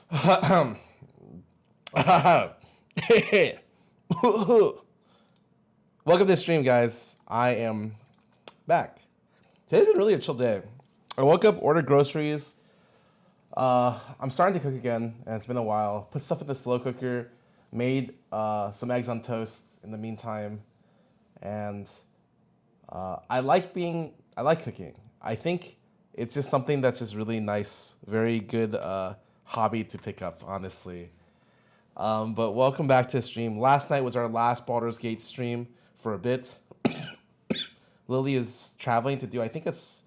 Welcome to the stream, guys. I am back. Today's been really a chill day. I woke up, ordered groceries. I'm starting to cook again, and it's been a while. Put stuff in the slow cooker, made some eggs on toast in the meantime, and I like cooking. I think it's just something that's just really nice, very good hobby to pick up, honestly. But welcome back to the stream. Last night was our last Baldur's Gate stream for a bit. Lily is traveling to do, I think it's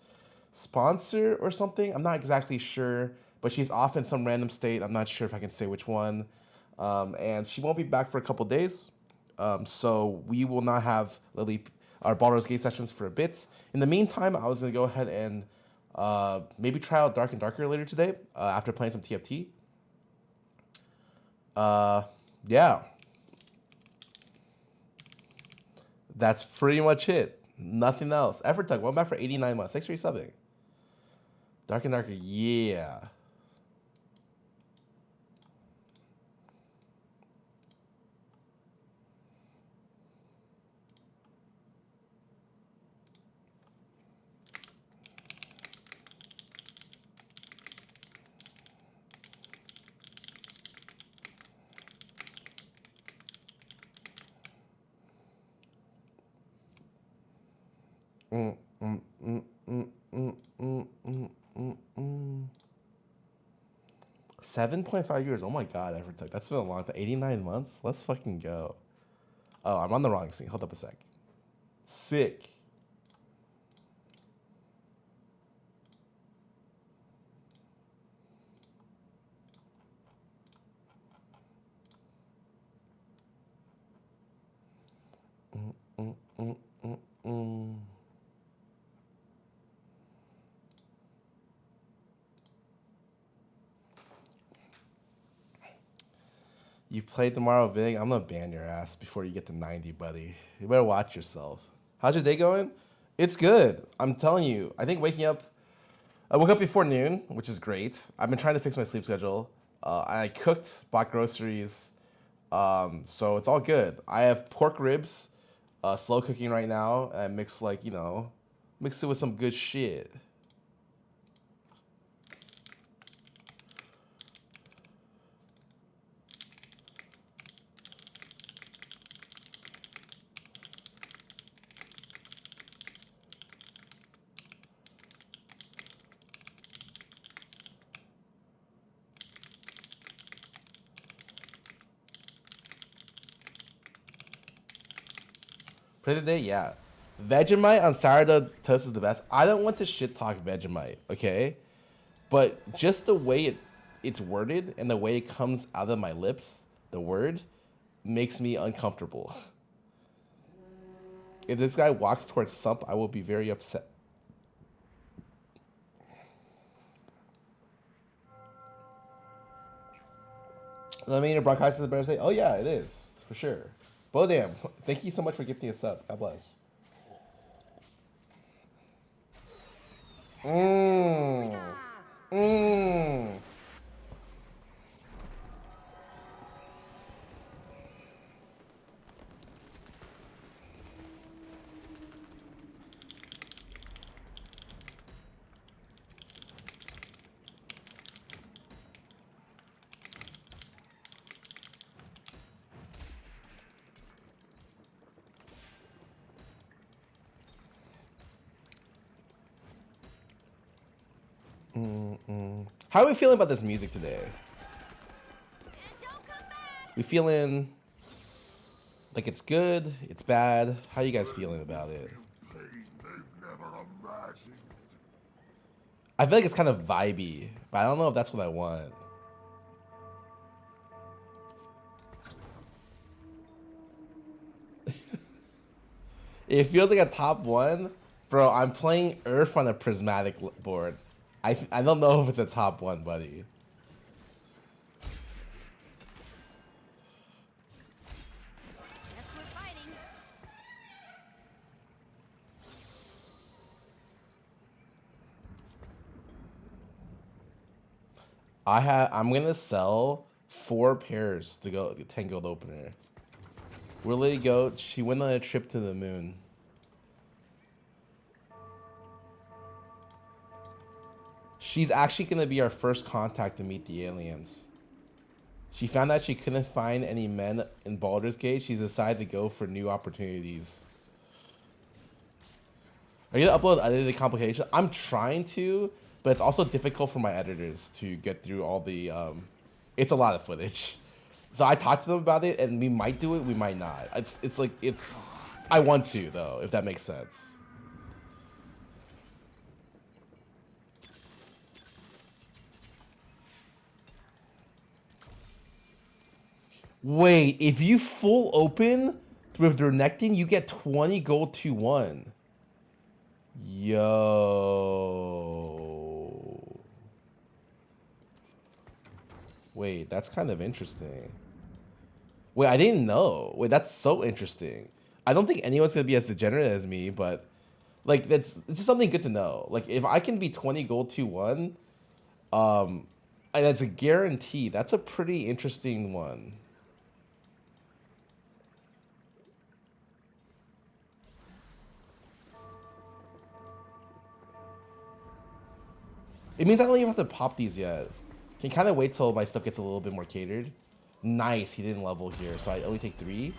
sponsor or something. I'm not exactly sure, but she's off in some random state. I'm not sure if I can say which one. And she won't be back for a couple days. So we will not have Lily, our Baldur's Gate sessions for a bit. In the meantime, I was going to go ahead and maybe try out Dark and Darker later today after playing some TFT. Yeah. That's pretty much it. Nothing else. Effort Tug, one back for 89 months. Thanks for resubbing. Dark and Darker, yeah. Mm, mm, mm, mm, mm, mm, mm, mm. 7.5 years. Oh my god, Evertech. That's been a long time. 89 months? Let's fucking go. Oh, I'm on the wrong scene. Hold up a sec. Sick. Mm, mm, mm, mm, mm. You played tomorrow big. I'm gonna ban your ass before you get to 90, buddy. You better watch yourself. How's your day going? It's good. I'm telling you. I think I woke up before noon, which is great. I've been trying to fix my sleep schedule. I cooked, bought groceries, so it's all good. I have pork ribs, slow cooking right now, and mixed mixed it with some good shit. Play the day, yeah. Vegemite on sourdough toast is the best. I don't want to shit talk Vegemite, okay? But just the way it's worded and the way it comes out of my lips, the word, makes me uncomfortable. If this guy walks towards Sump, I will be very upset. I mean, your bronchitis is a better say. Oh yeah, it is for sure. Bodam, thank you so much for gifting us up. God bless. Mmm. Mmm. How are we feeling about this music today? We feeling like it's good, it's bad? How you guys feeling about it? I feel like it's kind of vibey, but I don't know if that's what I want. It feels like a top one. Bro, I'm playing Earth on a prismatic board. I don't know if it's a top one, buddy. I'm gonna sell 4 pairs to go 10 gold opener. Where Lady Goat, she went on a trip to the moon. She's actually gonna be our first contact to meet the aliens. She found out she couldn't find any men in Baldur's Gate. She's decided to go for new opportunities. Are you gonna upload edited complication? I'm trying to, but it's also difficult for my editors to get through all the. It's a lot of footage, so I talked to them about it, and we might do it, we might not. It's. I want to though, if that makes sense. Wait, if you full open with Renekton, you get 20 gold 2-1. Yo. Wait, that's kind of interesting. Wait, I didn't know. Wait, that's so interesting. I don't think anyone's gonna be as degenerate as me, but like it's just something good to know. Like if I can be 20 gold 2-1, and that's a guarantee, that's a pretty interesting one. It means I don't even have to pop these yet. Can kind of wait till my stuff gets a little bit more catered. Nice, he didn't level here, so I only take 3.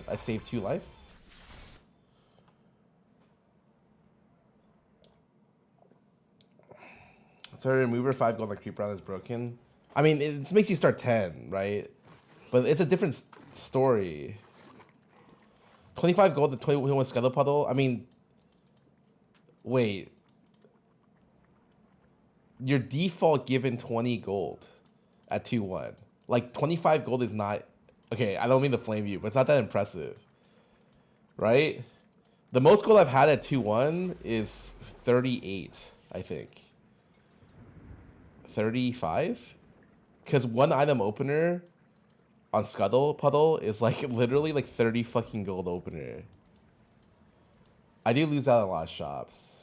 I saved 2 life. So remover 5 gold on creep round is broken. I mean, it makes you start 10, right? But it's a different story. 25 gold to 21 Scuttle Puddle. I mean, wait. Your default given 20 gold at 2-1. Like 25 gold is not okay. I don't mean to flame you, but it's not that impressive, right? The most gold I've had at 2-1 is 38, I think. 35, because one item opener on Scuttle Puddle is like literally like 30 fucking gold opener. I do lose out on a lot of shops.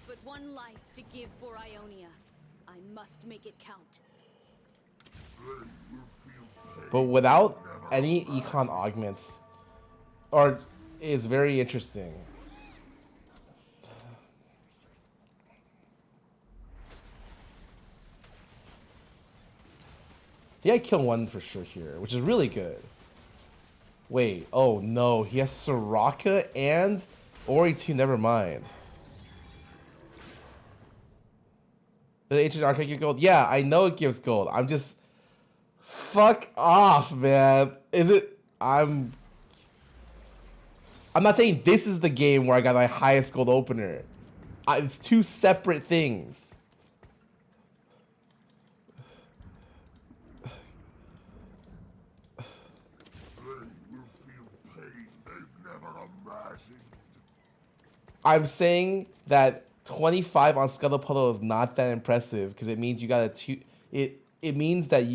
But one life to give for Ionia. I must make it count. But without any econ augments, or is very interesting. Yeah, I kill 1 for sure here, which is really good. Wait, oh no, he has Soraka and Ori 2, never mind. The ancient arcade gives gold? Yeah, I know it gives gold. I'm just... Fuck off, man. Is it... I'm not saying this is the game where I got my highest gold opener. It's 2 separate things. I'm saying that 25 on Scuttle Puddle is not that impressive because it means you got a 2. It means that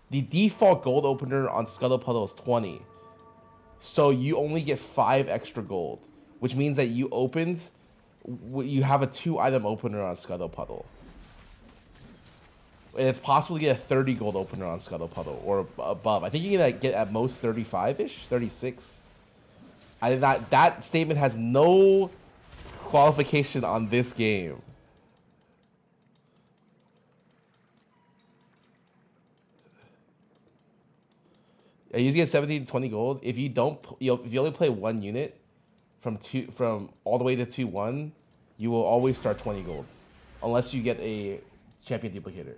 the default gold opener on Scuttle Puddle is 20, so you only get 5 extra gold, which means that you have a 2 item opener on Scuttle Puddle, and it's possible to get a 30 gold opener on Scuttle Puddle or above. I think you can get at most 35-ish, 36. That statement has no qualification on this game. Yeah, you get 17 to 20 gold. If you don't, if you only play 1 unit from all the way to 2-1, you will always start 20 gold, unless you get a champion duplicator.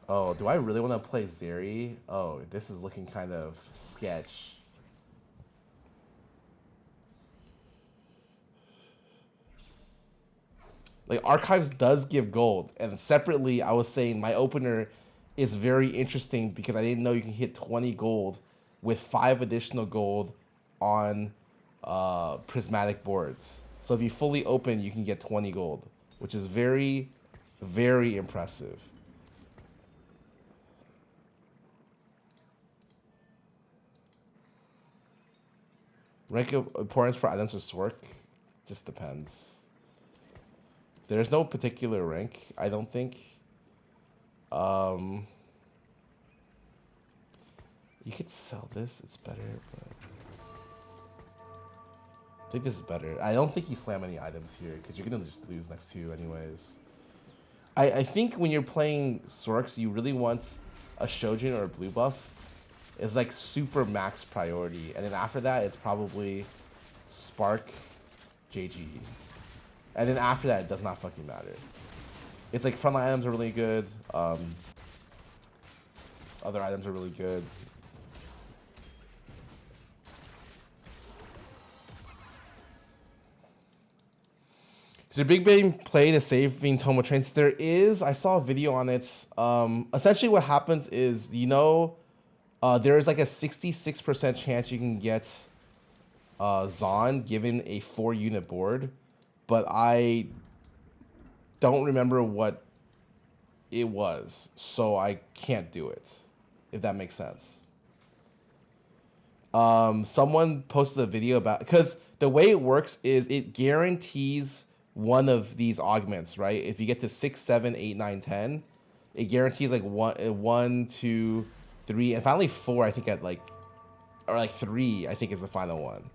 Oh, do I really want to play Zeri? Oh, this is looking kind of sketch. Like, Archives does give gold. And separately, I was saying my opener is very interesting because I didn't know you can hit 20 gold with 5 additional gold on prismatic boards. So if you fully open, you can get 20 gold, which is very, very impressive. Rank of importance for items or sort just depends. There's no particular rank, I don't think. You could sell this, it's better, but I think this is better. I don't think you slam any items here because you're gonna just lose next to you anyways. I think when you're playing Sorks, you really want a Shojin or a blue buff. It's like super max priority, and then after that, it's probably Spark, JG, and then after that, it does not fucking matter. It's like frontline items are really good. Other items are really good. Is there big game play to saving Tomo trains? There is. I saw a video on it. Essentially, what happens is, you know, there is like a 66% chance you can get Zon given a 4-unit board, but I don't remember what it was, so I can't do it, if that makes sense. Someone posted a video about, because the way it works is it guarantees one of these augments, right? If you get to 6, 7, 8, 9, 10, it guarantees like 1, 2, 3, and finally 4, I think at like, or like 3, I think is the final one.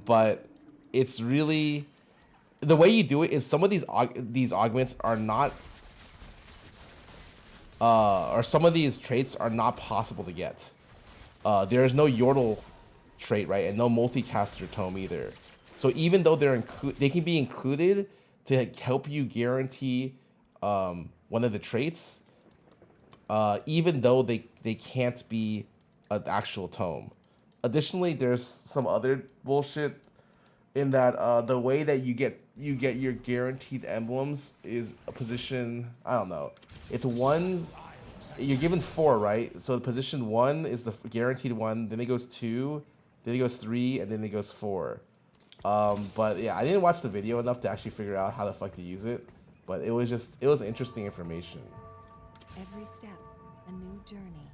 But it's really, the way you do it is some of these augments are not, or some of these traits are not possible to get. There is no Yordle trait, right, and no multicaster tome either. So even though they can be included to help you guarantee one of the traits, even though they can't be an actual tome. Additionally, there's some other bullshit in that the way that you get your guaranteed emblems is a position. I don't know. It's 1. You're given 4, right? So the position 1 is the guaranteed one. Then it goes 2. Then it goes 3, and then it goes 4. But yeah, I didn't watch the video enough to actually figure out how the fuck to use it. But it was interesting information. Every step, a new journey.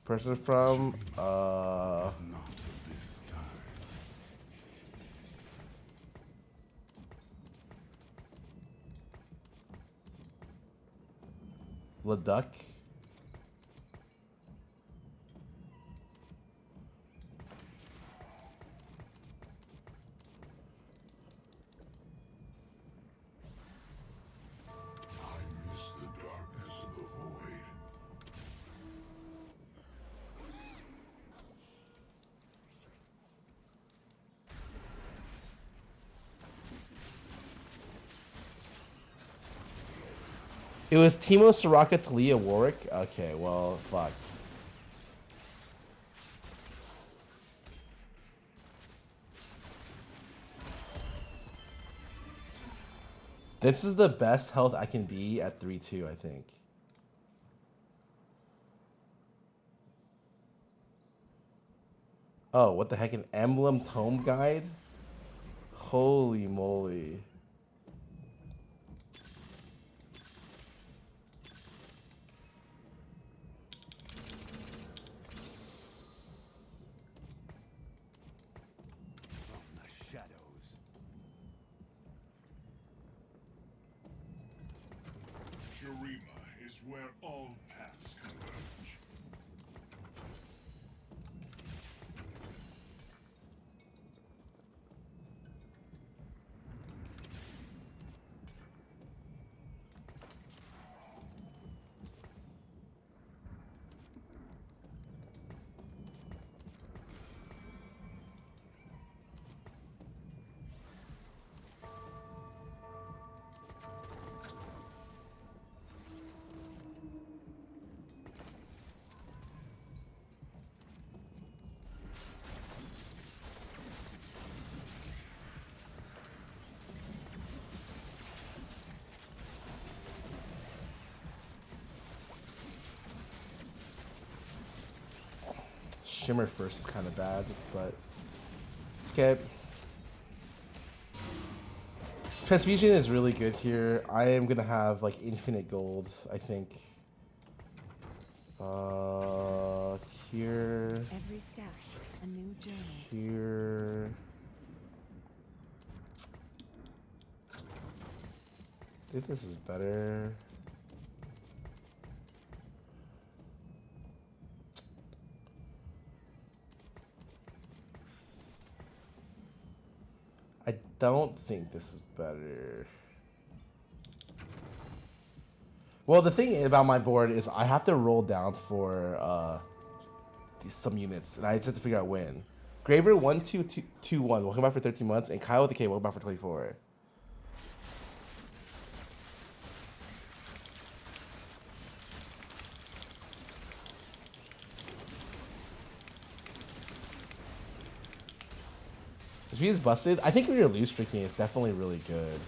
Person from Leduc. It was Timo, Soraka, Talia, Warwick. Okay, well, fuck. This is the best health I can be at 3-2, I think. Oh, what the heck? An emblem tome guide? Holy moly. Where all paths converge. Shimmer first is kind of bad, but it's okay. Transfusion is really good here. I am gonna have like infinite gold, I think. Here. Every step, a new journey. Here. I think this is better. I don't think this is better. Well, the thing about my board is I have to roll down for some units, and I just have to figure out when. Graver 1221, welcome back for 13 months, and Kyle with the K, welcome back for 24. This V is busted. I think if you're loose streaking, it's definitely really good.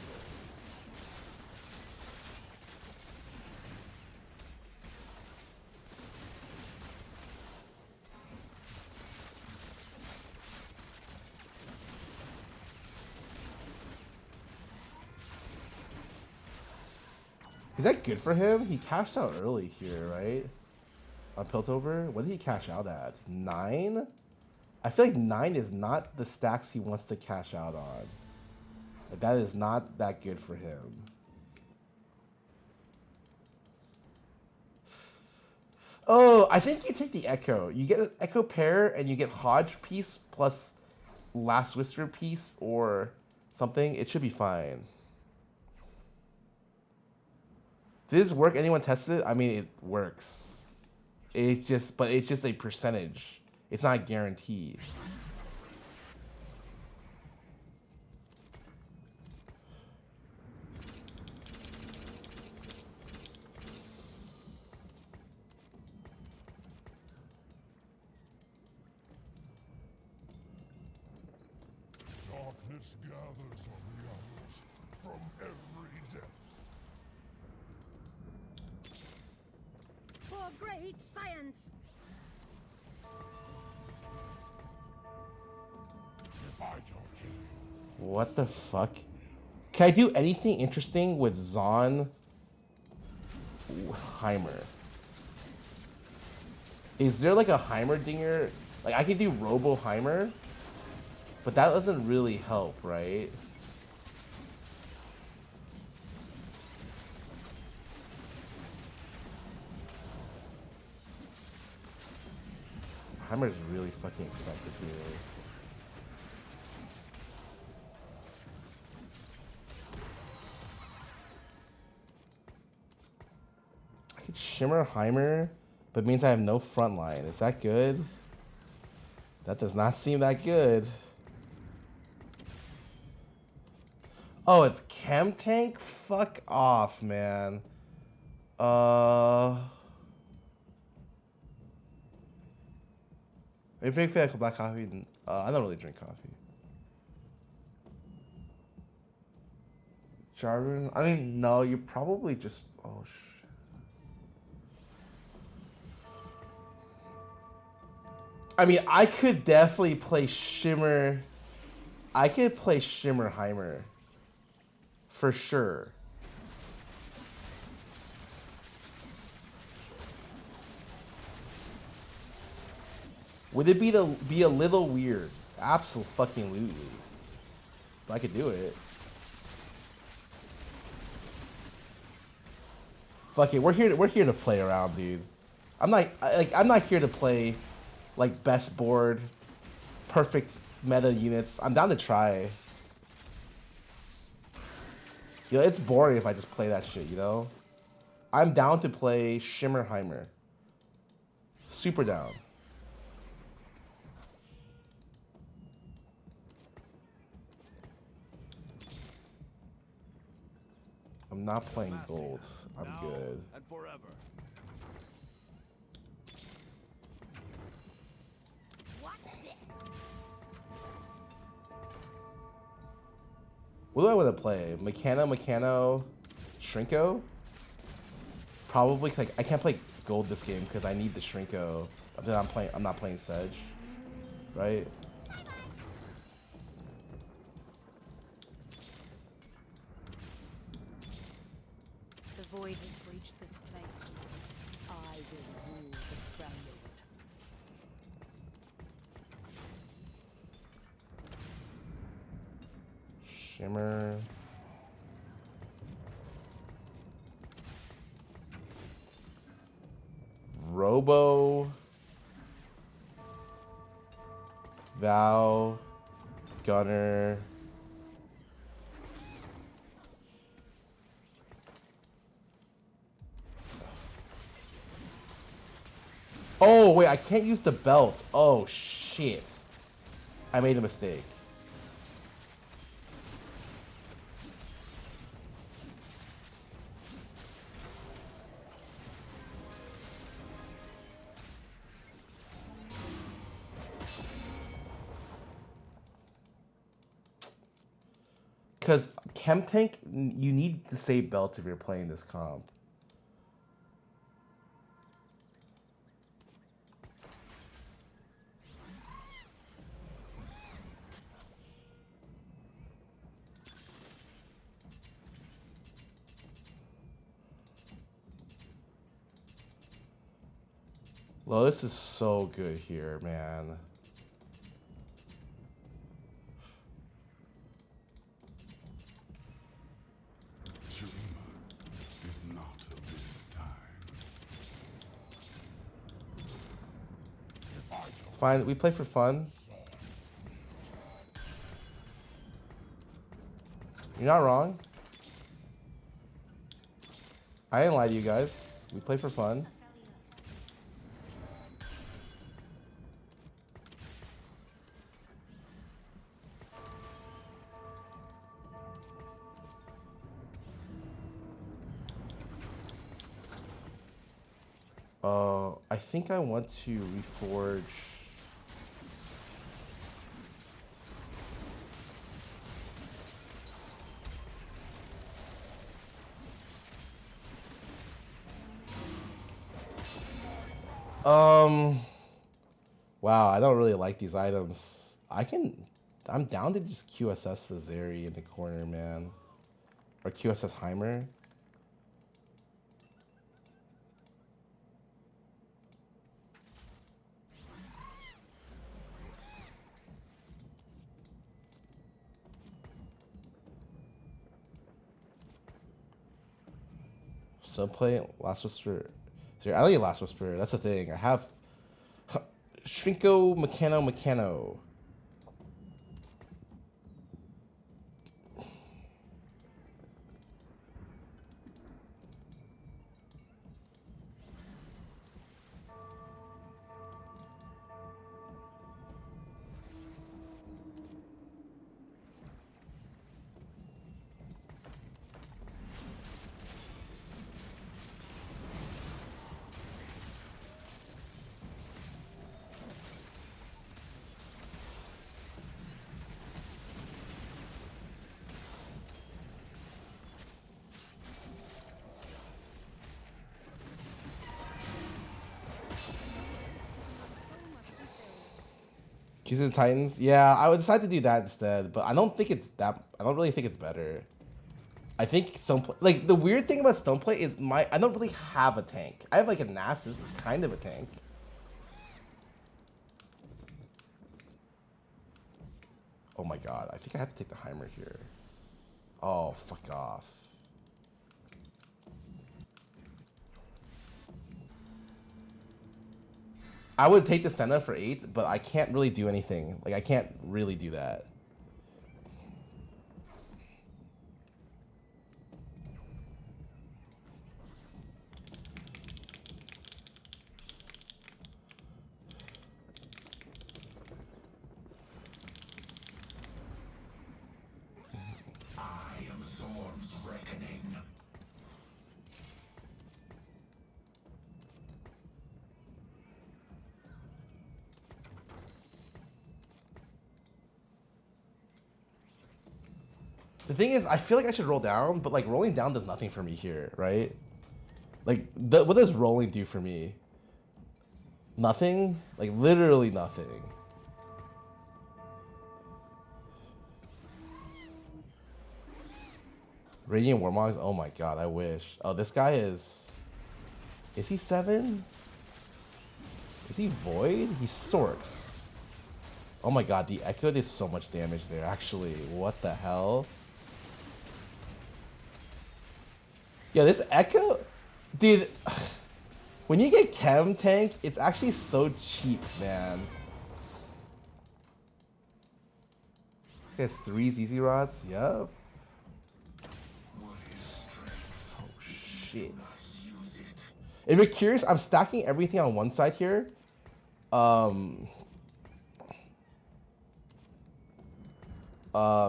Is that good for him? He cashed out early here, right? On Piltover? What did he cash out at? 9? I feel like 9 is not the stacks he wants to cash out on. Like, that is not that good for him. Oh, I think you take the Echo. You get an Echo pair and you get Hodge piece plus Last Whisper piece or something. It should be fine. Did this work? Anyone tested it? I mean, it works. It's just, but it's just a percentage. It's not guaranteed. Darkness gathers on the isles from every depth. For great science! If I don't kill you, What the fuck? Can I do anything interesting with Zon Heimer? Is there like a Heimerdinger? Like I can do Robo Heimer, but that doesn't really help, right? Heimer is really fucking expensive here. I could Shimmer Heimer, but it means I have no front line. Is that good? That does not seem that good. Oh, it's Chem Tank? Fuck off, man. Are you big fan of black coffee? I don't really drink coffee. Jarvan? I mean, no, you probably just... Oh, shit. I mean, I could definitely play Shimmer. I could play Shimmer Heimer. For sure. Would it be a little weird? Absolutely. But I could do it. Fuck it, we're here to play around, dude. I'm not here to play like best board, perfect meta units. I'm down to try. You know, it's boring if I just play that shit, you know? I'm down to play Shimmer Heimer. Super down. I'm not playing gold. I'm good. And forever. What do I want to play? Meccano, Shrinko? Probably, 'cause I can't play gold this game because I need the Shrinko. Then I'm not playing Sedge, right? The void has breached this place. I will rule the ground. Shimmer. Robo. Val. Gunner. Oh, wait, I can't use the belt. Oh, shit. I made a mistake. Because Chem Tank, you need to save belts if you're playing this comp. Lotus is so good here, man. Is not of this time. Fine, we play for fun. You're not wrong. I didn't lie to you guys. We play for fun. I think I want to reforge. Wow, I don't really like these items. I'm down to just QSS the Zeri in the corner, man. Or QSS Heimer. So play Last Whisper. I like Last Whisper. That's the thing. I have Shrinko Mechano. Choose the Titans. Yeah, I would decide to do that instead, but I don't think it's that. I don't really think it's better. I think like the weird thing about Stoneplay is I don't really have a tank. I have like a Nasus. It's kind of a tank. Oh my god, I think I have to take the Heimer here. Oh, fuck off. I would take the Senna for 8, but I can't really do anything. Like, I can't really do that. I am Zorn's reckoning. The thing is, I feel like I should roll down, but like rolling down does nothing for me here, right? Like, what does rolling do for me? Nothing? Like literally nothing. Radiant Warmogs? Oh my god, I wish. Oh, this guy is... Is he 7? Is he Void? He's Sorks. Oh my god, the Echo did so much damage there, actually. What the hell? Yeah, this Echo... Dude... When you get Chem Tank, it's actually so cheap, man. He has 3 ZZ Rods? Yup. Oh, shit. If you're curious, I'm stacking everything on one side here.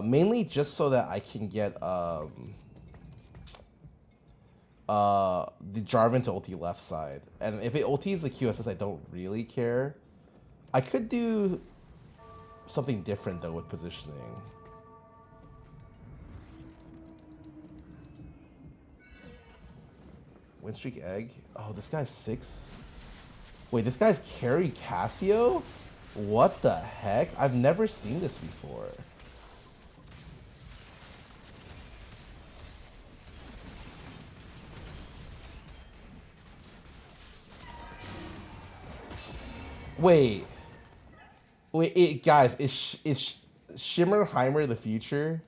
Mainly just so that I can get the Jarvan to ulti left side. And if it ultis the QSS, I don't really care. I could do something different though with positioning. Win streak egg. Oh, this guy's 6. Wait, this guy's carry Cassio? What the heck? I've never seen this before. Wait, guys, is Shimmerheimer the future?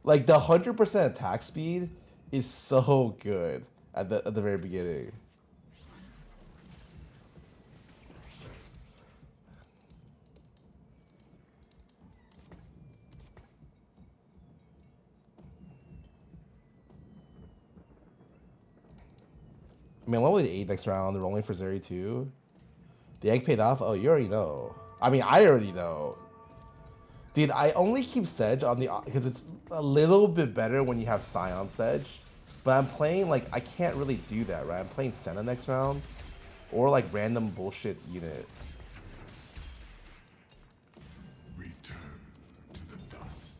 Like the 100% attack speed is so good at the very beginning. I mean, what would 8 next round? They're rolling for Zeri too. The egg paid off? Oh, you already know. I mean, I already know. Dude, I only keep Sedge on the... Because it's a little bit better when you have Scion Sedge. But I'm playing, like, I can't really do that, right? I'm playing Senna next round. Or, like, random bullshit unit. Return to the dust.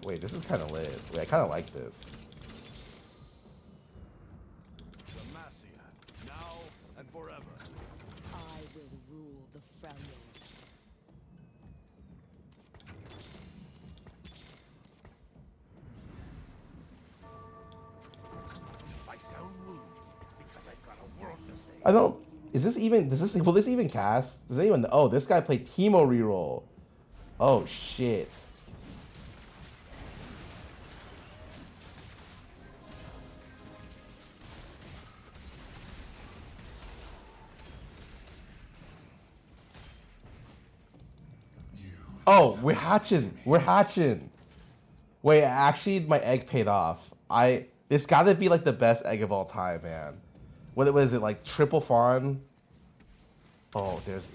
Wait, this is kind of lit. Wait, I kind of like this. Demacia, now and forever. I will rule the Freljord. I sound rude because I've got a world to say. I don't... Is this even... Will this even cast? Does anyone... Oh, this guy played Teemo reroll. Oh, shit. Oh, we're hatching. We're hatching. Wait, actually, my egg paid off. It's gotta be like the best egg of all time, man. What is it, like triple fawn? Oh, there's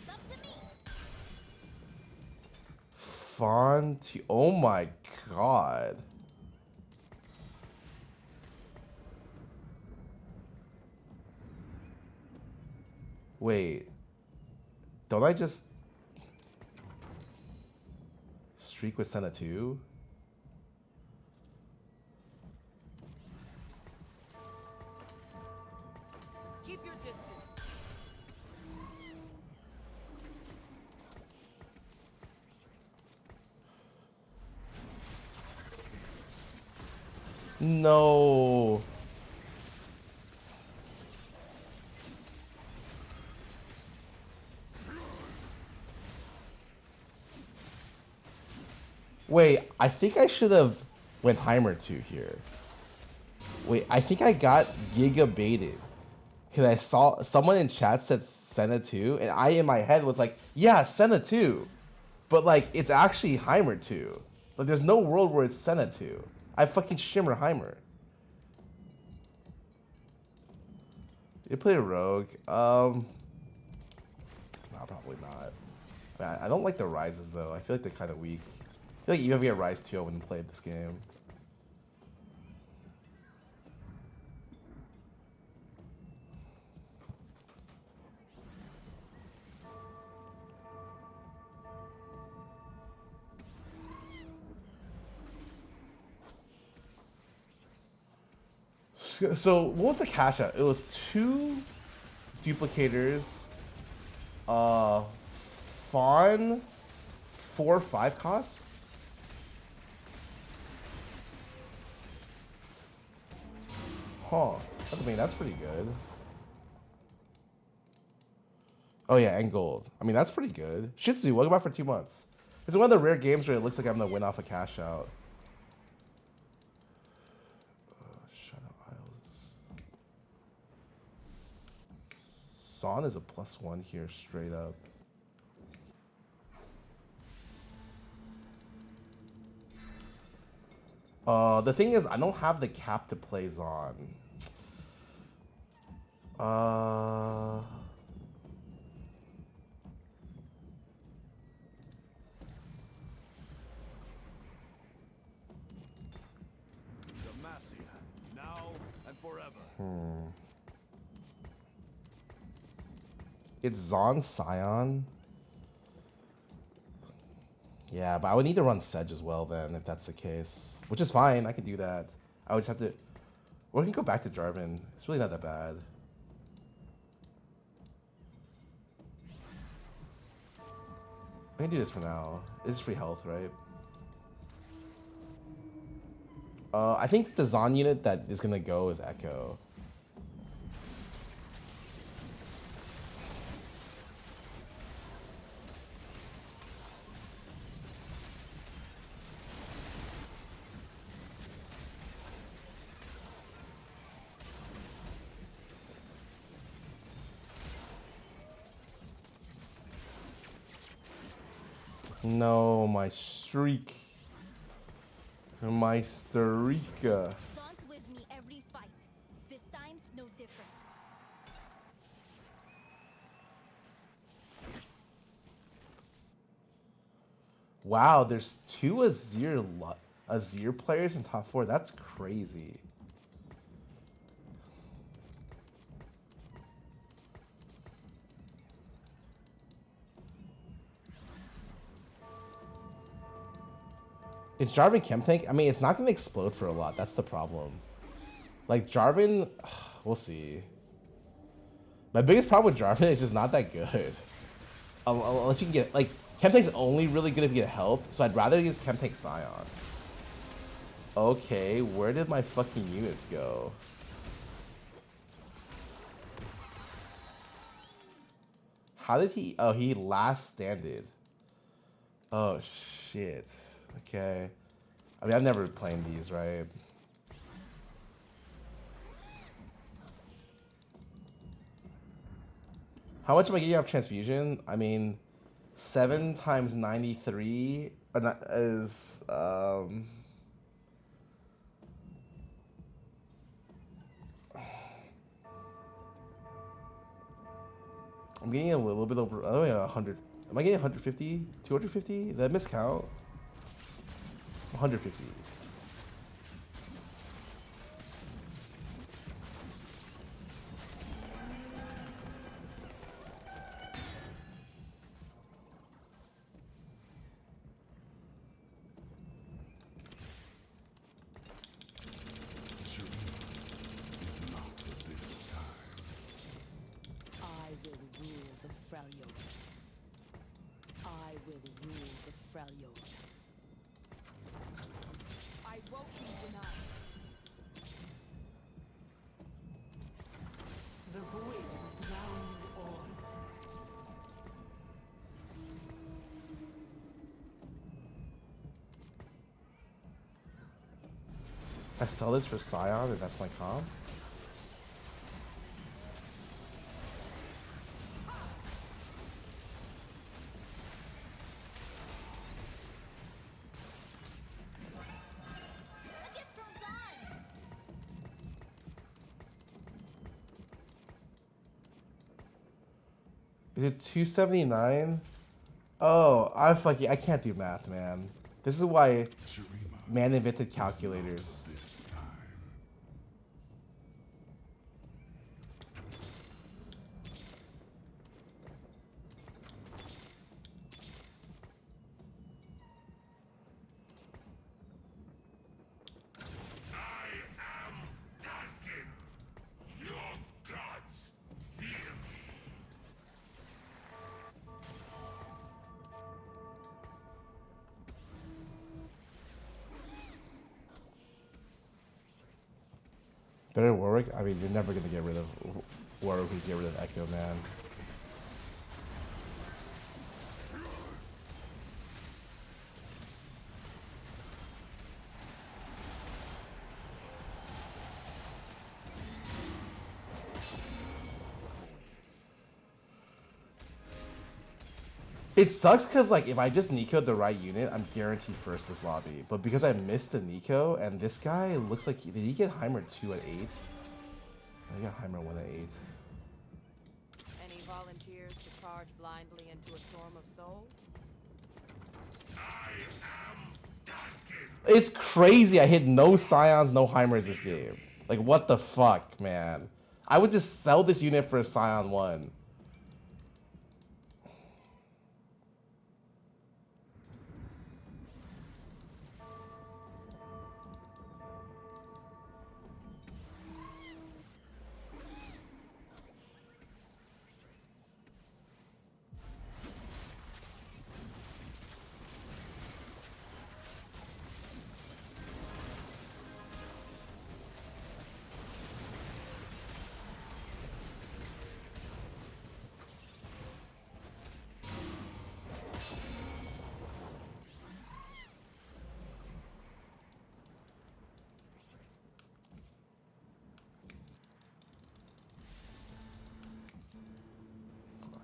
fawn to... Oh my god. Wait. Don't I just... streak with Senna 2? Keep your distance. No. Wait, I think I should have went Heimer 2 here. Wait, I think I got giga baited. Because I saw someone in chat said Senna 2, and I in my head was like, yeah, Senna 2. But like, it's actually Heimer 2. Like, there's no world where it's Senna 2. I fucking shimmer Heimer. You play a rogue? No, probably not. I don't like the rises though. I feel like they're kind of weak. I feel like you have to get Rise 2 when you play this game. So what was the cash out? It was 2 duplicators, fawn, 4 5 costs. Huh. That's pretty good. Oh yeah, and gold. I mean, that's pretty good. Shih Tzu, welcome back for 2 months. It's one of the rare games where it looks like I'm gonna win off a cash out. Shadow Isles. Son is a +1 here, straight up. The thing is, I don't have the cap to play Zon. Now and forever. It's Zon Scion. Yeah, but I would need to run Sedge as well then, if that's the case. Which is fine, I can do that. I would just have to... Or we can go back to Jarvan. It's really not that bad. I can do this for now. This is free health, right? I think the Zon unit that is gonna go is Echo. No, my streak. My streak. Zon's with me every fight. This time's no different. Wow, there's 2 Azir players in top 4. That's crazy. Is Jarvan Chem Tank? I mean, it's not going to explode for a lot. That's the problem. Like, Jarvan, we'll see. My biggest problem with Jarvan is just not that good. Unless you can get, like, Chem Tank's only really good if you get help, so I'd rather use Chem Tank Scion. Okay, where did my fucking units go? How did he, oh, he last standed. Oh, shit. Okay. I mean, I've never played these, right? How much am I getting off transfusion? I mean, 7 times 93 is I'm getting a little bit over 100. Am I getting 150? 250? Did I miscount? 150. I sell this for Scion and that's my comp? Is it 279? Oh, I can't do math, man. This is why man invented calculators. Better Warwick? I mean, you're never gonna get rid of Warwick if you get rid of Echo, man. It sucks because, like, if I just Nico'd the right unit, I'm guaranteed first this lobby. But because I missed the Nico, and this guy looks like... Did he get Heimer 2 at 8? I got Heimer 1 at 8. Any volunteers to charge blindly into a storm of souls? It's crazy. I hit no Scions, no Heimers this game. Like, what the fuck, man? I would just sell this unit for a Scion 1.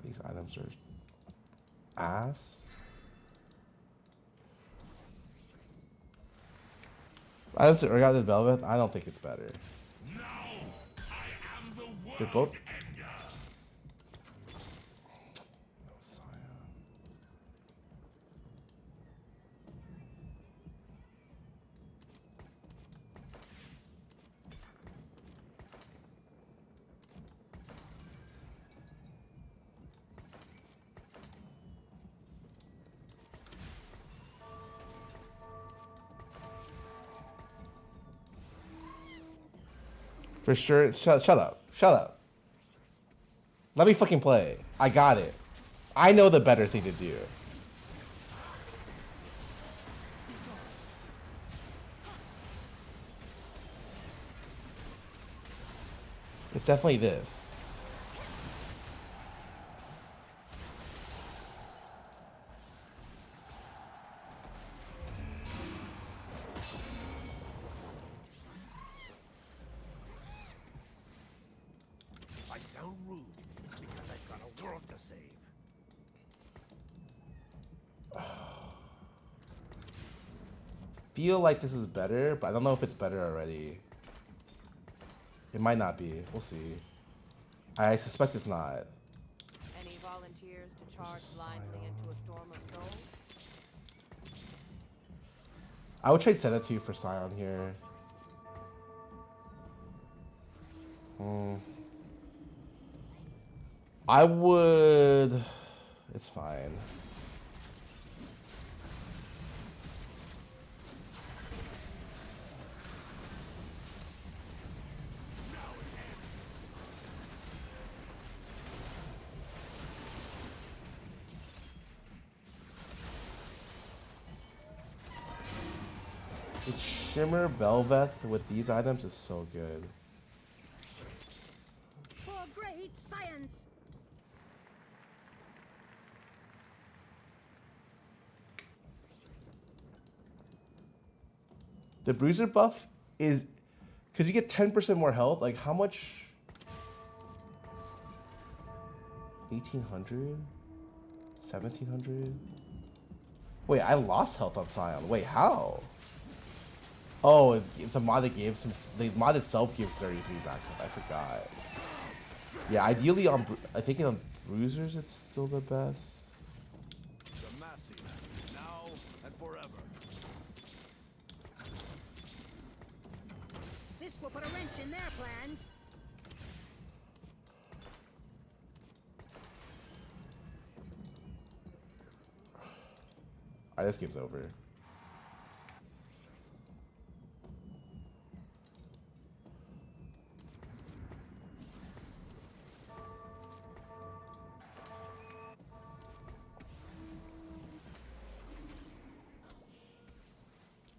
These items are ass. I got this Velvet. I don't think it's better. Now I am the world They're both. ender. No Scion. For sure. Shut up. Shut up. Let me fucking play. I got it. I know the better thing to do. It's definitely this. I sound rude because I've got a world to save. Feel like this is better, but I don't know if it's better already. It might not be. We'll see. I suspect it's not. Any volunteers to charge blindly into a storm of souls? I would trade Senna 2 for Scion here. I would... It's fine. It's Shimmer Velvet with these items is so good. For great science. The Bruiser buff is... Because you get 10% more health. Like, how much... 1,800? 1,700? Wait, I lost health on Scion. Wait, how? Oh, it's a mod that gives some... The mod itself gives 33 max health. I forgot. Yeah, ideally on... I think on Bruisers it's still the best. The massive, now and forever. This will put a wrench in their plans. Alright, this game's over.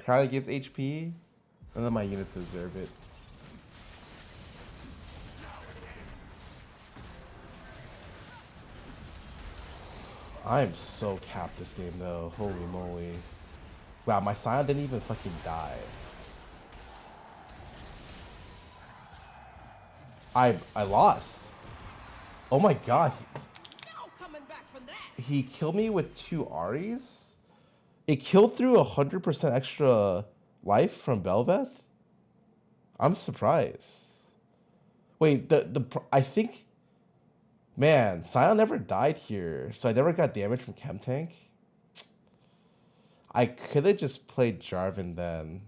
Crowley gives HP, and then my units deserve it. I'm so capped this game though. Holy moly. Wow, my Scion didn't even fucking die. I lost. Oh my god. He killed me with 2 Aries? It killed through 100% extra life from Belveth? I'm surprised. Wait, I think, man, Scion never died here, so I never got damage from Chem Tank. I could have just played Jarvan then.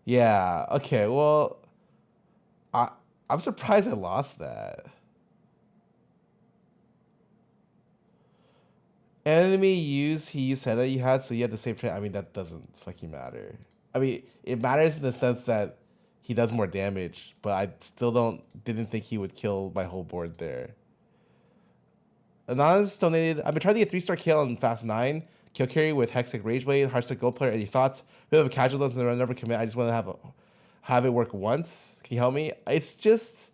Yeah, okay, well, I'm surprised I lost that. Enemy use, he said that you had, so you had the same trade. I mean, that doesn't fucking matter. I mean, it matters in the sense that he does more damage, but I still didn't think he would kill my whole board there. Anonymous donated, I've been trying to get 3-star kill on Fast 9. Kill carry with Hexic Rageblade, Hearthstone Gold player. Any thoughts? Bit of a casual doesn't never commit. I just want to have it work once. Can you help me? It's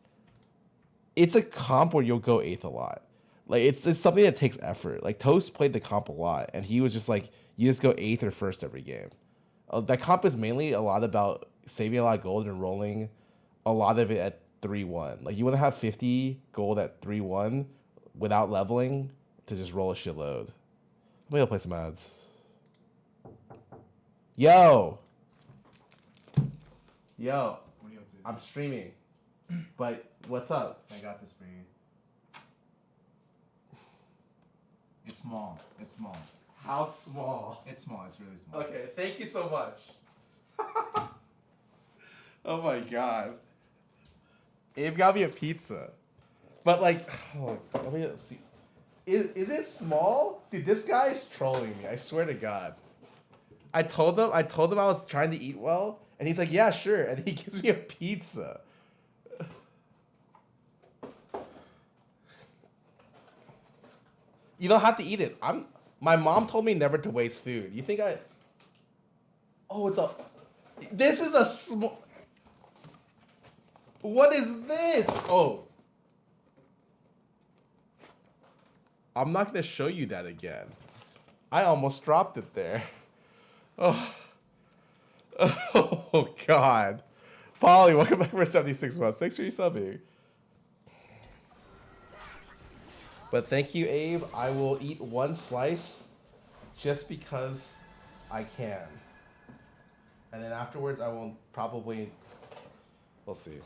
a comp where you'll go 8th a lot. Like it's something that takes effort. Like Toast played the comp a lot, and he was just like, you just go 8th or 1st every game. That comp is mainly a lot about saving a lot of gold and rolling a lot of it at 3-1. Like you want to have 50 gold at 3-1 without leveling to just roll a shitload. Let me go play some ads. Yo. What are you up to? I'm streaming. But what's up? I got this for you. It's small. It's small. How small? It's small. It's really small. Okay, thank you so much. Oh my god. Abe got me a pizza. But like, oh, let me see. Is it small? Dude, this guy's trolling me. I swear to God. I told him I was trying to eat well, and he's like, yeah, sure. And he gives me a pizza. You don't have to eat it. My mom told me never to waste food. You think I... Oh, this is a small... What is this? Oh. I'm not going to show you that again. I almost dropped it there. Oh. Oh, God. Polly, welcome back for 76 months. Thanks for your subbing. But thank you, Abe. I will eat 1 slice just because I can. And then afterwards, I will probably... We'll see.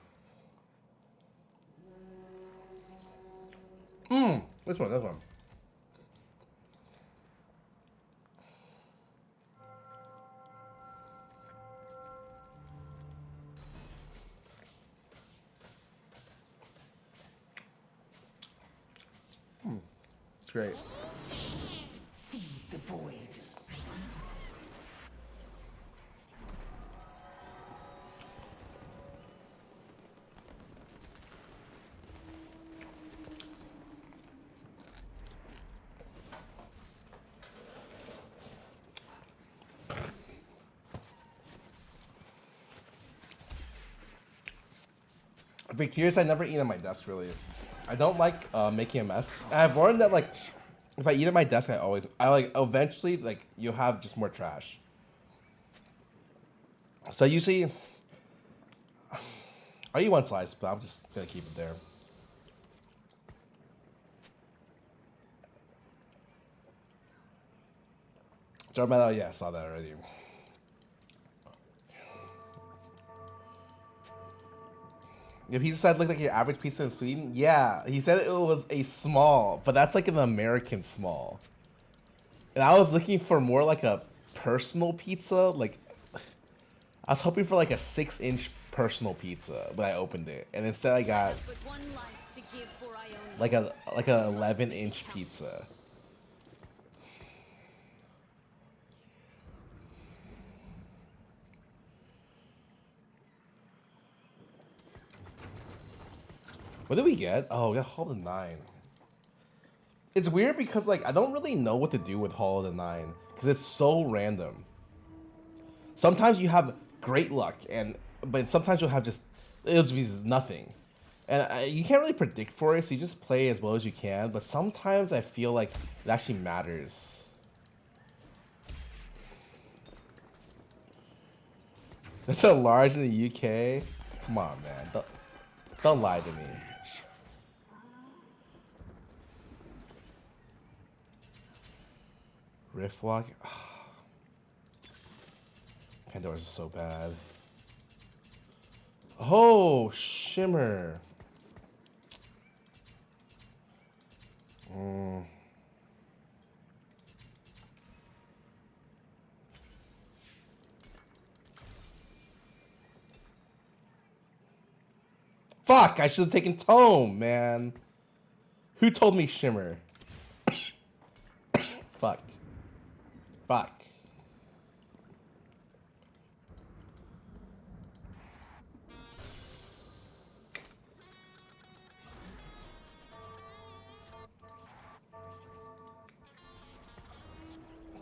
This one. It's great. Feed the void. VTubers, I never eat at my desk, really. I don't like making a mess. And I've learned that, like, if I eat at my desk, eventually, like, you'll have just more trash. So usually, I eat 1 slice, but I'm just gonna keep it there. Jarman, yeah, I saw that already. Your pizza side looked like your average pizza in Sweden? Yeah, he said it was a small, but that's like an American small. And I was looking for more like a personal pizza. Like, I was hoping for like a 6-inch personal pizza when I opened it. And instead I got like an 11-inch pizza. What did we get? Oh, we got Hall of the 9. It's weird because, like, I don't really know what to do with Hall of the 9 because it's so random. Sometimes you have great luck, but sometimes you'll have it'll just be nothing. And you can't really predict for it, so you just play as well as you can. But sometimes I feel like it actually matters. That's so large in the UK. Come on, man. Don't lie to me. Riftwalk. Pandora's is so bad. Oh, Shimmer. Fuck, I should have taken Tome, man. Who told me Shimmer? Fuck. Fuck.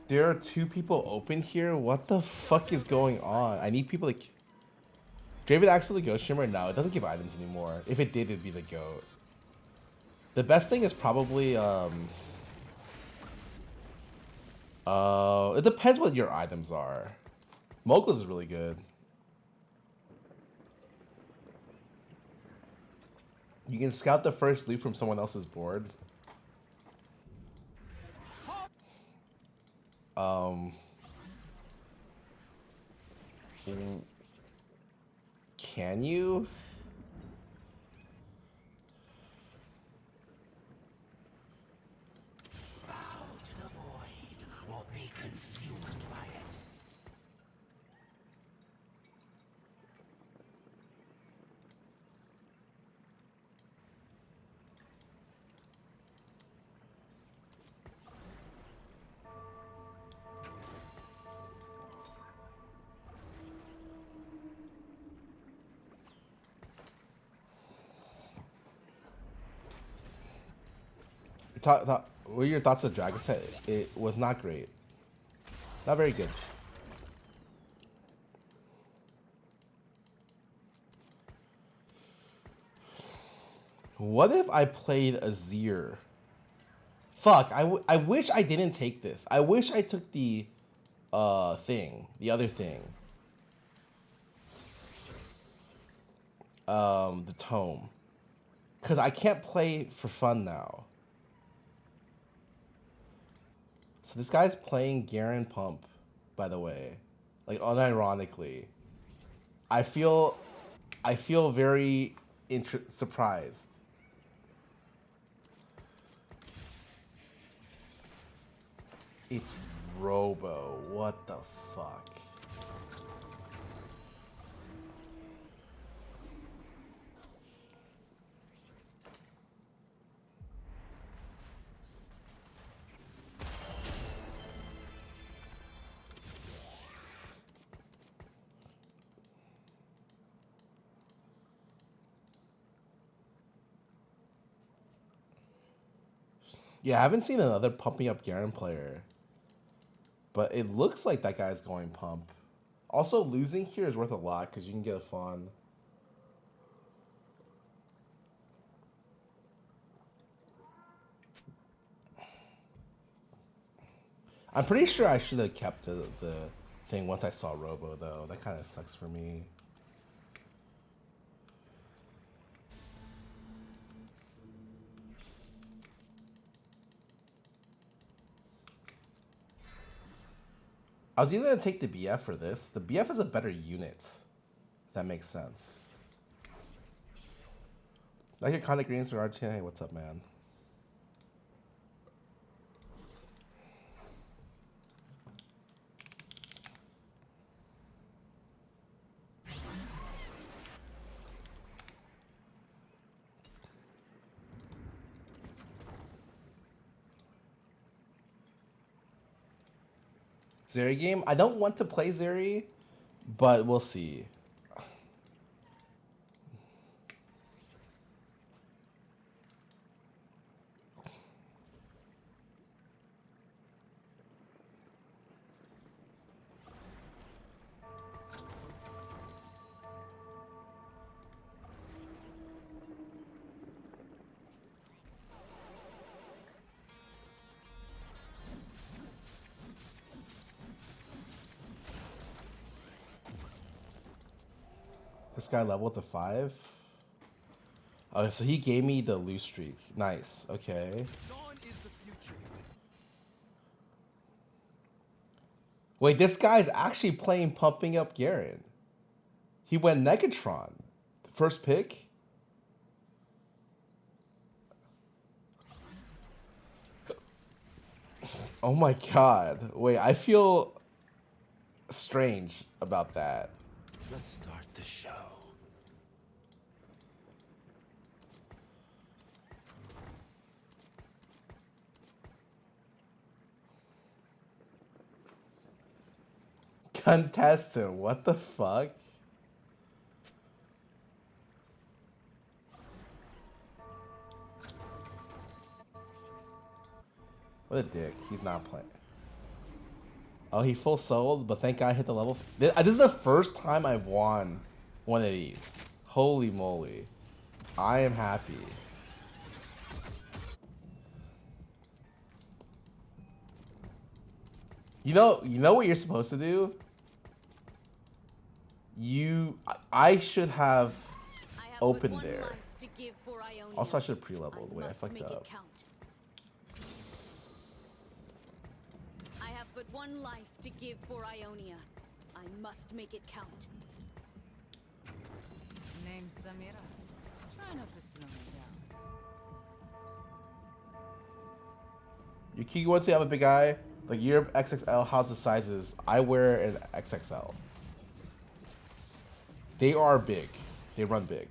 There are 2 people open here? What the fuck is going on? I need people to... Draven actually goes Shimmer? No, it doesn't give items anymore. If it did, it'd be the GOAT. The best thing is probably, it depends what your items are. Moguls is really good. You can scout the first loot from someone else's board. Can you? Bow to the void or be consumed by it. What are your thoughts of Dragon Set? It was not great. Not very good. What if I played Azir? Fuck, I wish I didn't take this. I wish I took the thing, the other thing. The Tome. Cause I can't play for fun now. So this guy's playing Garen Pump, by the way. Like unironically. I feel very surprised. It's Robo. What the fuck? Yeah, I haven't seen another pumping up Garen player. But it looks like that guy's going pump. Also, losing here is worth a lot because you can get a fawn. I'm pretty sure I should have kept the thing once I saw Robo, though. That kind of sucks for me. I was either going to take the BF for this. The BF is a better unit. If that makes sense. Like your Contact Greens for RTN. Hey, what's up, man? Zeri game? I don't want to play Zeri, but we'll see. This guy leveled to 5. Oh, so he gave me the loose streak. Nice. Okay. Dawn is the future. Wait, this guy's actually playing pumping up Garen. He went Negatron. First pick. Oh my god. Wait, I feel strange about that. Let's start the show. Contestant, what the fuck? What a dick. He's not playing. Oh, he full sold, but thank God I hit the level. This is the first time I've won one of these. Holy moly. I am happy. You know what you're supposed to do? I should have I have opened but one there. life to give for Ionia. Also, I should have pre-leveled. I Wait, I must fucked make up. it count. I have but one life to give for Ionia. I must make it count. Name's Samira. Try not to slow me down. You keep once you have a big eye, like Europe XXL has the sizes. I wear an XXL. They are big. They run big.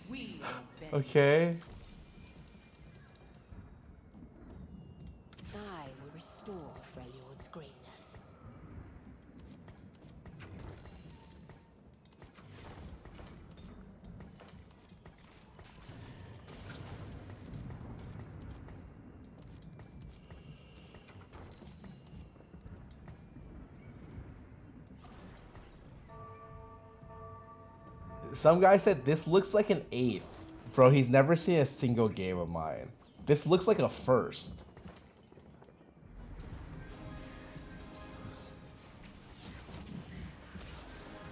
We are best. Okay. I will restore Freljord's greatness. Some guy said this looks like an 8th. Bro, he's never seen a single game of mine. This looks like a first.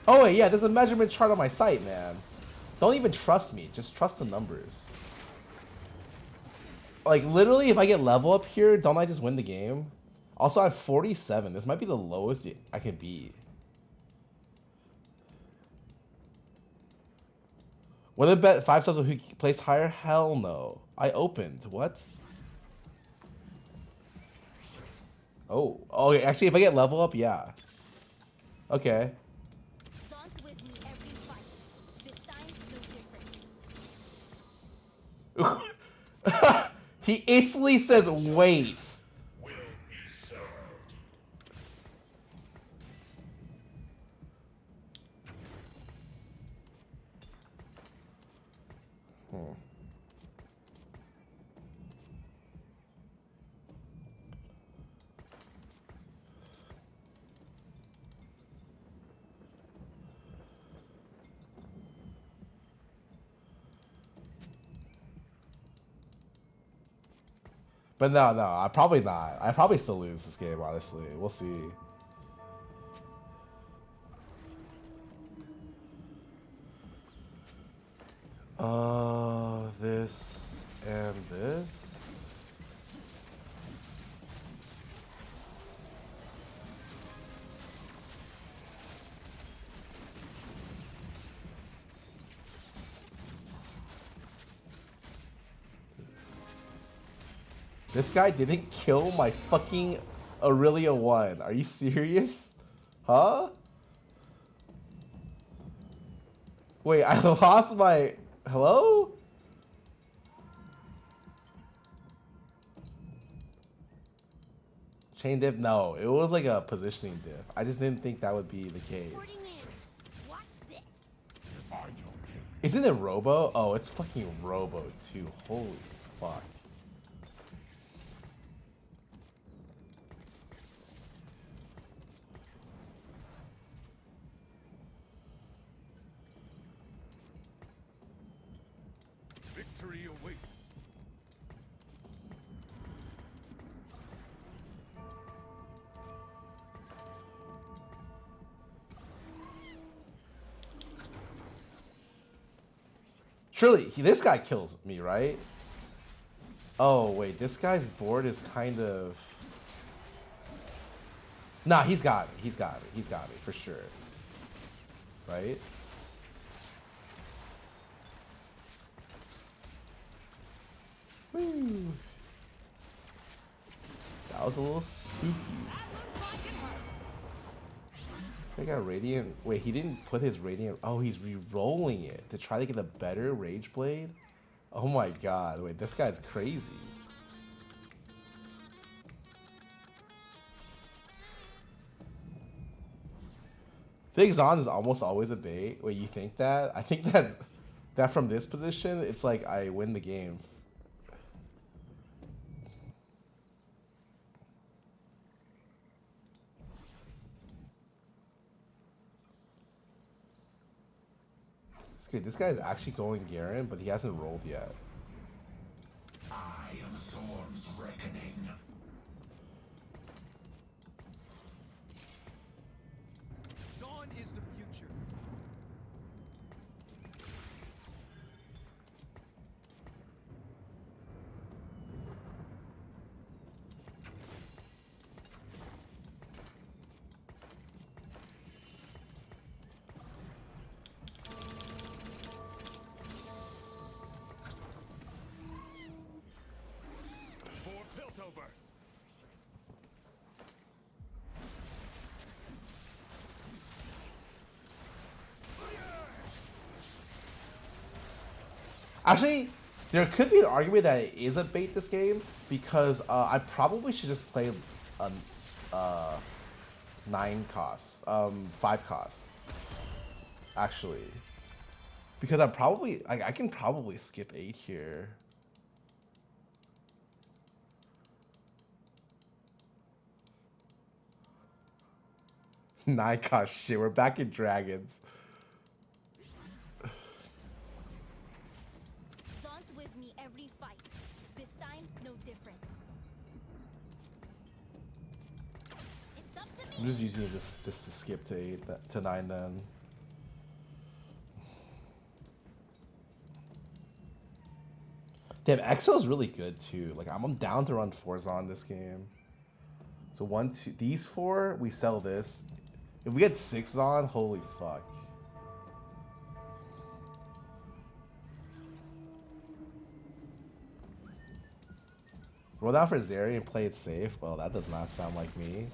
Oh wait, yeah, there's a measurement chart on my site, man. Don't even trust me, just trust the numbers. Like, literally, if I get level up here, don't I just win the game? Also, I'm 47. This might be the lowest I can be. Would I bet 5 subs who plays higher? Hell no. I opened. What? Oh. Oh, actually, if I get level up, yeah. Okay. Dance with me every fight. This time, no different. He instantly says, wait. Will be served. But no, I probably not. I probably still lose this game, honestly. We'll see. This and this. This guy didn't kill my fucking Aurelia 1. Are you serious? Huh? Wait, I lost my... Hello? Chain diff? No, it was like a positioning diff. I just didn't think that would be the case. Watch this. If I don't kill you, Isn't it Robo? Oh, it's fucking Robo too. Holy fuck. Victory awaits. Surely, this guy kills me, right? Oh, wait, this guy's board is kind of... Nah, he's got me. He's got me. He's got me, for sure. Right? Woo. That was a little spooky. I got Radiant. Wait, he didn't put his Radiant. Oh, he's re-rolling it to try to get a better Rage Blade? Oh my god. Wait, this guy's crazy. Things on is almost always a bait. Wait, you think that? I think that from this position, it's like I win the game. Okay, this guy's actually going Garen, but he hasn't rolled yet. I am Storm's reckoning. Dawn is the future. For Piltover. Actually, there could be an argument that it is a bait this game because I probably should just play 9 costs, 5 costs, actually, because I'm probably I can probably skip 8 here. Nine cost shit. We're back in dragons. Dawn's with me every fight. This time's no different. It's up to me. I'm just using this to skip to 8 to 9 then. Damn, Exo's really good too. Like I'm down to run 4s on this game. So 1, 2, these 4, we sell this. If we get 6 on, holy fuck. Roll down for Zeri and play it safe. Well, that does not sound like me.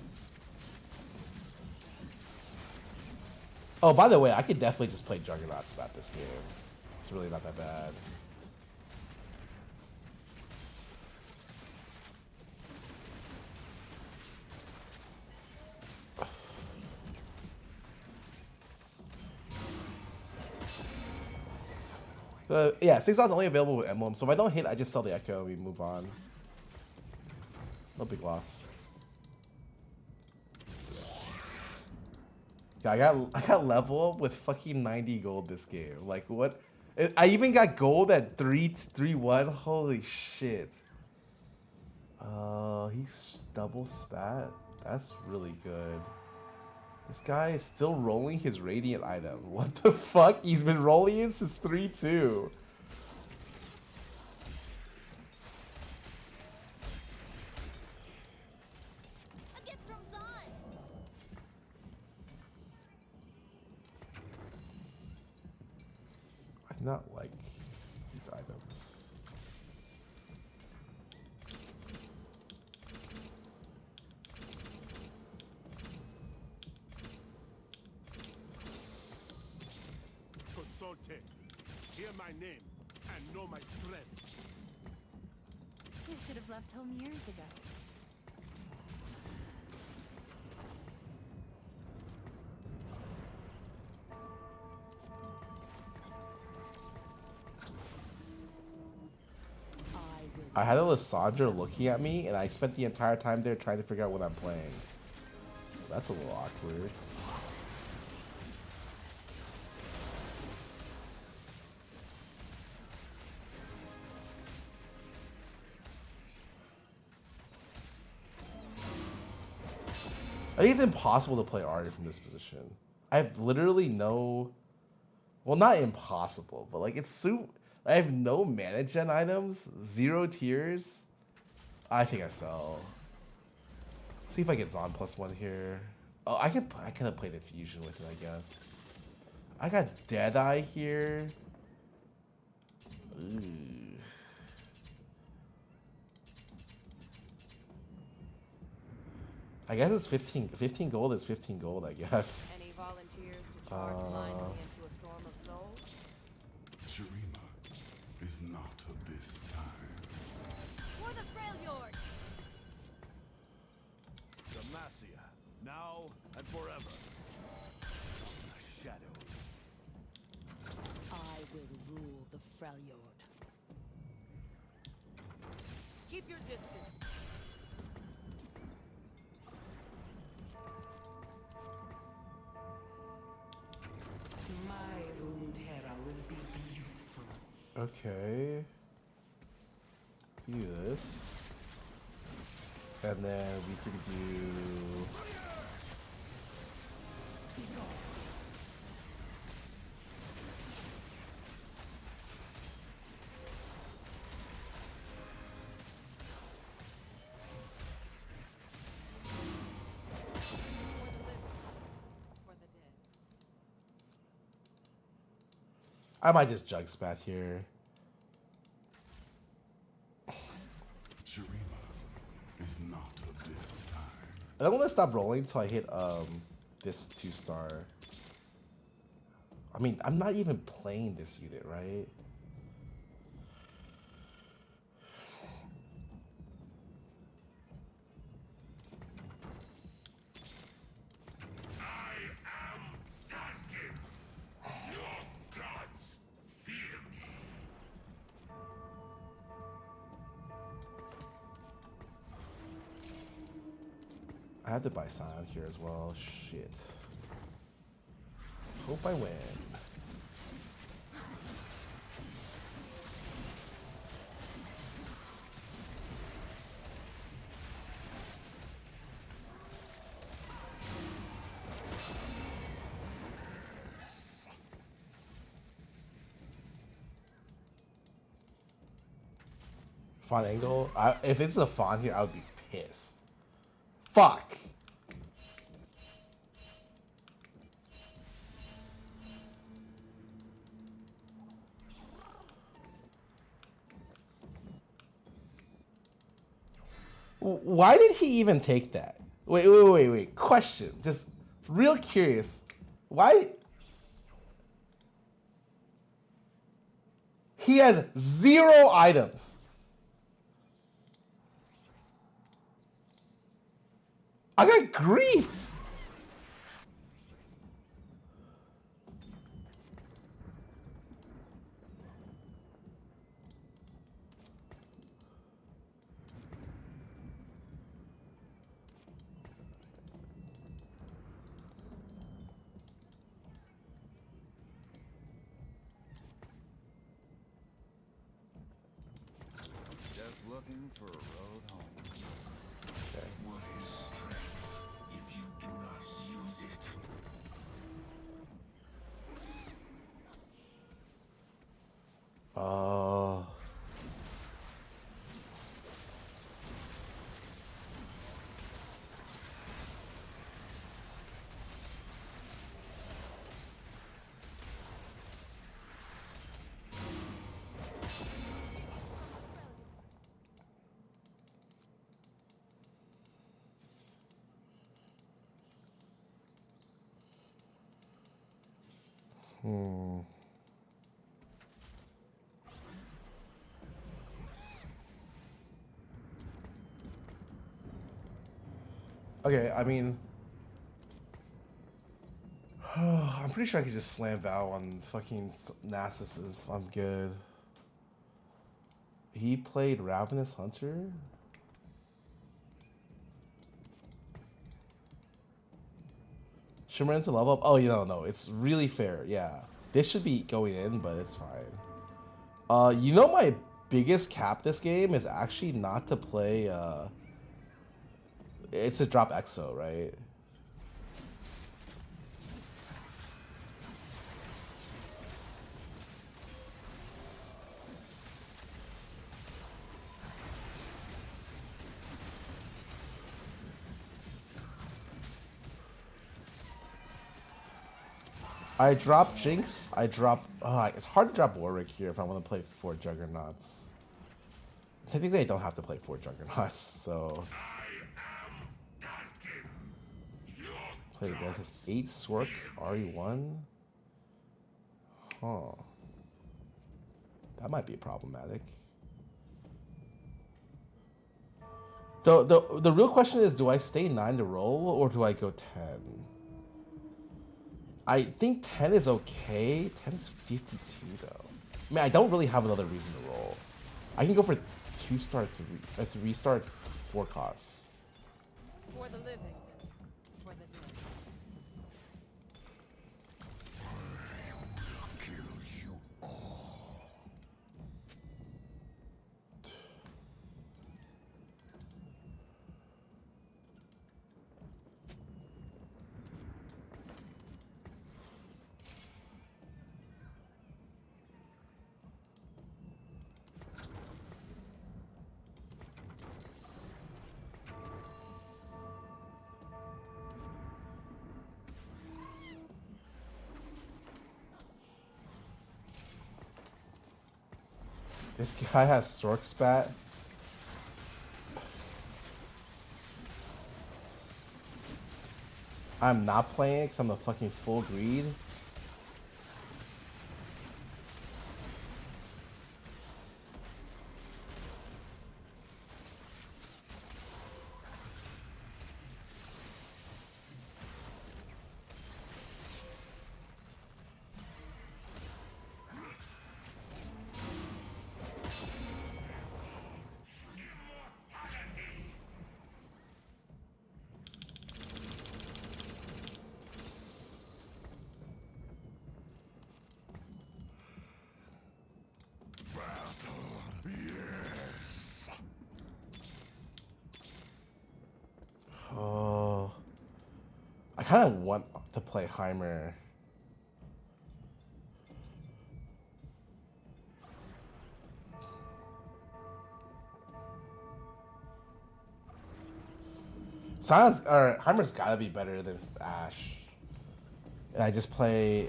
Oh, by the way, I could definitely just play Juggernauts about this game. It's really not that bad. Yeah, 6 odds only available with Emblem. So if I don't hit, I just sell the Echo and we move on. No big loss. Yeah, I got level up with fucking 90 gold this game. Like what? I even got gold at 3-1. Holy shit. He's double spat. That's really good. This guy is still rolling his Radiant item. What the fuck? He's been rolling it since 3-2. A gift from Zon. I do not like these items. Consulte. Hear my name and know my strength. You should have left home years ago. I had a Lissandra looking at me, and I spent the entire time there trying to figure out what I'm playing. That's a little awkward. I think it's impossible to play Arya from this position. I have literally no... Well, not impossible, but like it's I have no mana gen items, 0 tiers. I think I sell. See if I get Zon +1 here. Oh, I could have played Infusion with it, I guess. I got Deadeye here. Ooh. I guess it's 15 gold is 15 gold, I guess. Any volunteers to charge blindly into a storm of souls? Shirima is not of this time. For the Freljord! Demacia, now and forever. The shadows. I will rule the Freljord. Keep your distance. My Runeterra will be beautiful. Okay. Do this. And then we can do... For the dead. I might just jug spat here. Shirima is not of this time. I don't want to stop rolling until I hit this 2-star. I mean, I'm not even playing this unit, right? I have to buy Scion here as well. Shit. Hope I win. Font angle? If it's a font here, I would be pissed. Fuck. Why did he even take that? Wait. Question. Just real curious. Why? He has 0 items. I got griefed. Just looking for a road home. Okay. What is strength if you do not use it? Okay, I mean, I'm pretty sure I could just slam Val on fucking Nasus if I'm good. He played Ravenous Hunter. Shimmer into level up. Oh, you know, no, it's really fair. Yeah, this should be going in, but it's fine. You know, my biggest cap this game is actually not to play. It's to drop EXO, right? I drop Jinx. I drop. It's hard to drop Warwick here if I want to play 4 Juggernauts. Technically, I don't have to play 4 Juggernauts, so. Play this 8 Sork RE1. Huh. That might be problematic. The real question is, do I stay 9 to roll or do I go 10? I think 10 is okay. 10 is 52 though. I mean, I don't really have another reason to roll. I can go for 2-star 3, 3-star 4 costs. For the living, for the dead. Kill you all. This guy has Sork Spat. I'm not playing it because I'm a fucking full greed. Yes. Oh, I kind of want to play Heimer. Silence or Heimer's gotta be better than Ash. And I just play.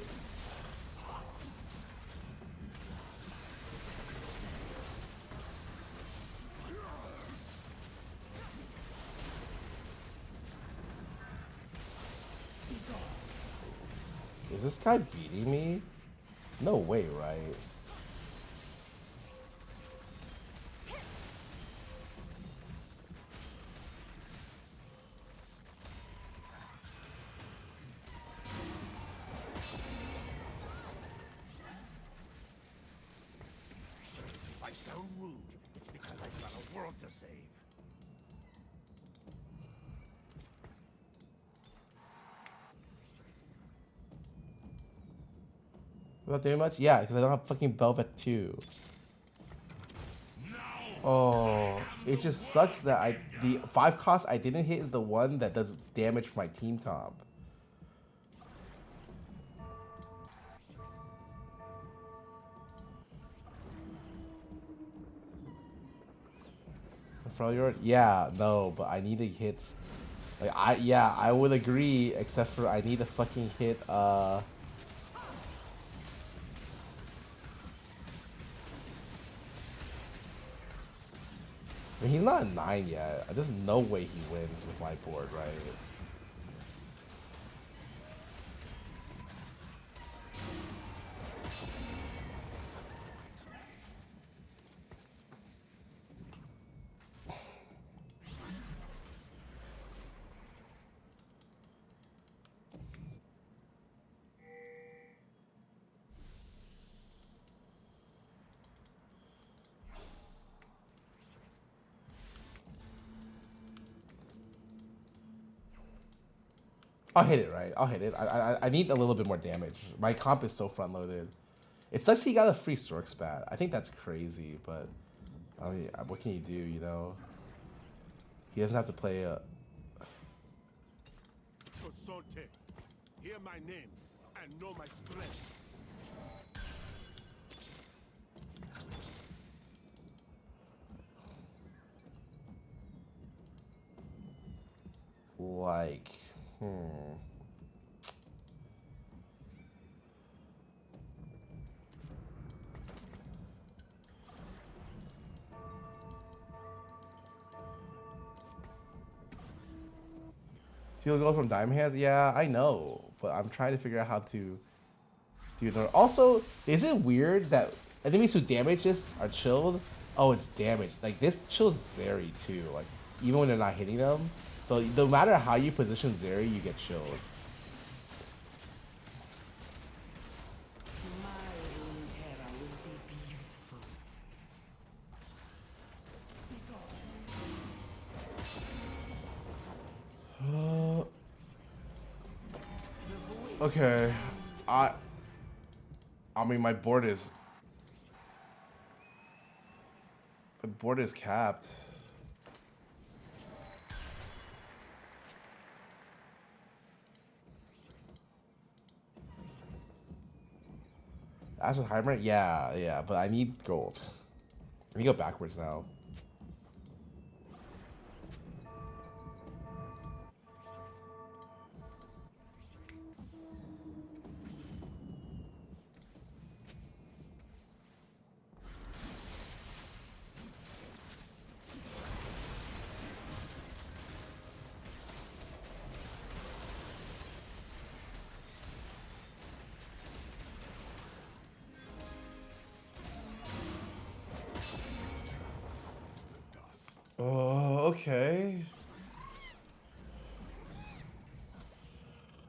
Is this guy beating me? No way, right? If I sound rude, it's because I've got a world to save. Not doing much? Yeah, because I don't have fucking Velvet 2. Oh, it just sucks that the 5 cost I didn't hit is the one that does damage for my team comp. Freljord? Yeah, no, but I need to hit. Like I would agree, except for I need to fucking hit I mean, he's not a 9 yet. There's no way he wins with my board, right? I'll hit it, right? I'll hit it. I need a little bit more damage. My comp is so front loaded. It sucks he got a free Stork spat. I think that's crazy, but I mean, what can you do, you know? He doesn't have to play a... Consulte. Hear my name and know my strength. Like, He'll go from Diamond Hands? Yeah, I know, but I'm trying to figure out how to do it. Also, is it weird that enemies who damage this are chilled? Oh, it's damaged. Like, this chills Zeri too, like, even when they're not hitting them. So no matter how you position Zeri, you get chilled. My Runeterra will be beautiful. Okay, I mean my board is capped. Ash with Heimer? Yeah, but I need gold. Let me go backwards now. Oh, okay.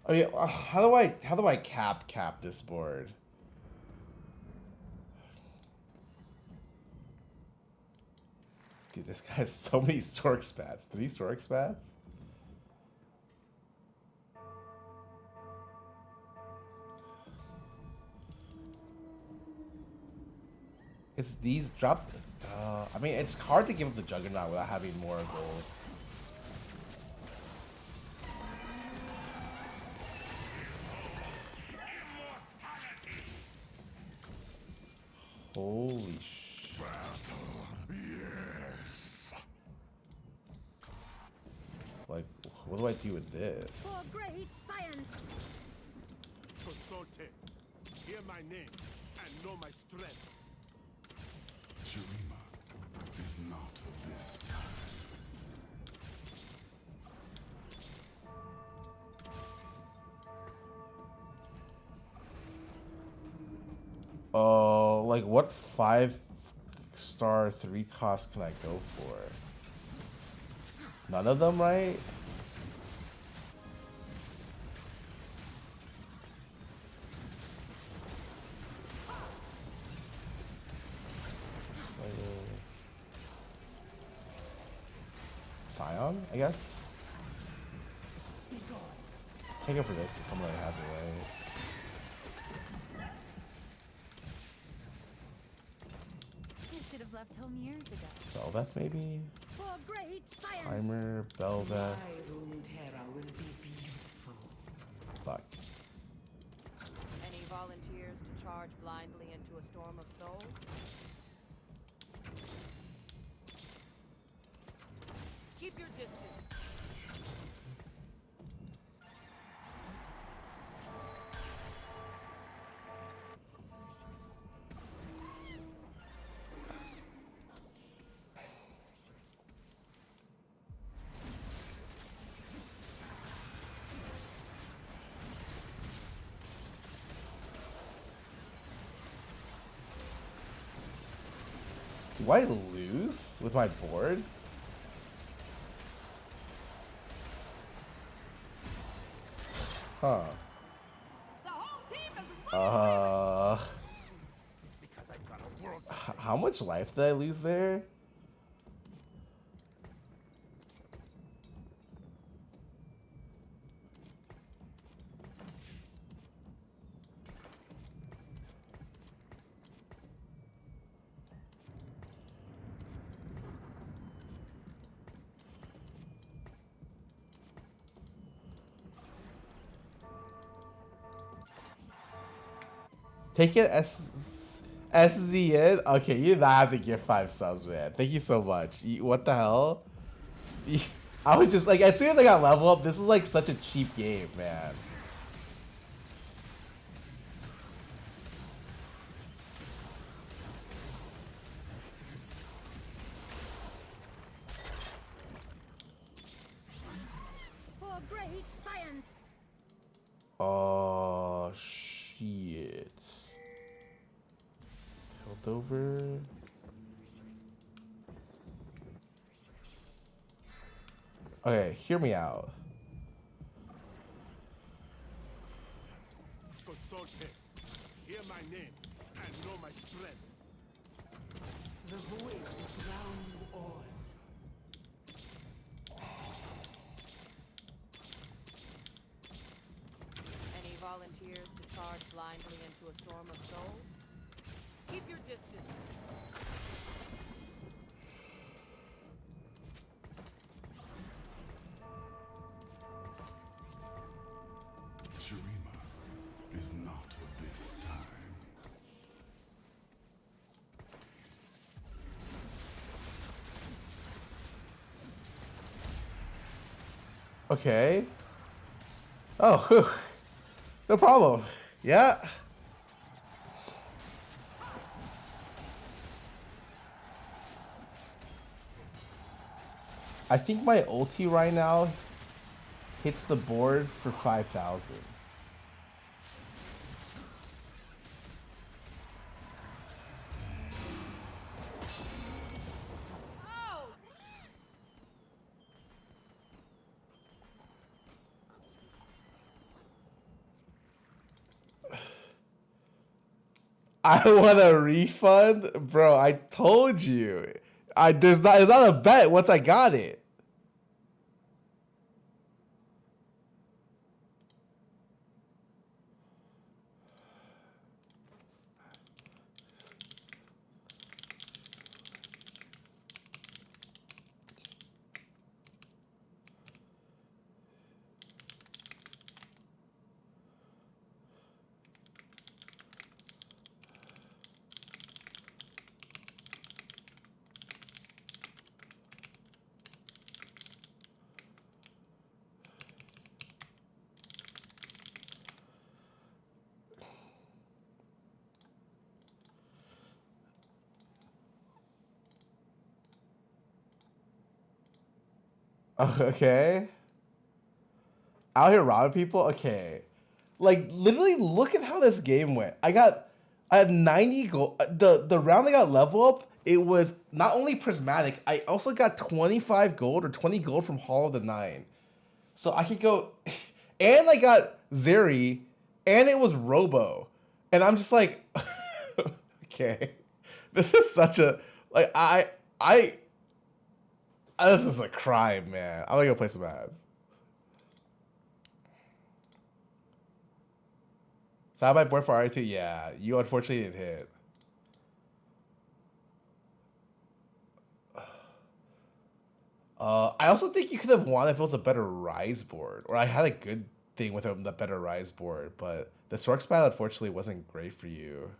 I mean, how do I cap this board? Dude, this guy has so many Stork spats. 3 Stork spats? It's these drop. I mean, it's hard to give up the Juggernaut without having more gold. Holy sh! Yes. Like, what do I do with this? For great science. Consulte. Hear my name and know my strength. Shurima is not of this time. Oh, like what 5-star 3 cost can I go for? None of them, right? Scion, I guess. Can't go for this if someone has it, right? You should have left home years ago. Belveth, maybe? For great science. Timer, My Belveth. Runeterra will be beautiful. Fuck. Any volunteers to charge blindly into a storm of souls? Keep your distance. Do I lose with my board? Huh. The whole team is Because I've got a world. How much life did I lose there? Take it SZN. Okay, you did not have to give 5 subs, man. Thank you so much. What the hell? I was just like, as soon as I got level up, this is like such a cheap game, man. For great science. Oh shit. Held over. Okay, hear me out. Consulte. Hear my name and know my strength. The void will drown you all. Any volunteers to charge blindly into a storm of souls? Keep your distance. Shurima is not of this time. Okay. Oh, whew. No problem. Yeah. I think my ulti right now hits the board for 5,000. I want a refund, bro. I told you. It's not a bet once I got it. Okay. Out here robbing people? Okay. Like, literally, look at how this game went. I had 90 gold. The round I got level up, it was not only prismatic, I also got 25 gold or 20 gold from Hall of the Nine. So I could go, and I got Zeri, and it was Robo. And I'm just like, okay. This is such a, like, this is a crime, man. I'm gonna go play some ads. Found my board for R2? Yeah, you unfortunately didn't hit. I also think you could have won if it was a better Rise board. Or I had a good thing with the better Rise board, but the Stork Spell unfortunately wasn't great for you.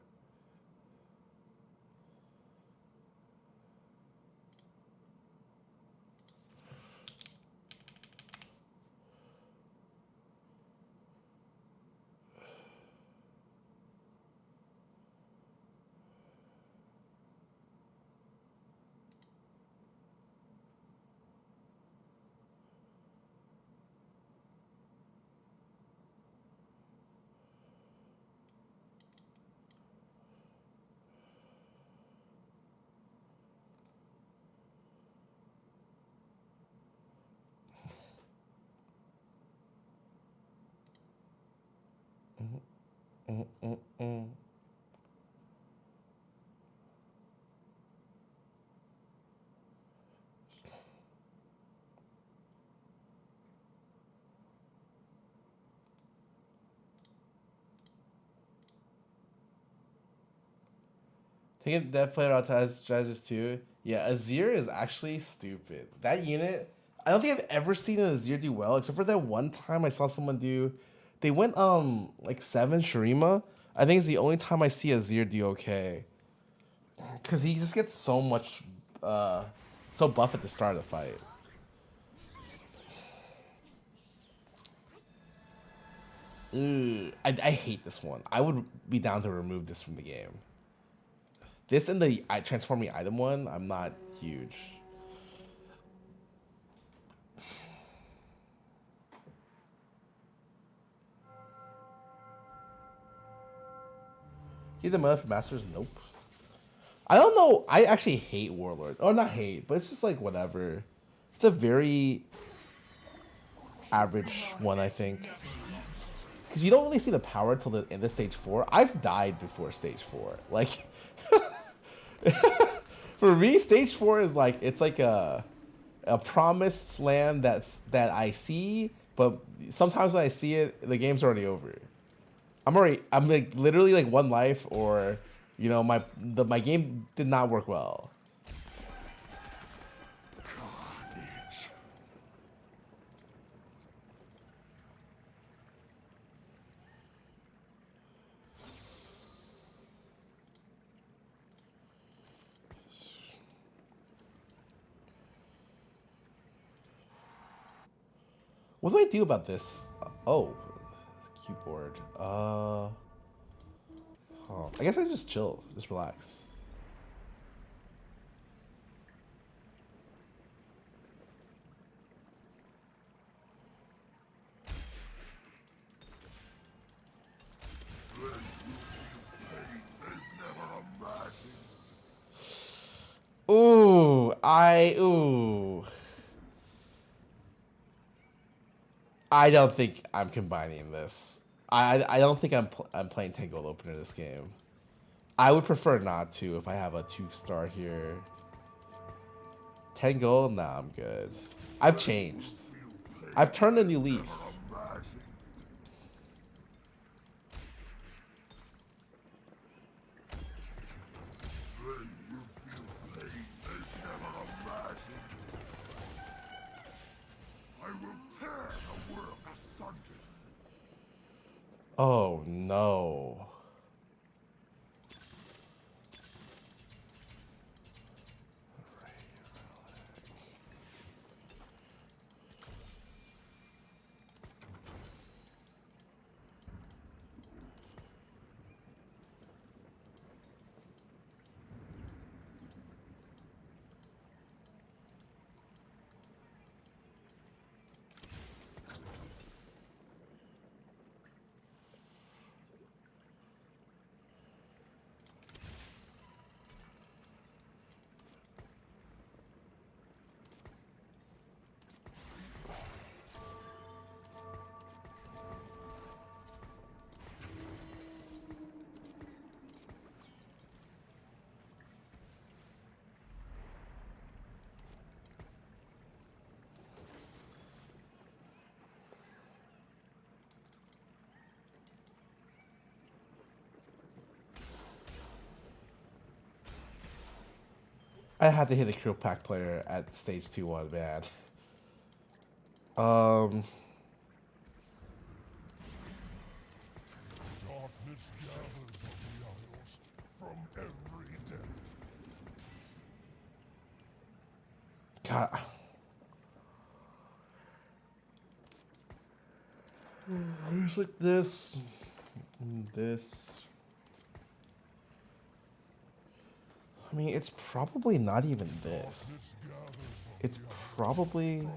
Taking that player out as strategist too. Yeah, Azir is actually stupid. That unit, I don't think I've ever seen an Azir do well, except for that one time I saw someone do. They went like 7 Shurima, I think it's the only time I see Azir do okay. Because he just gets so much, so buff at the start of the fight. I hate this one. I would be down to remove this from the game. This and the transforming item one, I'm not huge. Get the mother for masters? Nope. I don't know. I actually hate Warlord. Or not hate, but it's just like whatever. It's a very average one, I think. Because you don't really see the power until the end of stage 4. I've died before stage 4. Like, for me, stage 4 is like, it's like a promised land that I see, but sometimes when I see it, the game's already over. I'm like literally like 1 life, or you know, my game did not work well. What do I do about this? Oh, cute board. I guess I just chill, just relax. Ooh, I don't think I'm combining this. I don't think I'm playing 10 gold opener this game. I would prefer not to if I have a 2-star here. 10 gold? Nah, I'm good. I've changed. I've turned a new leaf. Oh no. I had to hit a Krill Pack player at stage 2-1, man. Darkness gathers on the isles from every depth. God. It's like this. This. I mean, it's probably not even this. It's probably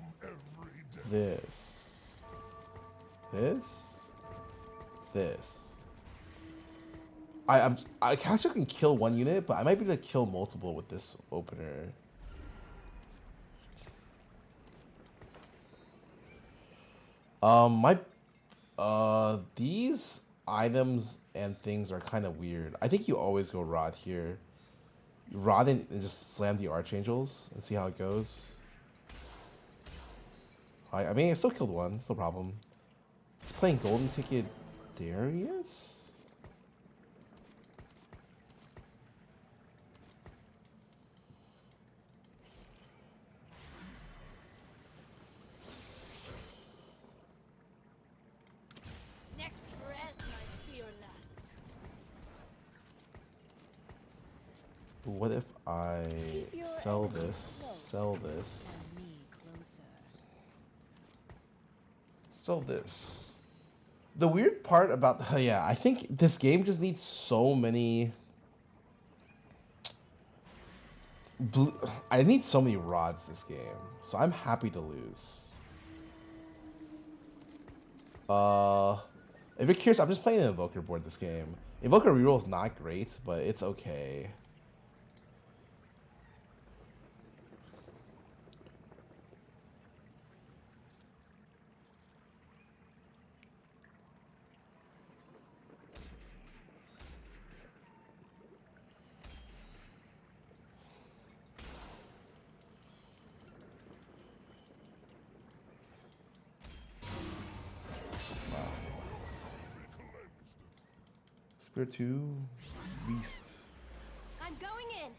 this. This. I actually can kill 1 unit, but I might be able to kill multiple with this opener. These items and things are kind of weird. I think you always go Rod here. Rod and just slam the Archangels and see how it goes. I mean, it still killed 1. It's no problem. It's playing Golden Ticket Darius? Next breath, my fear lust. What if I Keep your sell enemies this, close sell this, and me closer. sell this? The weird part about yeah, I think this game just needs so many. I need so many rods this game, so I'm happy to lose. If you're curious, I'm just playing an Invoker board this game. Invoker reroll is not great, but it's okay. Spirit 2, Beast. I'm going in.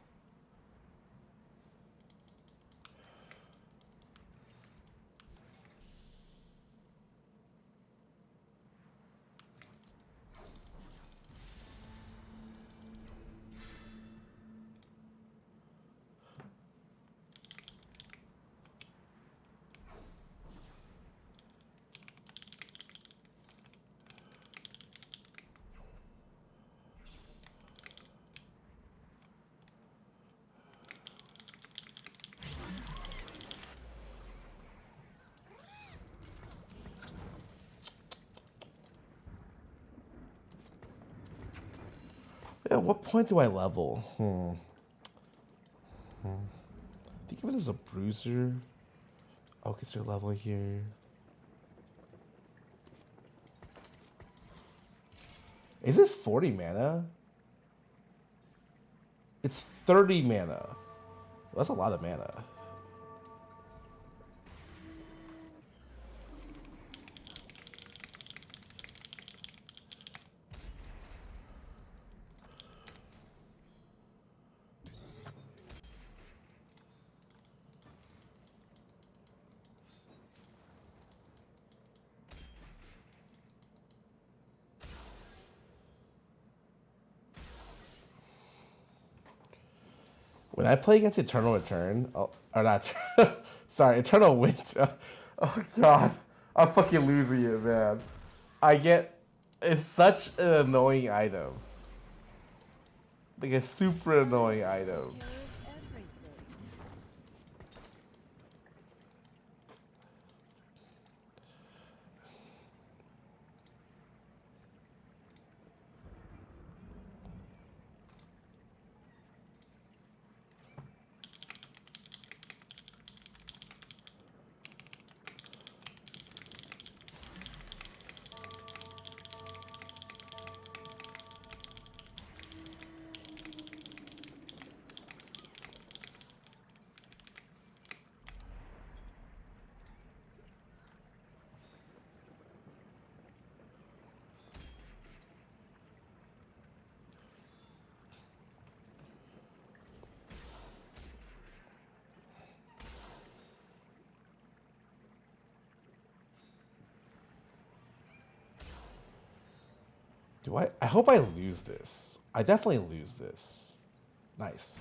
Yeah, what point do I level? I think if it is a bruiser, I'll consider level here. Is it 40 mana? It's 30 mana. That's a lot of mana. When I play against Eternal Return, or not, sorry, Eternal Winter. Oh god, I'm fucking losing it, man. It's such an annoying item. Like a super annoying item. Do I hope I lose this. I definitely lose this. Nice.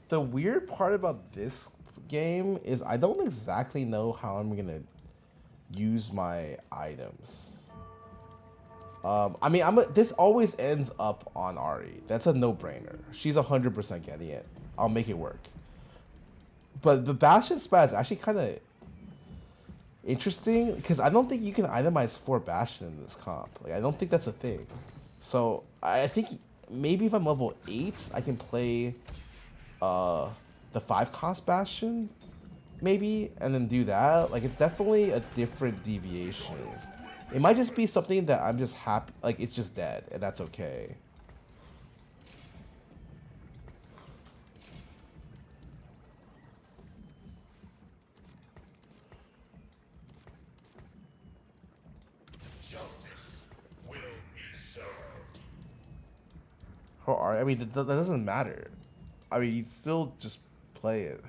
The weird part about this game is I don't exactly know how I'm gonna use my items. I mean, this always ends up on Ari. That's a no-brainer. She's 100% getting it. I'll make it work. But the Bastion spat is actually kind of interesting because I don't think you can itemize 4 Bastion in this comp. Like, I don't think that's a thing. So I think maybe if I'm level 8, I can play the 5-cost Bastion, maybe, and then do that. Like, it's definitely a different deviation. It might just be something that I'm just happy, like it's just dead, and that's okay. Justice will be served. How are I mean, that doesn't matter. I mean, you still just play it.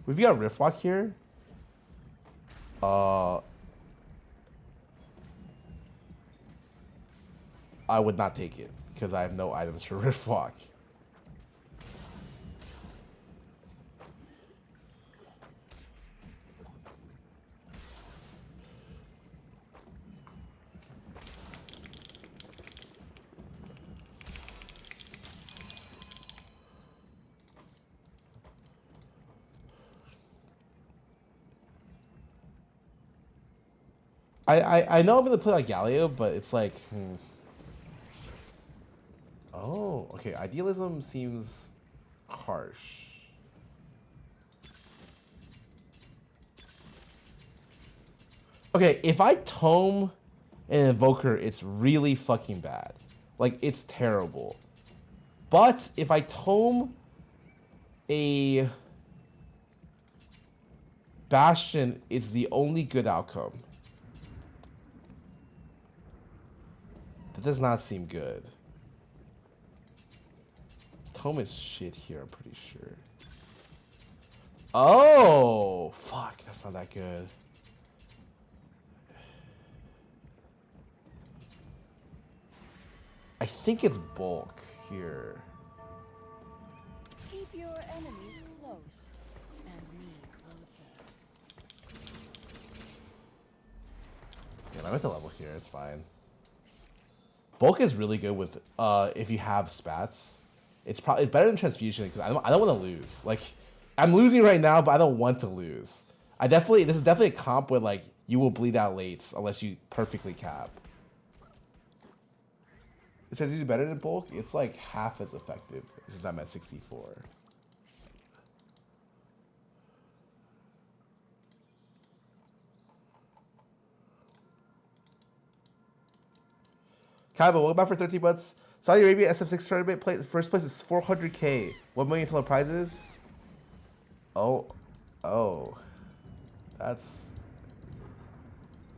We've got Riftwalk here. I would not take it because I have no items for Riftwalk. I know I'm gonna play like Galio, but it's like, oh, okay. Idealism seems harsh. Okay, if I tome an Invoker, it's really fucking bad. Like, it's terrible. But if I tome a Bastion, it's the only good outcome. That does not seem good. Tome is shit here, I'm pretty sure. Oh, fuck, that's not that good. I think it's bulk here. Keep your enemies close and me closer. Yeah, I'm at the level here, it's fine. Bulk is really good with if you have spats. It's better than transfusion because I don't want to lose. Like, I'm losing right now, but I don't want to lose. This is definitely a comp where like you will bleed out late unless you perfectly cap. Is it do better than bulk? It's like half as effective since I'm at 64. Kaiba, welcome back for 13 months. Saudi Arabia SF6 tournament first place is 400k. 1 million total prizes. Oh, that's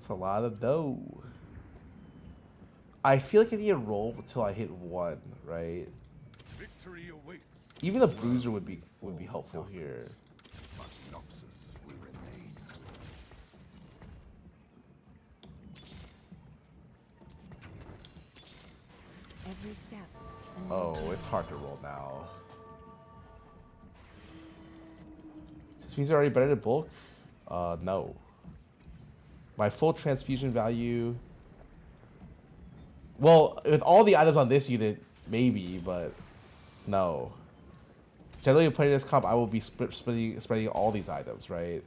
a lot of dough. I feel like I need to roll until I hit 1, right? Victory awaits. Even a bruiser would be helpful here. But Noxus will remain. Every step. Oh, it's hard to roll now. This means they're already better than bulk? No. My full transfusion value. Well, with all the items on this unit, maybe, but no. Generally, playing this comp, I will be spreading all these items, right?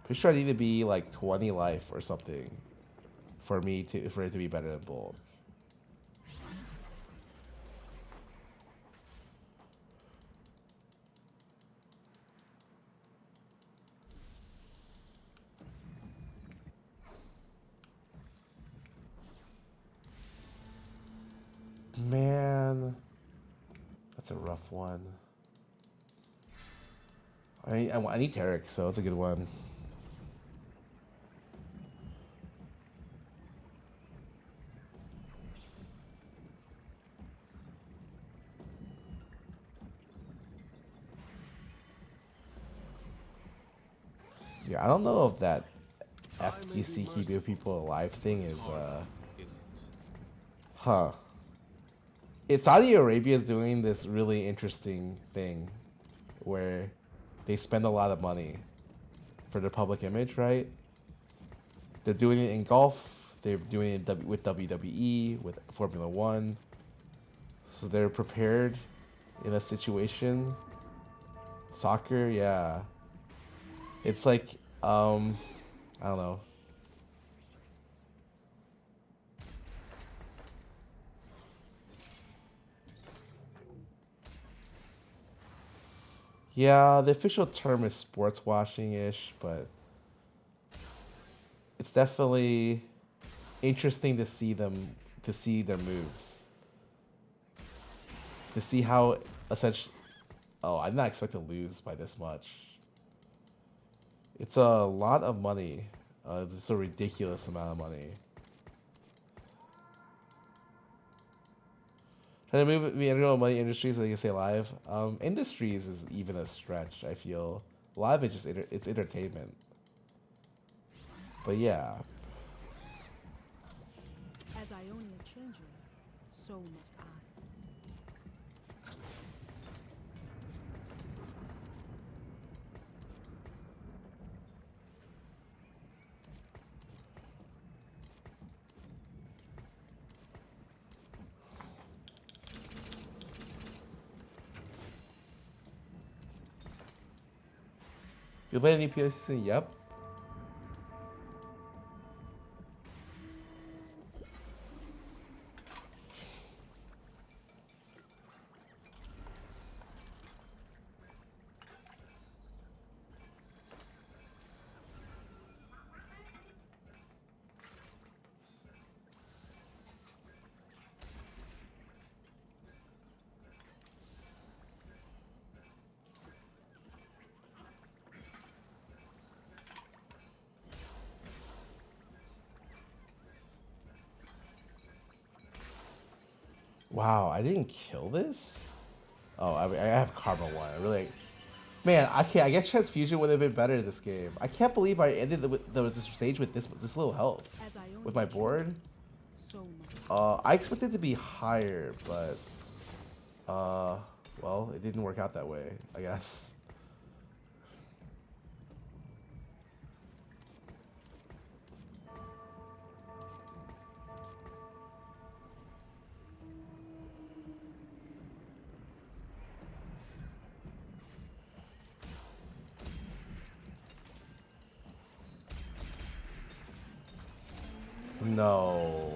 Pretty sure I need to be like 20 life or something for it to be better than bulk. Man, that's a rough one. I need Tarek, so it's a good one. Yeah, I don't know if that FGC keeping people alive thing is huh. Saudi Arabia is doing this really interesting thing where they spend a lot of money for their public image, right? They're doing it in golf, they're doing it with WWE, with Formula One. So they're prepared in a situation. Soccer, yeah. It's like, I don't know. Yeah, the official term is sports washing-ish, but it's definitely interesting to see their moves. To see how essentially, oh, I did not expect to lose by this much. It's a lot of money. It's a ridiculous amount of money. Trying to move the internal money industries, so they can say live. Industries is even a stretch. I feel live is just it's entertainment. But yeah. As Ionia changes, so must I. You play any PSC? Yep. Wow, I didn't kill this? Oh, I have Karma 1. I really... Man, I can't. I guess Transfusion would have been better in this game. I can't believe I ended this stage with this little health. With my board. I expected it to be higher, but... well, it didn't work out that way, I guess. No.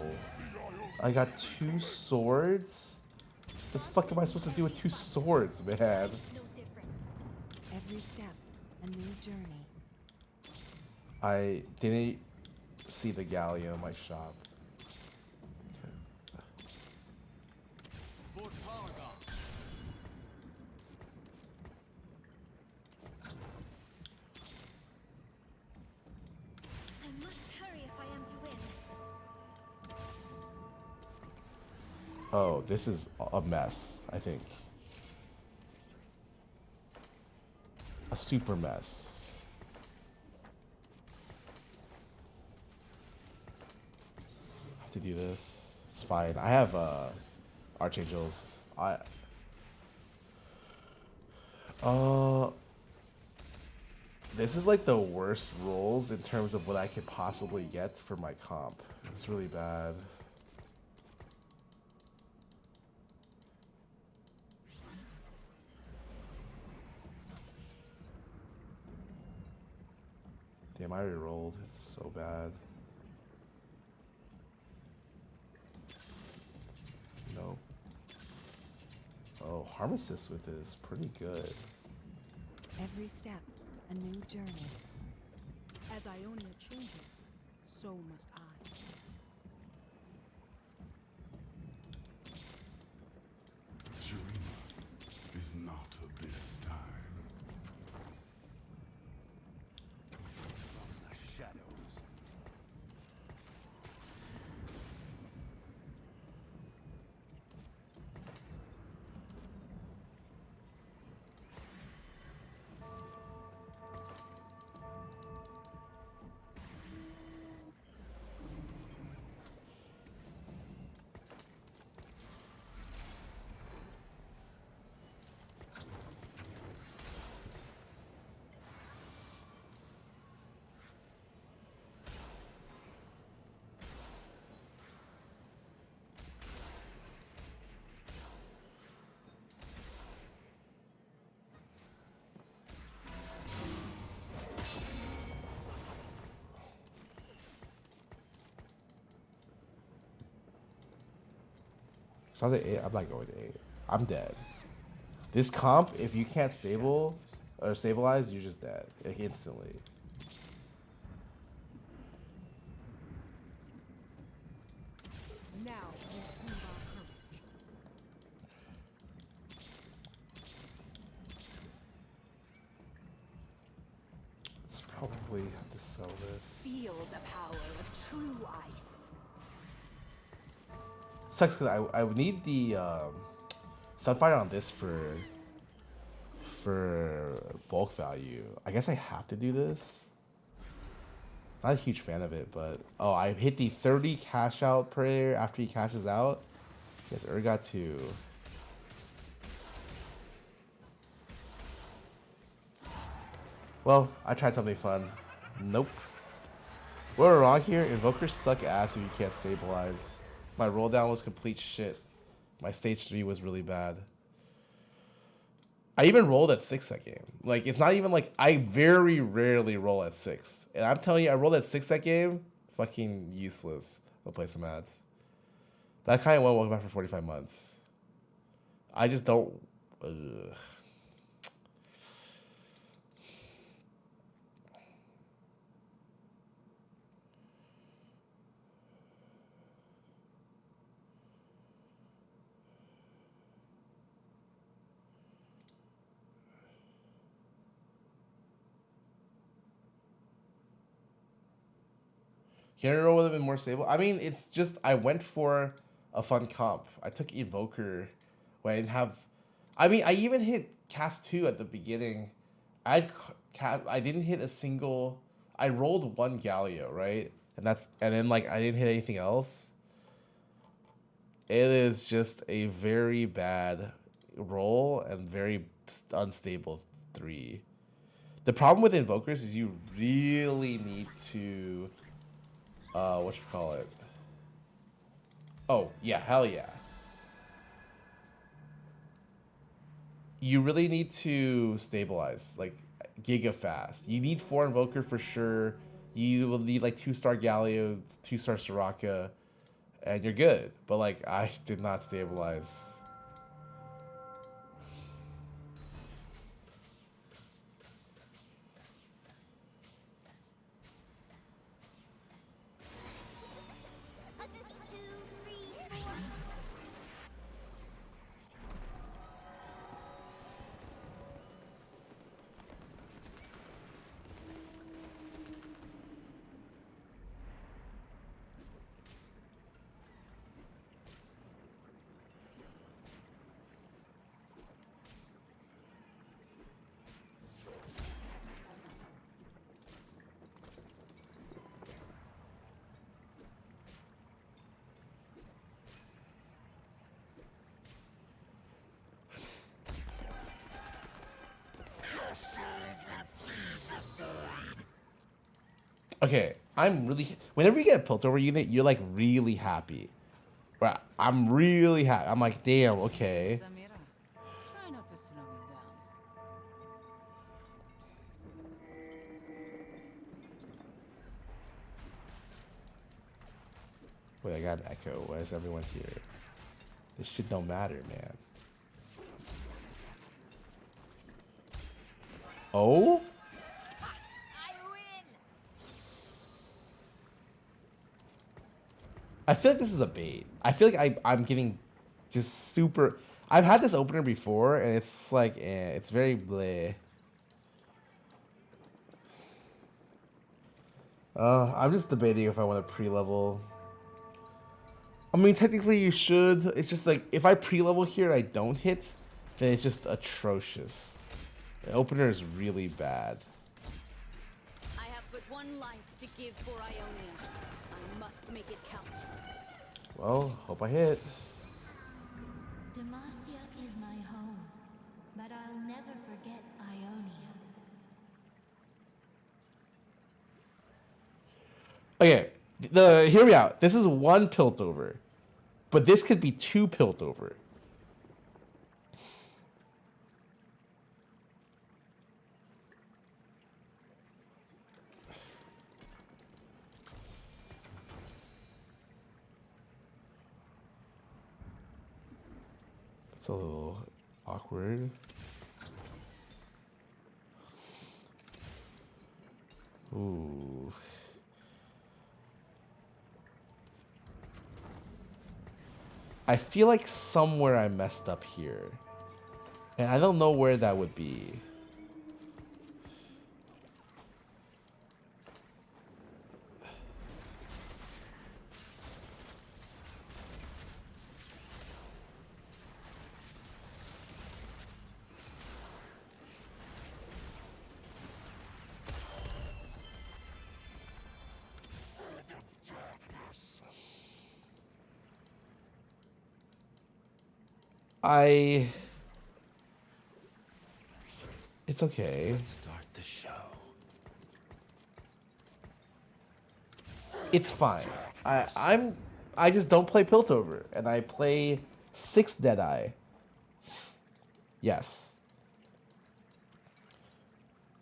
I got 2 swords? The fuck am I supposed to do with 2 swords, man? Every step, a new journey. I didn't see the galleon in my shop. Oh, this is a mess, I think. A super mess. I have to do this. It's fine. I have Archangels. This is like the worst rolls in terms of what I could possibly get for my comp. It's really bad. Damn, I already rolled. It's so bad. Nope. Oh, Harm Assist with it is pretty good. Every step, a new journey. As Ionia changes, so must I. Dreamer is not of this time. Shadows. Sounds like 8. I'm not going to 8. I'm dead. This comp, if you can't stable or stabilize, you're just dead, like instantly. Now we prove our courage. Let's probably have to sell this. Feel the power of true ice. Sucks because I would need the Sunfire on this for bulk value. I guess I have to do this. Not a huge fan of it, but oh, I hit the 30 cash out prayer after he cashes out. Yes, Urgot too. Well, I tried something fun. Nope. We're wrong here. Invokers suck ass if you can't stabilize. My roll down was complete shit. My stage 3 was really bad. I even rolled at 6 that game. Like, it's not even like, I very rarely roll at 6. And I'm telling you, I rolled at 6 that game. Fucking useless. I'll play some ads. That kind of went welcome back for 45 months. I just don't. Ugh. Hero would have been more stable. I mean, it's just I went for a fun comp. I took Evoker when I didn't have. I mean, I even hit Cast 2 at the beginning. I didn't hit a single. I rolled one Galio, right, and then like I didn't hit anything else. It is just a very bad roll and very unstable 3. The problem with Invokers is you really need to. Whatchamacallit? Oh, yeah, hell yeah. You really need to stabilize, like, giga fast. You need 4 Invoker for sure. You will need, like, 2-star Galio, 2-star Soraka, and you're good. But, like, I did not stabilize. Okay, I'm really. Whenever you get a Piltover unit, you're like really happy. Right, I'm really happy. I'm like, damn, okay. Samira, try not to slow me down. Wait, I got an echo. Why is everyone here? This shit don't matter, man. Oh? I feel like this is a bait. I feel like I'm getting just super. I've had this opener before, and it's like, it's very bleh. I'm just debating if I want to pre-level. I mean, technically you should. It's just like, if I pre-level here and I don't hit, then it's just atrocious. The opener is really bad. I have but one life to give for Ionia. I must make it count. Well, hope I hit. Demacia is my home, but I'll never forget Ionia. Okay, hear me out. This is 1 Piltover, but this could be 2 Piltover. It's a little. Awkward. Ooh. I feel like somewhere I messed up here. And I don't know where that would be. It's okay. Let's start the show. It's fine. I just don't play Piltover, and I play 6 Deadeye. Yes.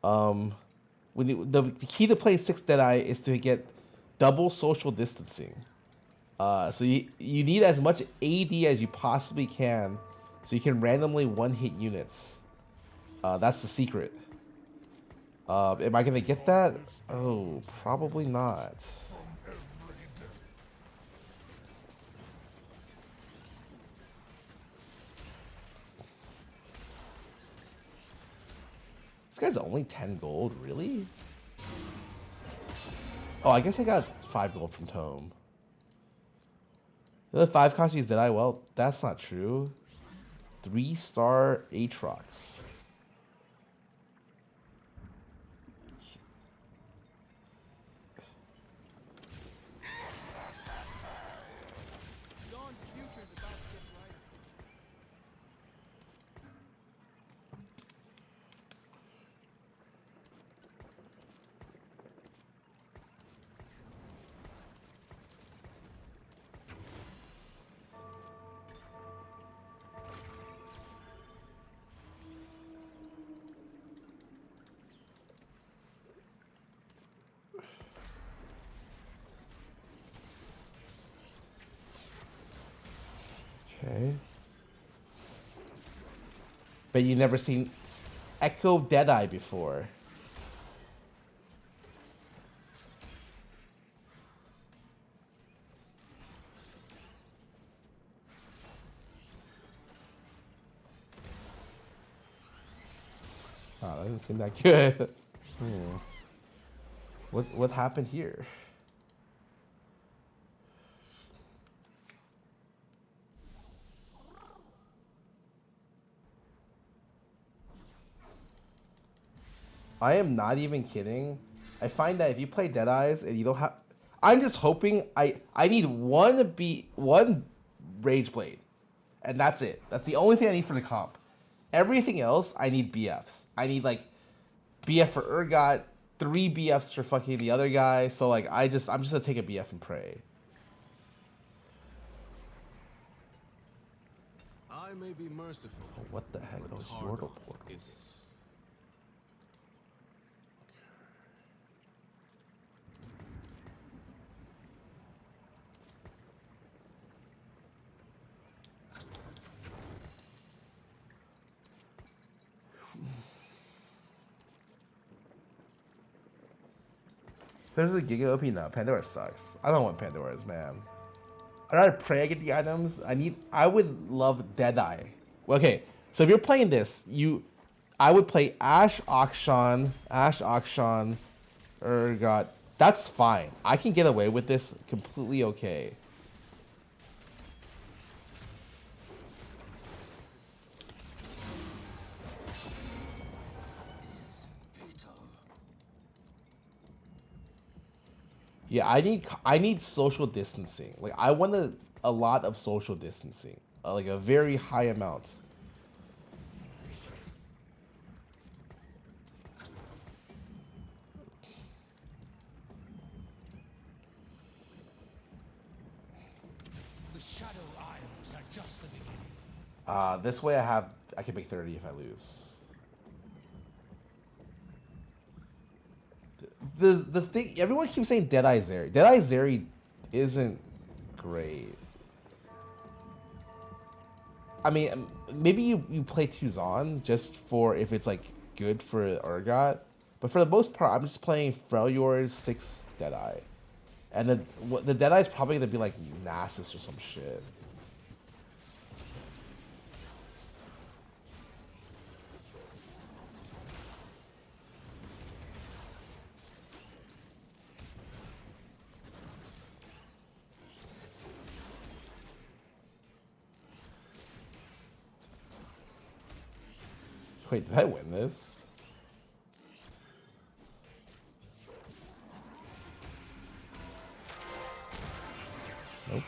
The key to playing 6 Deadeye is to get double social distancing. So you need as much AD as you possibly can, so you can randomly one-hit units. That's the secret. Am I gonna get that? Oh, probably not. This guy's only 10 gold, really? Oh, I guess I got 5 gold from Tome. The other 5 costumes did I? Well, that's not true. 3-star Aatrox. Dawn's future's about to get brighter. Okay. But you never seen Echo Deadeye before. Oh, that doesn't seem that good. What happened here? I am not even kidding. I find that if you play Deadeyes and you don't have, I'm just hoping I need one Rage Blade, and that's it. That's the only thing I need for the comp. Everything else I need BFs. I need like BF for Urgot, 3 BFs for fucking the other guy. So like I'm just gonna take a BF and pray. I may be merciful. Oh, what the heck? That was Yordle Portal. There's a Giga OP now. Pandora sucks. I don't want Pandora's, man. I'd rather pray I get the items. I would love Deadeye. Okay, so if you're playing this, I would play Ashe Auction, Urgot. That's fine. I can get away with this completely okay. Yeah, I need social distancing. Like I want a lot of social distancing, like a very high amount. The Shadow Isles are just the beginning. This way I can make 30 if I lose. The thing, everyone keeps saying Deadeye Zeri. Deadeye Zeri isn't great. I mean, maybe you play Tuzan just for if it's like good for Urgot, but for the most part, I'm just playing Freljord's 6 Deadeye, and the Deadeye is probably gonna be like Nasus or some shit. Wait, did I win this? Nope.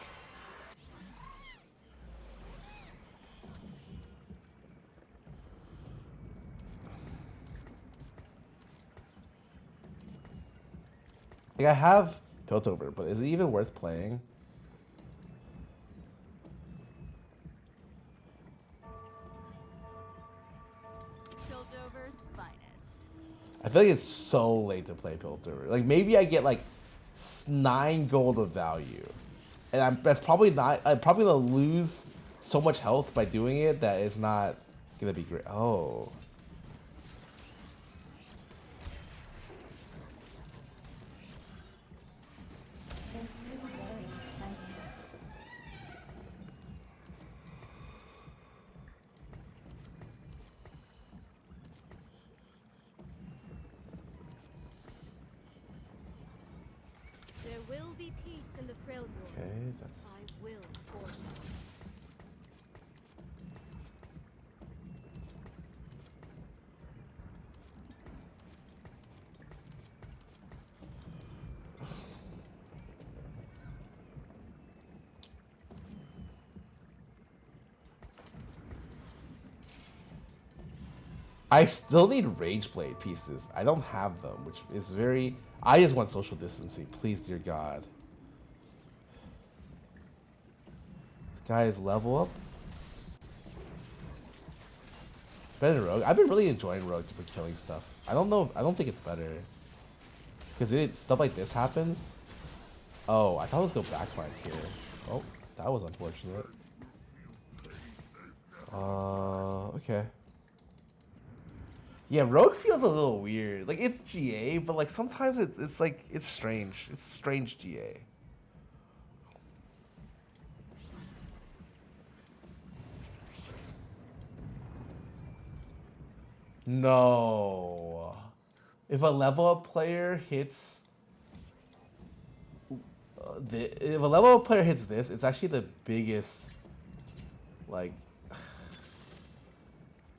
Like I have Piltover, but is it even worth playing? Piltover's finest. I feel like it's so late to play Piltover. Like maybe I get like 9 gold of value, and that's probably not. I'm probably gonna lose so much health by doing it that it's not gonna be great. Oh. There will be peace in the Freljord. Okay, that's. I will forge it. I still need Rage Blade pieces. I don't have them, which is very. I just want social distancing, please, dear God. This guy is level up. Better than Rogue. I've been really enjoying Rogue for killing stuff. I don't know. I don't think it's better because stuff like this happens. Oh, I thought it was go backline here. Oh, that was unfortunate. Okay. Yeah, Rogue feels a little weird. Like, it's GA, but, like, sometimes it's like, it's strange. It's strange GA. No. If a level up player hits... if a level up player hits this, it's actually the biggest... Like...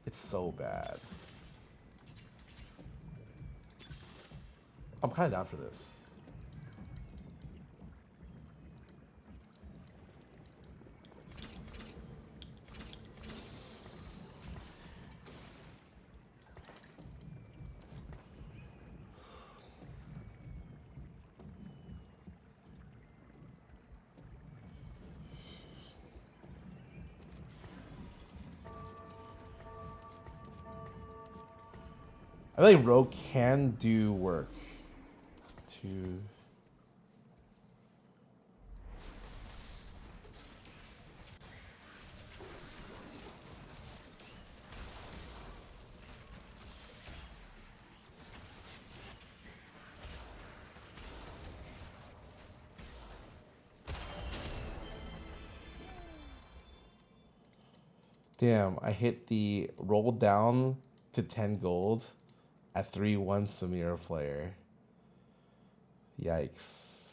It's so bad. I'm kind of down for this. I think Rogue can do work. To damn, I hit the roll down to 10 gold at 3-1 Samira player. Yikes.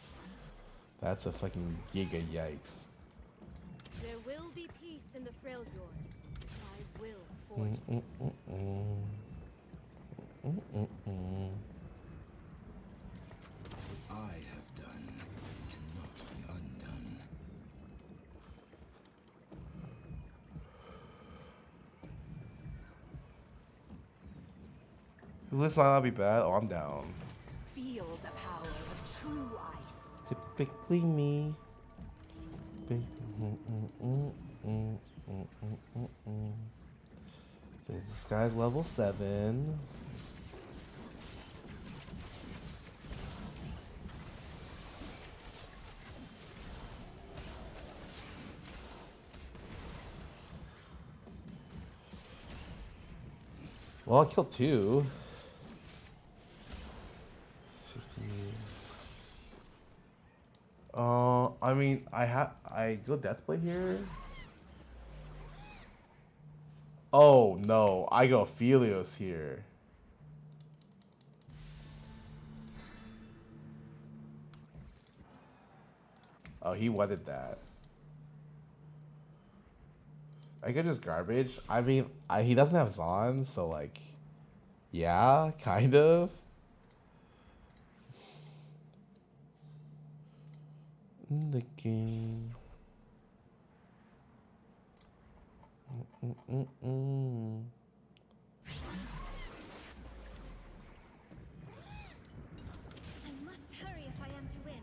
That's a fucking giga yikes. There will be peace in the Freljord. I will forge it. What I have done cannot be undone. This might not be bad. Oh, I'm down. Feel the power of true ice. Typically me. Okay, this guy's level 7. Well, I killed 2. 50. I mean, I go deathblade here. Oh no, I go Phelios here. Oh, he weathered that. I could just garbage. I mean, he doesn't have Zon, so like, yeah, kind of. In the game. I must hurry if I am to win.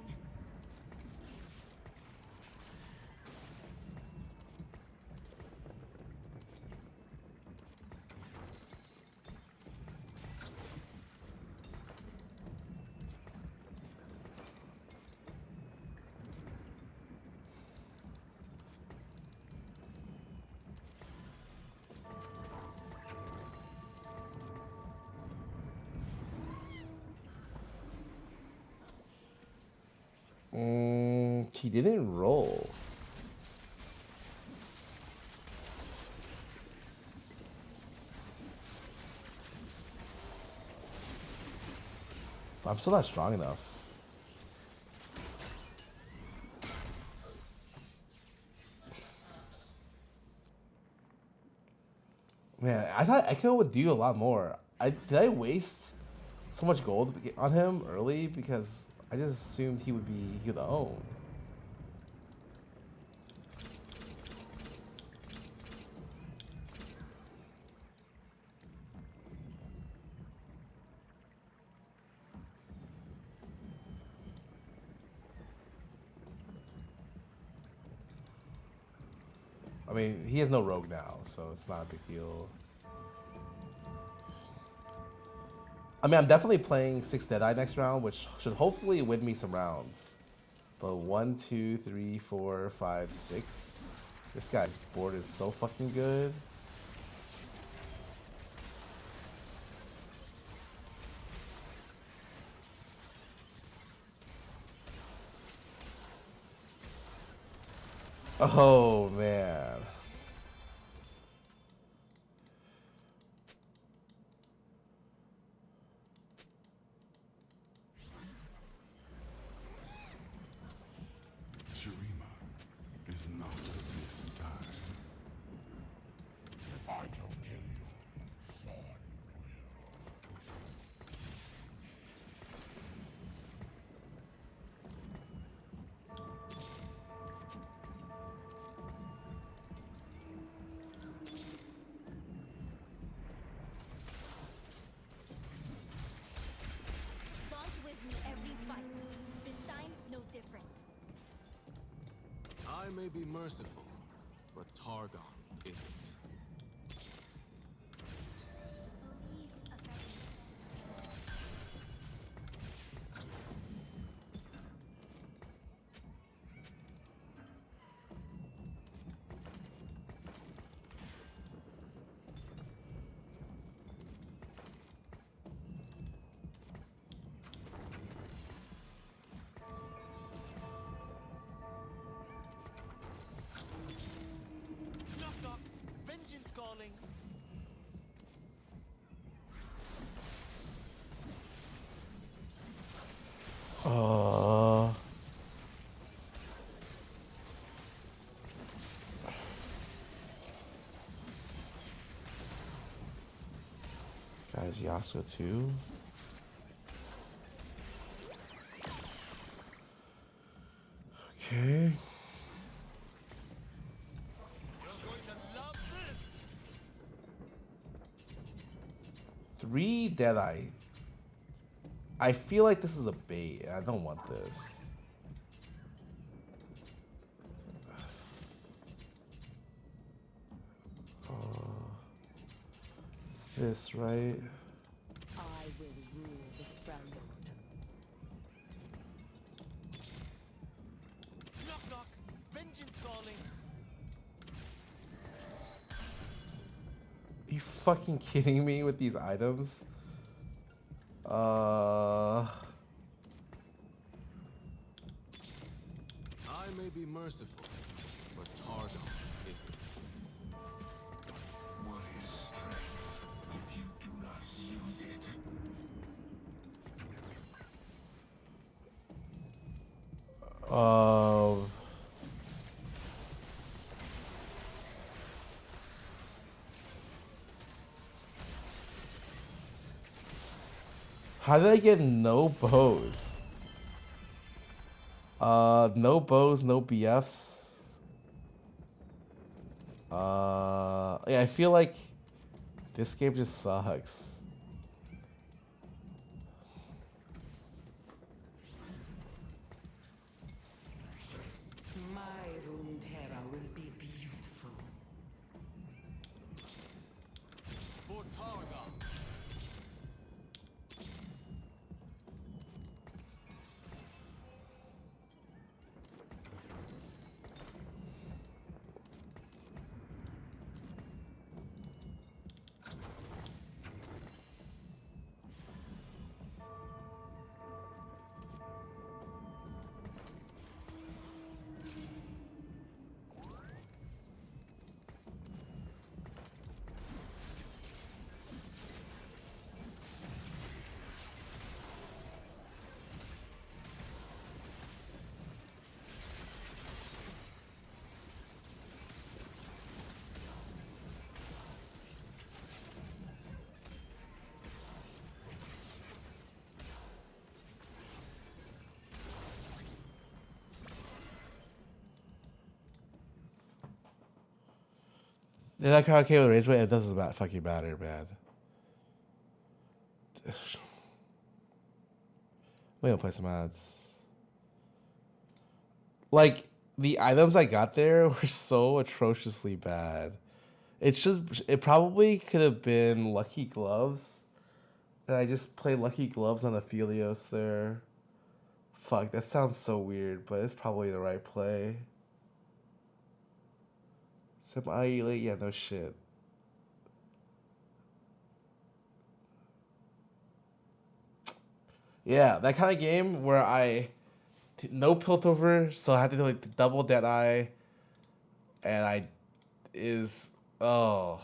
He didn't roll. I'm still not strong enough. Man, I thought Echo would do a lot more. Did I waste so much gold on him early because I just assumed he would own. I mean, he has no rogue now, so it's not a big deal. I mean, I'm definitely playing 6 Deadeye next round, which should hopefully win me some rounds. But 1, 2, 3, 4, 5, 6. This guy's board is so fucking good. Oh, man. Shurima is not this time. If I don't kill you, Son Zon's with me every fight. This time's no different. I may be merciful, but Targon isn't. Believe affects. Knock knock. Vengeance calling. Guys, Yasuo too. Okay. You're going to love this. 3 Deadeye. I feel like this is a bait. I don't want this. It's this, right? I will rule the ground. Knock knock. Vengeance calling. You fucking kidding me with these items? I may be merciful, but Targon isn't. What is strength if you do not use it? How did I get no bows? No bows, no BFs. Yeah, I feel like this game just sucks. My Runeterra will be beautiful. For Targon. Yeah, that crowd came with rage, but it doesn't fucking matter, man. We gonna play some ads. Like, the items I got there were so atrociously bad. It probably could have been Lucky Gloves. And I just played Lucky Gloves on Aphelios there. Fuck, that sounds so weird, but it's probably the right play. Semi-elite, yeah, no shit. Yeah, that kind of game where no Piltover, so I had to do like the double Deadeye, and oh.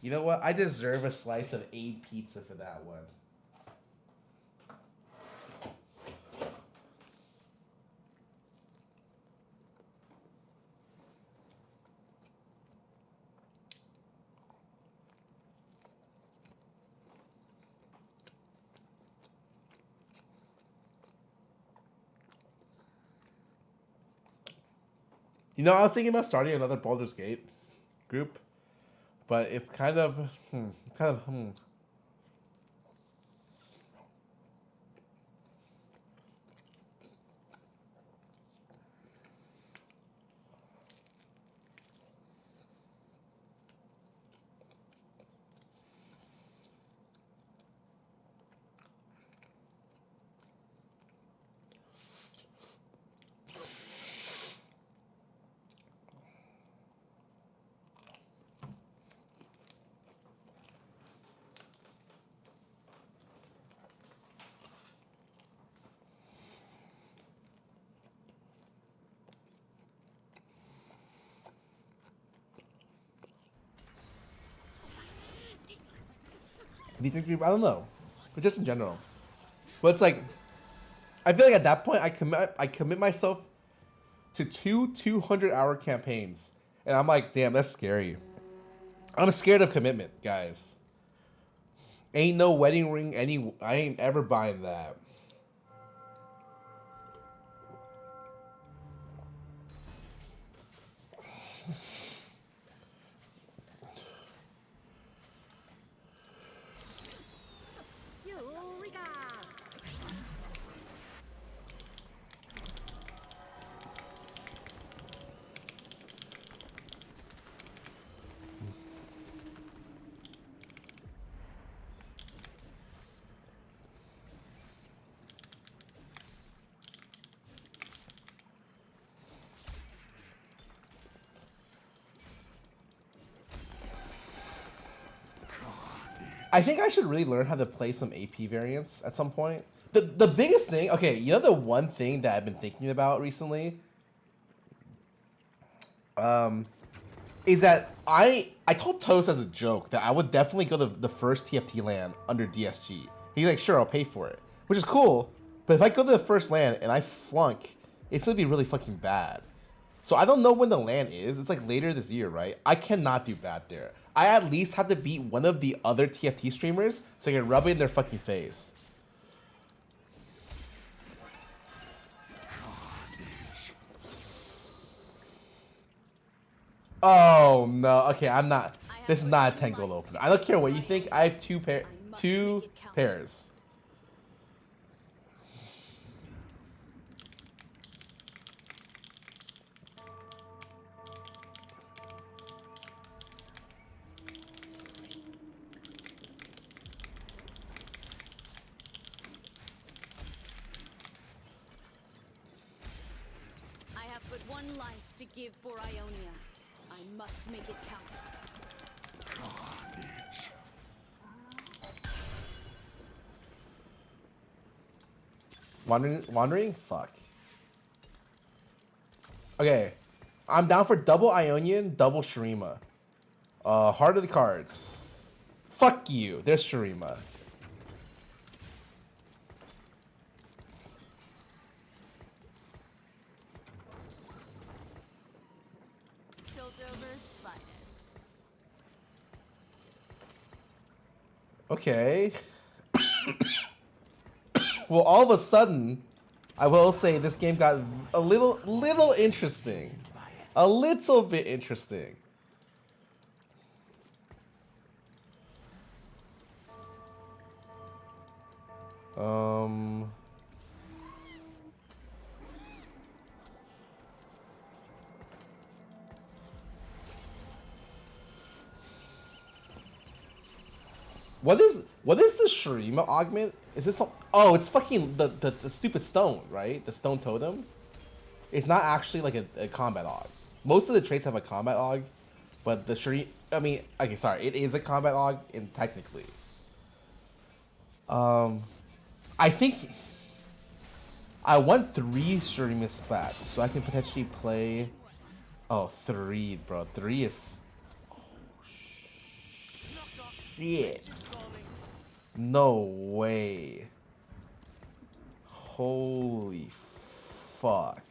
You know what? I deserve a slice of Aid pizza for that one. I was thinking about starting another Baldur's Gate group, but it's kind of, VTuber group. I don't know, but just in general. But it's like, I feel like at that point I commit myself to 200-hour campaigns, and I'm like, damn, that's scary. I'm scared of commitment, guys. Ain't no wedding ring. I ain't ever buying that. Eureka! I think I should really learn how to play some AP variants at some point. The biggest thing, okay, you know the one thing that I've been thinking about recently, is that I told Toast as a joke that I would definitely go to the first TFT LAN under DSG. He's like, sure, I'll pay for it, which is cool. But if I go to the first LAN and I flunk, it's gonna be really fucking bad. So I don't know when the LAN is. It's like later this year, right? I cannot do bad there. I at least have to beat one of the other TFT streamers so I can rub it in their fucking face. Oh no, okay, I'm not. This is not a 10 goal opener. I don't care what you think. I have two pairs. I have but one life to give for Ionia. I must make it count. Wandering? Fuck. Okay. I'm down for double Ionian, double Shurima. Heart of the cards. Fuck you. There's Shurima. Okay. Well, all of a sudden, I will say this game got a little interesting. A little bit interesting. What is the Shurima augment? Is this some? Oh, it's fucking the stupid stone, right? The stone totem. It's not actually like a combat aug. Most of the traits have a combat aug, but the Shurima. I mean, okay, sorry, it is a combat aug in technically. I think I want 3 Shurima spats, so I can potentially play. Oh, 3, bro. 3 is. Oh shit. No way. Holy fuck.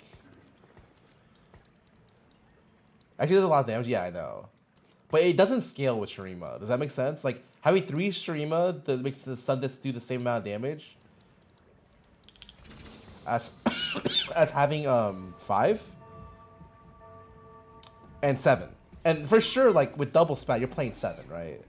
Actually, there's a lot of damage. Yeah, I know. But it doesn't scale with Shurima. Does that make sense? Like, having 3 Shurima that makes the Sundance do the same amount of damage as as having 5 and 7. And for sure, like with double spat, you're playing 7, right?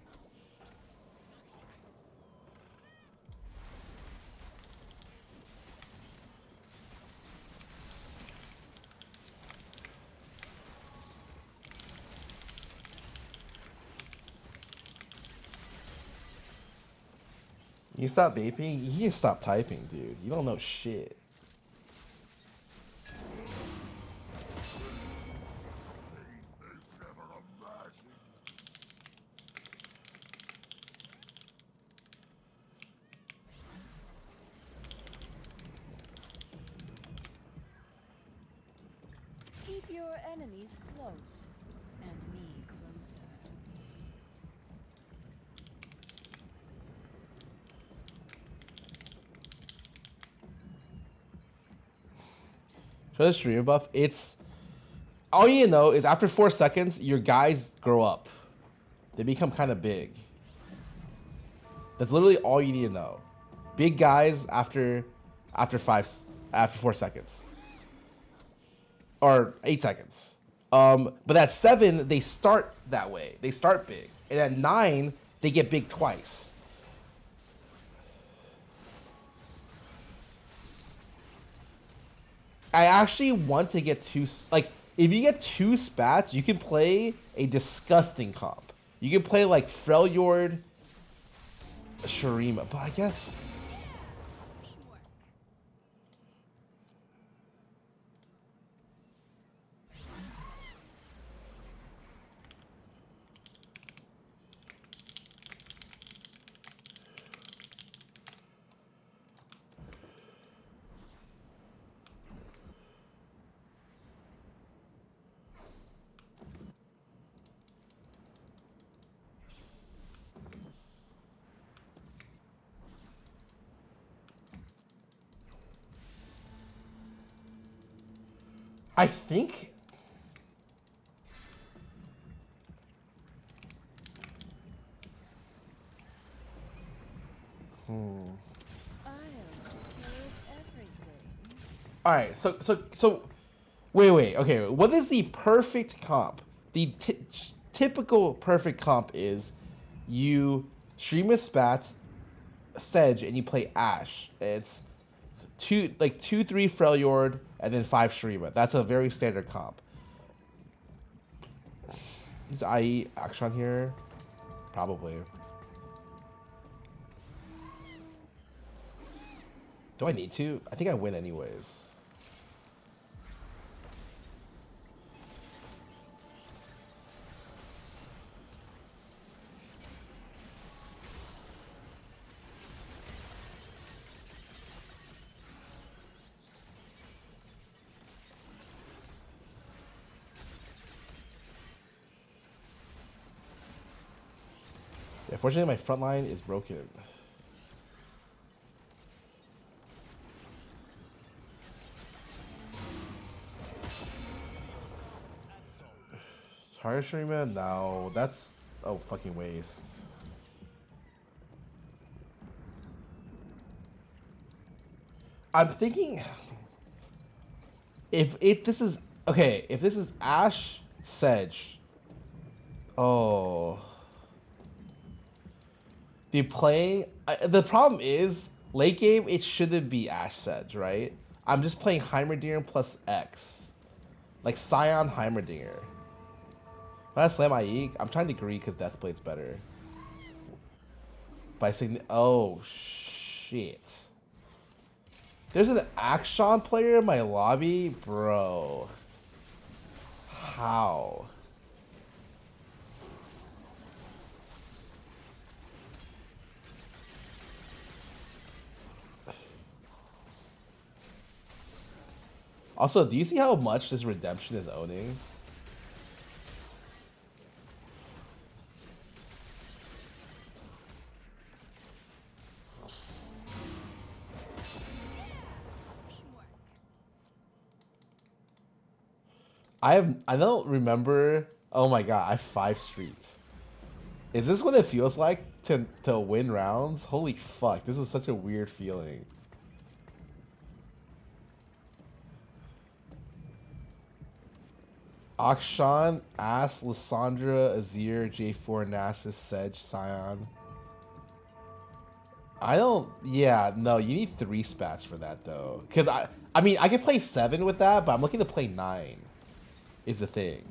You stop vaping? You need to stop typing, dude. You don't know shit. Keep your enemies close, and me closer. For the stream buff, it's all you know is after 4 seconds, your guys grow up. They become kind of big. That's literally all you need to know. Big guys after 4 seconds. Or 8 seconds. But at 7, they start that way. They start big. And at 9, they get big twice. I actually want to get 2, like, if you get 2 spats, you can play a disgusting comp. You can play like Freljord, Shurima, but I guess I think. All right, so, wait. Okay, what is the perfect comp? The typical perfect comp is you stream a spat, Sedge, and you play Ashe. It's 2, 3 Freljord, and then 5 Shreema. That's a very standard comp. Is IE Action here? Probably. Do I need to? I think I win anyways. Yeah, fortunately, my front line is broken. Scarra Streamer? No, that's a fucking waste. I'm thinking if this is okay, if this is Ashe, Sedge. Oh. The play, the problem is late game it shouldn't be Ashe Sedge, right? I'm just playing Heimerdinger plus X. Like Scion Heimerdinger. When I slam IE, I'm trying to agree because Deathblade's better. By saying, oh shit. There's an Action player in my lobby? Bro. How? Also, do you see how much this redemption is owning? I don't remember. Oh my god, I have 5 streaks. Is this what it feels like to win rounds? Holy fuck, this is such a weird feeling. Akshan, Ass, Lysandra, Azir, J4, Nasus, Sedge, Scion. I don't. Yeah, no, you need 3 spats for that though. Cause I mean, I could play 7 with that, but I'm looking to play 9. Is the thing.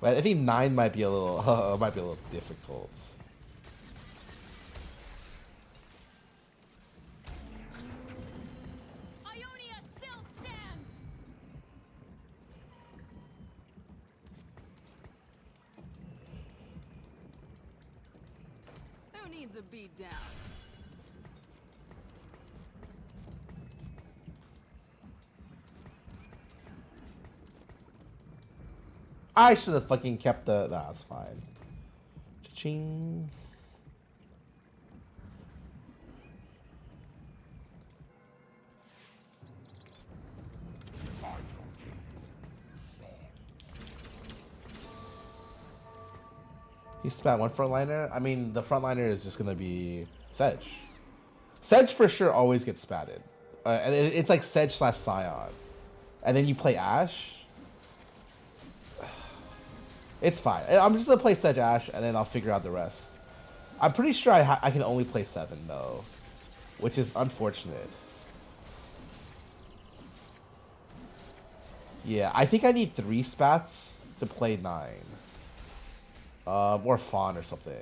But I think 9 might be a little difficult. Ionia still stands. Who needs a beat down? I should have fucking kept the. Nah, that's fine. Cha-ching. He spat one frontliner. I mean, the frontliner is just gonna be Sedge. Sedge for sure always gets spatted. And it's like Sedge / Scion. And then you play Ashe. It's fine. I'm just gonna play Sedge Ashe and then I'll figure out the rest. I'm pretty sure I can only play 7 though, which is unfortunate. Yeah, I think I need 3 spats to play 9. Or Fawn or something.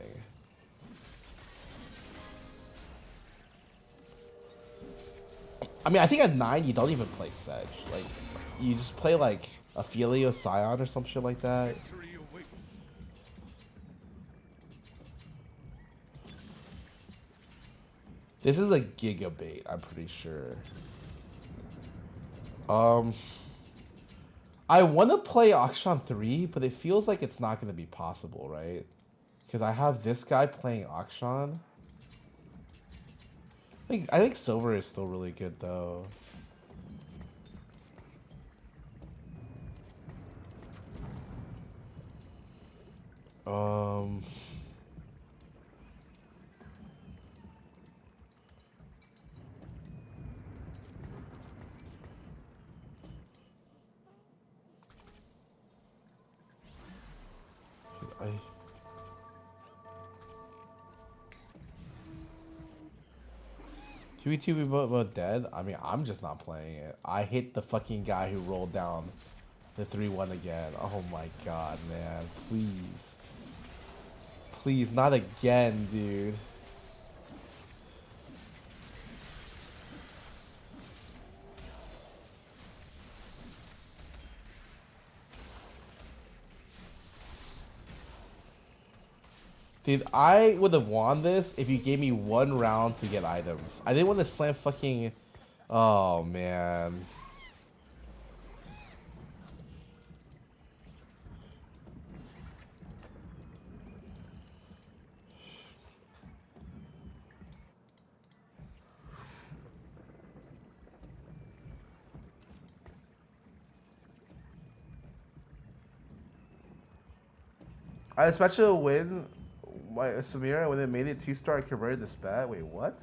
I mean, I think at 9 you don't even play Sedge. Like, you just play like Ophelia Scion or some shit like that. This is a gigabait, I'm pretty sure. I want to play Akshan 3, but it feels like it's not going to be possible, right? Because I have this guy playing Akshan. I think silver is still really good though. Um. VTuber about dead? I mean, I'm just not playing it. I hit the fucking guy who rolled down the 3-1 again. Oh my god, man. Please. Please, not again, dude. Dude, I would have won this if you gave me 1 round to get items. I didn't want to slam fucking... Oh, man. I had a special win by Samira when it made it 2-star and converted the spat. Wait, what?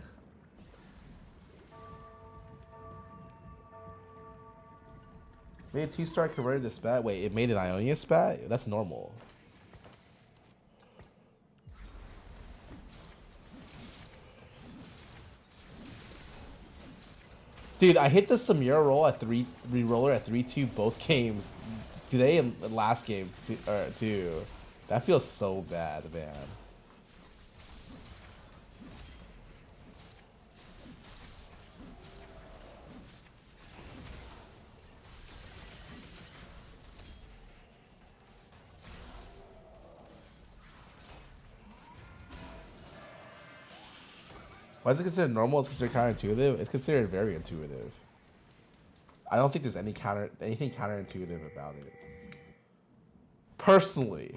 Made it 2-star converted the spat. Wait, it made an Ionia spat? That's normal. Dude, I hit the Samira roll at re-roller at 3-2 both games today and last game too. That feels so bad, man. Why is it considered normal? It's considered counterintuitive? It's considered very intuitive. I don't think there's anything counterintuitive about it. Personally.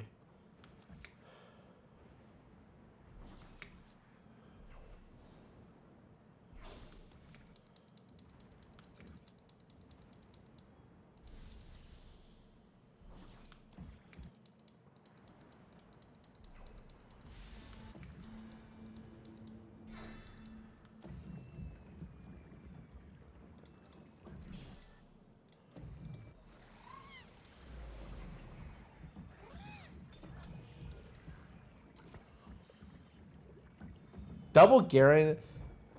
Double Garen,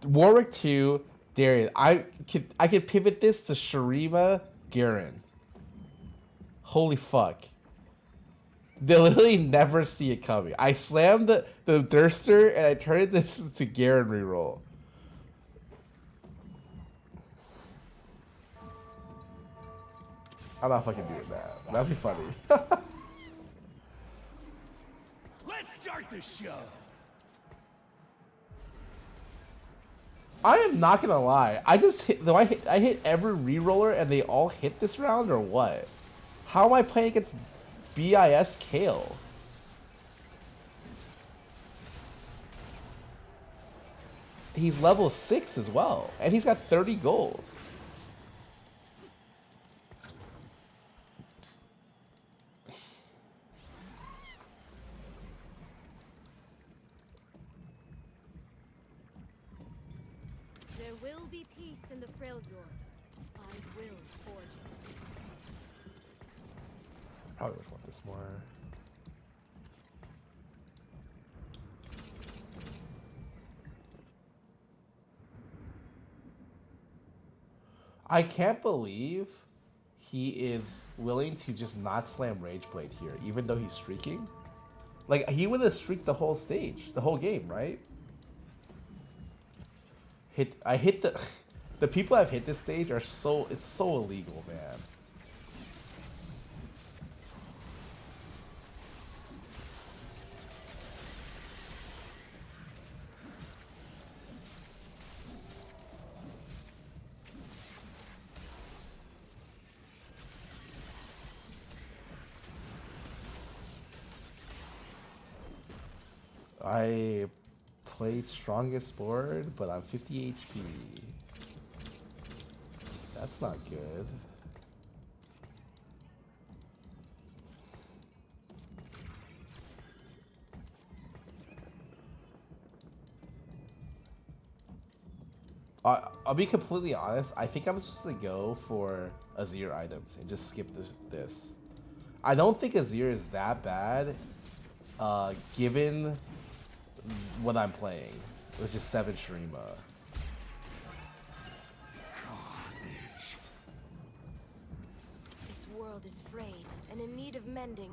Warwick 2, Darian. I could pivot this to Shurima, Garen. Holy fuck. They'll literally never see it coming. I slammed the Durster and I turned this to Garen reroll. I'm not fucking doing that. That'd be funny. Let's start the show. I am not gonna lie. I just hit. I hit every reroller and they all hit this round or what? How am I playing against BIS Kale? He's level 6 as well, and he's got 30 gold. There will be peace in the Freljord. I will forge it. Probably would want this more. I can't believe he is willing to just not slam Rageblade here, even though he's streaking. Like, he would have streaked the whole stage, the whole game, right? I hit the people I've hit this stage are it's so illegal, man. I played strongest board, but I'm 50 HP. That's not good. I'll be completely honest. I think I'm supposed to go for Azir items and just skip this. I don't think Azir is that bad, given what I'm playing, which is 7 Shrima. This world is frayed and in need of mending.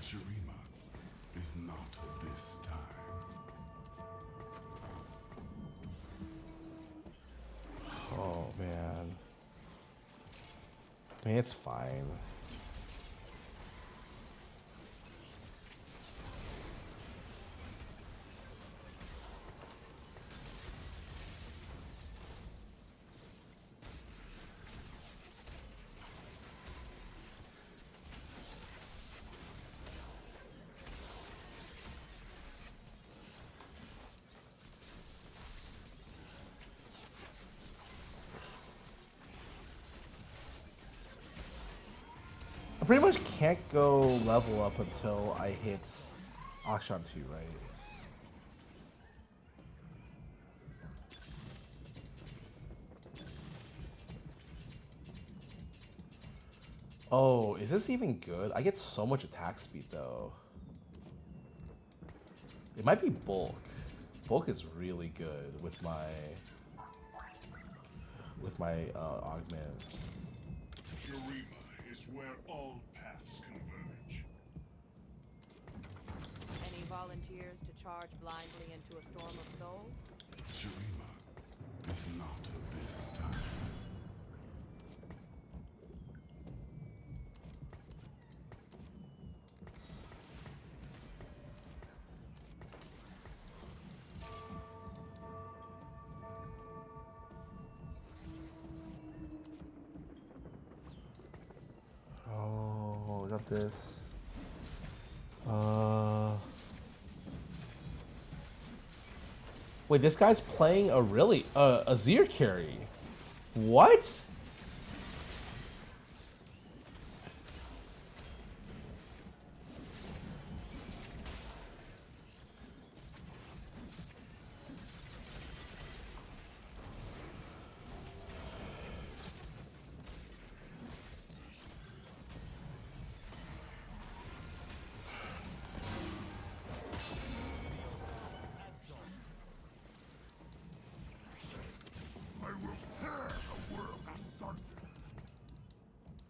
Shurima is not this time. Oh man. I mean, it's fine. I pretty much can't go level up until I hit Akshan 2, right? Oh, is this even good? I get so much attack speed though. It might be bulk. Bulk is really good with my augment. Shurima is where all paths converge. Any volunteers to charge blindly into a storm of souls? Shurima is not this time. Oh, got this. Wait, this guy's playing a really Azir carry. What?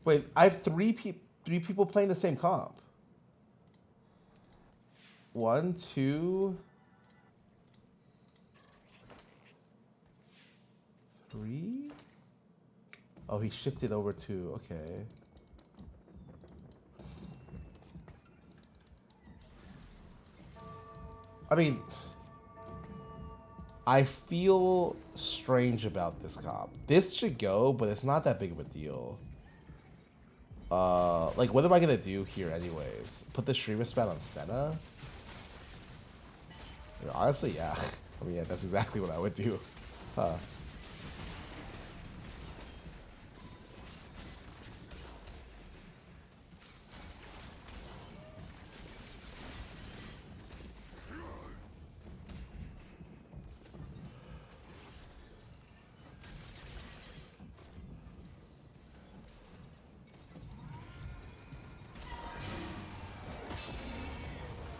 Wait, I have three people playing the same comp. 1, 2, 3. Oh, he shifted over to, okay. I mean, I feel strange about this comp. This should go, but it's not that big of a deal. Like, what am I gonna do here anyways? Put the streamer spat on Senna? You know, honestly, yeah. I mean, yeah, that's exactly what I would do. Huh.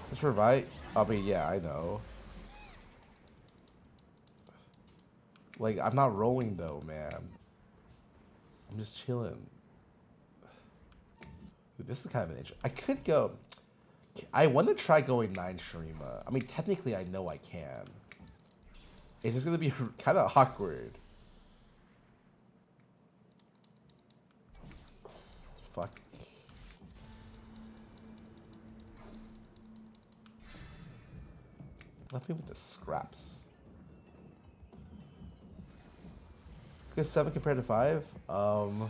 Just provide. I mean, yeah, I know. Like, I'm not rolling though, man. I'm just chilling. Dude, this is kind of an interesting. I could go. I want to try going 9 Shrima. I mean, technically, I know I can. It's just gonna be kind of awkward. Fuck. Left me with the scraps. Good 7 compared to 5. Consorte,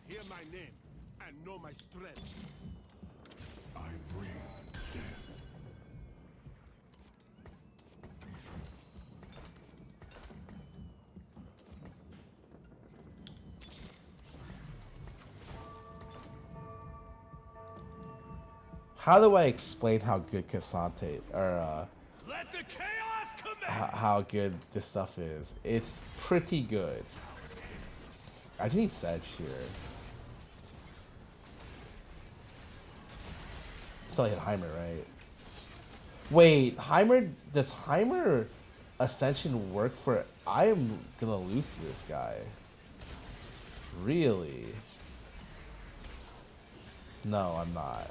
hear my name and know my strength. I bring death. How do I explain how good Cassante or Let the chaos commence! how good this stuff is? It's pretty good. I just need Sedge here. Until I hit Heimer, right? Wait, Heimer, does Heimer Ascension work for... I am gonna lose to this guy. Really? No, I'm not.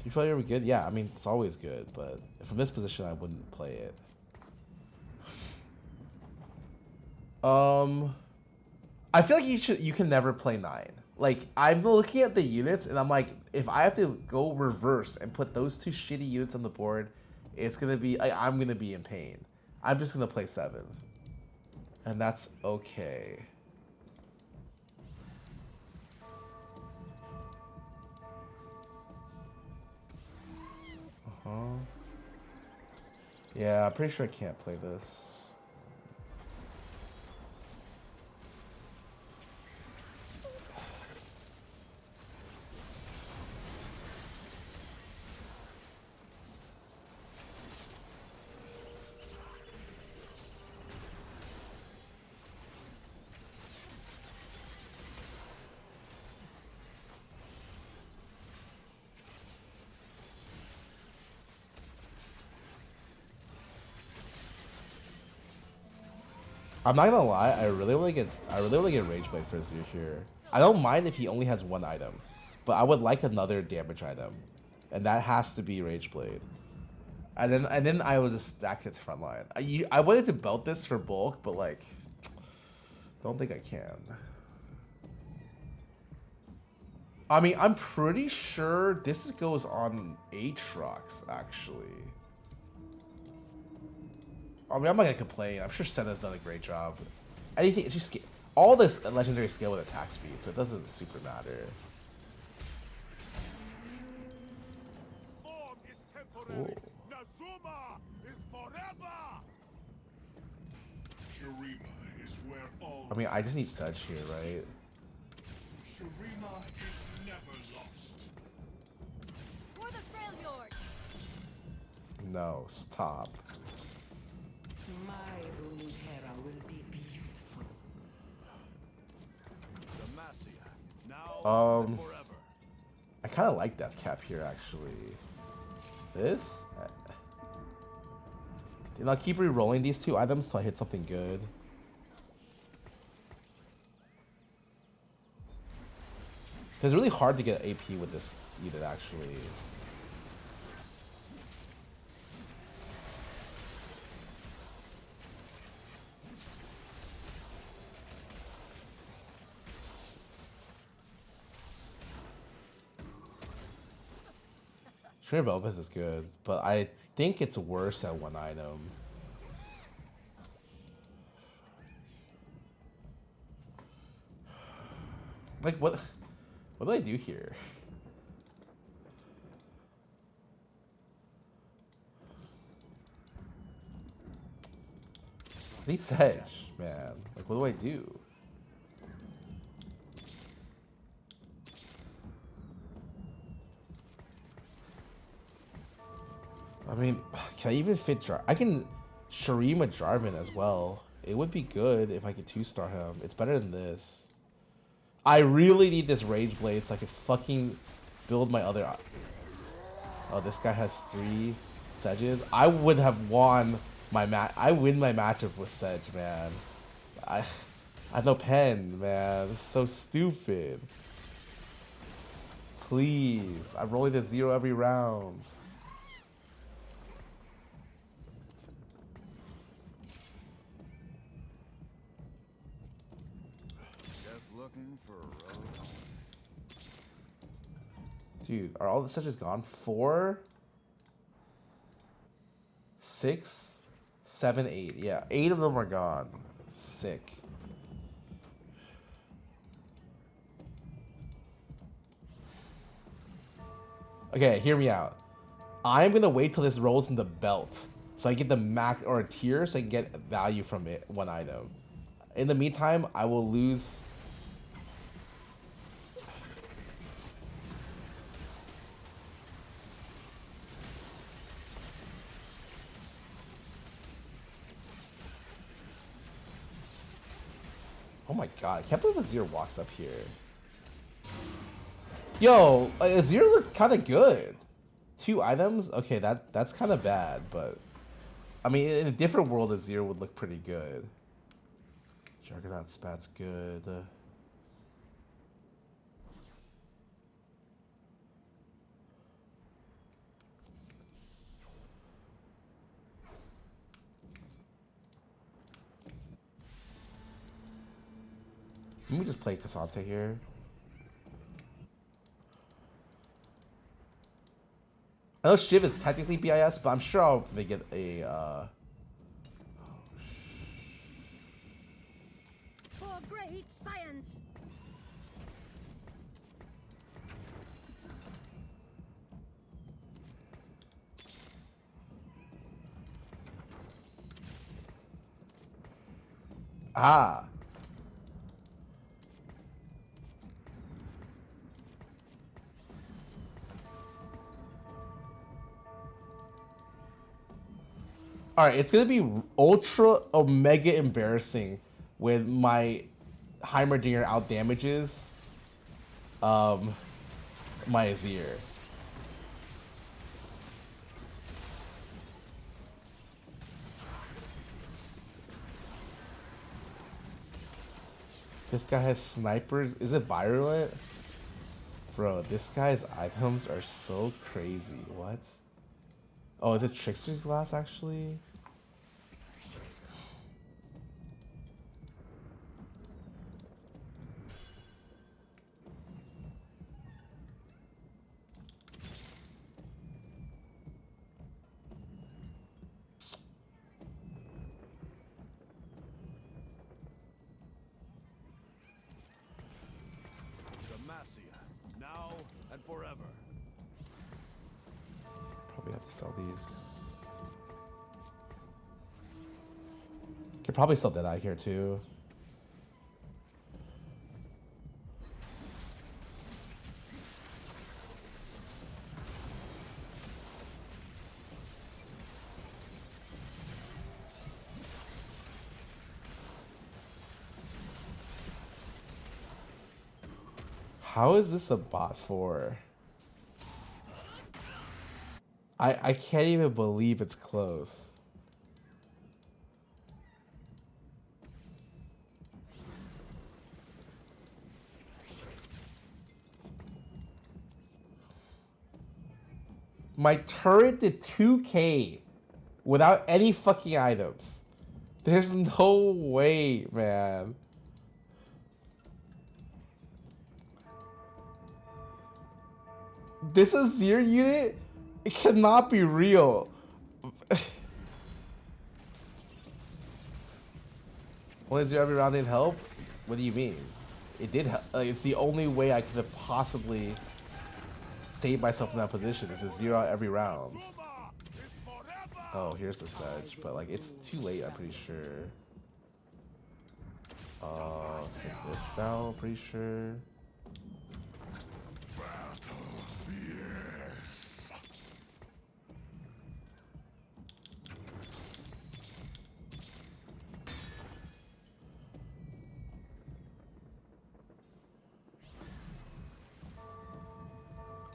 You feel you're good? Yeah, I mean, it's always good, but from this position, I wouldn't play it. I feel like you can never play 9. Like, I'm looking at the units, and I'm like, if I have to go reverse and put those 2 shitty units on the board, it's gonna be, I'm gonna be in pain. I'm just gonna play 7. And that's okay. Yeah, I'm pretty sure I can't play this. I'm not gonna lie, I really want to get Rage Blade for Azir here. I don't mind if he only has 1 item, but I would like another damage item, and that has to be Rage Blade. And then I will just stack it to frontline. I wanted to belt this for bulk, but like, don't think I can. I mean, I'm pretty sure this goes on Aatrox actually. I mean, I'm not gonna complain. I'm sure Senna's done a great job. Anything, it's just all this legendary skill with attack speed, so it doesn't super matter. Form is temporary. Nazuma is forever. Shurima is where all... I mean, I just need Sedge here, right? Shurima is never lost. For the Freljord! No, stop. My Runeterra will be beautiful. Demacia, now and forever. I kind of like Death Cap here, actually. This? I'll keep re-rolling these 2 items till I hit something good. It's really hard to get AP with this unit, actually. Sure, Velvet is good, but I think it's worse at 1 item. Like, what do I do here? I need Sedge, man. Like, what do I do? I mean, can I even fit I can Shurima Jarvan as well. It would be good if I could 2-star him. It's better than this. I really need this Rage Blade so I can fucking build my other... Oh, this guy has 3 Sedges. I would have won my match. I win my matchup with Sedge, man. I have no pen, man. It's so stupid. Please. I'm rolling to 0 every round. looking for a road home. Dude, are all the stitches gone? 4, 6, 7, 8. Yeah, 8 of them are gone. Sick. Okay, hear me out. I'm gonna wait till this rolls in the belt, so I get the max or a tier, so I can get value from it, one item. In the meantime, I will lose. Oh my god, I can't believe Azir walks up here. Yo, Azir looked kind of good. 2 items? Okay, that's kind of bad, but I mean, in a different world, Azir would look pretty good. Juggernaut spat's good. Let me just play Cassandra here. I know Shiv is technically BIS, but I'm sure I'll make it a. For great science. Ah. All right, it's gonna be ultra omega embarrassing when my Heimerdinger out damages my Azir. This guy has snipers. Is it virulent? Bro, this guy's items are so crazy. What? Oh, is it Trickster's Glass actually? Demacia, now and forever. Probably have to sell these. Could probably sell Deadeye here too. How is this a bot for? I can't even believe it's close. My turret did 2K without any fucking items. There's no way, man. This Azir unit, it cannot be real. Only Azir every round didn't help? What do you mean? It did help. It's the only way I could have possibly saved myself in that position. Is to 0 out every round. Oh, here's the sedge, but like it's too late. I'm pretty sure. Let's take this now. Pretty sure.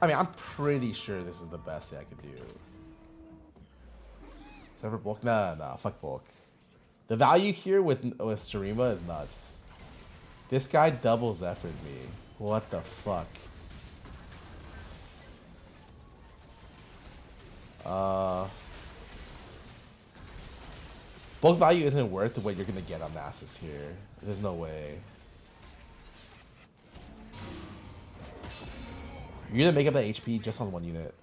I mean, I'm pretty sure this is the best thing I could do. Except for bulk? Nah, fuck bulk. The value here with Shurima is nuts. This guy double Zephyr'd me. What the fuck? Bulk value isn't worth what you're gonna get on Nasus here. There's no way. You're gonna make up that HP just on one unit.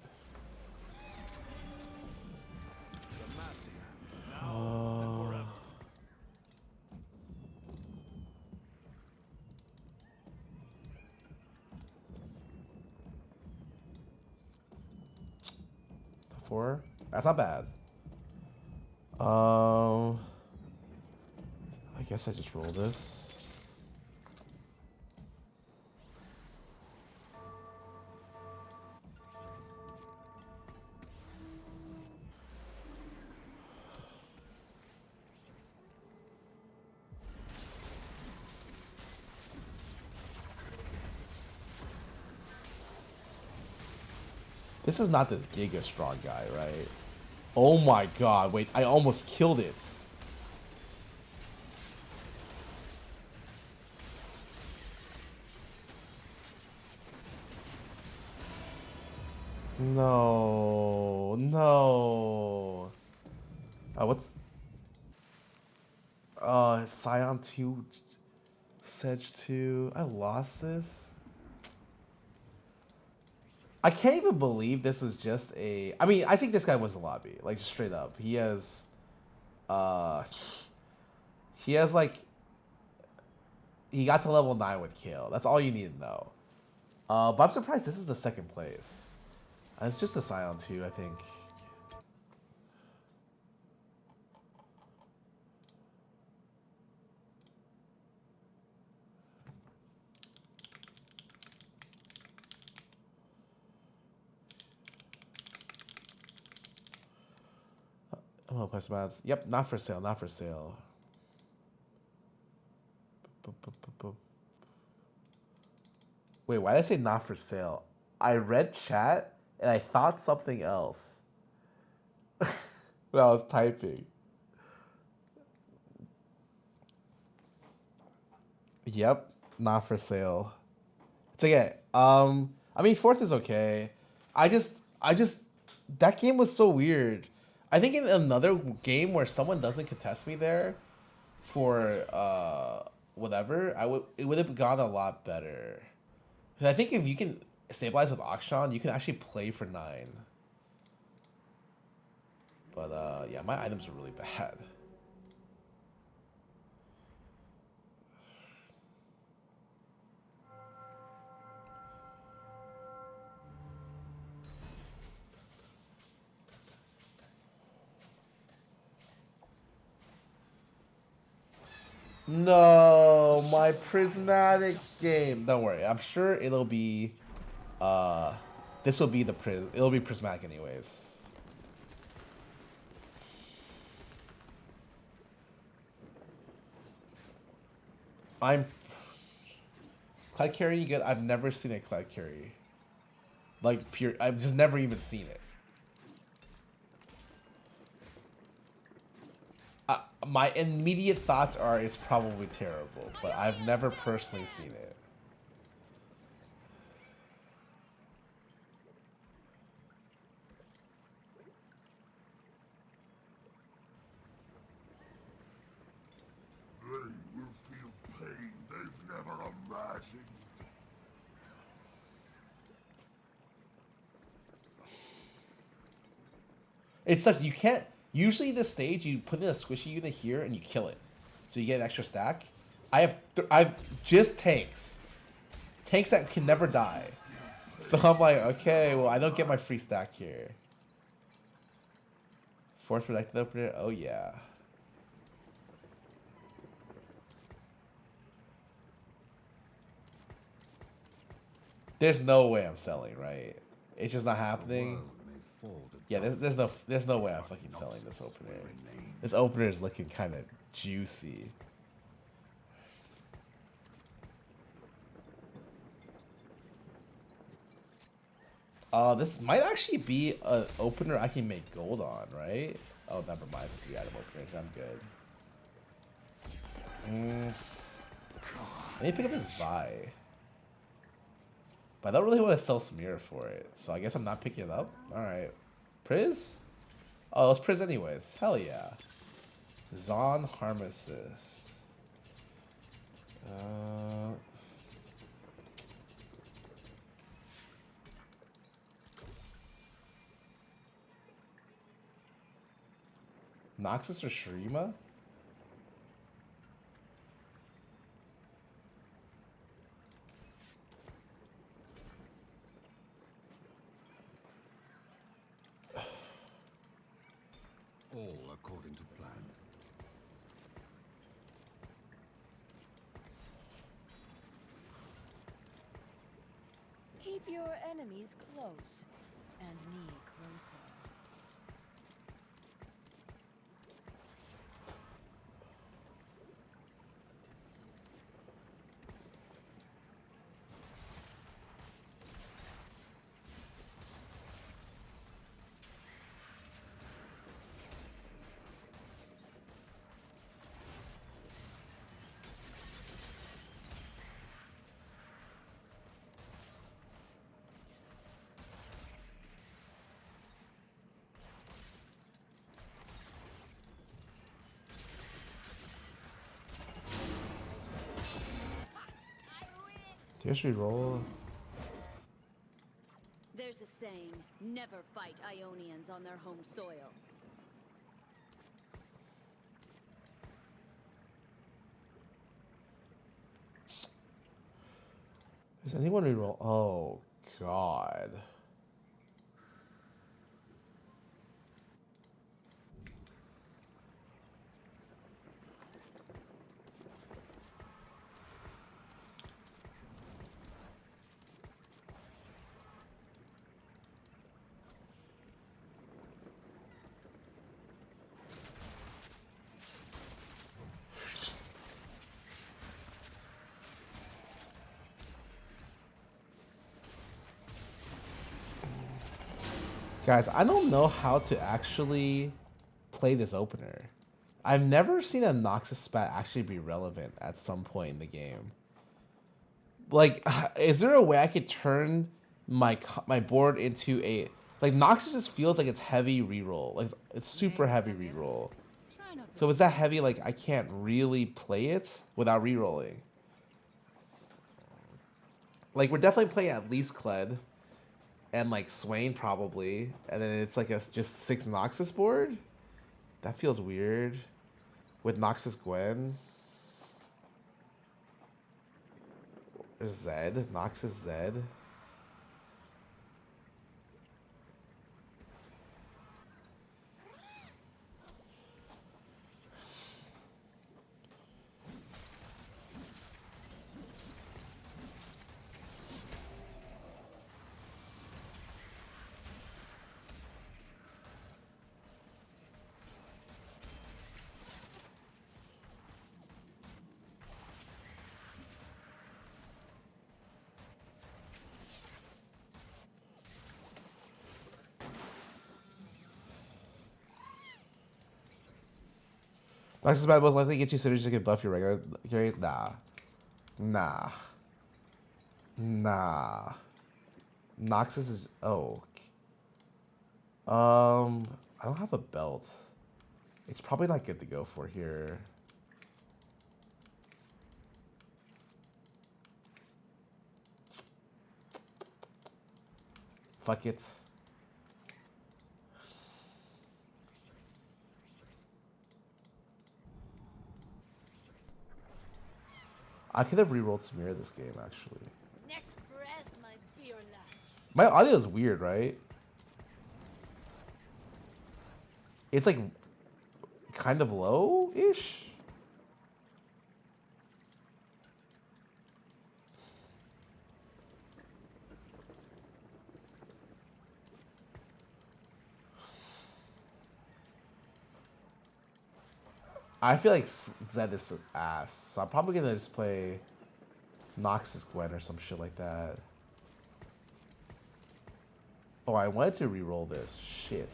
Four? That's not bad. I guess I just roll this. This is not this Giga Strong guy, right? Oh my god, wait, I almost killed it. No, no. What's... Scion 2, Sedge 2. I lost this. I can't even believe this is just a... I mean, I think this guy wins the lobby. Like, just straight up. He has... like... He got to level 9 with Kale. That's all you need to know. But I'm surprised this is the second place. It's just a Scion 2, I think. Oh, place mats. Yep, not for sale, not for sale. Wait, why did I say not for sale? I read chat and I thought something else. When I was typing. Yep, not for sale. It's okay. I mean, fourth is okay. I just that game was so weird. I think in another game where someone doesn't contest me there for whatever, it would have gone a lot better. 'Cause I think if you can stabilize with Akshan, you can actually play for 9. But yeah, my items are really bad. No, my prismatic game. Don't worry. I'm sure it'll be this will be it'll be prismatic anyways. I'm Clyde carry good. I've never seen a Clyde carry. Like pure I've just never even seen it. My immediate thoughts are it's probably terrible, but I've never personally seen it. They will feel pain they've never imagined. It says you can't. Usually this stage, you put in a squishy unit here and you kill it. So you get an extra stack. I have just tanks. Tanks that can never die. So I'm like, okay, well, I don't get my free stack here. Force protected opener, oh yeah. There's no way I'm selling, right? It's just not happening. Yeah, there's no way I'm fucking selling this opener. This opener is looking kind of juicy. This might actually be an opener I can make gold on, right? Oh, never mind. It's a 3-item opener. I'm good. I need to pick up this Vi. But I don't really want to sell Samira for it, so I guess I'm not picking it up. All right. Priz? Oh, it's Priz anyways. Hell yeah. Zon Harmesis. Noxus or Shurima? All according to plan. Keep your enemies close, and me closer. Just reroll. There's a saying, never fight Ionians on their home soil. Does anyone reroll? Oh, God. Guys, I don't know how to actually play this opener. I've never seen a Noxus spat actually be relevant at some point in the game. Like, is there a way I could turn my board into a... Like, Noxus just feels like it's heavy reroll. Like, it's super heavy reroll. So is that heavy, like, I can't really play it without rerolling? Like, we're definitely playing at least Kled. And like Swain probably, and then it's like a just 6 Noxus board. That feels weird. With Noxus Gwen. Zed, Noxus Zed. Noxus Bad most likely get you synergy to get buff your regular carry. Nah. Noxus is I don't have a belt. It's probably not good to go for here. Fuck it. I could have rerolled Smear this game, actually. Next breath might be your last. My audio is weird, right? It's like kind of low-ish. I feel like Zed is ass, so I'm probably gonna just play Noxus Gwen or some shit like that. Oh, I wanted to re-roll this. Shit.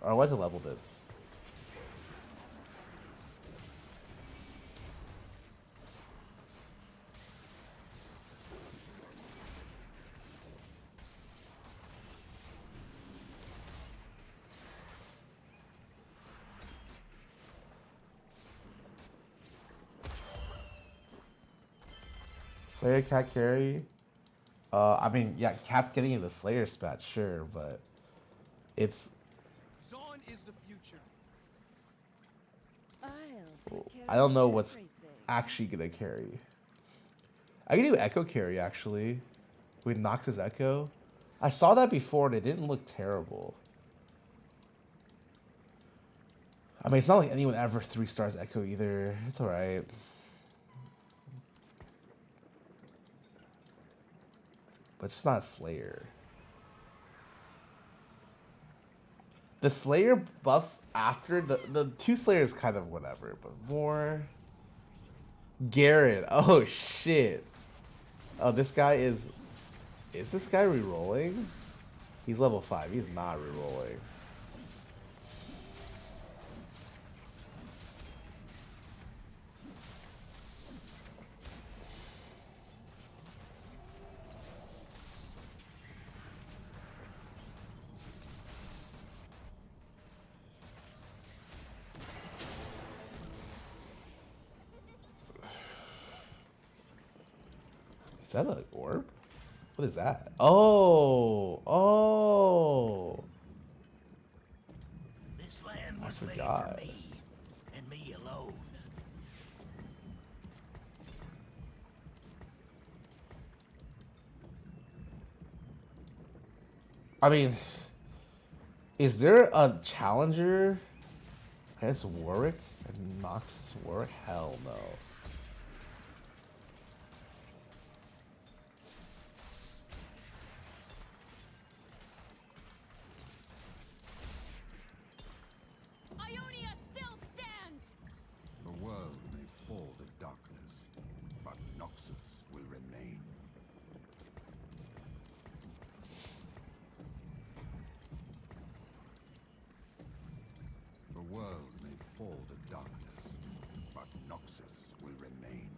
Or I wanted to level this. Slayer cat carry. I mean, yeah, cat's getting in the Slayer spat, sure, but it's. Zon is the future. I'll take care I don't of know what's everything. actually gonna carry. I can do Echo carry actually. With Nox's Echo. I saw that before and it didn't look terrible. I mean, it's not like anyone ever 3 stars Echo either. It's alright. But it's not Slayer. The Slayer buffs after the 2 Slayers kind of whatever, but more Garrett. Oh shit. Oh, this guy is this guy rerolling? He's level 5. He's not rerolling. Is that an orb? What is that? Oh, oh. This land I was made forgot. for me, and me alone. I mean, is there a challenger? It's Warwick and Noxus Warwick? Hell no. Ionia still stands! The world may fall to darkness, but Noxus will remain. The world may fall to darkness, but Noxus will remain.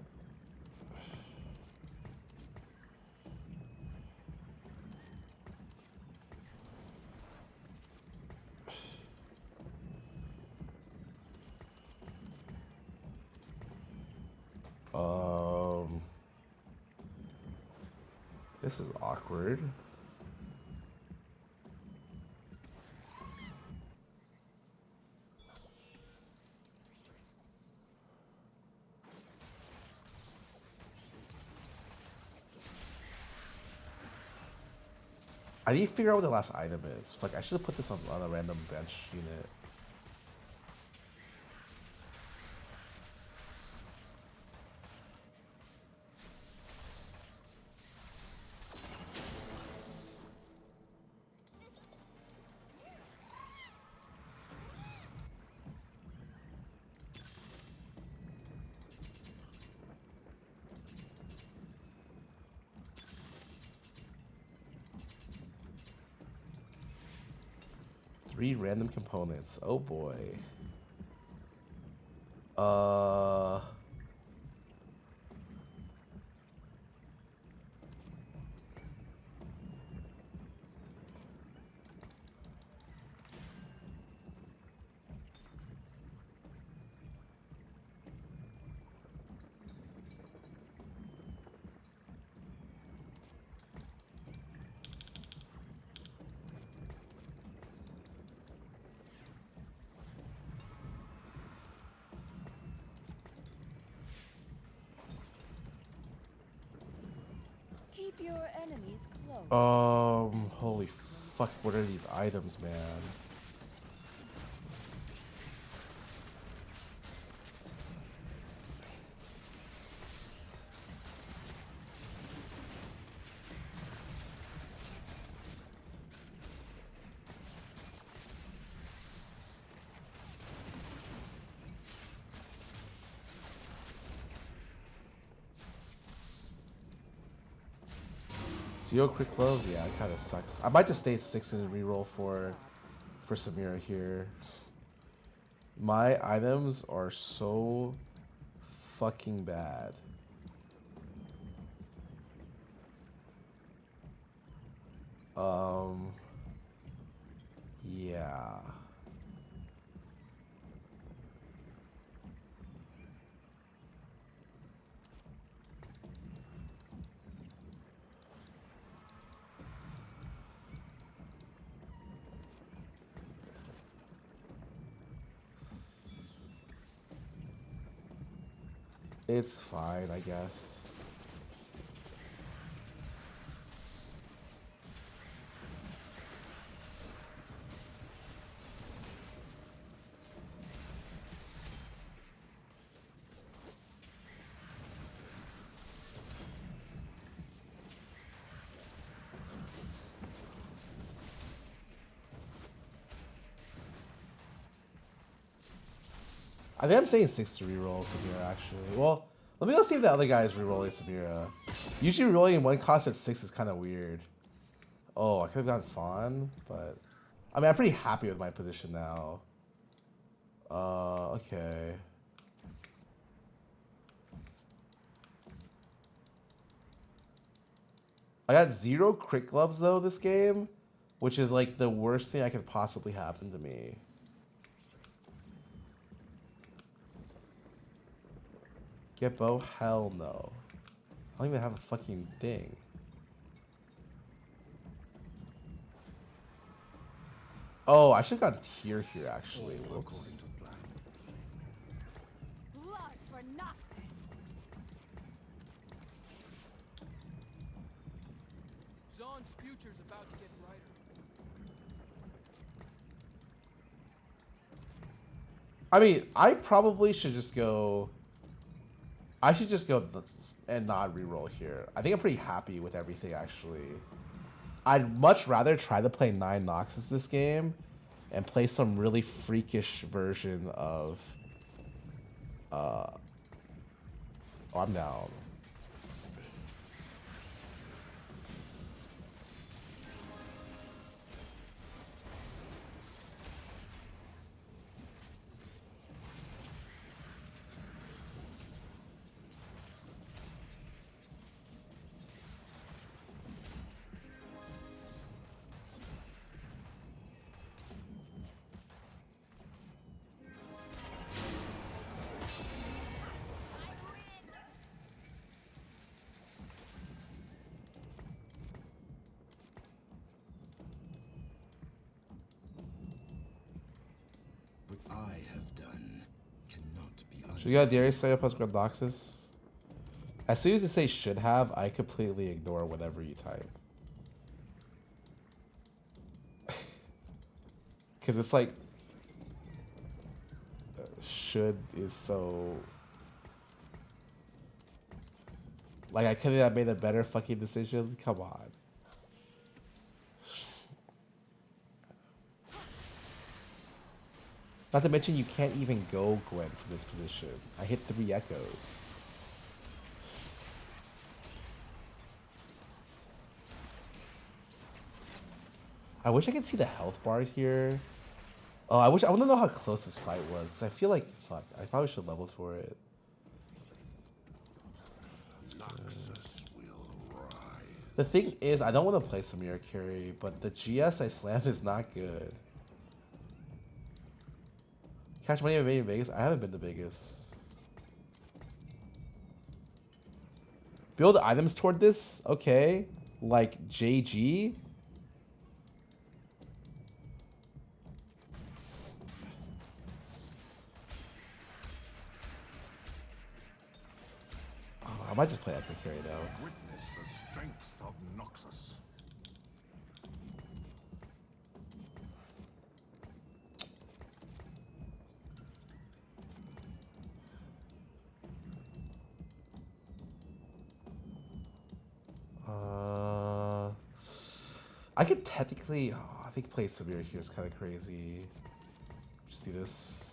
This is awkward. I need to figure out what the last item is. Fuck, I should have put this on a random bench unit. Three random components. Oh boy. Keep your enemies close. Holy fuck, what are these items, man? Zero quick love? Yeah, it kind of sucks. I might just stay 6 and reroll for Samira here. My items are so fucking bad. Yeah. It's fine, I guess. I think I'm saying 6 to reroll Samira actually. Well, let me go see if the other guy is rerolling Samira. Usually rerolling one cost at 6 is kind of weird. Oh, I could have gone Fawn, but I mean I'm pretty happy with my position now. Okay. I got 0 crit gloves though this game, which is like the worst thing that could possibly happen to me. Get bow? Hell no. I don't even have a fucking thing. Oh, I should have gone tier here actually. Whoops. Blood for Noxus. Jean's future's about to get brighter. I mean, I probably should just go. I should just go and not reroll here. I think I'm pretty happy with everything actually. I'd much rather try to play 9 Noxus this game and play some really freakish version of oh, I'm down. Should we got Darius set up plus grab Noxus? As soon as you say should have, I completely ignore whatever you type. Because it's like should is so like I couldn't have made a better fucking decision. Come on. Not to mention you can't even go Gwen from this position. I hit 3 echoes. I wish I could see the health bars here. Oh, I want to know how close this fight was because I feel like fuck. I probably should level for it. The thing is, I don't want to play Samira carry, but the GS I slammed is not good. Catch money in Vegas? I haven't been to Vegas. Build items toward this? Okay. Like JG? Oh, I might just play Echo Carry though. Witness the strength of Noxus. I could technically. Oh, I think playing Samira here is kind of crazy. Just do this.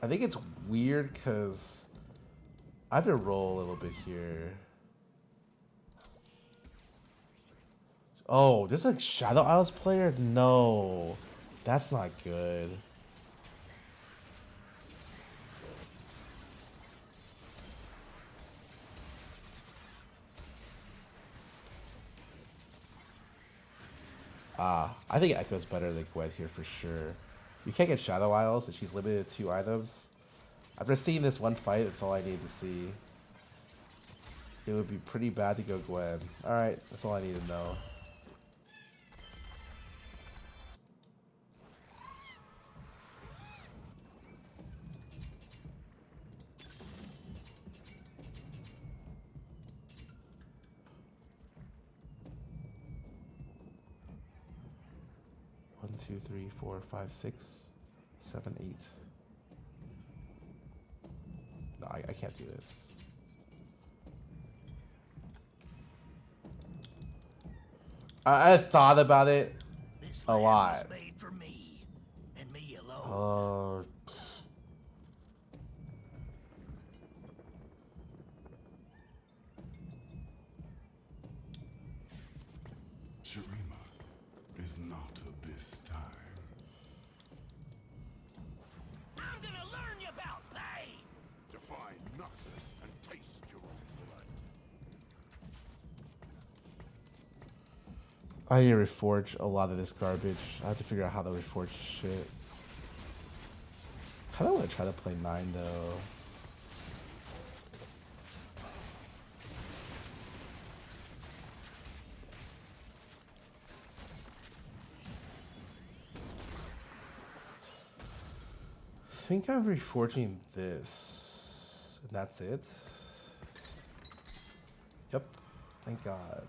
I think it's weird because I have to roll a little bit here. Oh, there's a Shadow Isles player? No, that's not good. I think Echo's better than Gwen here for sure. You can't get Shadow Isles and she's limited to 2 items. After seeing this one fight, that's all I need to see. It would be pretty bad to go Gwen. Alright, that's all I need to know. 1, 2, 3, 4, 5, 6, 7, 8. No, I can't do this. I thought about it a lot. Made for me, and me alone. Shurima is not of this time. I'm gonna learn you about pain. Defy Noxus and taste your own blood. I need to reforge a lot of this garbage. I have to figure out how to reforge shit. I kind of want to try to play 9 though. I think I'm reforging this, and that's it. Yep, thank God.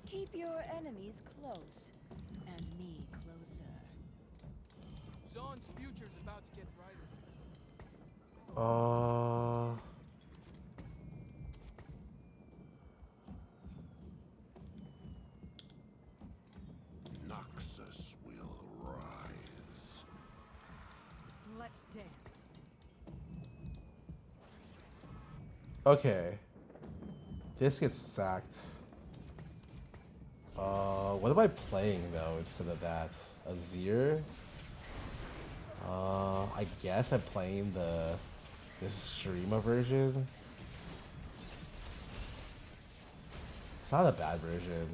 Keep your enemies close, and me closer. Sean's future's about to get brighter. Noxus will rise. Let's dance. Okay. This gets sacked. What am I playing though instead of that? Azir? I guess I'm playing the Shurima version. It's not a bad version.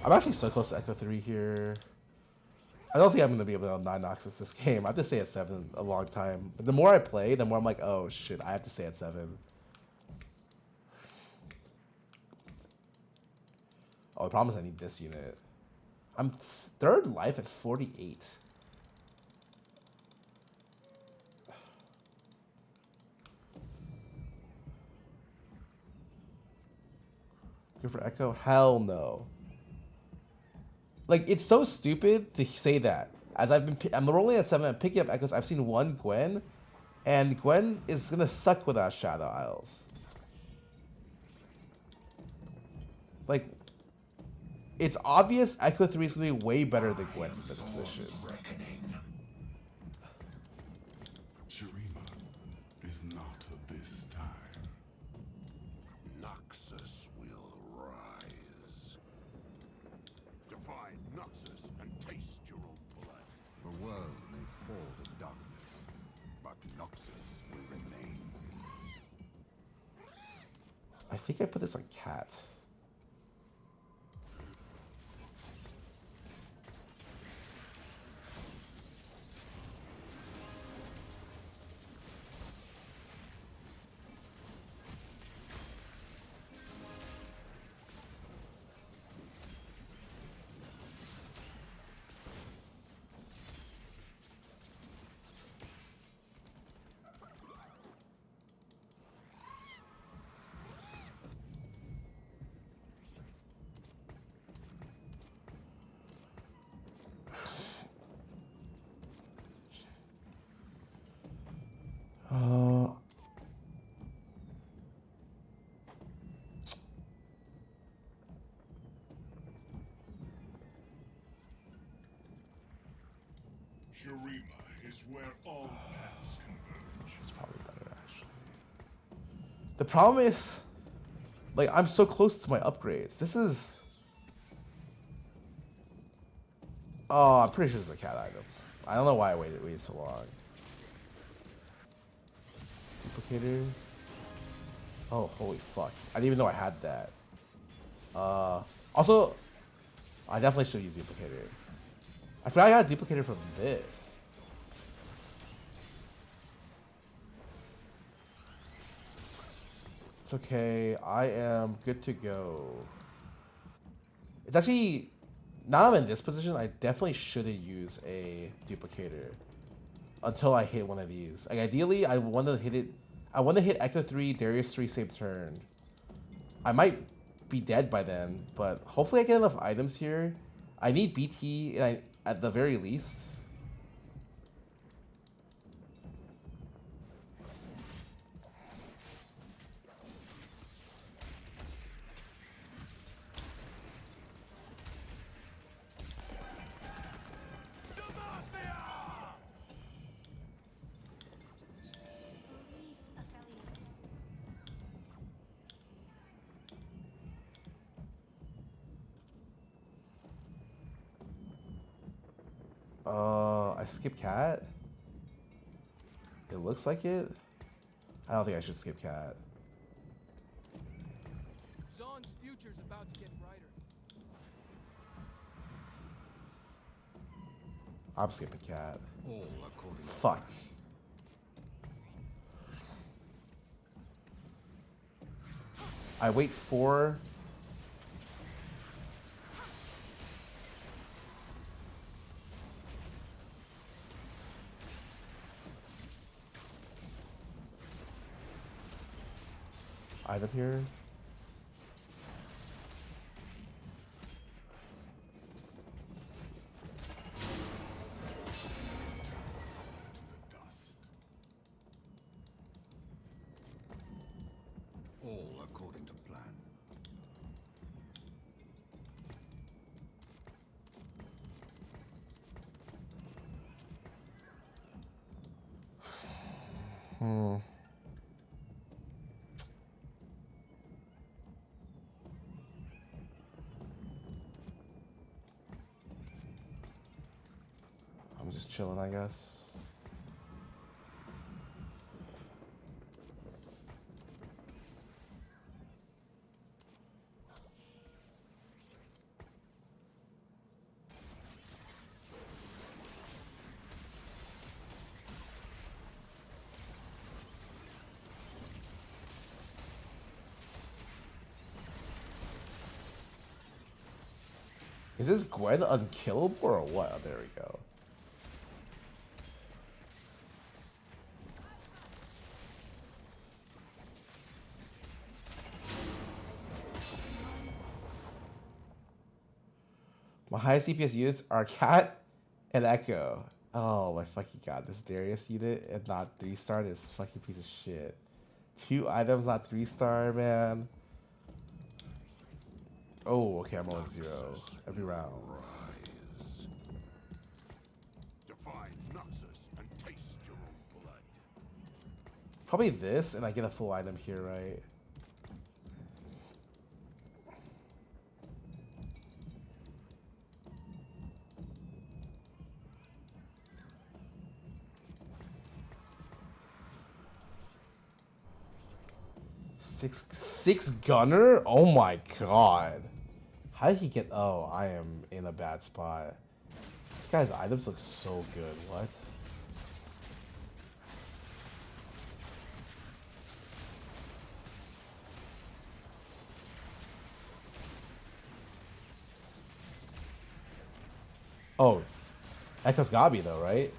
I'm actually so close to Echo 3 here. I don't think I'm going to be able to 9 Noxus this game. I have to stay at 7 a long time. But the more I play, the more I'm like, oh shit, I have to stay at 7. Oh, the problem is I need this unit. I'm 3rd life at 48. Good for Echo? Hell no. Like, it's so stupid to say that. As I'm rolling at 7, I'm picking up Echoes. I've seen 1 Gwen, and Gwen is gonna suck without Shadow Isles. Like, it's obvious Echo 3 is gonna be way better than Gwen in this position. Shurima is not of this time. Noxus will rise. Defy Noxus and taste your own blood. The world may fall to darkness, but Noxus will remain. I think I put this on Cat. Shurima is where all paths converge. It's probably better, actually. The problem is, like, I'm so close to my upgrades. This is... Oh, I'm pretty sure it's a Cat item. I don't know why I waited so long. Duplicator. Oh, holy fuck. I didn't even know I had that. Also, I definitely should use Duplicator. I forgot I got a Duplicator from this. It's okay. I am good to go. It's actually now I'm in this position, I definitely shouldn't use a duplicator until I hit one of these. Like ideally, I want to hit it. I want to hit Echo 3, Darius 3 same turn. I might be dead by then, but hopefully I get enough items here. I need BT at the very least. I skip cat. It looks like it. I don't think I should skip cat. Zaun's future's about to get brighter. I'm skipping cat. All according to Fuck. I wait 4. Item here. all according to plan. I'm just chilling, I guess. Is this Gwen unkillable or what? Oh, there we go. My highest DPS units are Cat and Echo. Oh my fucking god, this Darius unit and not 3-star is fucking piece of shit. 2 items, not 3-star, man. Oh, okay, I'm rolling 0 every round. Defy Noxus and taste your own blood. Probably this, and I get a full item here, right? Six gunner? Oh my god. How did he get... Oh, I am in a bad spot. This guy's items look so good. What? Oh. Echo's got me though, right?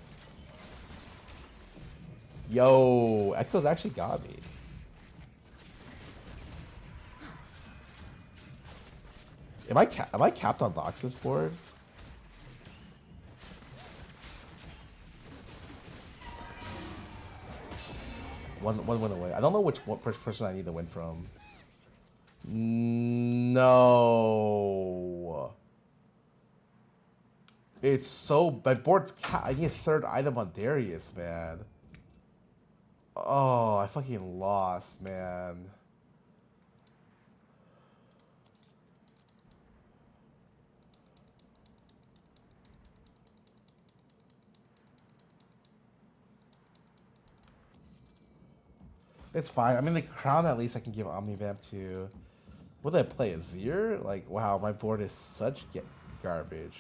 Yo, Echo's actually got me. Am I capped on Noxus board? One win away. I don't know which person I need to win from. No. It's so... My board's I need a 3rd item on Darius, man. Oh, I fucking lost, man. It's fine. I mean, the crown at least I can give Omnivamp to. What did I play? A Zir? Like, wow, my board is such garbage.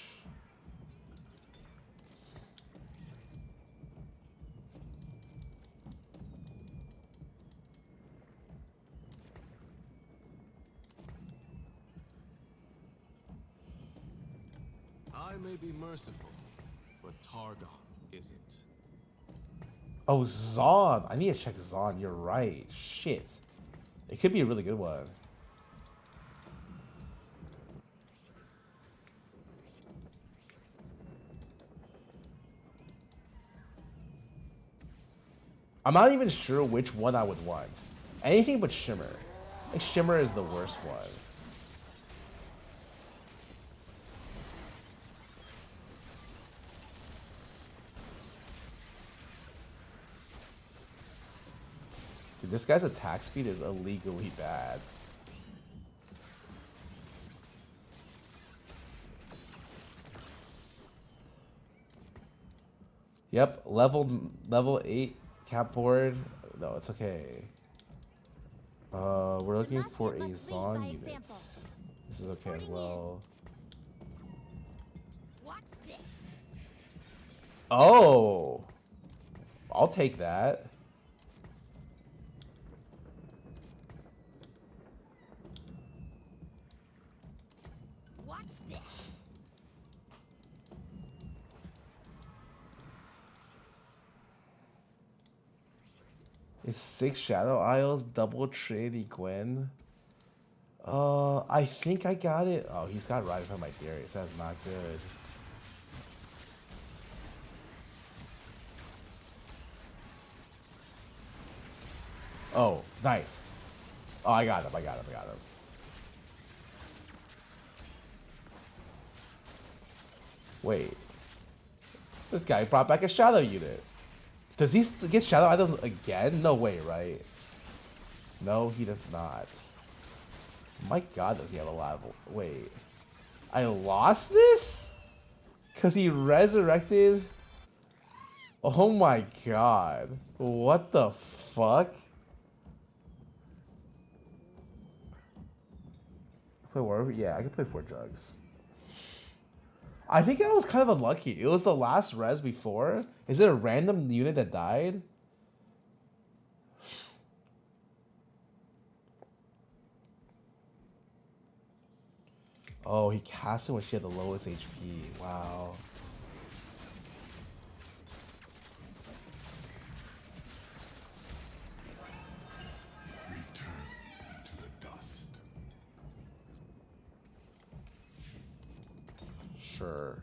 I may be merciful, but Targon isn't. Oh, Zon. I need to check Zon. You're right. Shit. It could be a really good one. I'm not even sure which one I would want. Anything but Shimmer. I think Shimmer is the worst one. Dude, this guy's attack speed is illegally bad. Yep, level 8 cap board. No, it's okay. We're looking for a Zon unit. This is okay as well. Oh, I'll take that. It's 6 Shadow Isles, double Trinity Gwen. I think I got it. Oh, he's got Ride from my Darius. That's not good. Oh, nice. Oh, I got him. I got him. Wait. This guy brought back a Shadow unit. Does he get Shadow items again? No way, right? No, he does not. My god, does he have a lot of... Wait. I lost this? Because he resurrected... Oh my god. What the fuck? Play War? Yeah, I can play 4 Jugs. I think I was kind of unlucky. It was the last res before. Is it a random unit that died? Oh, he cast it when she had the lowest HP. Wow. Return to the dust. Sure.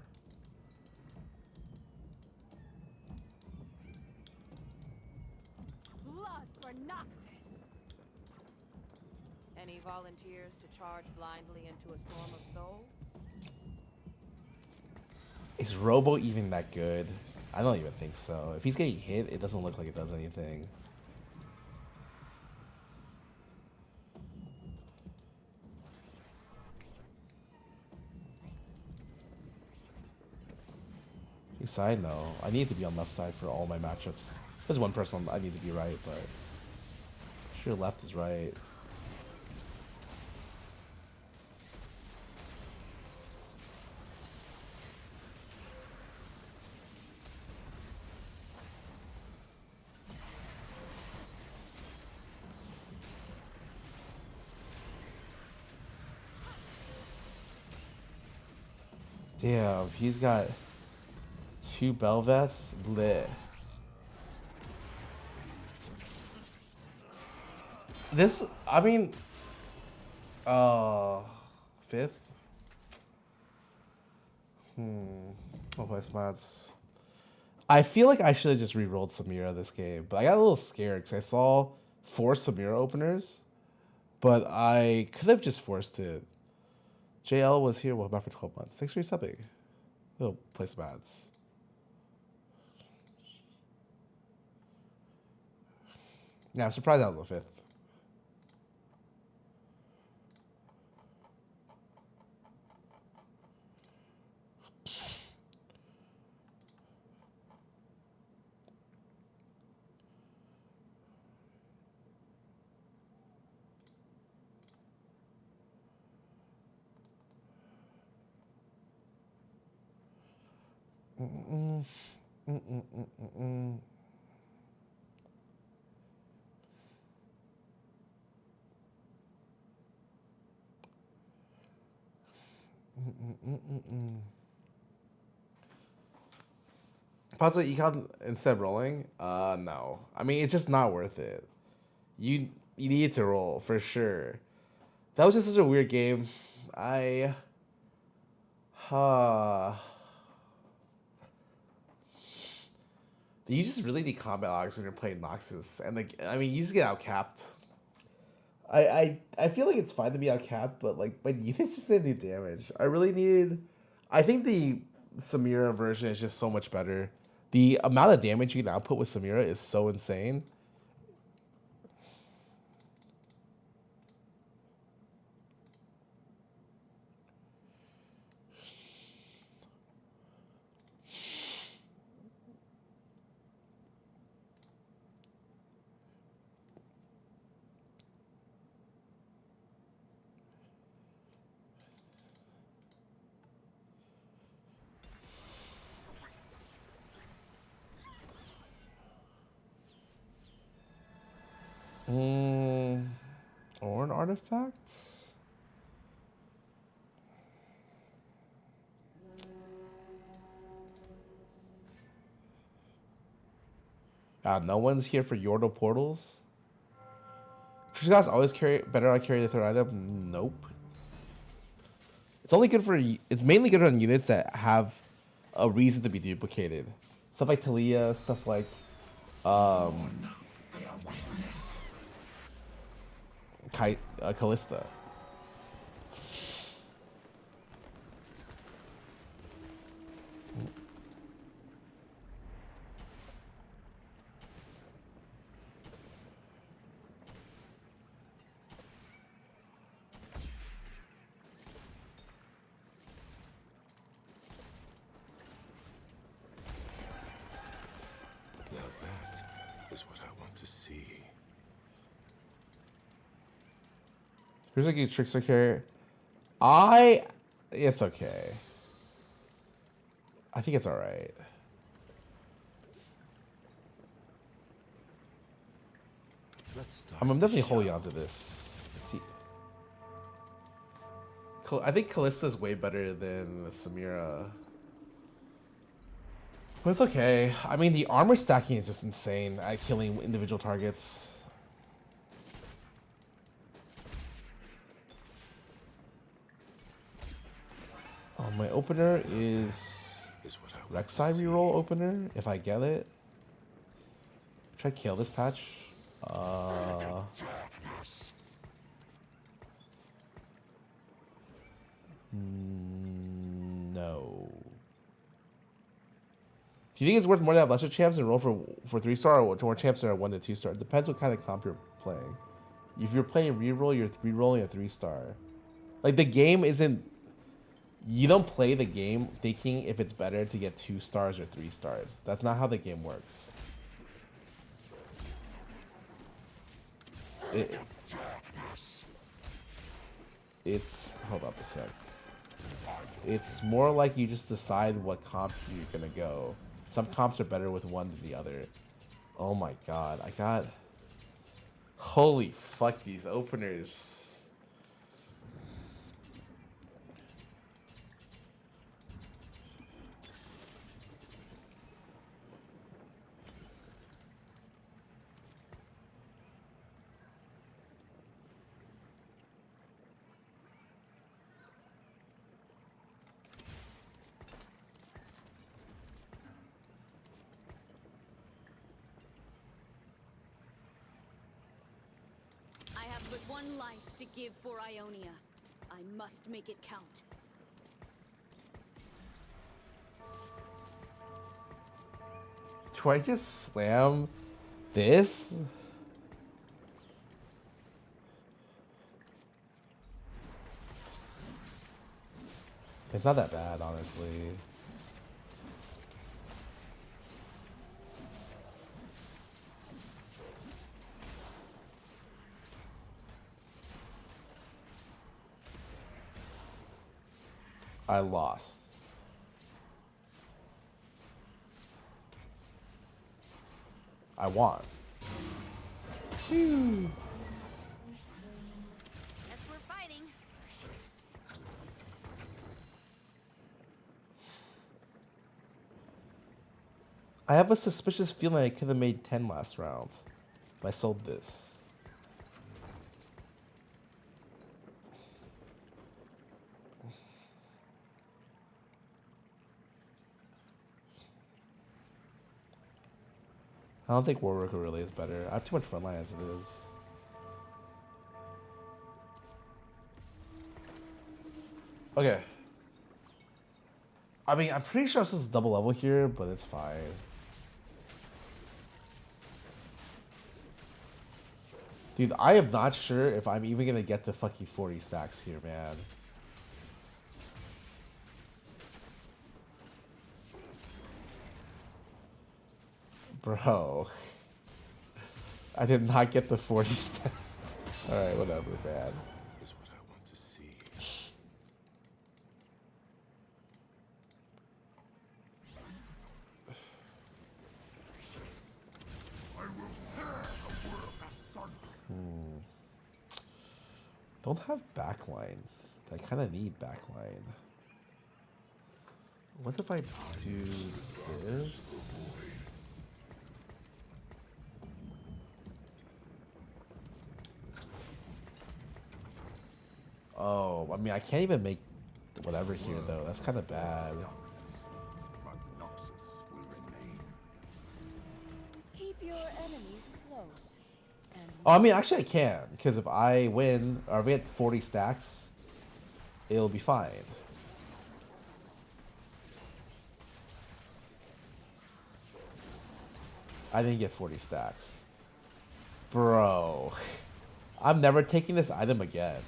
Blood for Noxus. Any volunteers to charge blindly into a storm of souls? Is Robo even that good? I don't even think so. If he's getting hit, it doesn't look like it does anything. Side, no. I need to be on left side for all my matchups. There's one person I need to be right, but sure left is right. Damn, he's got 2 Belvets lit. This, I mean, 5th. I'll play Smats. I feel like I should have just re-rolled Samira this game, but I got a little scared because I saw 4 Samira openers, but I could have just forced it. JL was here, well, back for 12 months. Thanks for your subbing. We'll play Smats. Yeah, I'm surprised that was the 5th. Pause the econ instead of rolling? No. I mean, it's just not worth it. You need to roll for sure. That was just such a weird game. You just really need combat logs when you're playing Noxus, and like, I mean, you just get outcapped. I feel like it's fine to be outcapped, but like my defense just didn't do damage. I think the Samira version is just so much better. The amount of damage you can output with Samira is so insane. Or an artifact? No one's here for Yordle portals. Should guys always carry the third item? Nope. It's only good for. It's mainly good on units that have a reason to be duplicated. Stuff like Talia, stuff like Callista. Here's like a trickster carrier. It's okay. I think it's alright. I'm definitely holding on to this. Let's see. I think Callista's way better than Samira. But it's okay. I mean, the armor stacking is just insane at killing individual targets. Oh, my opener is Rek'Sai reroll opener, if I get it. Try to kill this patch. No. Do you think it's worth more to have lesser champs and roll for 3-star or more champs that are 1 to 2-star? It depends what kind of comp you're playing. If you're playing reroll, you're rerolling a 3-star. Like, the game isn't. You don't play the game thinking if it's better to get 2 stars or 3 stars. That's not how the game works. It's hold up a sec. It's more like you just decide what comp you're gonna go. Some comps are better with one than the other. Oh my god, I got. Holy fuck, these openers. I have but one life to give for Ionia. I must make it count. Do I just slam this? It's not that bad, honestly. I lost. I won. Guess we're fighting. I have a suspicious feeling I could have made 10 last round if I sold this. I don't think War Worker really is better. I have too much frontline as it is. Okay. I mean, I'm pretty sure this is double level here, but it's fine. Dude, I am not sure if I'm even gonna get the fucking 40 stacks here, man. Bro. I did not get the 40 stacks. Alright, whatever, man. Is what I want to see. Don't have backline. I kind of need backline. What if I do this? Oh, I mean, I can't even make whatever here, though. That's kind of bad. But Noxus will remain. Keep your enemies close. And Oh, I mean, actually, I can. Because if I win, or if I get 40 stacks, it'll be fine. I didn't get 40 stacks. Bro. I'm never taking this item again.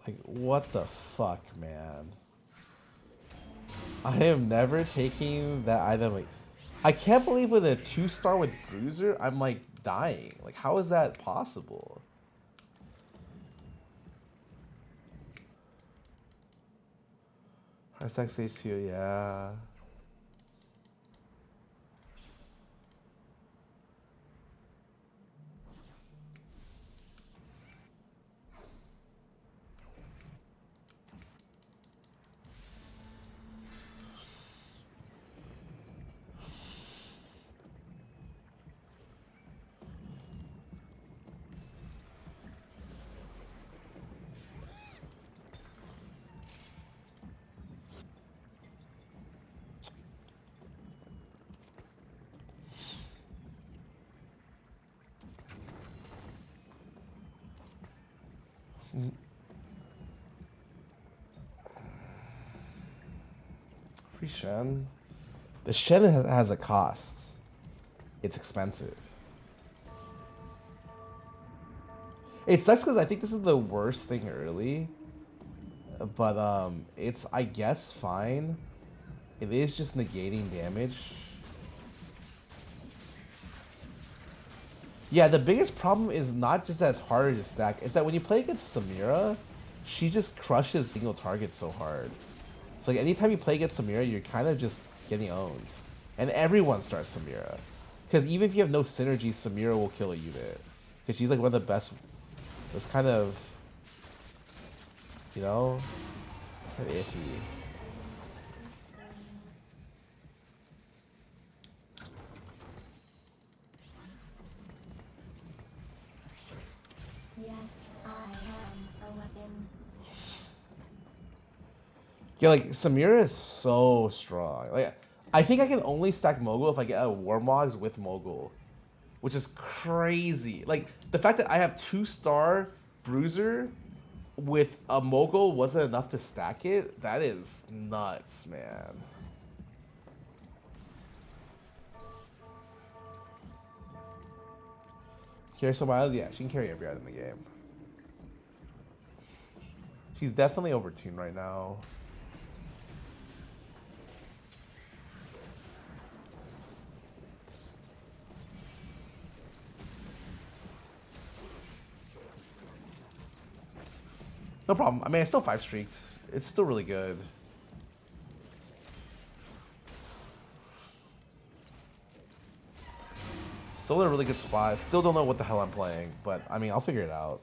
Like, what the fuck, man? I am never taking that item. Like, I can't believe with a 2-star with Bruiser, I'm like dying. Like, how is that possible? Hard stack stage 2, yeah. Free Shen. The Shen has a cost. It's expensive. It sucks because I think this is the worst thing early. But it's, I guess, fine. It is just negating damage. Yeah, the biggest problem is not just that it's harder to stack. It's that when you play against Samira, she just crushes single targets so hard. So like anytime you play against Samira, you're kind of just getting owned. And everyone starts Samira. Because even if you have no synergy, Samira will kill a unit. Because she's like one of the best. It's kind of, you know, kind of iffy. Yes, I am a weapon. Yeah, like Samira is so strong. Like I think I can only stack Mogul if I get a Warmogs with Mogul, which is crazy. Like the fact that I have 2-star Bruiser with a Mogul wasn't enough to stack it. That is nuts, man. Carry some items? Yeah, she can carry every item in the game. She's definitely overtuned right now. No problem. I mean, I still 5-streaked. It's still really good. Still in a really good spot. Still don't know what the hell I'm playing, but I mean, I'll figure it out.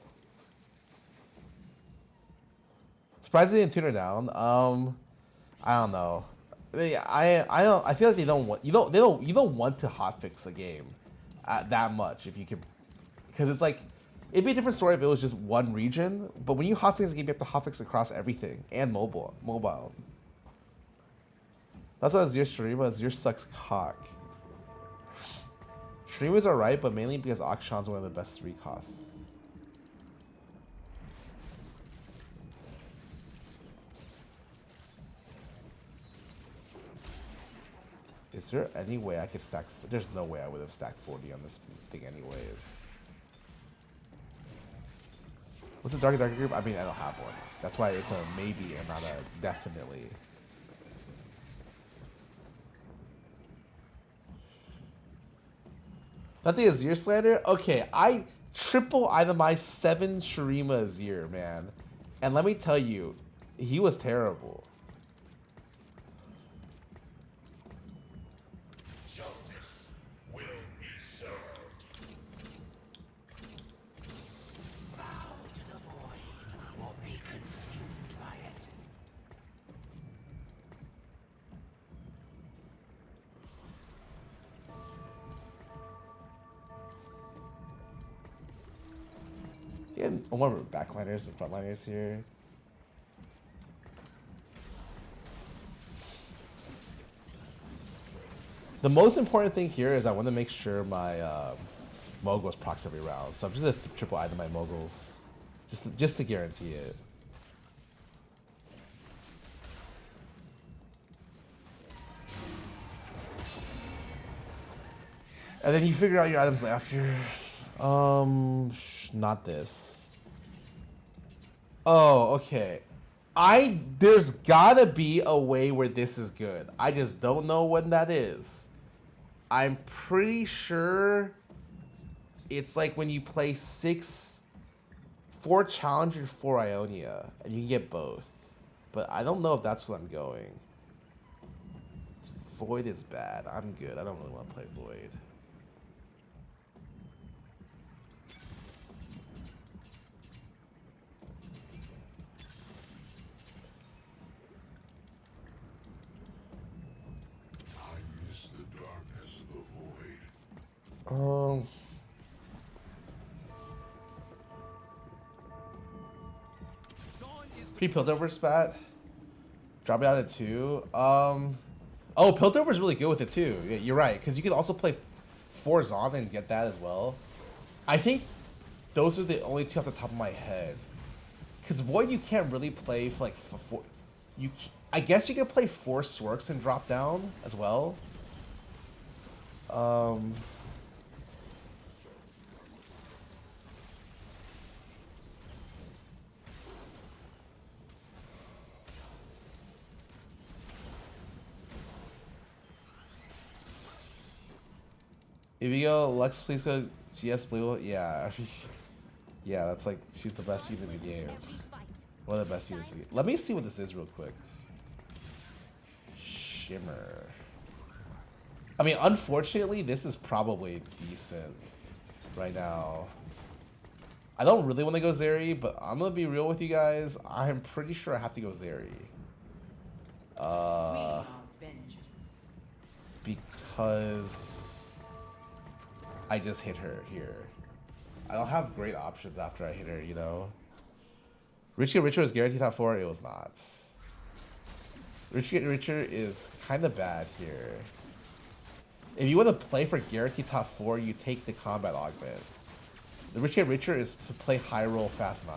surprised they didn't tune her down. I don't know. I feel like they don't want you don't want to hotfix a game that much if you can, because it's like it'd be a different story if it was just one region. But when you hotfix a game, you have to hotfix across everything and mobile. That's why Azir Shurima. Azir sucks cock. Shurima's alright, but mainly because Akshan's one of the best 3 costs. Is there any way I could stack? There's no way I would have stacked 40 on this thing anyways. What's a darker group? I mean, I don't have one. That's why it's a maybe and not a definitely. Nothing Azir slander? Okay, I triple itemized 7 Shurima Azir, man. And let me tell you, he was terrible. Yeah, more backliners and frontliners here. The most important thing here is I want to make sure my moguls procs every round. So I'm just gonna triple item my moguls, just to guarantee it. And then you figure out your items after. Not this. Oh, okay. There's gotta be a way where this is good. I just don't know when that is. I'm pretty sure it's like when you play 4 Challenger, 4 Ionia, and you can get both. But I don't know if that's what I'm going. Void is bad. I'm good. I don't really want to play Void. Pre-Piltover spat. Drop it out at 2. Oh, Piltover is really good with it too. Yeah, you're right, because you can also play 4 Zon and get that as well. I think those are the only 2 off the top of my head. Because Void you can't really play for like 4. I guess you can play 4 Sworks and drop down as well. If you go, Lux, please go GS Blue. Yeah. Yeah, that's like, she's the best unit in the game. One of the best units in the game. Let me see what this is real quick. Shimmer. I mean, unfortunately, this is probably decent right now. I don't really want to go Zeri, but I'm going to be real with you guys. I'm pretty sure I have to go Zeri. Because I just hit her here. I don't have great options after I hit her, you know? Rich Get Richer was guaranteed top 4. It was not. Rich Get Richer is kind of bad here. If you want to play for guaranteed top 4, you take the combat augment. The Rich Get Richer is to play high roll fast 9.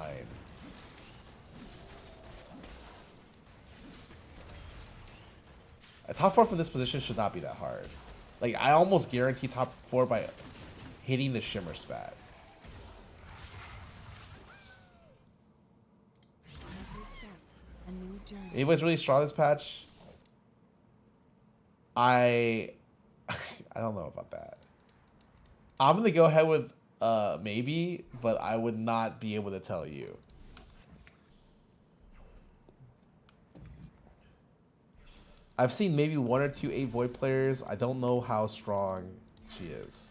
A top 4 from this position should not be that hard. Like, I almost guarantee top 4 by hitting the Shimmer spat. Anybody's really strong this patch? I don't know about that. I'm gonna go ahead with maybe, but I would not be able to tell you. I've seen maybe 1 or 2 8 Void players. I don't know how strong she is.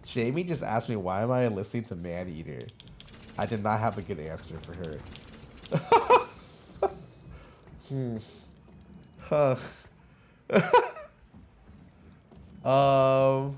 Jamie just asked me why am I listening to Maneater. I did not have a good answer for her. Huh. um.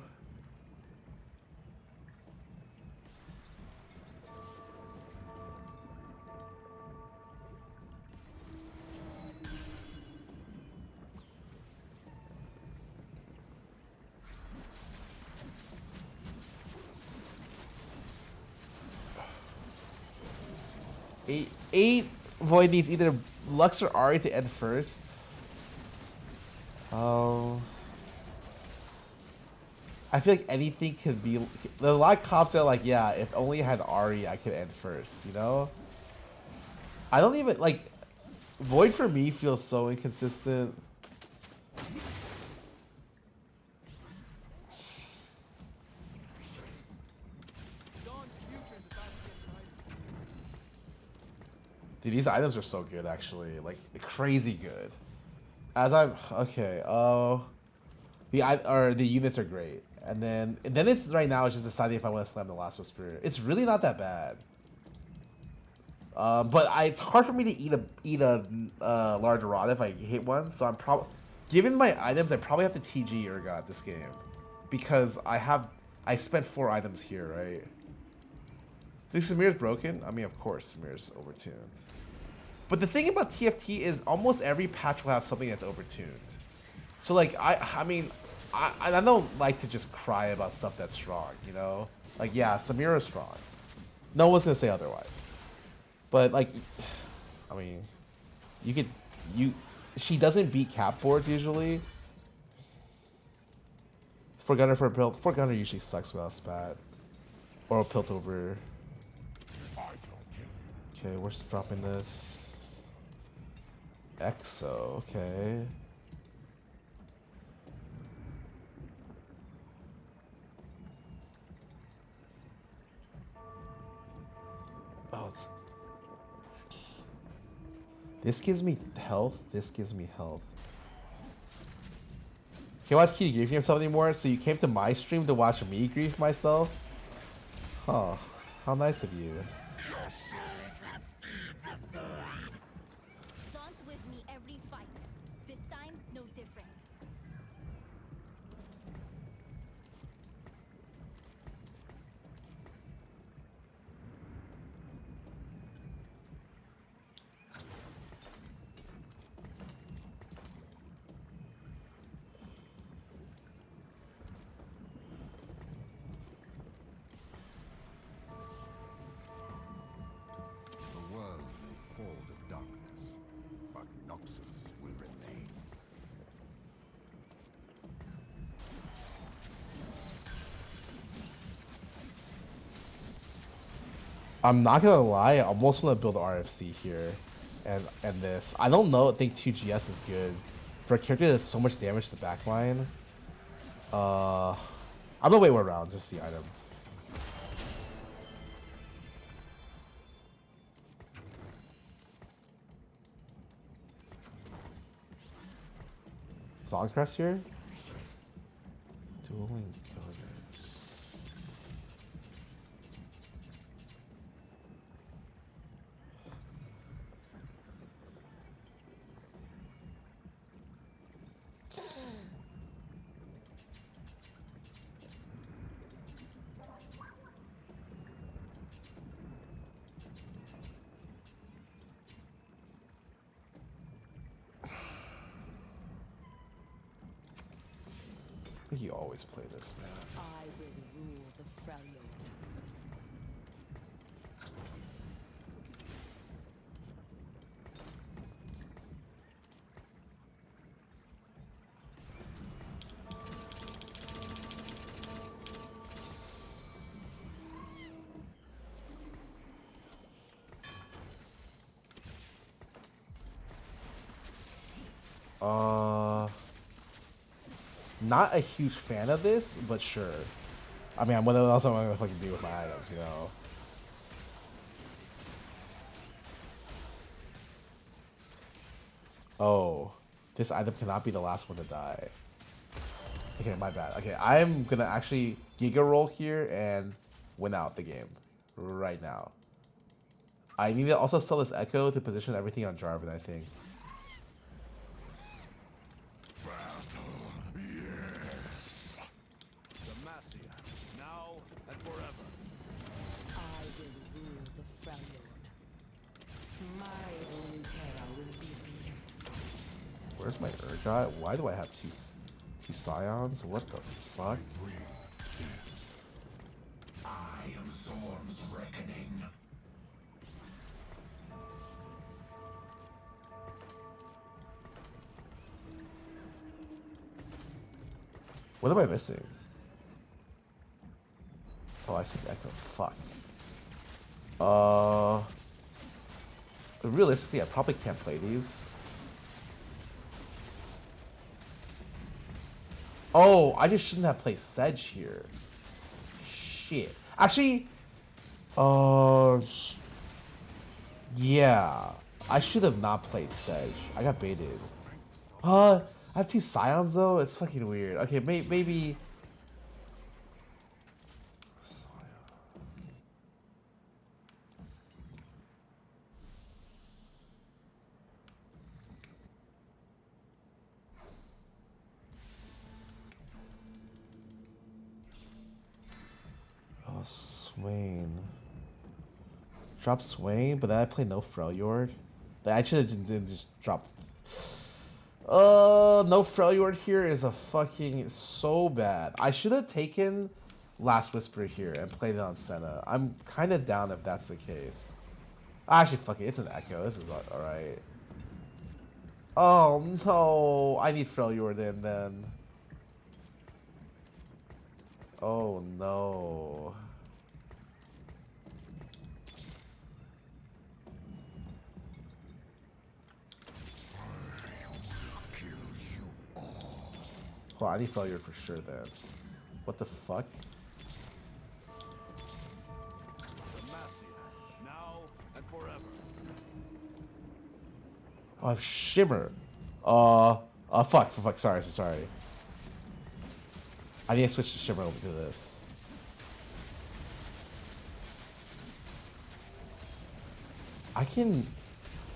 Eight Void needs either Lux or Ari to end first. I feel like anything could be. There's a lot of comps that are like, yeah, if only I had Ari, I could end first. You know. I don't even like. Void for me feels so inconsistent. Dude, these items are so good, actually. Like, crazy good. As I'm... Okay, the units are great. And then it's right now, it's just deciding if I want to slam the Last Whisper. It's really not that bad. But it's hard for me to eat a large rod if I hit one. So I'm probably... Given my items, I probably have to TG Urgot this game. Because I spent 4 items here, right? Think Samir's broken? I mean, of course, Samir's overtuned. But the thing about TFT is almost every patch will have something that's overtuned. So, like, I mean, I don't like to just cry about stuff that's strong, you know? Like, yeah, Samira's strong. No one's going to say otherwise. But, like, I mean, she doesn't beat cap boards usually. Forgunner for a pilt. Forgunner usually sucks without spat. Or a pilt over. Okay, we're just dropping this. Exo, okay. Oh, this gives me health. This gives me health. Can't watch Kitty grief himself anymore, so you came to my stream to watch me grief myself? Huh. How nice of you. I'm not gonna lie, I almost want to build RFC here and this. I don't think 2GS is good. For a character that does so much damage to the backline. I'm gonna wait one round, just the items. Zoncrest here? Dueling killers. I think you always play this, man. I will rule the Freljord. Not a huge fan of this, but sure. I mean, what else am I gonna fucking do with my items, you know? Oh, this item cannot be the last one to die. Okay, my bad. Okay, I'm gonna actually Giga roll here and win out the game right now. I need to also sell this Echo to position everything on Jarvan, I think. Demacia, now and forever. I will rule the Freljord. My Runeterra will be beautiful. Where's my Urgot? Why do I have two Scions? What the fuck? I am Storm's reckoning. What am I missing? Oh, I see Echo. Fuck. Realistically, I probably can't play these. Oh, I just shouldn't have played Sedge here. Shit. Actually, yeah. I should have not played Sedge. I got baited. I have two Scions though? It's fucking weird. Okay, maybe... Oh, Swain. Drop Swain, but then I play no Freljord. I should have just dropped. No Freljord here is a fucking so bad. I should have taken Last Whisper here and played it on Senna. I'm kind of down if that's the case. Actually, fuck it. It's an Echo. This is alright. Oh, no. I need Freljord in then. Oh, no. Oh, I need Freljord for sure then. What the fuck? Demacia, now and forever. Oh, Shimmer. Fuck. Sorry. I need to switch to Shimmer over to this. I can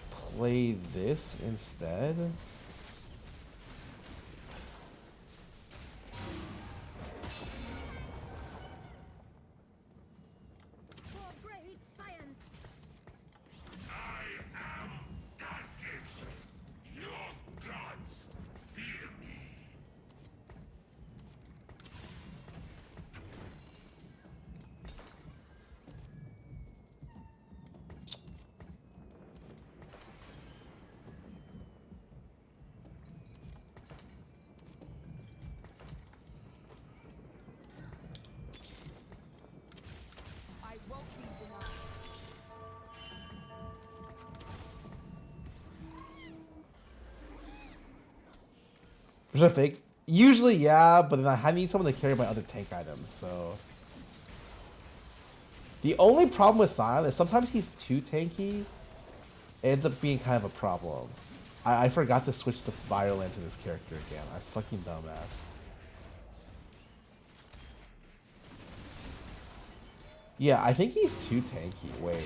play this instead. Was that fake? Usually, yeah, but then I need someone to carry my other tank items, so... The only problem with Sion is sometimes he's too tanky. It ends up being kind of a problem. I forgot to switch the Virulent to this character again. I fucking dumbass. Yeah, I think he's too tanky. Wait.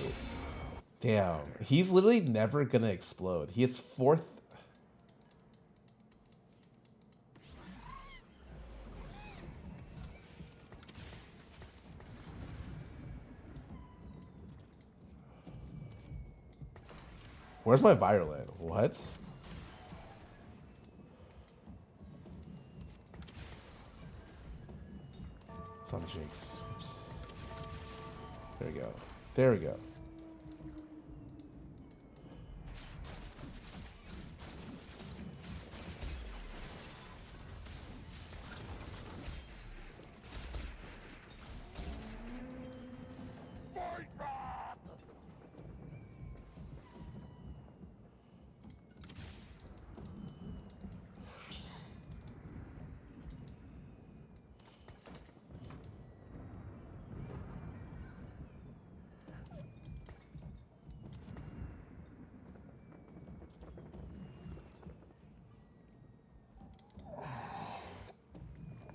Damn. He's literally never gonna explode. He is 4th... Where's my Virulent? What? It's on Jinx. Oops. There we go. There we go.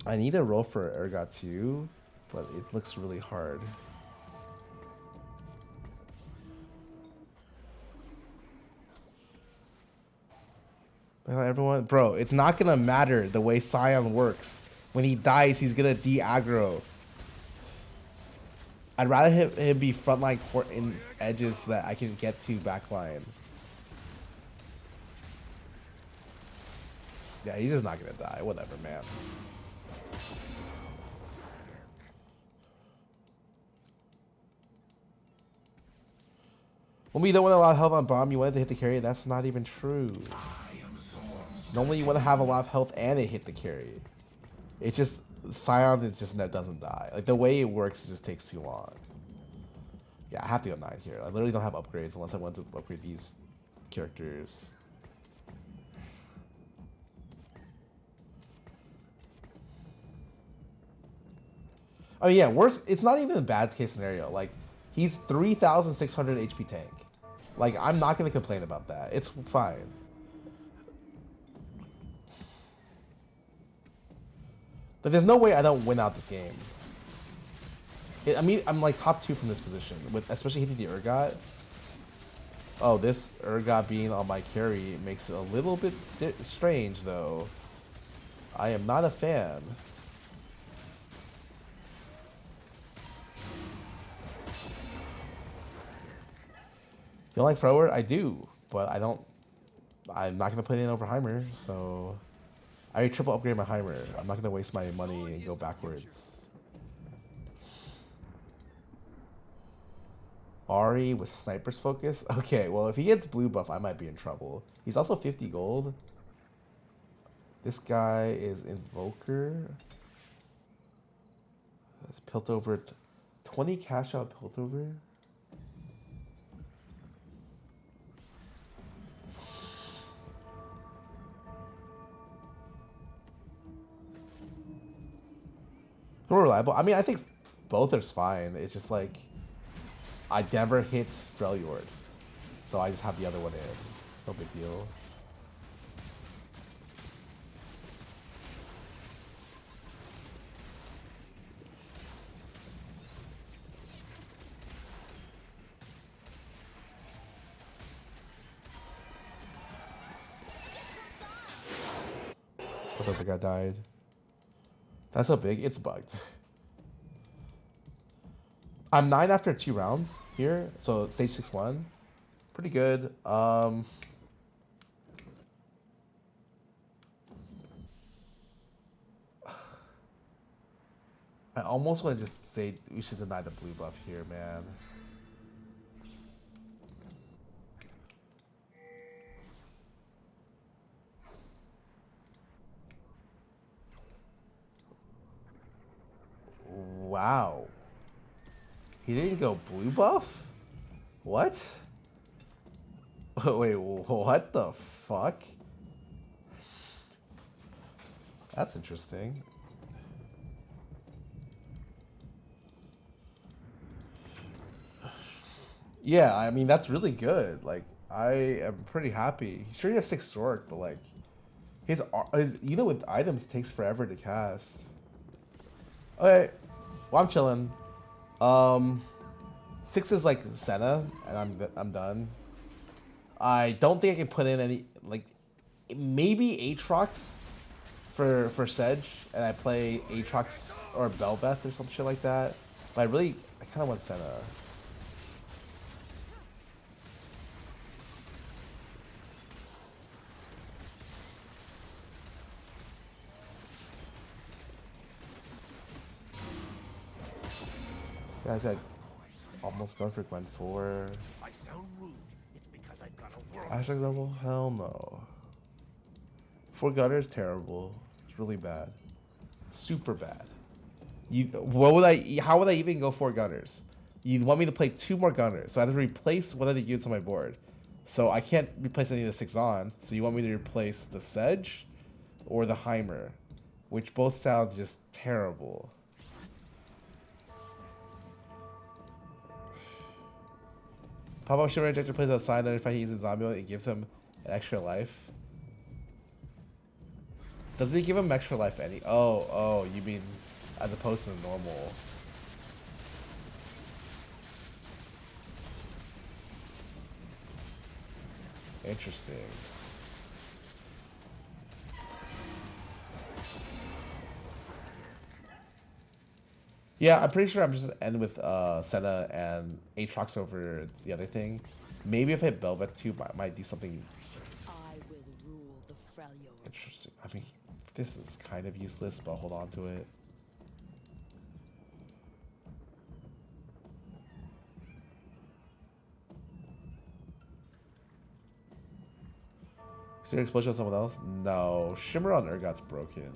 I need to roll for Urgot too, but it looks really hard. Everyone, bro, it's not gonna matter the way Scion works. When he dies, he's gonna de-aggro. I'd rather him be frontline court in edges so that I can get to backline. Yeah, he's just not gonna die. Whatever, man. When we don't want a lot of health on bomb, you wanted to hit the carry. That's not even true. Normally, you want to have a lot of health and it hit the carry. It's just Scion is just doesn't die. Like the way it works, it just takes too long. Yeah, I have to go 9 here. I literally don't have upgrades unless I want to upgrade these characters. I mean, yeah, worse. It's not even a bad case scenario. Like, he's 3,600 HP tank. Like, I'm not gonna complain about that. It's fine. But there's no way I don't win out this game. I mean, I'm like top 2 from this position, with especially hitting the Urgot. Oh, this Urgot being on my carry makes it a little bit strange, though. I am not a fan. You don't like Froward? I do, but I don't. I'm not gonna put it in over Heimer, so I already triple upgrade my Heimer. I'm not gonna waste my money and go backwards. Ari with Sniper's Focus? Okay, well, if he gets blue buff, I might be in trouble. He's also 50 gold. This guy is Invoker. Let's Piltover. 20 cash out Piltover. More reliable. I mean, I think both are fine. It's just like I never hit Freljord, so I just have the other one in. It's no big deal. I thought the guy died. That's so big, it's bugged. I'm 9 after 2 rounds here, so stage 6-1. Pretty good. I almost want to just say we should deny the blue buff here, man. Wow. He didn't go blue buff? What? Wait, what the fuck? That's interesting. Yeah, I mean, that's really good. Like, I am pretty happy. Sure, he has 6 sword, but like, his you know, with items, it takes forever to cast. Okay, well, I'm chilling. 6 is like Senna, and I'm done. I don't think I can put in any, like, maybe Aatrox for Sedge, and I play Aatrox or Belbeth or some shit like that. But I kind of want Senna. Guys, I almost going for Gwen 4. I sound rude. It's because I've got a world. Hashtag level? Hell no. 4 Gunner is terrible. It's really bad. Super bad. How would I even go 4 Gunners? You want me to play 2 more Gunners, so I have to replace one of the units on my board. So I can't replace any of the 6 on. So you want me to replace the Sedge or the Heimer, which both sound just terrible. Pop-up Shiver Injector plays outside, then if he uses zombie mode, it gives him an extra life. Doesn't he give him extra life any? Oh, you mean as opposed to normal? Interesting. Yeah, I'm pretty sure I'm just gonna end with Senna and Aatrox over the other thing. Maybe if I hit Belvet too, might do something I will rule the Freljord. interesting. I mean, this is kind of useless, but I'll hold on to it. Is there an explosion on someone else? No. Shimmer on Urgot's broken.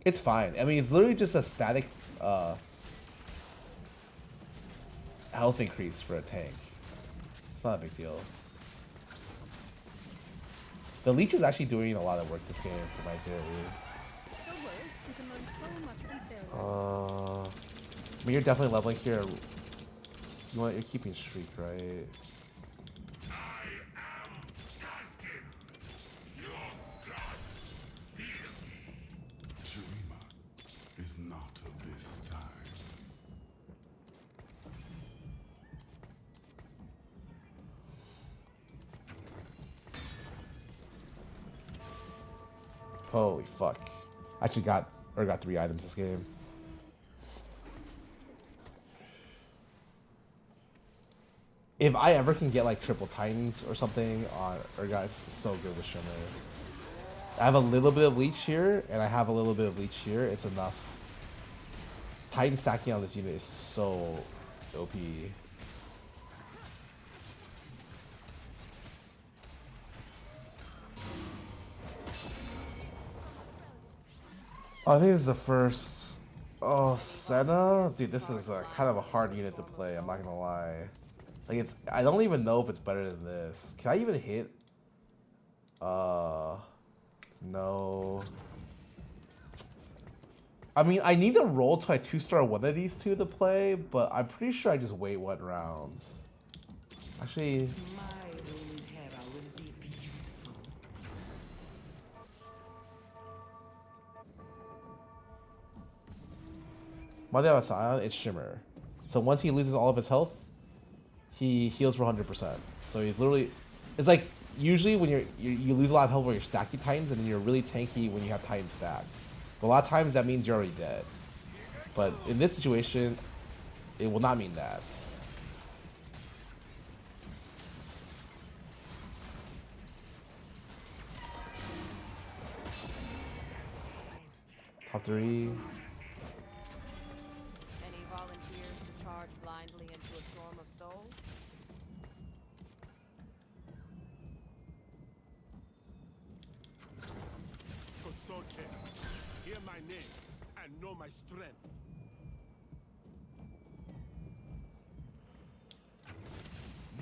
It's fine. I mean, it's literally just a static health increase for a tank. It's not a big deal. The leech is actually doing a lot of work this game for my zero. Don't worry, you can learn so much from failure. I mean, you're definitely leveling here. You're keeping streak, right? Is not of this time. Holy fuck. I actually got 3 items this game. If I ever can get like triple Titans or something on Urgot, it's so good with Shimmer. I have a little bit of leech here, and I have a little bit of leech here. It's enough. Titan stacking on this unit is so OP. I think this is the first. Oh, Senna? Dude, this is kind of a hard unit to play, I'm not gonna lie. Like, it's. I don't even know if it's better than this. Can I even hit? No. I mean, I need to roll to a 2-star one of these two to play, but I'm pretty sure I just wait 1 round. Actually. My own Hera will be beautiful. While they have a Scion, it's Shimmer. So once he loses all of his health, he heals for 100%. So he's literally. It's like. Usually when you lose a lot of health when you're stacking Titans, and then you're really tanky when you have Titans stacked. But a lot of times that means you're already dead. But in this situation, it will not mean that. Top 3. Any volunteers to charge blindly into a storm of souls? Hear my name and know my strength.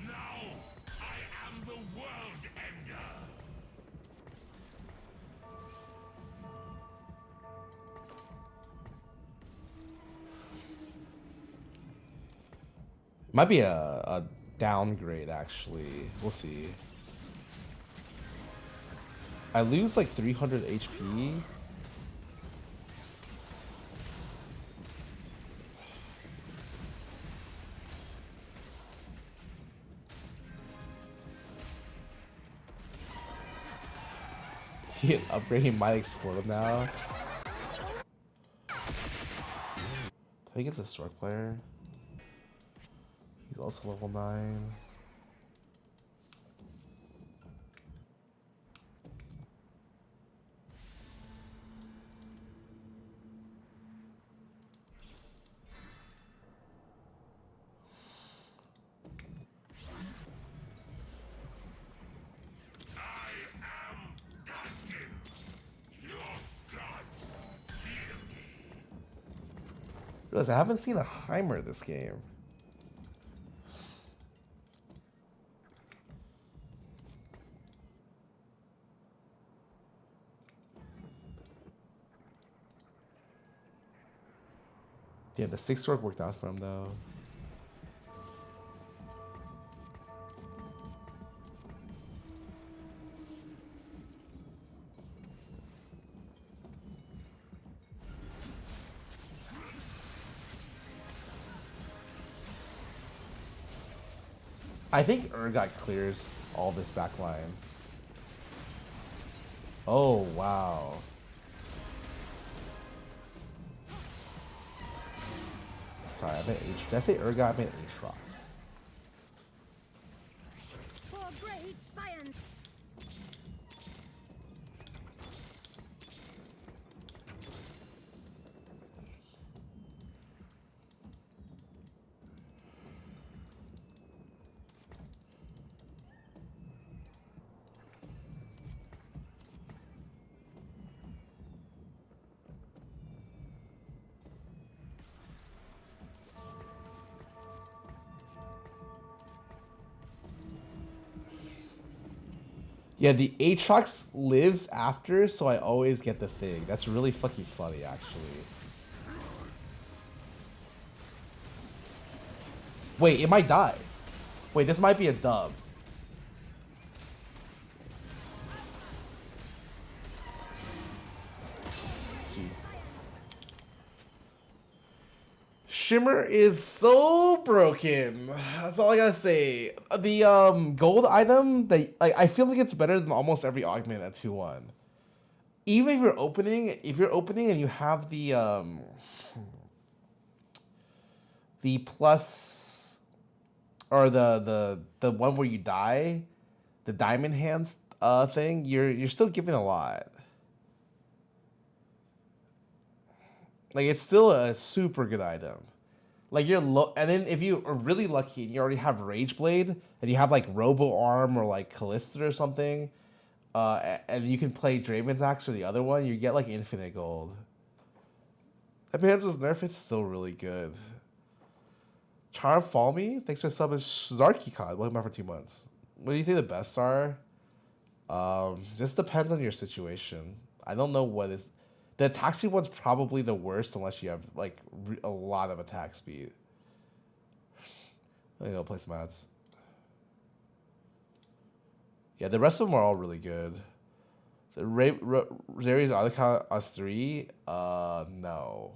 Now I am the world ender. Might be a downgrade, actually. We'll see. I lose like 300 HP. Upgrading might explode him now. I think it's a Stork player. He's also level 9. I haven't seen a Heimer this game. Yeah, the 6 Stork worked out for him though. I think Urgot clears all this back line. Oh, wow. Sorry, I meant H. Did I say Urgot? I meant Aatrox. For great science. Yeah, the Aatrox lives after, so I always get the thing. That's really fucking funny, actually. Wait, it might die. Wait, this might be a dub. Gee. Shimmer is so broken. That's all I gotta say. The gold item, I feel like it's better than almost every augment at 2-1. Even if you're opening, and you have the plus, or the one where you die, the diamond hands thing, you're still giving a lot. Like, it's still a super good item. Like, you're low, and then if you are really lucky and you already have Rage Blade and you have like Robo Arm or like Callista or something, and you can play Draven's Axe or the other one, you get like infinite gold. That Hands was nerfed, it's still really good. Charm Fall Me, thanks for subbing. Zarkicon, welcome back for 2 months. What do you think the best are? Just depends on your situation. I don't know what is. The attack speed one's probably the worst unless you have like a lot of attack speed. Let me go play some ads. Yeah, the rest of them are all really good. The Zeri's Autocon us 3, no.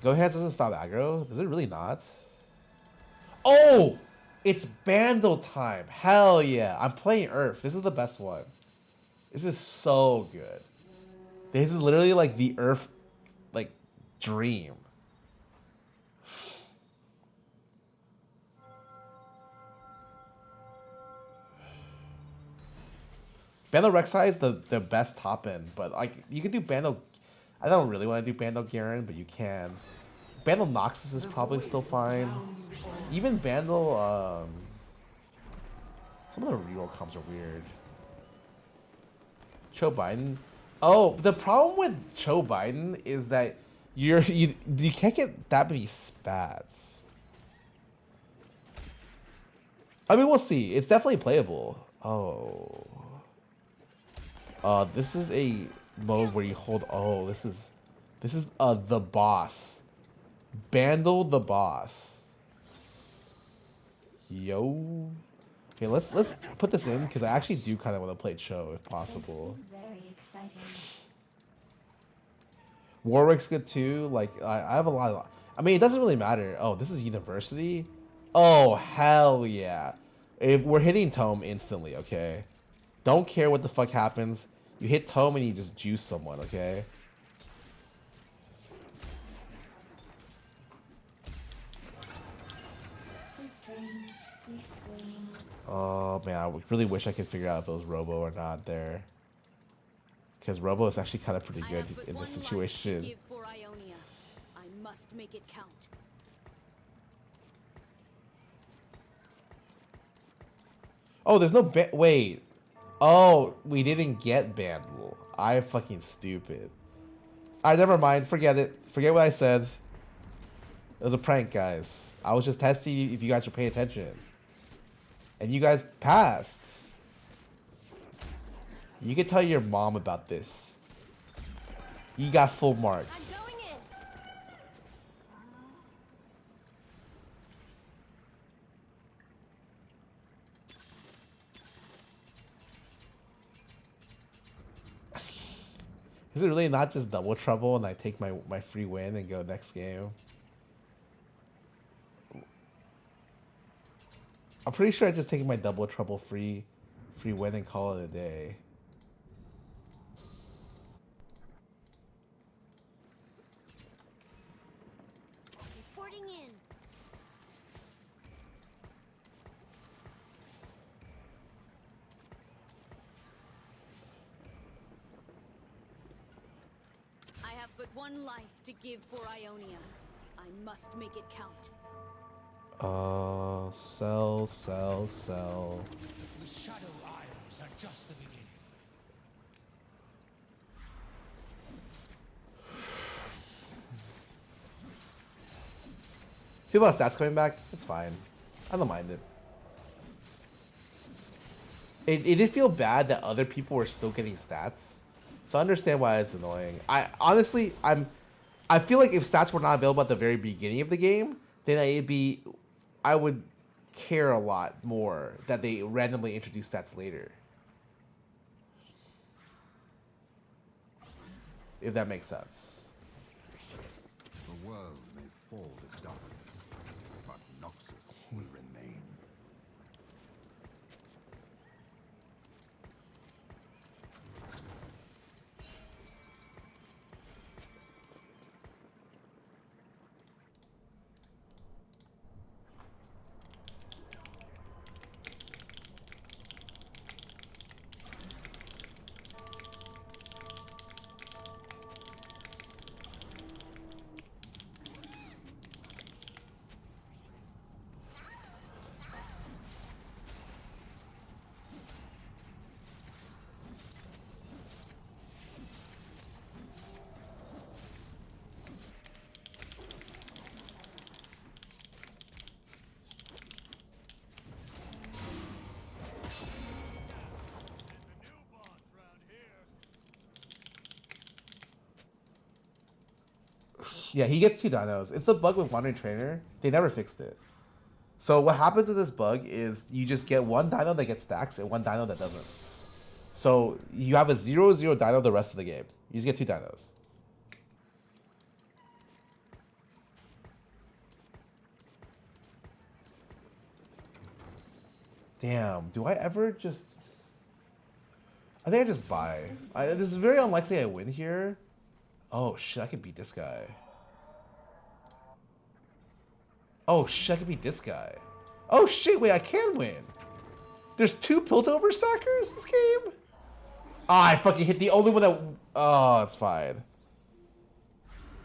Go ahead doesn't stop aggro? Does it really not? Oh! It's Bandle time. Hell yeah. I'm playing Earth. This is the best one. This is so good. This is literally like the Earth like dream. Bandle Rek'Sai is the best top end, but like you can do Bandle. I don't really want to do Bandle Garen, but you can. Bandle Noxus is probably still fine. Even Bandle, some of the reroll comps are weird. Cho Biden. Oh, the problem with Cho Biden is that you can't get that many spats. I mean, we'll see. It's definitely playable. Oh. This is a mode where you hold. Oh, this is the boss. Bandle the boss. Yo. Okay, let's put this in because I actually do kind of want to play Cho if possible. This is very exciting. Warwick's good too. Like I have a lot of. I mean, it doesn't really matter. Oh, this is University. Oh hell yeah! If we're hitting Tome instantly, okay. Don't care what the fuck happens. You hit Tome and you just juice someone, okay? Oh man, I really wish I could figure out if it was Robo or not there. Because Robo is actually kind of pretty good in this situation. I must make it count. Oh, there's no wait. Oh, we didn't get Bandle. I fucking stupid. Alright, never mind. Forget it. Forget what I said. It was a prank, guys. I was just testing if you guys were paying attention. And you guys passed. You can tell your mom about this. You got full marks. I'm going in. Is it really not just double trouble and I take my free win and go next game? I'm pretty sure I just take my double trouble free win and call it a day. Reporting in. I have but one life to give for Ionia. I must make it count. Sell. The Shadow Isles are just the beginning. Feel about stats coming back? It's fine. I don't mind it. It did feel bad that other people were still getting stats. So I understand why it's annoying. I feel like if stats were not available at the very beginning of the game, then I would care a lot more that they randomly introduce stats later. If that makes sense. The world may fall to darkness, but Noxus will remain. Yeah, he gets 2 dinos. It's the bug with Wandering Trainer. They never fixed it. So what happens with this bug is you just get 1 dino that gets stacks and 1 dino that doesn't. So you have a 0-0 dino the rest of the game. You just get 2 dinos. Damn, do I ever just... I think I just buy. This is very unlikely I win here. Oh shit, I could beat this guy. Oh shit, I could beat this guy. Oh shit, wait, I can win. There's 2 Piltover Sackers this game? Ah, I fucking hit the only one that... Oh, it's fine.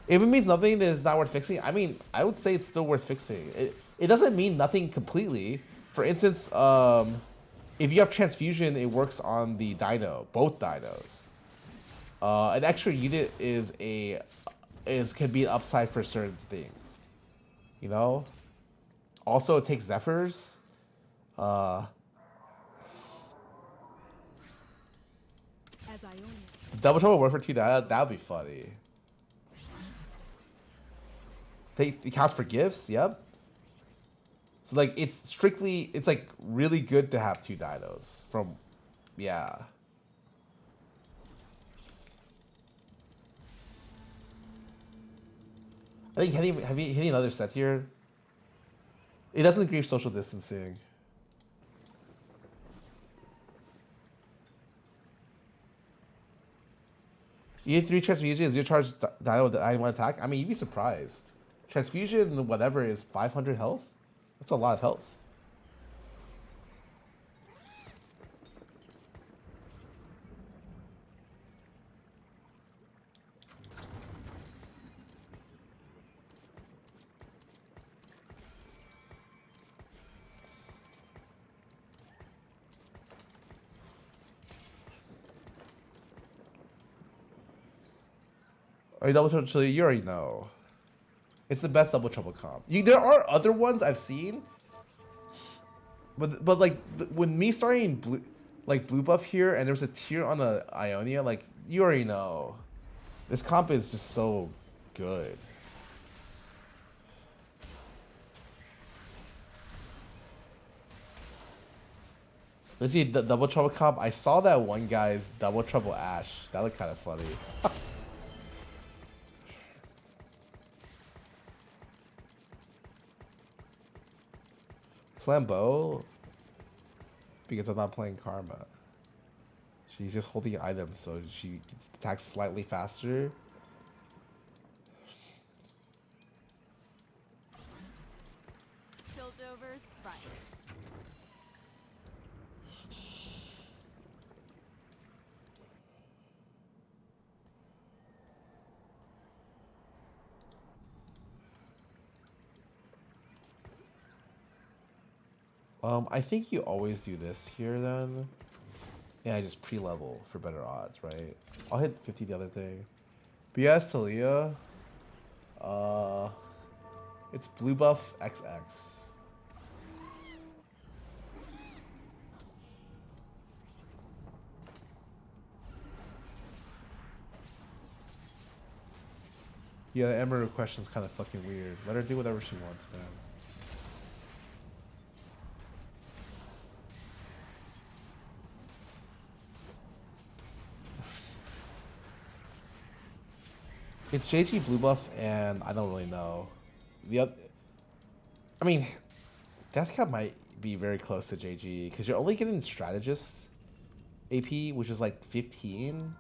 If it means nothing, then it's not worth fixing. I mean, I would say it's still worth fixing. It doesn't mean nothing completely. For instance, if you have transfusion, it works on the dino, both dinos. An extra unit can be an upside for certain things. You know? Also, it takes Zephyrs. Double trouble work for 2 dino, that would be funny. It counts for gifts, yep. So like it's like really good to have 2 dinos from, yeah. I think hitting another set here. It doesn't grieve social distancing. You get 3 transfusion, 0 charge dino with I one attack. I mean, you'd be surprised. Transfusion, whatever, is 500 health. That's a lot of health. Are you double trouble? You already know. It's the best double trouble comp. There are other ones I've seen, but like when me starting blue buff here, and there's a tier on the Ionia, like you already know, this comp is just so good. Let's see the double trouble comp. I saw that one guy's double trouble Ash. That looked kind of funny. Slambo, because I'm not playing Karma. She's just holding items, so she attacks slightly faster. Piltover spiders. I think you always do this here then. Yeah, I just pre-level for better odds, right? I'll hit 50 the other thing. But yeah, Talia. It's blue buff XX. Yeah, the Emerald question's kind of fucking weird. Let her do whatever she wants, man. It's JG blue buff, and I don't really know. I mean, Death Cap might be very close to JG because you're only getting strategist AP, which is like 15.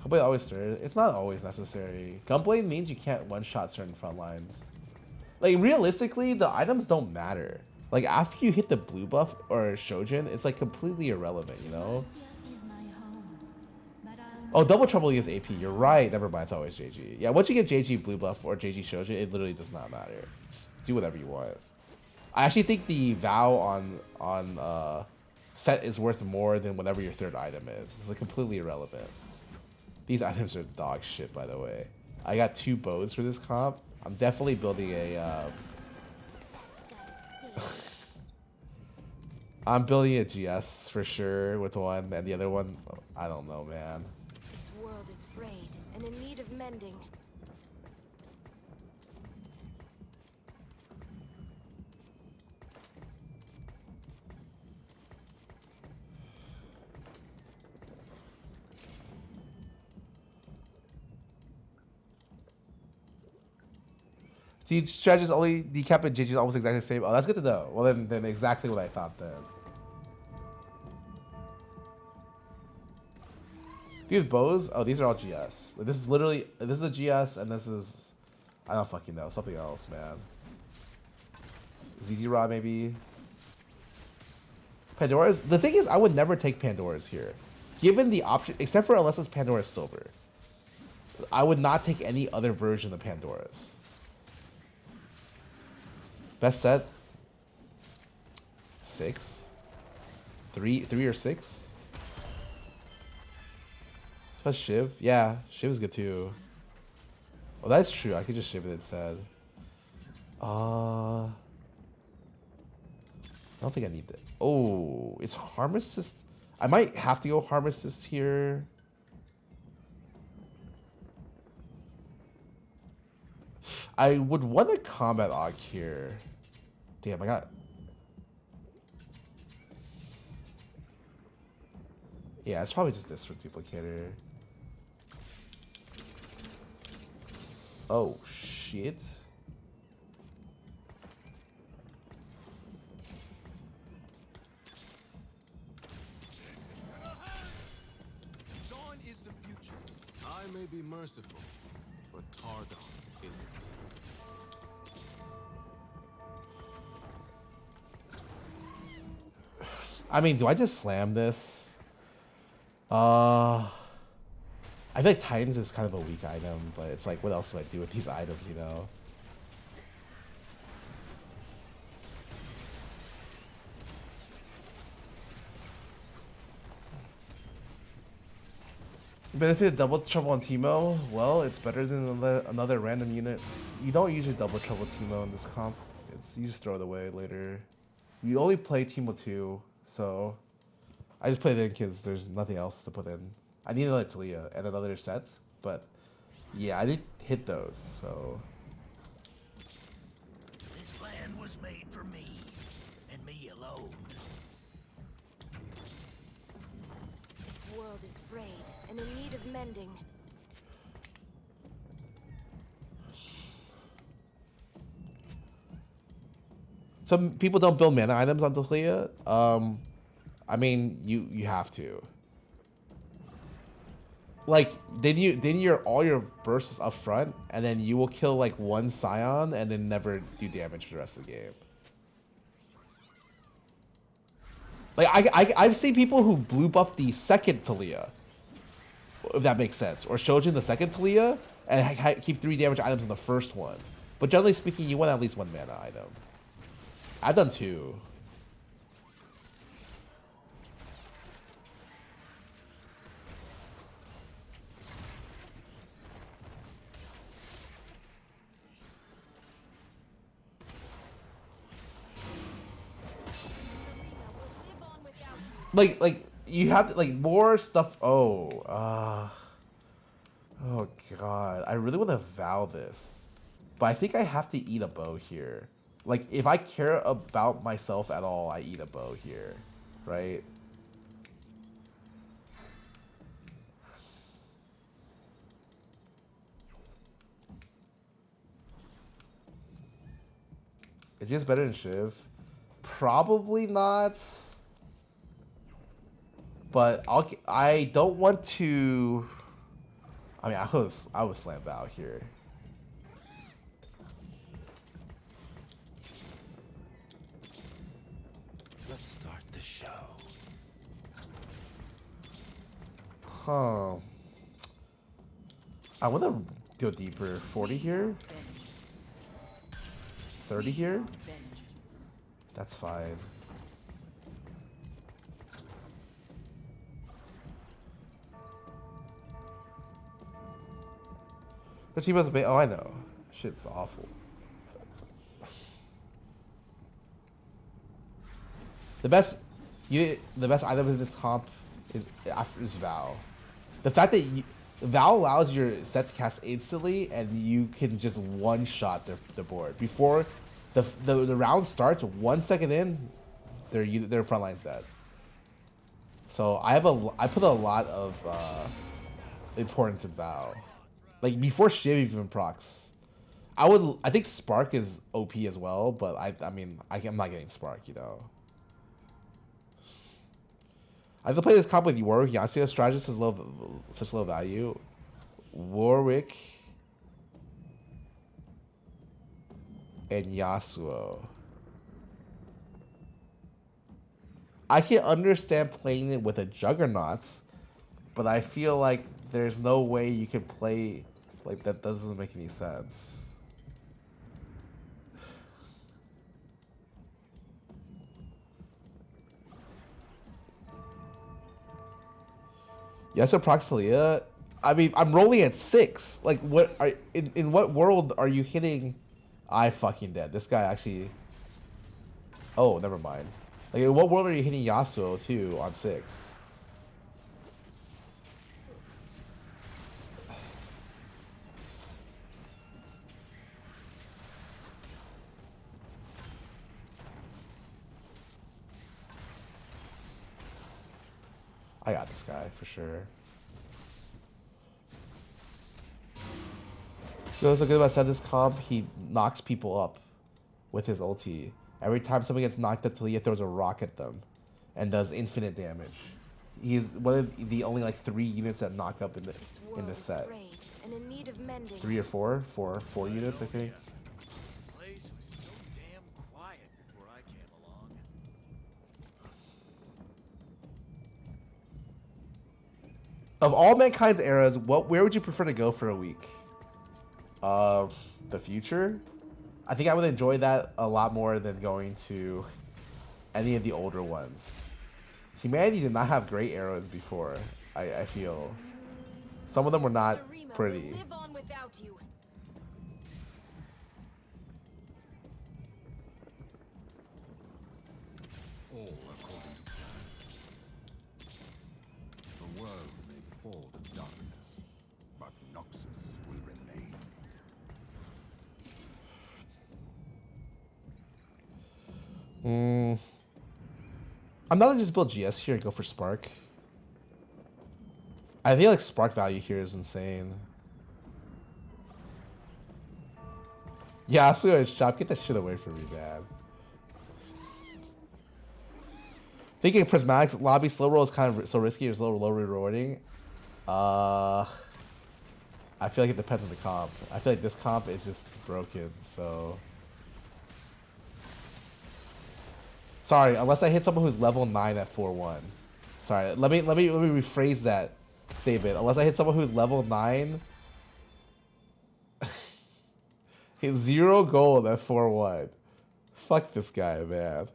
Gunblade always third. It's not always necessary. Gunblade means you can't one-shot certain front lines. Like, realistically, the items don't matter. Like, after you hit the blue buff or Shojin, it's like completely irrelevant, you know? Oh, double trouble is AP. You're right. Never mind. It's always JG. Yeah, once you get JG blue buff or JG Shojin, it literally does not matter. Just do whatever you want. I actually think the Vow on set is worth more than whatever your third item is. It's like completely irrelevant. These items are dog shit, by the way. I got 2 bows for this comp. I'm definitely building a... I'm building a GS for sure with one, and the other one, I don't know, man. This world is frayed and in need of mending. The strategies only decap and JG is almost exactly the same. Oh, that's good to know. Well, then exactly what I thought then. These bows, oh, these are all GS. Like, this is literally, this is a GS, and this is, I don't fucking know, something else, man. ZZ Rod maybe. Pandora's, the thing is, I would never take Pandora's here. Given the option, except for unless it's Pandora's Silver. I would not take any other version of Pandora's. Best set? 6? 3 or 6? Plus Shiv? Yeah, Shiv is good too. Well, that's true. I could just Shiv it instead. I don't think I need that. Oh, it's Harm Assist. I might have to go Harm Assist here. I would want a combat og here. Damn, I got... Yeah, it's probably just this for duplicator. Oh, shit. Dawn is the future. I may be merciful, but Targon isn't. I mean, do I just slam this? I feel like Titans is kind of a weak item, but it's like, what else do I do with these items, you know? Benefit of double trouble on Teemo? Well, it's better than another random unit. You don't usually double trouble Teemo in this comp. You just throw it away later. You only play Teemo 2, so I just played it in because there's nothing else to put in. I need another Talia and another set, but yeah, I didn't hit those, so. This land was made for me, and me alone. This world is frayed and in need of mending. Some people don't build mana items on Talia. I mean, you have to. Like, then your all your bursts up front, and then you will kill like one Scion, and then never do damage for the rest of the game. Like I've seen people who blue buff the second Talia, if that makes sense, or Shojin the second Talia, and keep 3 damage items in the first one. But generally speaking, you want at least 1 mana item. I've done 2. Like you have to, like, more stuff. Oh god, I really want to vow this, but I think I have to eat a bow here. Like, if I care about myself at all, I eat a bow here, right? Is just better than Shiv? Probably not. But I don't want to. I mean, I would slam Val here. Let's start the show. Huh. I want to go deeper. 40 here. 30 here. That's fine. The team has a bait. Oh, I know. Shit's awful. The best item in this comp is Val. The fact that Val allows your set to cast instantly, and you can just one-shot the board before the round starts. 1 second in, their front line's dead. So I put a lot of importance in Val. Like, before Shiv even procs, I think Spark is OP as well, but I mean I'm not getting Spark, you know. I have to play this comp with Warwick. Yasuo strategist is such low value. Warwick and Yasuo. I can understand playing it with a Juggernaut, but I feel like there's no way you can play like that. Doesn't make any sense. Yasuo procs Talia. I mean, I'm rolling at 6. Like, what are in what world are you hitting? I fucking dead. This guy actually. Oh, never mind. Like, in what world are you hitting Yasuo too on 6? I got this guy for sure. So what's so good about Seth this comp? He knocks people up with his ulti. Every time someone gets knocked up, Talia throws a rock at them and does infinite damage. He's one of the only like 3 units that knock up in the set. 3 or 4? 4 units, I think. Place was so damn quiet before I came along. Of all mankind's eras, where would you prefer to go for a week? The future? I think I would enjoy that a lot more than going to any of the older ones. Humanity did not have great eras before, I feel. Some of them were not Shurima will pretty. live on without you. All according to plan. The world may fall to darkness, but Noxus will remain. I'm not gonna just build GS here and go for Spark. I feel like Spark value here is insane. Yeah, Yasuo's shop. Get that shit away from me, man. Thinking Prismatic's lobby slow roll is kind of so risky or is low rewarding. I feel like it depends on the comp. I feel like this comp is just broken, so. Sorry, unless I hit someone who's level 9 at 4-1. Sorry, let me rephrase that statement. Unless I hit someone who's level 9. Hit 0 gold at 4-1. Fuck this guy, man.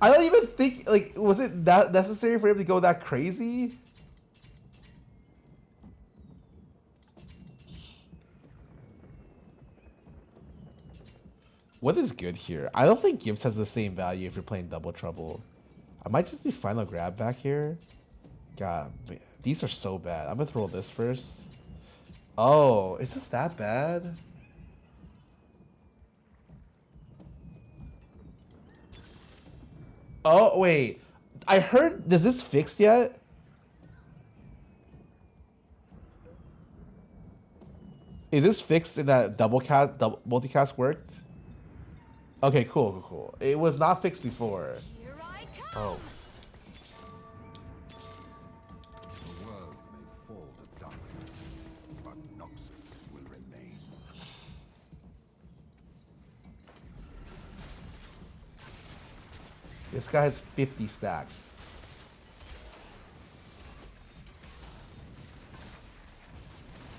I don't even think, like, was it that necessary for him to go that crazy? What is good here? I don't think Gibbs has the same value if you're playing Double Trouble. I might just do Final Grab back here. God, man, these are so bad. I'm gonna throw this first. Oh, is this that bad? Oh, wait. I heard, is this fixed yet? Is this fixed in that multicast worked? Okay, cool. It was not fixed before. Oh. The world may fall to darkness, but Noxus will remain. This guy has 50 stacks.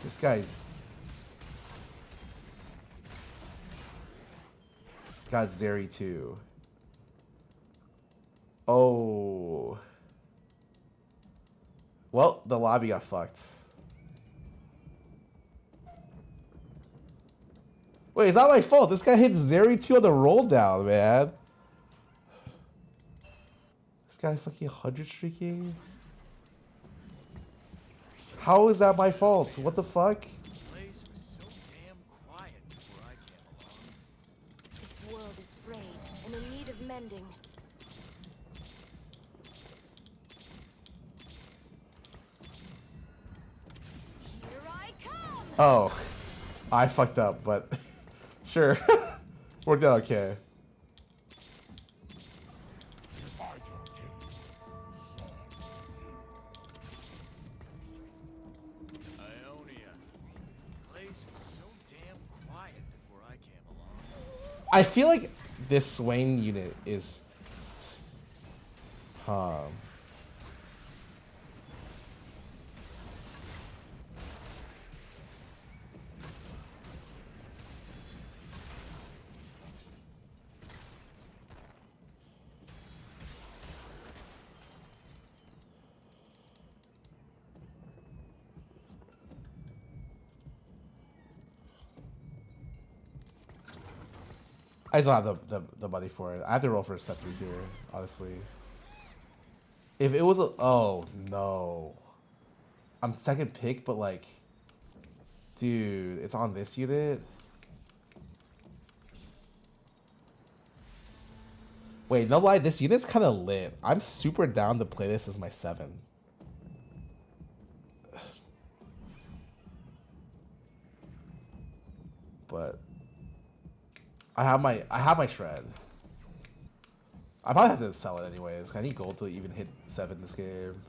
This guy's got Zeri too. Oh. Well, the lobby got fucked. Wait, it's not my fault. This guy hit Zeri 2 on the roll down, man. This guy fucking 100 streaking. How is that my fault? What the fuck? Place was so damn quiet before I came along. This world is frayed and in need of mending. Here I come! Oh, I fucked up, but sure. Worked out okay. Ionia. Place was so damn quiet before I came along. I feel like this Swain unit is I just don't have the money for it. I have to roll for a set 3 here, honestly. If it was a... Oh, no. I'm second pick, but like... Dude, it's on this unit? Wait, no lie, this unit's kind of lit. I'm super down to play this as my 7. But... I have my shred. I probably have to sell it anyways. I need gold to even hit 7 this game.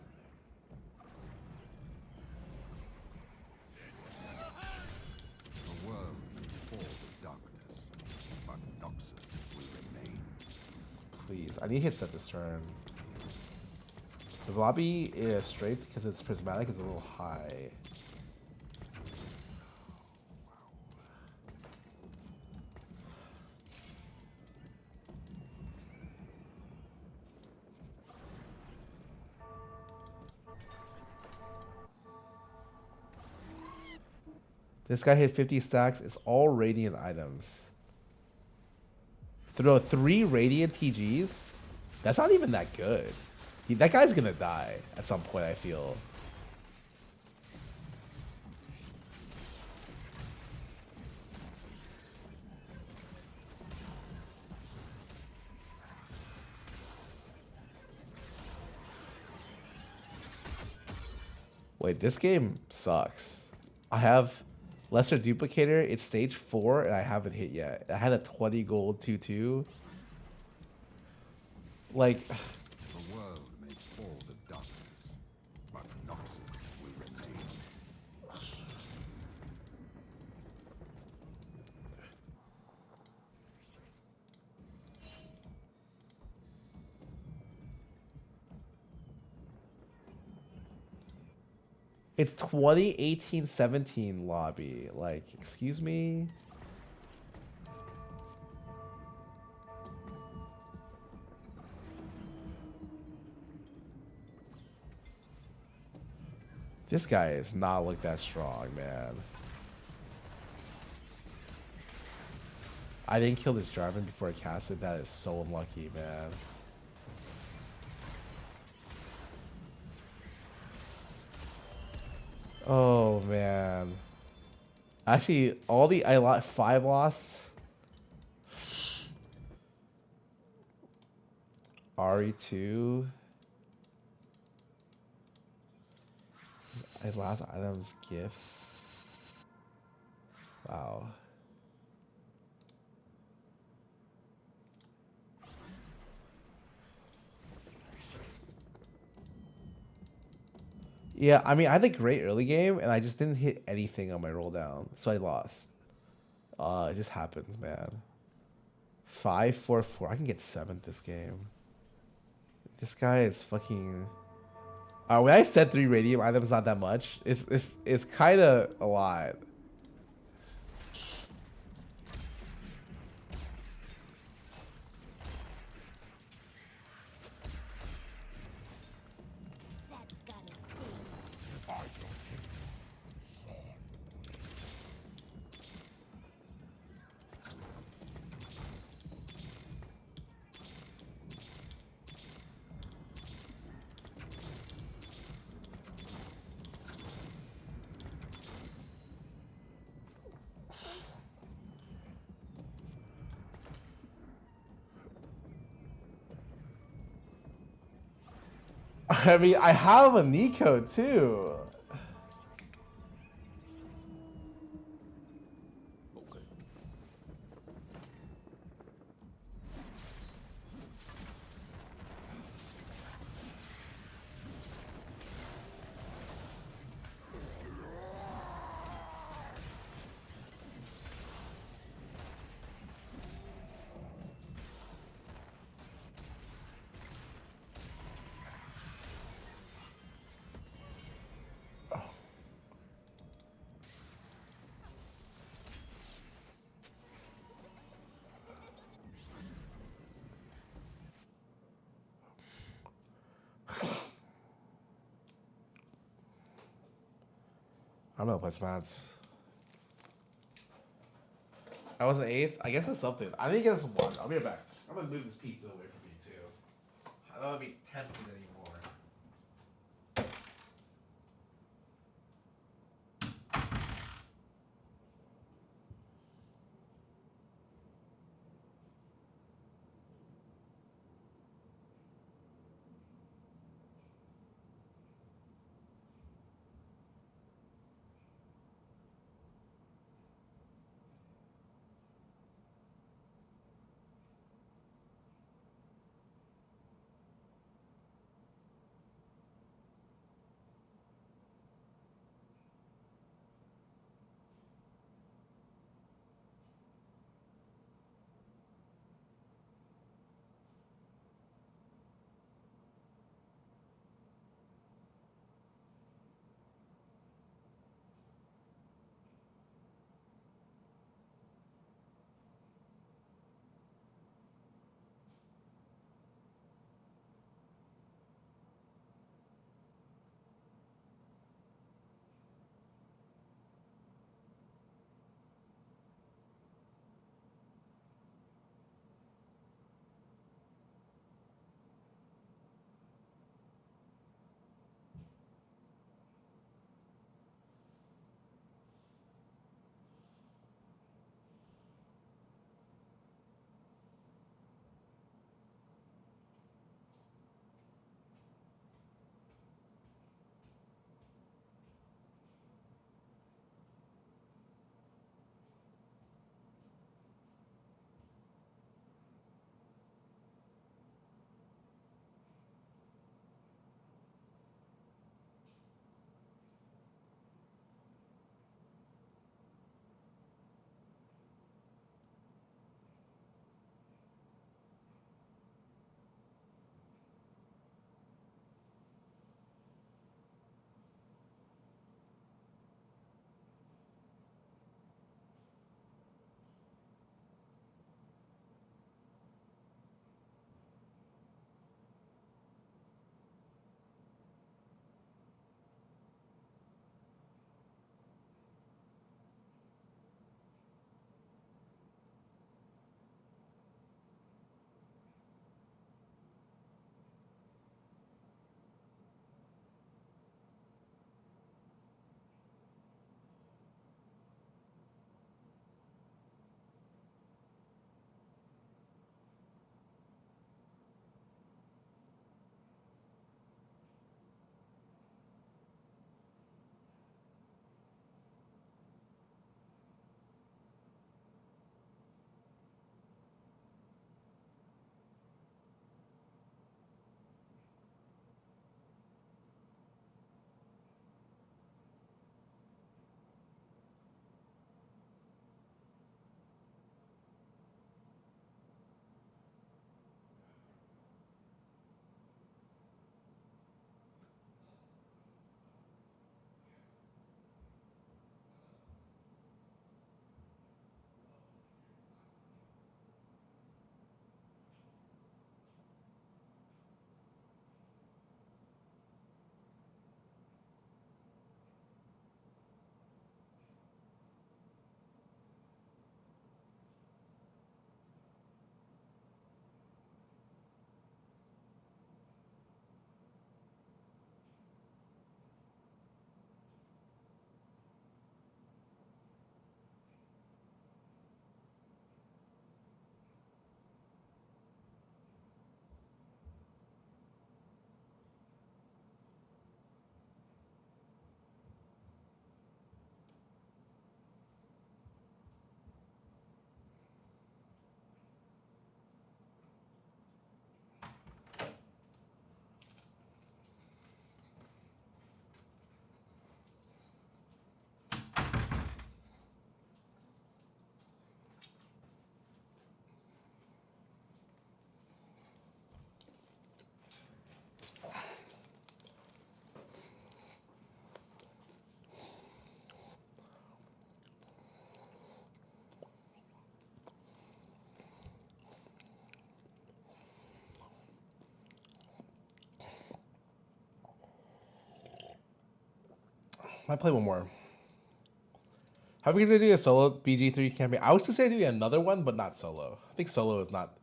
The world may fall to darkness, but Noxus will remain. Please, I need to hit set this turn. The lobby is straight because its prismatic is a little high. This guy hit 50 stacks. It's all Radiant items. Throw 3 Radiant TGs? That's not even that good. That guy's gonna die at some point, I feel. Wait, this game sucks. I have Lesser Duplicator. It's stage 4 and I haven't hit yet. I had a 20 gold 2-2. Like, The world may fall to darkness, but Noxus will remain. it's 2018-17 lobby. Like, excuse me? This guy is not look that strong, man. I didn't kill this Jarvan before I casted. That is so unlucky, man. Oh, man. Actually, all the 5 loss. RE2. His last items, gifts. Wow. Yeah, I mean, I had a great early game, and I just didn't hit anything on my roll down, so I lost. It just happens, man. 5-4-4. I can get 7th this game. This guy is fucking. When I said 3 radium items, not that much. It's kind of a lot. I mean, I have a Nico too. I'm gonna play Smats. I was an 8th. I guess it's something. I think it's 1. I'll be right back. I'm gonna move this pizza away from me too. I don't wanna be tempted anymore. Might play one more. Have we considered doing a solo BG3 campaign? I was considering doing another one, but not solo. I think solo is not.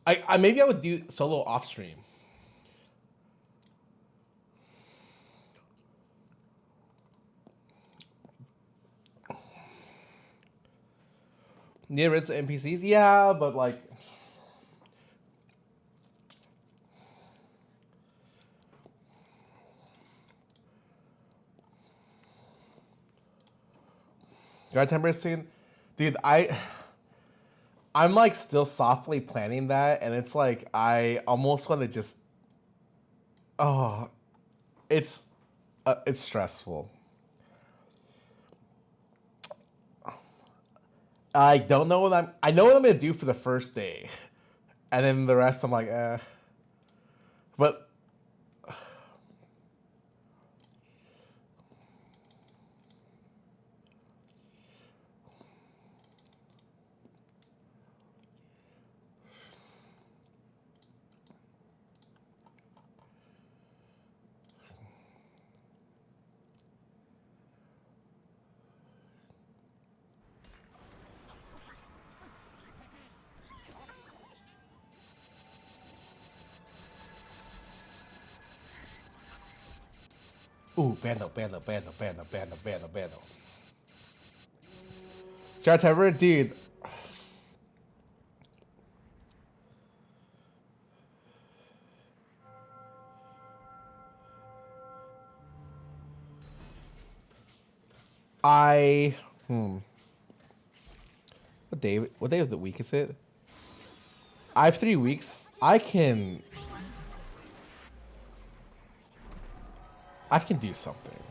I maybe I would do solo off stream. Near its NPCs, yeah, but like. Got 10% soon, dude. I'm like still softly planning that, and it's like I almost want to just. Oh, it's stressful. I don't know what I know what I'm gonna do for the first day, and then the rest I'm like, eh. But. Ooh, bando. Scarra TFT, dude. What day of the week is it? I have 3 weeks. I can do something.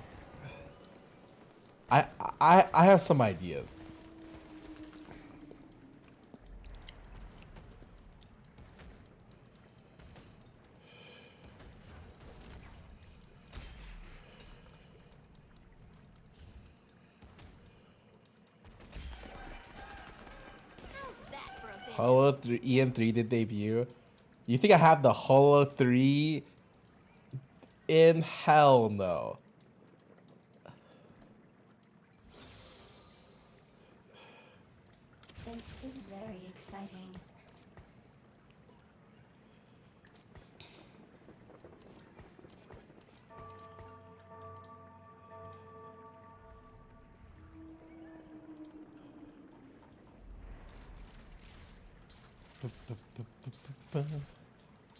I have some ideas. Holo 3 EM3 did debut. You think I have the Holo 3? In hell no. This is very exciting.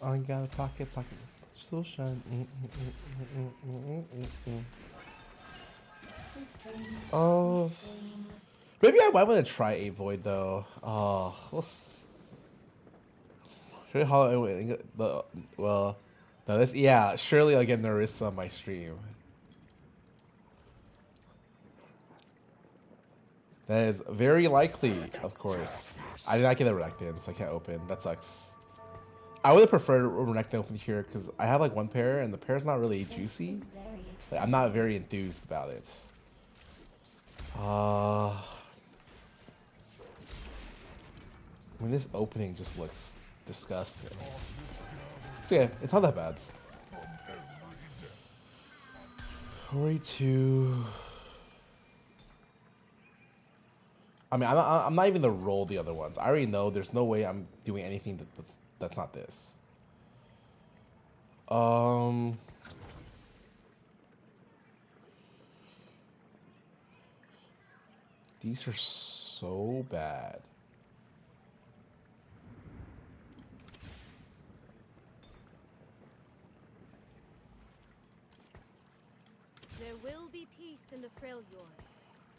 I got a pocket, still shine. Oh, maybe I might want to try a void though. Oh, let's. Well, no, this yeah. Surely I'll get Narissa on my stream. That is very likely, of course. I did not get a Renekton, so I can't open. That sucks. I would have preferred a Renekton open here because I have like one pair and the pair's not really juicy. Like, I'm not very enthused about it. I mean, this opening just looks disgusting. It's okay. It's not that bad. 42. I mean, I'm not even gonna roll the other ones. I already know there's no way I'm doing anything that's not this. These are so bad. There will be peace in the Freljord.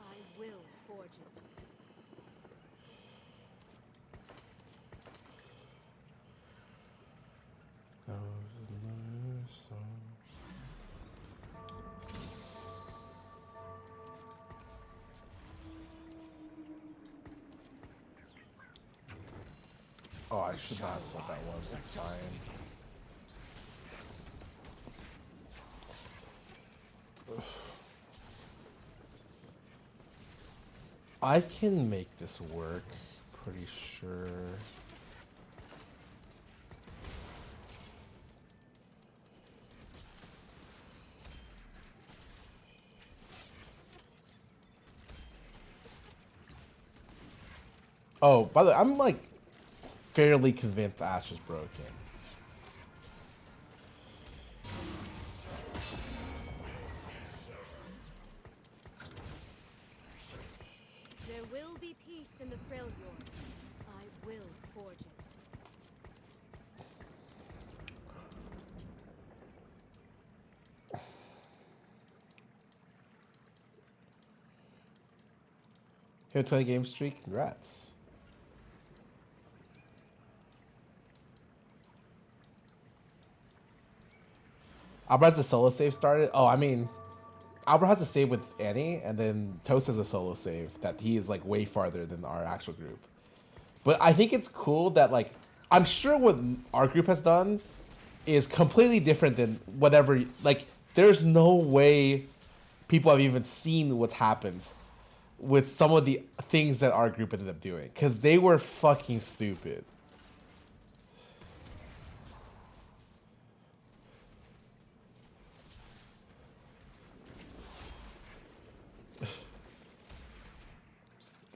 I will forge it. Oh, I should not have sold that one. It's fine. I can make this work, pretty sure. Oh, by the way, I'm like fairly convinced the Astra's broken. There will be peace in the Freljord. I will forge it. Here, 20 game streak. Congrats. Albert has a solo save started. Oh, I mean, Albert has a save with Annie, and then Toast has a solo save that he is like way farther than our actual group. But I think it's cool that like I'm sure what our group has done is completely different than whatever. Like, there's no way people have even seen what's happened with some of the things that our group ended up doing, because they were fucking stupid.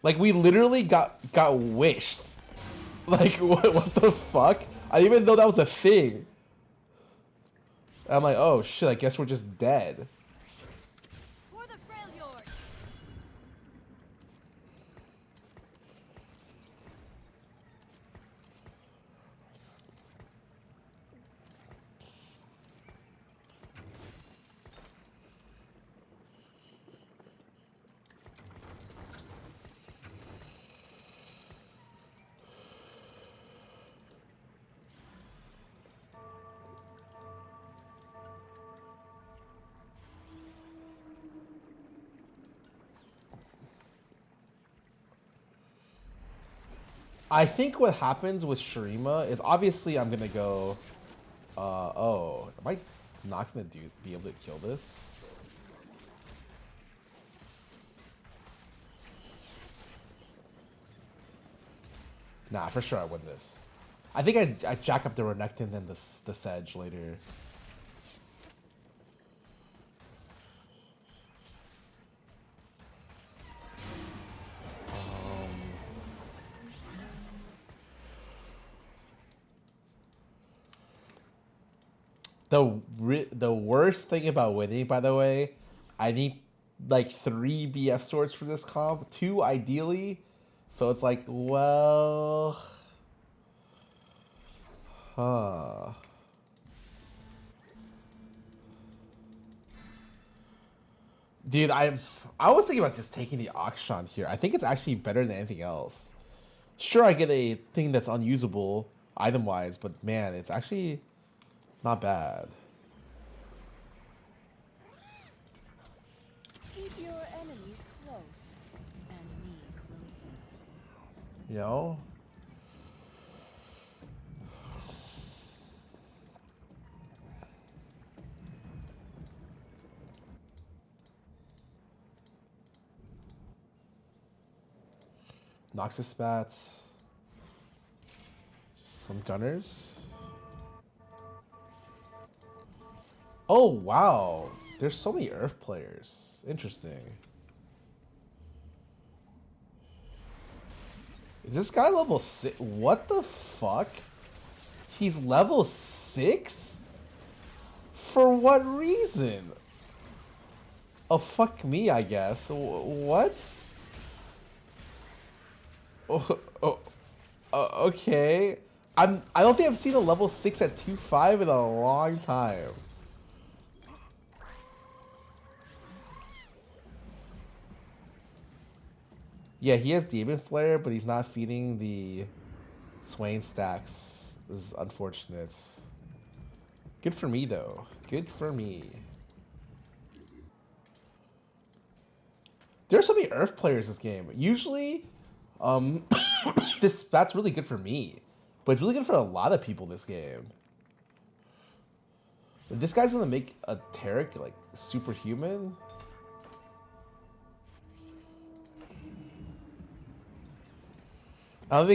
Like, we literally got wished. Like, what the fuck? I didn't even know that was a thing. And I'm like, oh shit, I guess we're just dead. For the Freljord. I think what happens with Shurima is obviously I'm gonna go. Oh, am I not gonna be able to kill this? Nah, for sure I win this. I think I jack up the Renekton and the Sedge later. The worst thing about winning, by the way, I need like 3 BF swords for this comp, 2 ideally. So it's like, well, huh. Dude, I was thinking about just taking the Akshan here. I think it's actually better than anything else. Sure, I get a thing that's unusable item-wise, but man, it's actually not bad. Keep your enemies close, and me closer. You know? Noxus spats. Some gunners. Oh, wow. There's so many Earth players. Interesting. Is this guy level 6? What the fuck? He's level 6? For what reason? Oh, fuck me, I guess. What? Okay. I don't think I've seen a level 6 at 2.5 in a long time. Yeah, he has Demon Flare, but he's not feeding the Swain stacks. This is unfortunate. Good for me, though. Good for me. There's so many Earth players this game. Usually, that's really good for me. But it's really good for a lot of people this game. But this guy's gonna make a Tarek, like, superhuman. I don't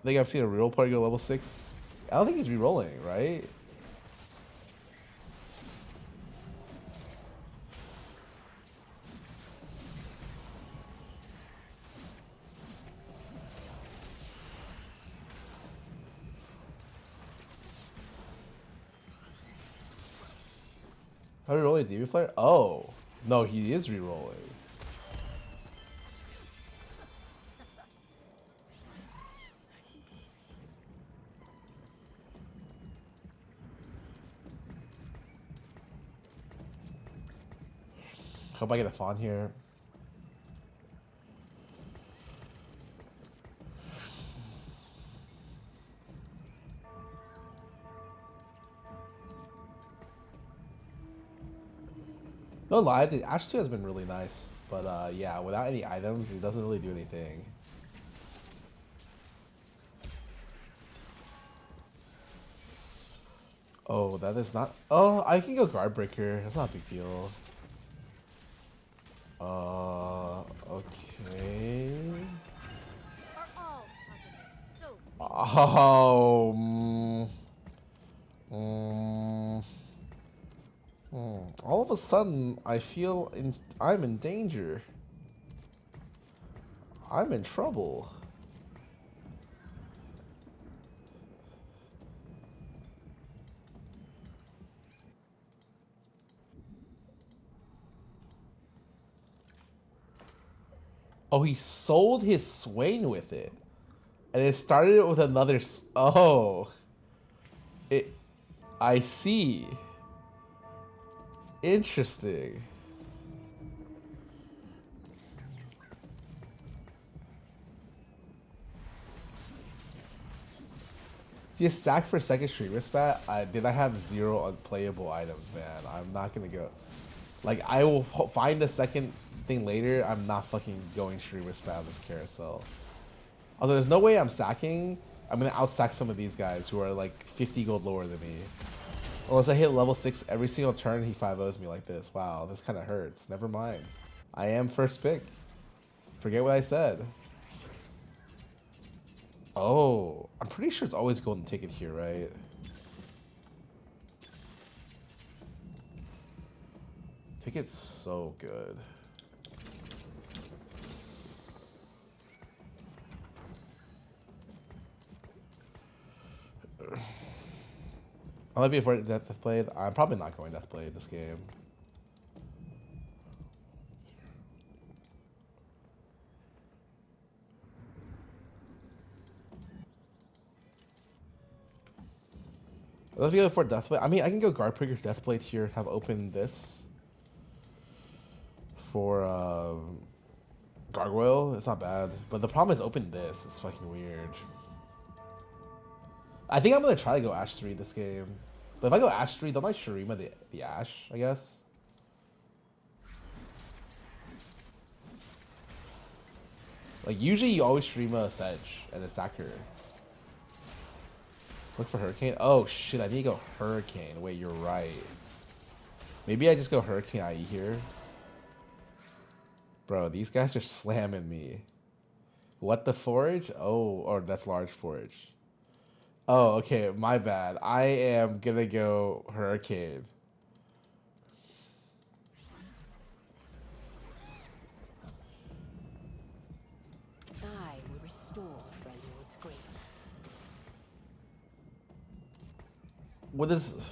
think I've seen a real player go level 6. I don't think he's re-rolling, right? How do you roll a demon flare? Oh, no, he is re-rolling. Hope I get a fawn here. No lie, the Ash 2 has been really nice. But yeah, without any items, it doesn't really do anything. Oh, that is not... Oh, I can go guard breaker. That's not a big deal. Okay. Oh, all of a sudden, I feel I'm in danger. I'm in trouble. Oh, he sold his Swain with it. And it started with another... Oh. I see. Interesting. Do you stack for second streamer spat? Did I have 0 unplayable items, man? I'm not gonna go. Like, I will find the second thing later. I'm not fucking going streamer spat on this carousel. Although there's no way I'm sacking. I'm gonna outstack some of these guys who are like 50 gold lower than me. Unless I hit level 6 every single turn, he 5-0s me like this. Wow, this kind of hurts. Never mind. I am first pick. Forget what I said. Oh, I'm pretty sure it's always golden ticket here, right? Ticket's so good. I'll let you for Deathblade. I'm probably not going Deathblade this game. Let's go for Deathblade. I mean, I can go Guard Breaker Deathblade here, have opened this for Gargoyle. It's not bad. But the problem is open this. It's fucking weird. I think I'm going to try to go Ash 3 this game. But if I go Ash 3, don't I Shurima the Ash, I guess? Like, usually you always Shurima a Sedge and a Sacker. Look for Hurricane. Oh, shit, I need to go Hurricane. Wait, you're right. Maybe I just go Hurricane IE here. Bro, these guys are slamming me. What the Forage? Oh, or that's Large Forage. Oh, okay, my bad. I am gonna go Hurricane. I will restore Freljord's greatness. What is...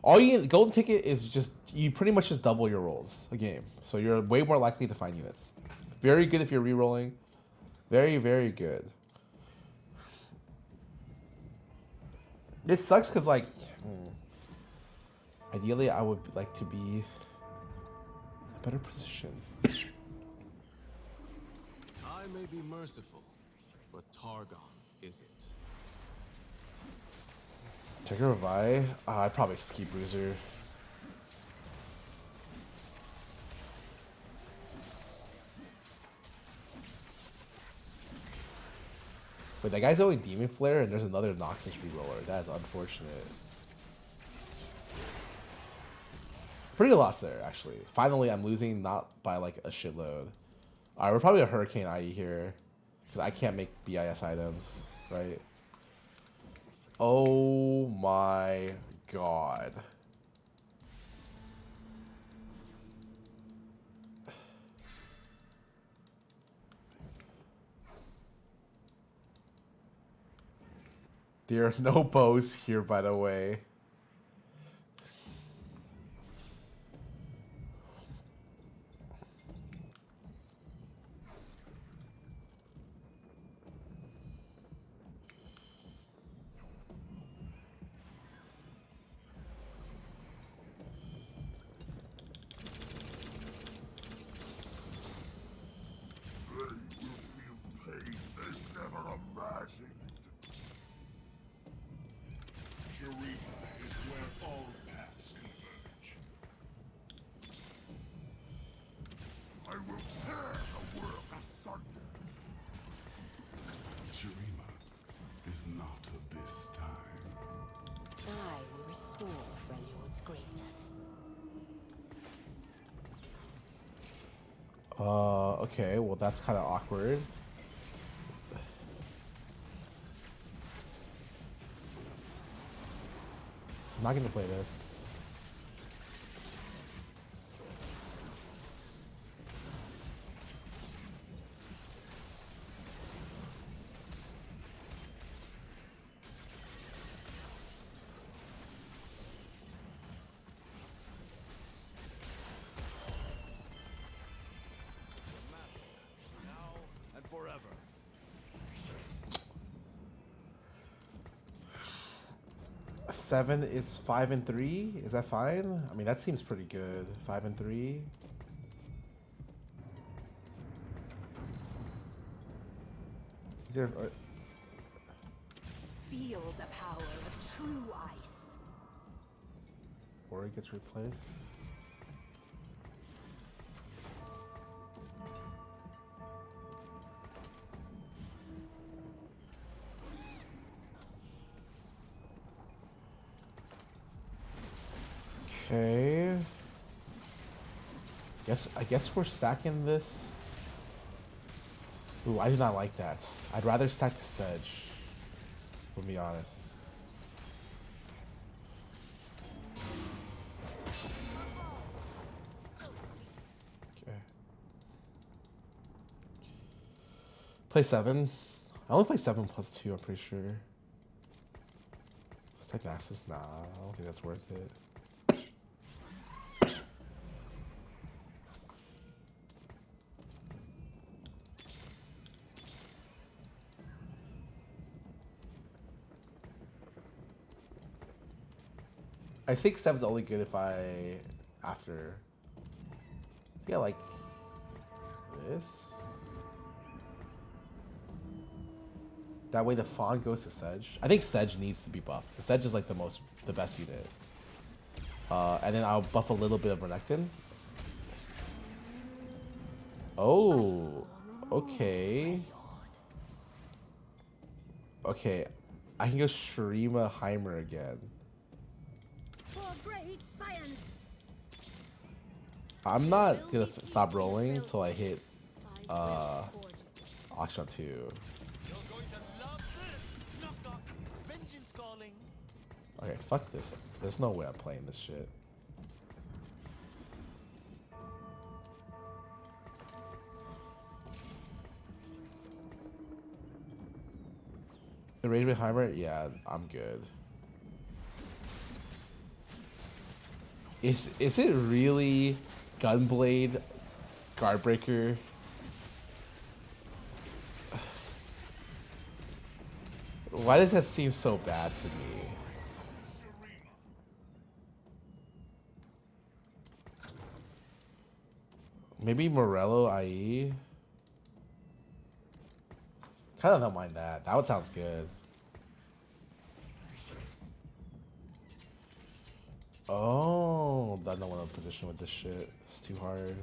All you need, golden ticket is just, you pretty much just double your rolls a game. So you're way more likely to find units. Very good if you're re-rolling. Very, very good. It sucks because, like, ideally I would like to be in a better position. I may be merciful, but Targon isn't. Take a revive. I'd probably ski bruiser. Wait, that guy's going Demon Flare and there's another Noxus reroller. That is unfortunate. Pretty good loss there, actually. Finally, I'm losing not by like a shitload. Alright, we're probably a Hurricane IE here. Because I can't make BIS items, right? Oh my god. There are no bows here, by the way. I will tear the world asunder. Shurima is not of this time. I will restore Freljord's greatness. Okay, well that's kind of awkward. I'm not gonna play this. Now and forever. Seven is 5 and 3. Is that fine? I mean, that seems pretty good. 5 and 3. Either, Feel the power of true ice. or it gets replaced. Okay. I guess we're stacking this. Ooh, I do not like that. I'd rather stack the Sedge, to be honest. Okay. Play 7. I only play 7 plus 2, I'm pretty sure. Stack Naxxus? Nah, I don't think that's worth it. I think 7's only good if after. Yeah, like this. That way the Fawn goes to Sedge. I think Sedge needs to be buffed. Sedge is like the best unit. And then I'll buff a little bit of Renekton. Oh, okay. Okay, I can go Shurima Heimer again. For great science. I'm not gonna stop rolling until I hit Auction 2. You're going to love this. Knock knock. Vengeance calling. Okay, fuck this. There's no way I'm playing this shit. The Rage with Heimer? Yeah, I'm good. Is it really Gunblade, Guardbreaker? Why does that seem so bad to me? Maybe Morello IE? Kinda don't mind that. That one sounds good. Oh, I don't want to position with this shit. It's too hard.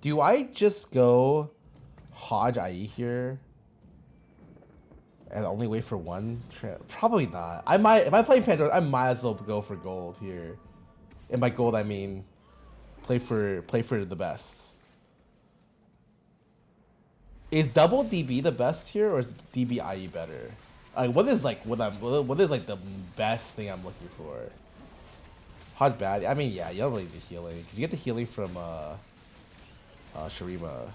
Do I just go Hodge IE here and only wait for one? Probably not. I might, if I'm playing Pandora, I might as well go for gold here. And by gold, I mean play for the best. Is double DB the best here, or is DB IE better? Like, what is the best thing I'm looking for? Hodge bad. I mean, yeah, you don't really need the healing because you get the healing from Shurima.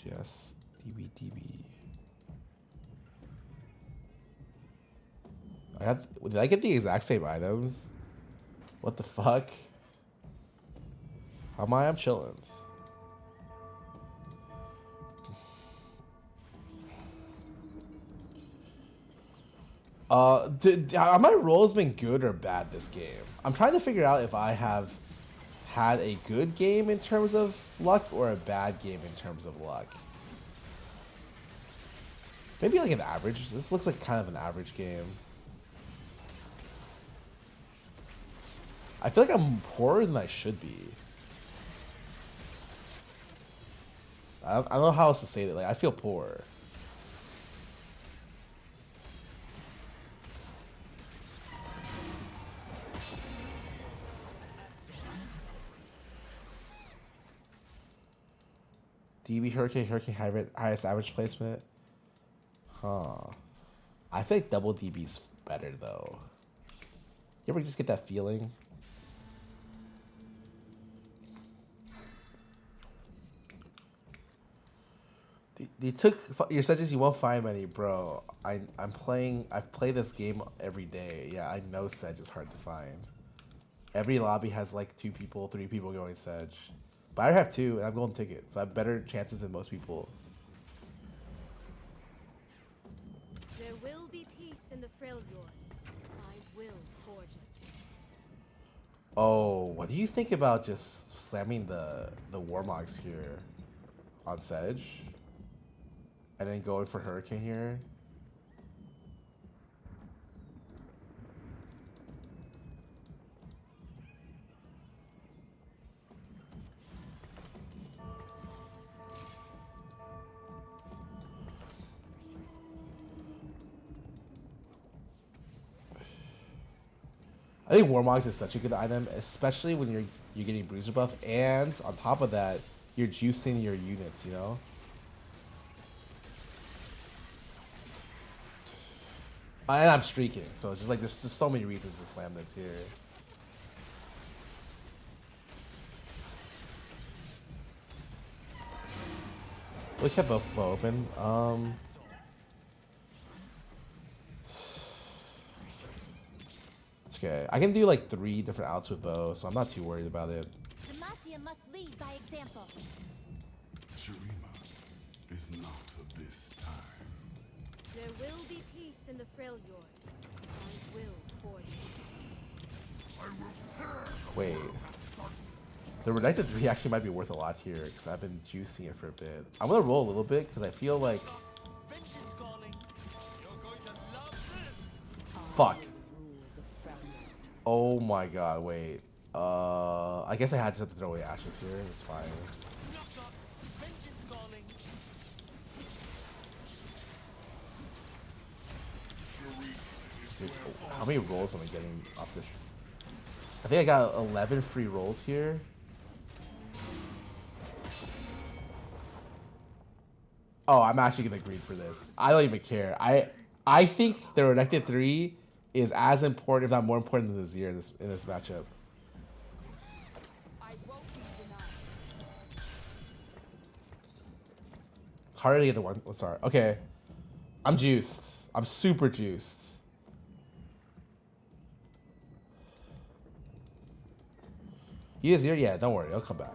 Just DB. Did I get the exact same items? What the fuck? How am I? I'm chilling. Have my rolls been good or bad this game? I'm trying to figure out if I have had a good game in terms of luck or a bad game in terms of luck. Maybe like an average. This looks like kind of an average game. I feel like I'm poorer than I should be. I don't know how else to say that. Like, I feel poor. DB Hurricane highest average placement. Huh. I feel like double DB's better though. You ever just get that feeling? They took your sedges. You won't find many, bro. I'm playing. I've played this game every day. Yeah, I know sedge is hard to find. Every lobby has like 2 people, 3 people going sedge. But I have 2, and I'm golden ticket, so I have better chances than most people. There will be peace in the Freljord. I will forge it. Oh, what do you think about just slamming the Warmogs here on sedge? And then going for Hurricane here? I think Warmogs is such a good item, especially when you're getting bruiser buff, and on top of that, you're juicing your units, you know? And I'm streaking, so it's just like there's just so many reasons to slam this here. We kept both open. Okay, I can do like 3 different outs with bow, so I'm not too worried about it. Demacia must lead by example. Shurima is not of this time. There will be peace in the Freljord. I will forge it. Wait. The Redacted 3 actually might be worth a lot here, because I've been juicing it for a bit. I'm going to roll a little bit, because I feel like... Fuck. Oh my god, wait. I guess I had to have to throw away ashes here. It's fine. Dude, how many rolls am I getting off this? I think I got 11 free rolls here. Oh, I'm actually gonna greed for this. I don't even care. I think the Redacted 3 is as important, if not more important, than the Zir in this matchup. It's harder to get the one star. Okay, I'm juiced. I'm super juiced. He is here? Yeah, don't worry. I'll come back.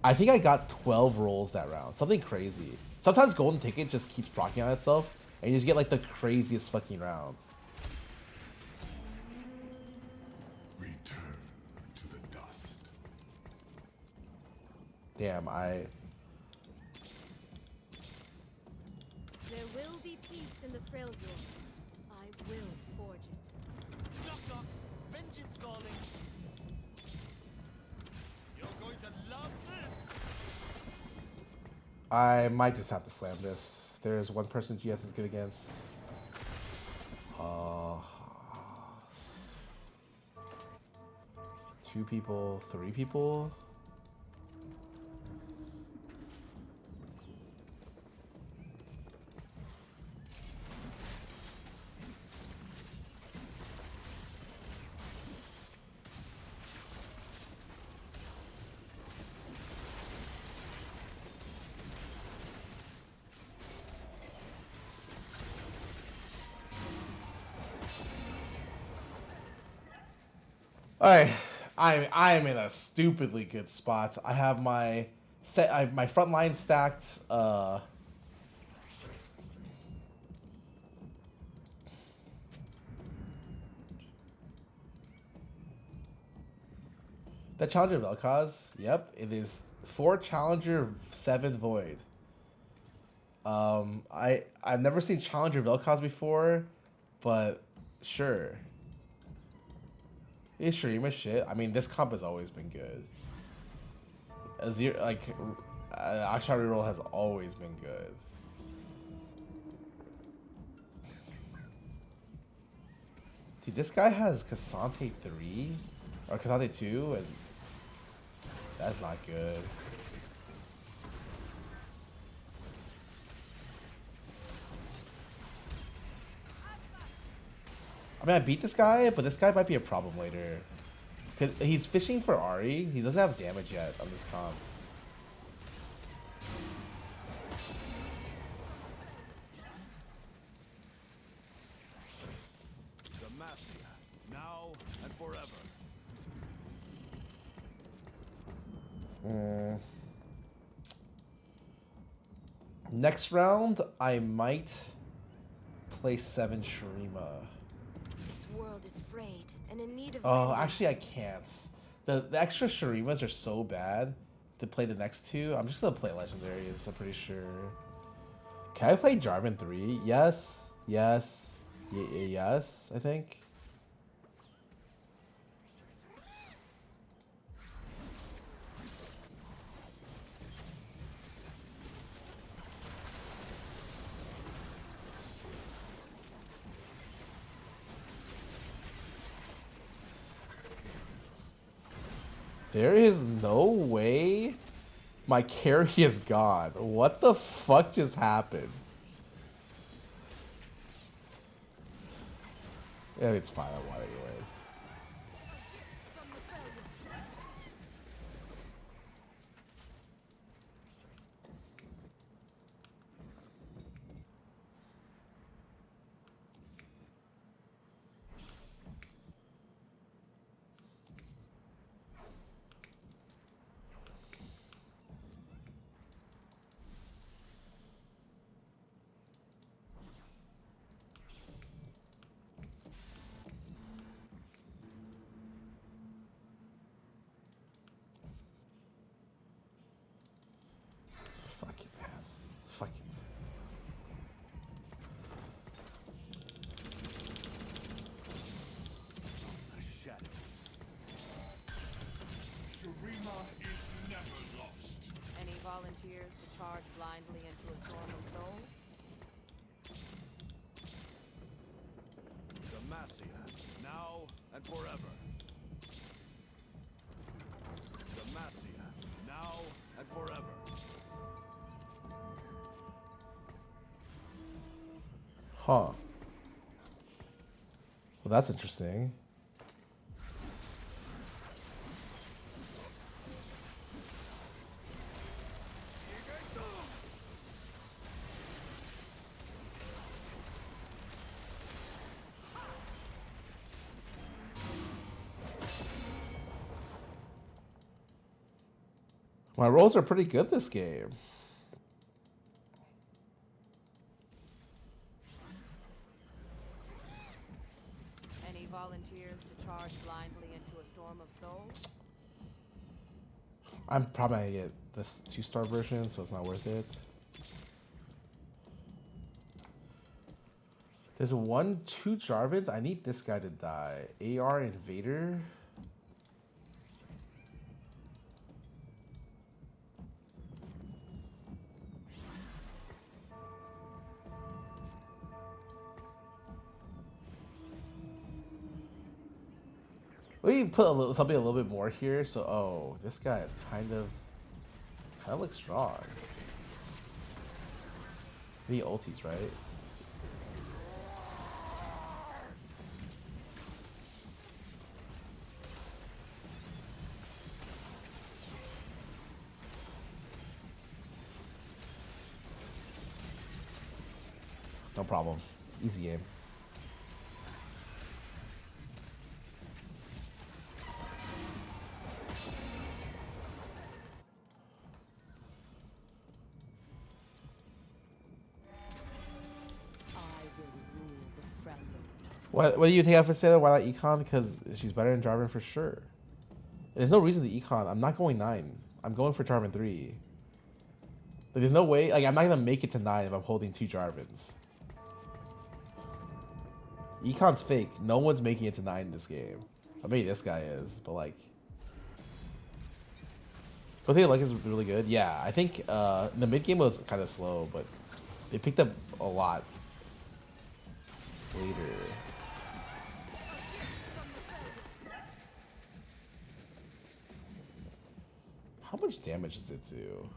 I think I got 12 rolls that round. Something crazy. Sometimes Golden Ticket just keeps proccing on itself, and you just get like the craziest fucking round. Return to the dust. Damn, There will be peace in the Freljord. I will forge it. Knock knock, vengeance calling. You're going to love this. I might just have to slam this. There's one person GS is good against. 2 people, 3 people. right, I'm in a stupidly good spot. I have my my front line stacked. The Challenger Vel'Koz, yep, it is 4 Challenger, 7 Void. I've never seen Challenger Vel'Koz before, but sure. Is Shurima shit? I mean, this comp has always been good. Aksha reroll has always been good. Dude, this guy has Cassante 3 or Cassante 2, and that's not good. I mean, I beat this guy, but this guy might be a problem later. Cause he's fishing for Ari. He doesn't have damage yet on this comp. Demacia, now and forever. Next round, I might play 7 Shurima. This world is frayed and in need of Oh, actually, I can't. The extra Shurimas are so bad to play the next 2. I'm just gonna play Legendaries, I'm pretty sure. Can I play Jarvan 3? Yes. Yes. Yes, I think. There is no way my carry is gone. What the fuck just happened? Yeah, it's fine. I want it anyways. Fuck it, man. Fuck it. The shadows. Shurima is never lost. Any volunteers to charge blindly into a storm of souls? Demacia, now and forever. Demacia, now and forever. Huh. Well, that's interesting. My rolls are pretty good this game. Any volunteers to charge blindly into a storm of souls? I'm probably gonna get this 2-star version, so it's not worth it. There's 2 Jarvans. I need this guy to die. AR Invader. Let me put something a little bit more here. So, oh, this guy is kind of looks strong. The ultis, right? No problem. Easy game. What do you take out for Sailor? Why not Econ? Because she's better than Jarvan for sure. There's no reason to Econ. I'm not going 9. I'm going for Jarvan 3. Like, there's no way. Like, I'm not gonna make it to 9 if I'm holding 2 Jarvans. Econ's fake. No one's making it to 9 in this game. I mean, this guy is, but like, don't think like is really good. Yeah, I think the mid game was kind of slow, but they picked up a lot later. How much damage does it do?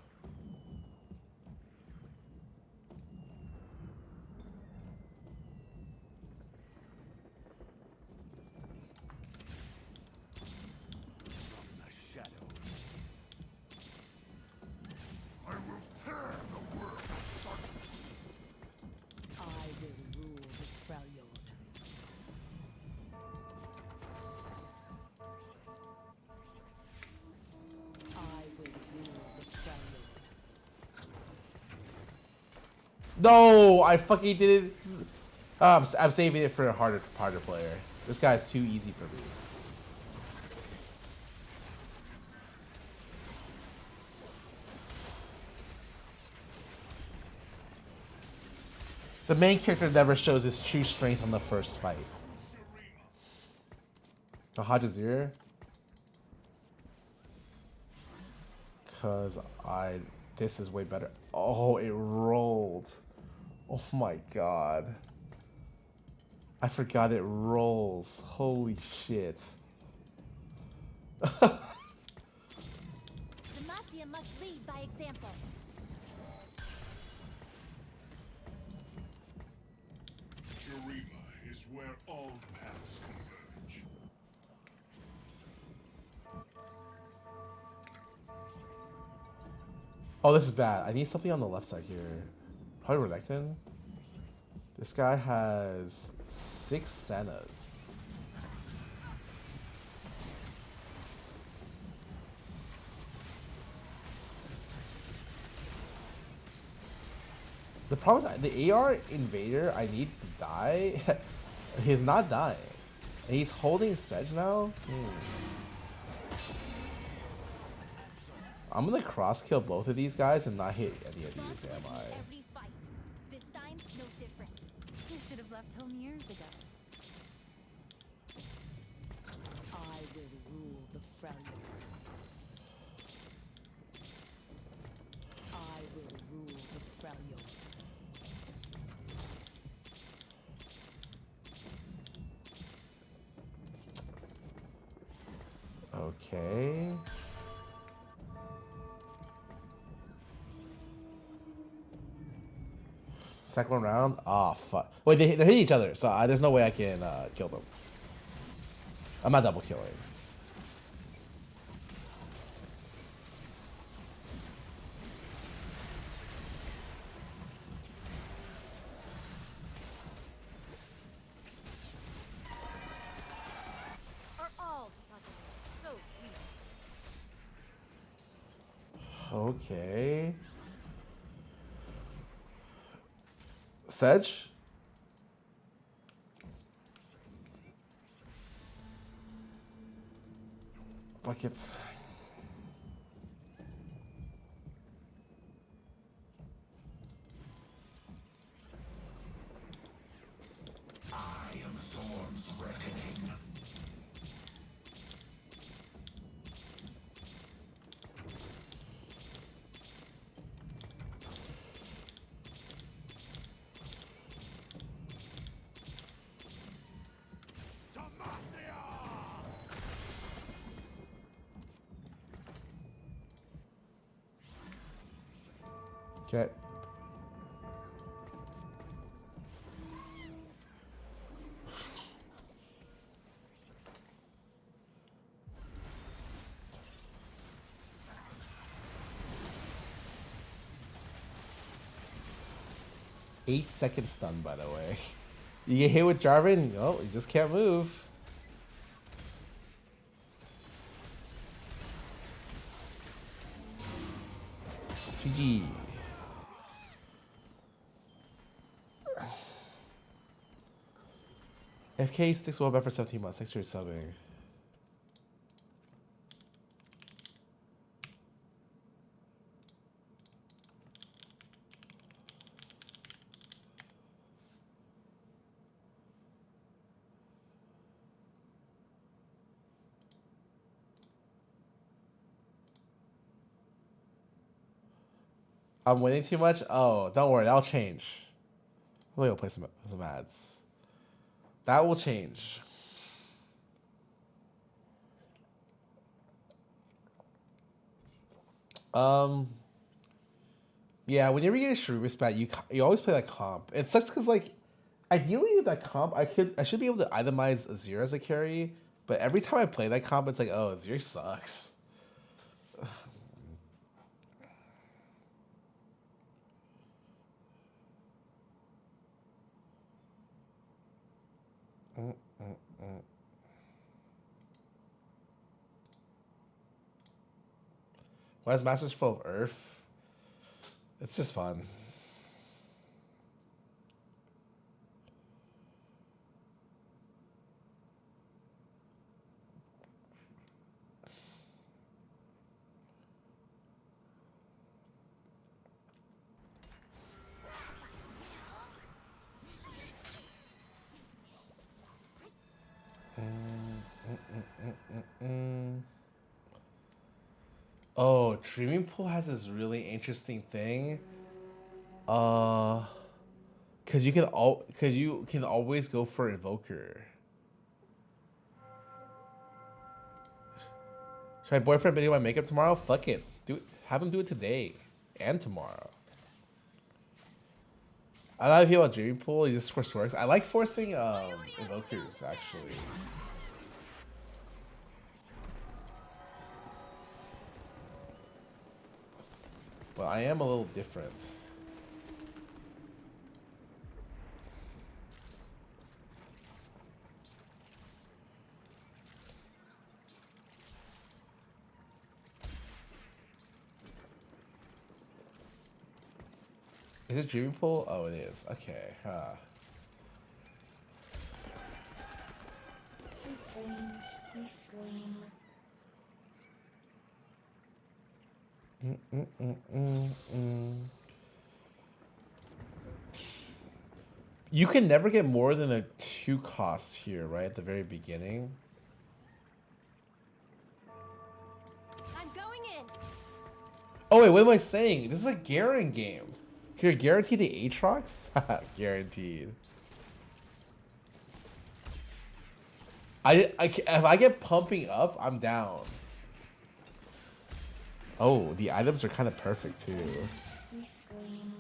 No, I fucking did it. I'm saving it for a harder player. This guy's too easy for me. The main character never shows his true strength on the first fight. The Hajazir? Cause this is way better. Oh, it rolled. Oh my god. I forgot it rolls. Holy shit. Demacia must lead by example. Shurima is where all paths converge. Oh, this is bad. I need something on the left side here. Probably Renekton. This guy has 6 Sennas. The problem is the AR invader I need to die. He's not dying. And he's holding Sedge now. I'm gonna cross kill both of these guys and not hit any of these, am I? Every fight. This time, no different. You should have left home years ago. I will rule the Freljord. I will rule the Freljord. Okay. Second one round? Oh, fuck. Wait, they're hitting each other, so there's no way I can kill them. I'm not double killing. Are all suddenly so weak. Okay. Sedge? Fuck it. I am Storm's reckoning. Okay. Eight-second stun, by the way. You get hit with Jarvan, oh, you just can't move. GG. FK sticks well back for 17 months. Thanks for your subbing. I'm winning too much? Oh, don't worry. That'll change. Let me go play some ads. That will change. Yeah, whenever you get a Shrew spat, you always play that comp. It sucks because like, ideally that comp I should be able to itemize Azir as a carry, but every time I play that comp, it's like, oh, Azir sucks. Why is Masters full of Earth? It's just fun. Oh, Dreaming Pool has this really interesting thing. Cause you can always go for Invoker. Should my boyfriend do my makeup tomorrow? Fuck it. Have him do it today and tomorrow. I like feel about Dreaming Pool. He just force works. I like forcing Invokers actually. But I am a little different. Is it Dreaming Pool? Oh, it is. Okay. So strange. We scream. You can never get more than a 2 cost here, right? At the very beginning. I'm going in. Oh wait, what am I saying? This is a Garen game. You're guaranteed the Aatrox? Guaranteed. If I get pumping up, I'm down. Oh, the items are kind of perfect too. We scream.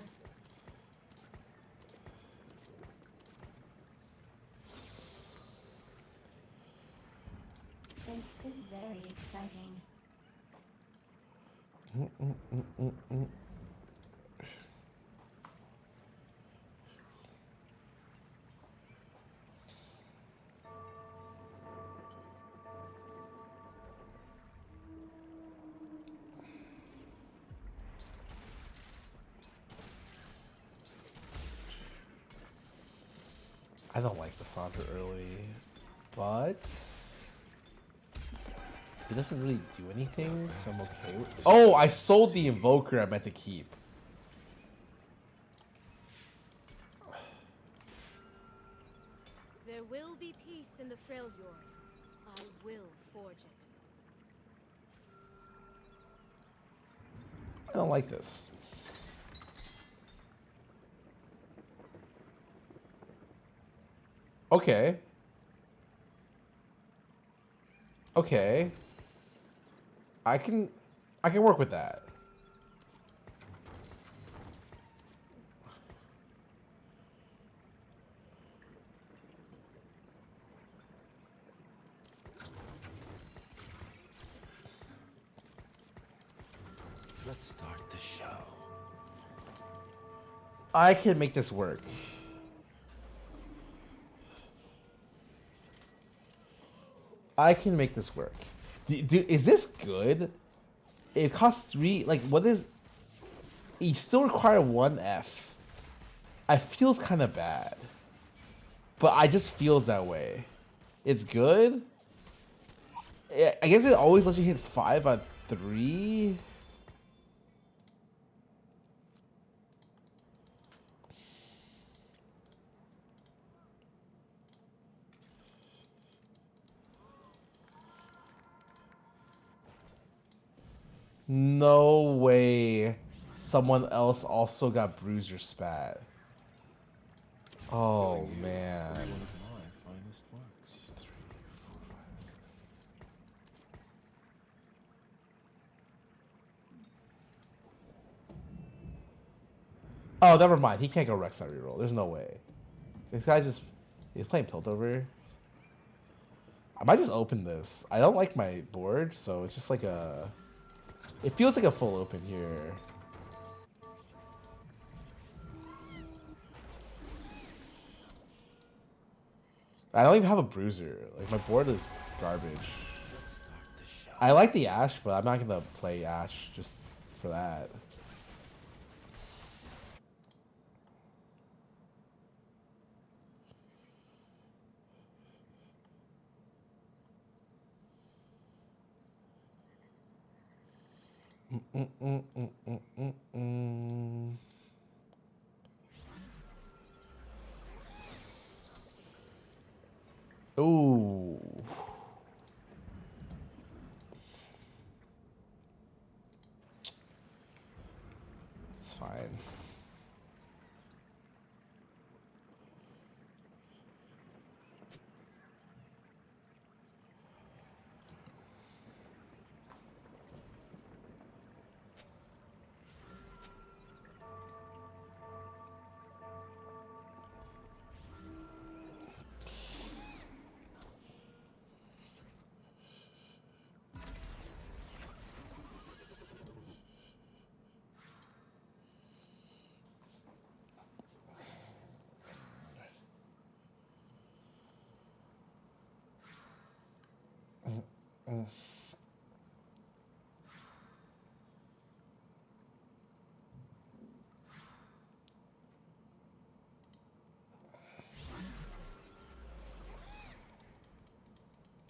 This is very exciting. I don't like the Sandra early, but it doesn't really do anything, so I'm okay with. Oh, I sold the Invoker I meant to keep. There will be peace in the Freljord. I will forge it. I don't like this. Okay. Okay. I can work with that. Let's start the show. I can make this work. I can make this work. Is this good? It costs 3. Like, what is? You still require 1 F. I feels kind of bad, but I just feels that way. It's good. I guess it always lets you hit 5 on 3. No way. Someone else also got bruiser spat. Oh man. One of my finest works. 3, 4, 5, 6. Oh, never mind. He can't go Rex on reroll. There's no way. This guy's just he's playing Piltover. I might just open this. I don't like my board, so it's just like a. It feels like a full open here. I don't even have a bruiser. Like my board is garbage. I like the Ashe, but I'm not gonna play Ashe just for that. Ooh. It's fine.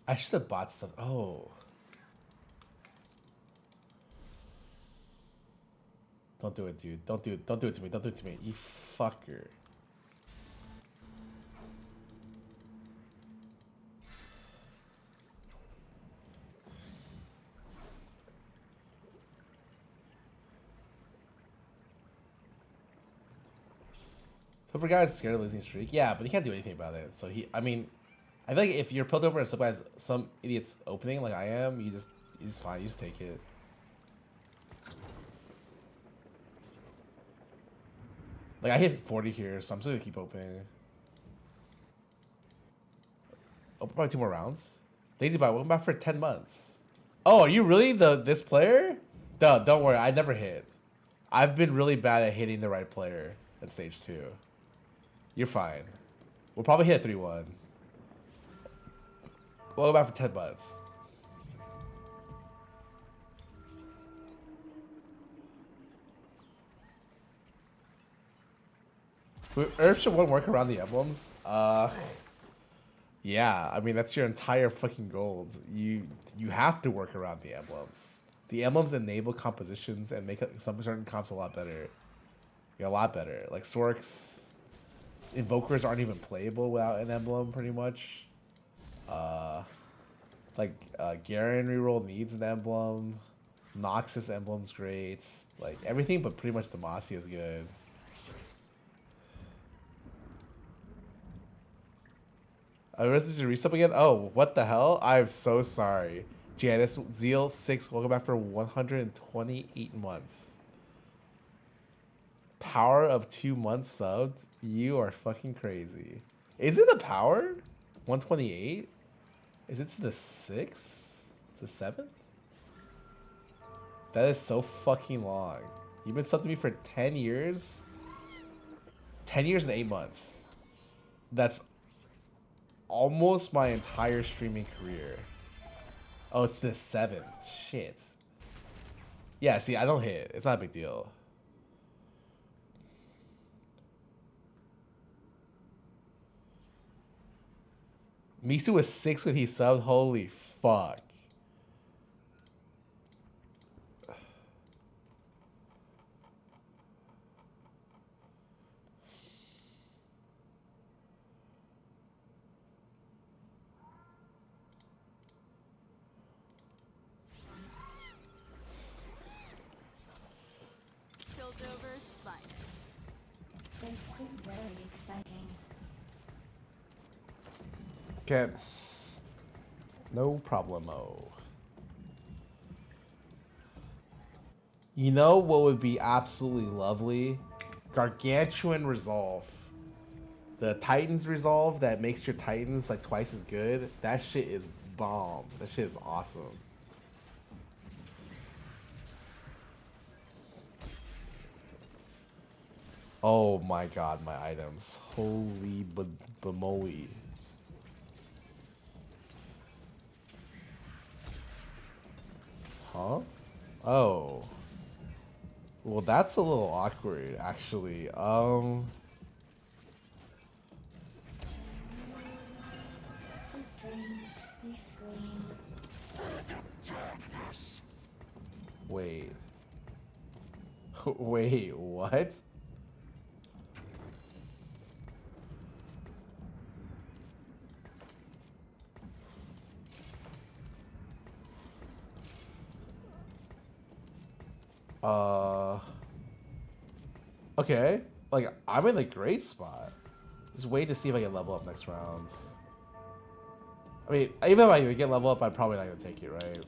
I should have bought stuff. Oh. Don't do it, dude. Don't do it. Don't do it to me. Don't do it to me. You fucker. So for guys scared of losing streak, yeah, but he can't do anything about it. So I mean, I feel like if you're pulled over and some idiot's opening like I am, it's fine. You just take it. Like I hit 40 here, so I'm still gonna keep opening. Open probably 2 more rounds. Daisy Bot, welcome back for 10 months. Oh, are you really this player? Duh, don't worry, I never hit. I've been really bad at hitting the right player at stage 2. You're fine. We'll probably hit 3-1. We'll go back for 10 months. Earth should one work around the emblems. Yeah, I mean that's your entire fucking gold. You have to work around the emblems. The emblems enable compositions and make some certain comps a lot better. Yeah, a lot better. Like Sorks, Invokers aren't even playable without an emblem, pretty much. Garen reroll needs an emblem. Noxus emblem's great. Like everything, but pretty much Demacia is good. This is resub again? Oh, what the hell? I'm so sorry. Janice Zeal 6, welcome back for 128 months. Power of 2 months subbed? You are fucking crazy. Is it a power? 128? Is it to the 6th? The 7th? That is so fucking long. You've been subbed to me for 10 years? 10 years and 8 months. That's almost my entire streaming career. Oh, it's the 7th. Shit. Yeah, see, I don't hit. It's not a big deal. Misu was 6 when he subbed. Holy fuck. Piltover's finest. This is very exciting. Okay. No problemo. You know what would be absolutely lovely? Gargantuan Resolve. The Titans Resolve that makes your Titans like twice as good. That shit is bomb. That shit is awesome. Oh my god, my items. Holy bamoey. Huh? Oh. Well, that's a little awkward, actually. So strange. We scream. Wait. Wait, what? Okay. Like, I'm in a great spot. Just wait to see if I can level up next round. I mean, even if I get level up, I'm probably not gonna take it, right?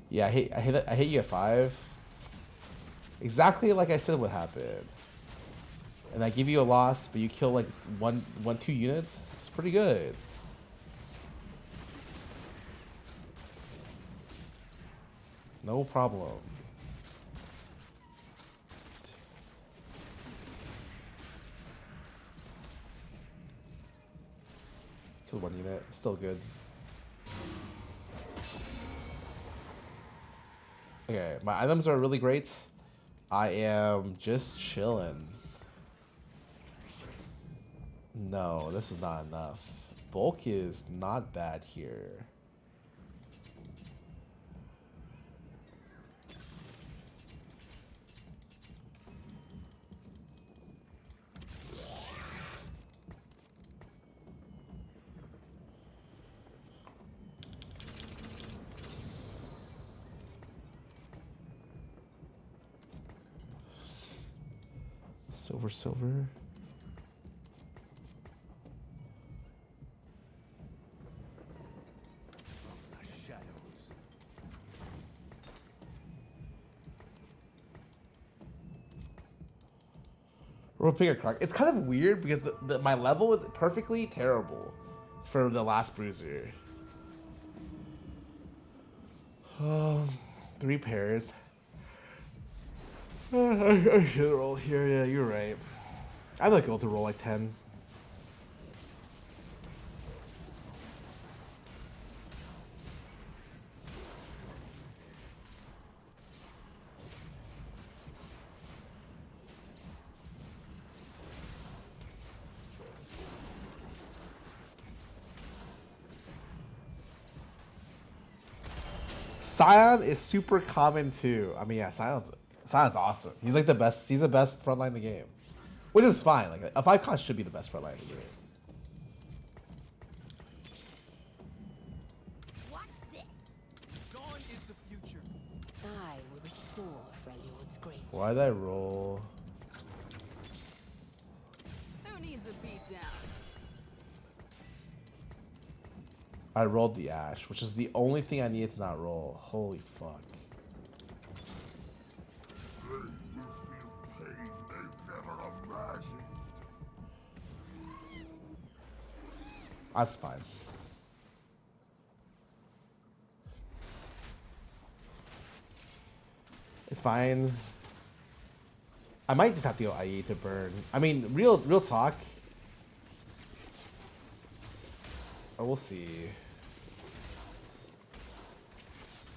Yeah, I hit you at 5. Exactly like I said would happen. And I give you a loss, but you kill like 2 units. It's pretty good. No problem. Kill 1 unit, still good. Okay, my items are really great. I am just chilling. No, this is not enough. Bulk is not bad here. Silver. Roll pick a crack. It's kind of weird because my level is perfectly terrible for the last bruiser. 3 pairs. I should roll here. Yeah, you're right. I'd like to roll like 10. Scion is super common too. I mean, yeah, Sion's awesome. He's like the best. He's the best frontline in the game, which is fine. Like a 5 cost should be the best frontline in the game. Watch this. Gone is the future. I will restore Freljord's greatness. Why did I roll? Who needs a beat down? I rolled the Ash, which is the only thing I needed to not roll. Holy fuck. You feel pain they never imagined. That's fine. It's fine. I might just have to go IE to burn. I mean, real talk. Oh, we'll see.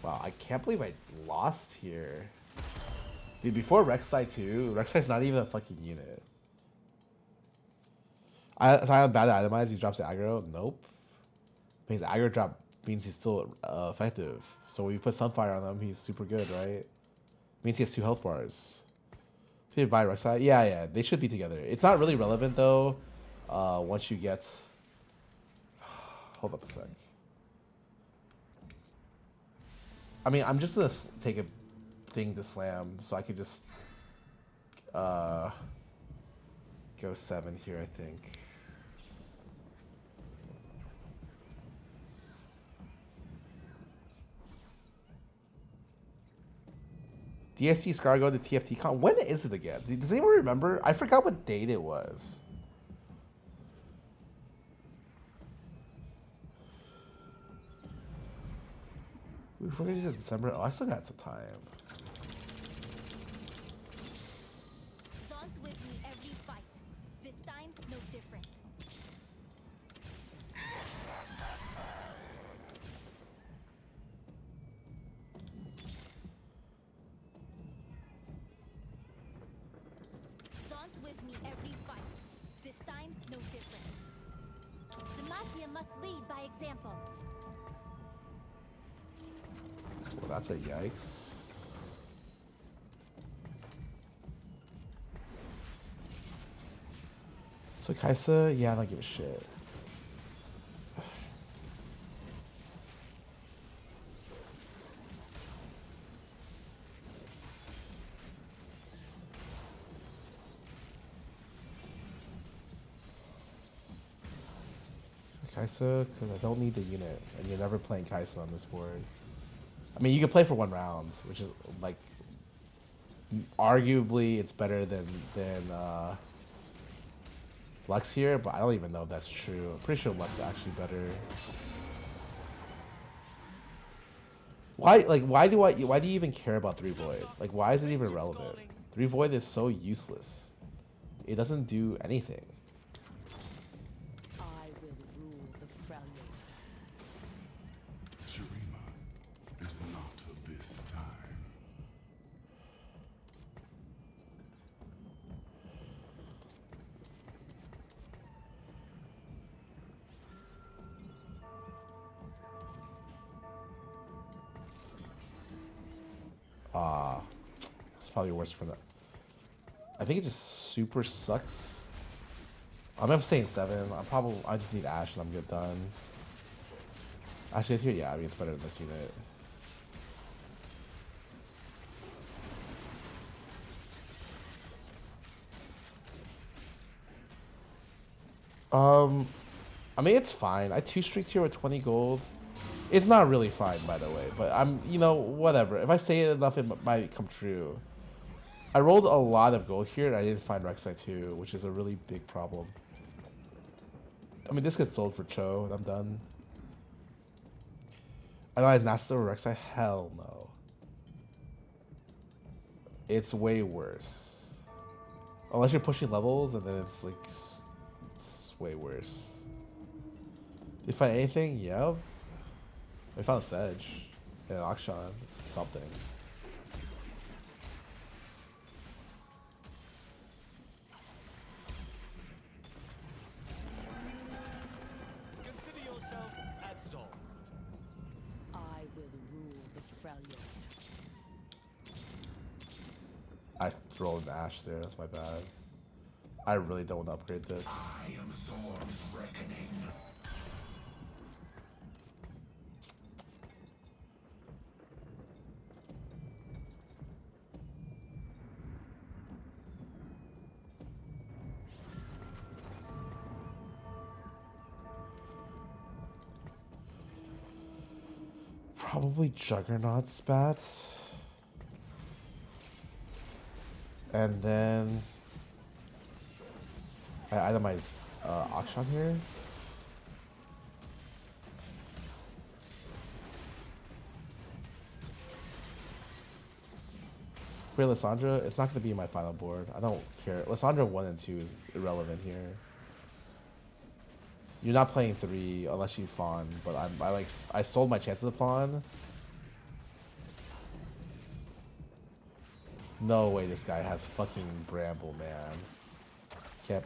Wow, I can't believe I lost here. Dude, before Rek'Sai too, Rek'Sai's not even a fucking unit. I have bad itemized, he drops the aggro. Nope. Means aggro drop means he's still effective. So when you put Sunfire on him, he's super good, right? Means he has 2 health bars. Did you buy Rek'Sai? Yeah, they should be together. It's not really relevant though. Once you get, hold up a sec. I mean, I'm just gonna take a thing to slam, so I could just go 7 here, I think. DST Scarra go to TFT Con. When is it again? Does anyone remember? I forgot what date it was. We forgot it's in December. Oh, I still got some time. Zon's with me every fight. This time's no different. Zon's with me every fight. This time's no different. Demacia must lead by example. Well, that's a yikes. So Kaisa, yeah, I don't give a shit. Kaisa, because I don't need the unit, and you're never playing Kaisa on this board. I mean, you can play for 1 round, which is like, arguably it's better than Lux here, but I don't even know if that's true. I'm pretty sure Lux is actually better. Why do you even care about 3 Void? Like, why is it even relevant? 3 Void is so useless. It doesn't do anything. I will rule the Freljord. Shurima is not of this time. It's probably worse for that. I think it just super sucks. I'm saying 7. I just need Ashe and I'm good done. Ashe is here, yeah, I mean it's better than this unit. I mean it's fine. I 2 streaks here with 20 gold. It's not really fine, by the way, but you know, whatever. If I say it enough, it might come true. I rolled a lot of gold here, and I didn't find Rek'Sai too, which is a really big problem. I mean, this gets sold for Cho, and I'm done. Otherwise, Nasta or Rek'Sai? Hell no. It's way worse. Unless you're pushing levels, and then it's like, it's way worse. Did you find anything? Yep. I found a Sedge and an Akshan. It's something. Consider yourself absolved. I will rule the Freljord. I throw an Ashe there. That's my bad. I really don't want to upgrade this. I am Thor's reckoning. Probably Juggernaut spats. And then I itemized Akshan here. Wait, Lissandra, it's not going to be my final board. I don't care. Lissandra 1 and 2 is irrelevant here. You're not playing 3 unless you fawn, but I sold my chances of fawn. No way this guy has fucking Bramble, man. Can't.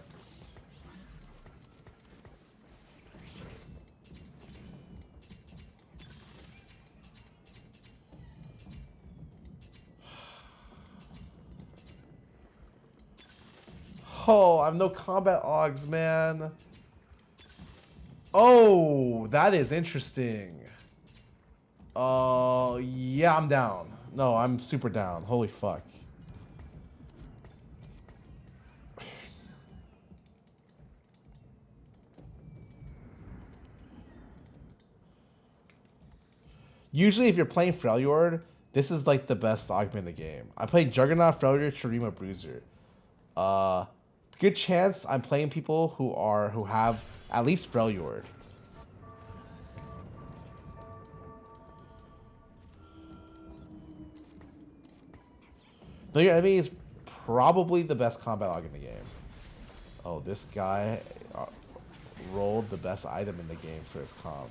Oh, I have no combat augs, man. Oh, that is interesting. Yeah, I'm down. No, I'm super down. Holy fuck. Usually, if you're playing Freljord, this is like the best augment in the game. I played Juggernaut, Freljord, Shurima, Bruiser. Good chance I'm playing people who have at least Freljord. Know your enemy is probably the best combat aug in the game. Oh, this guy rolled the best item in the game for his comp.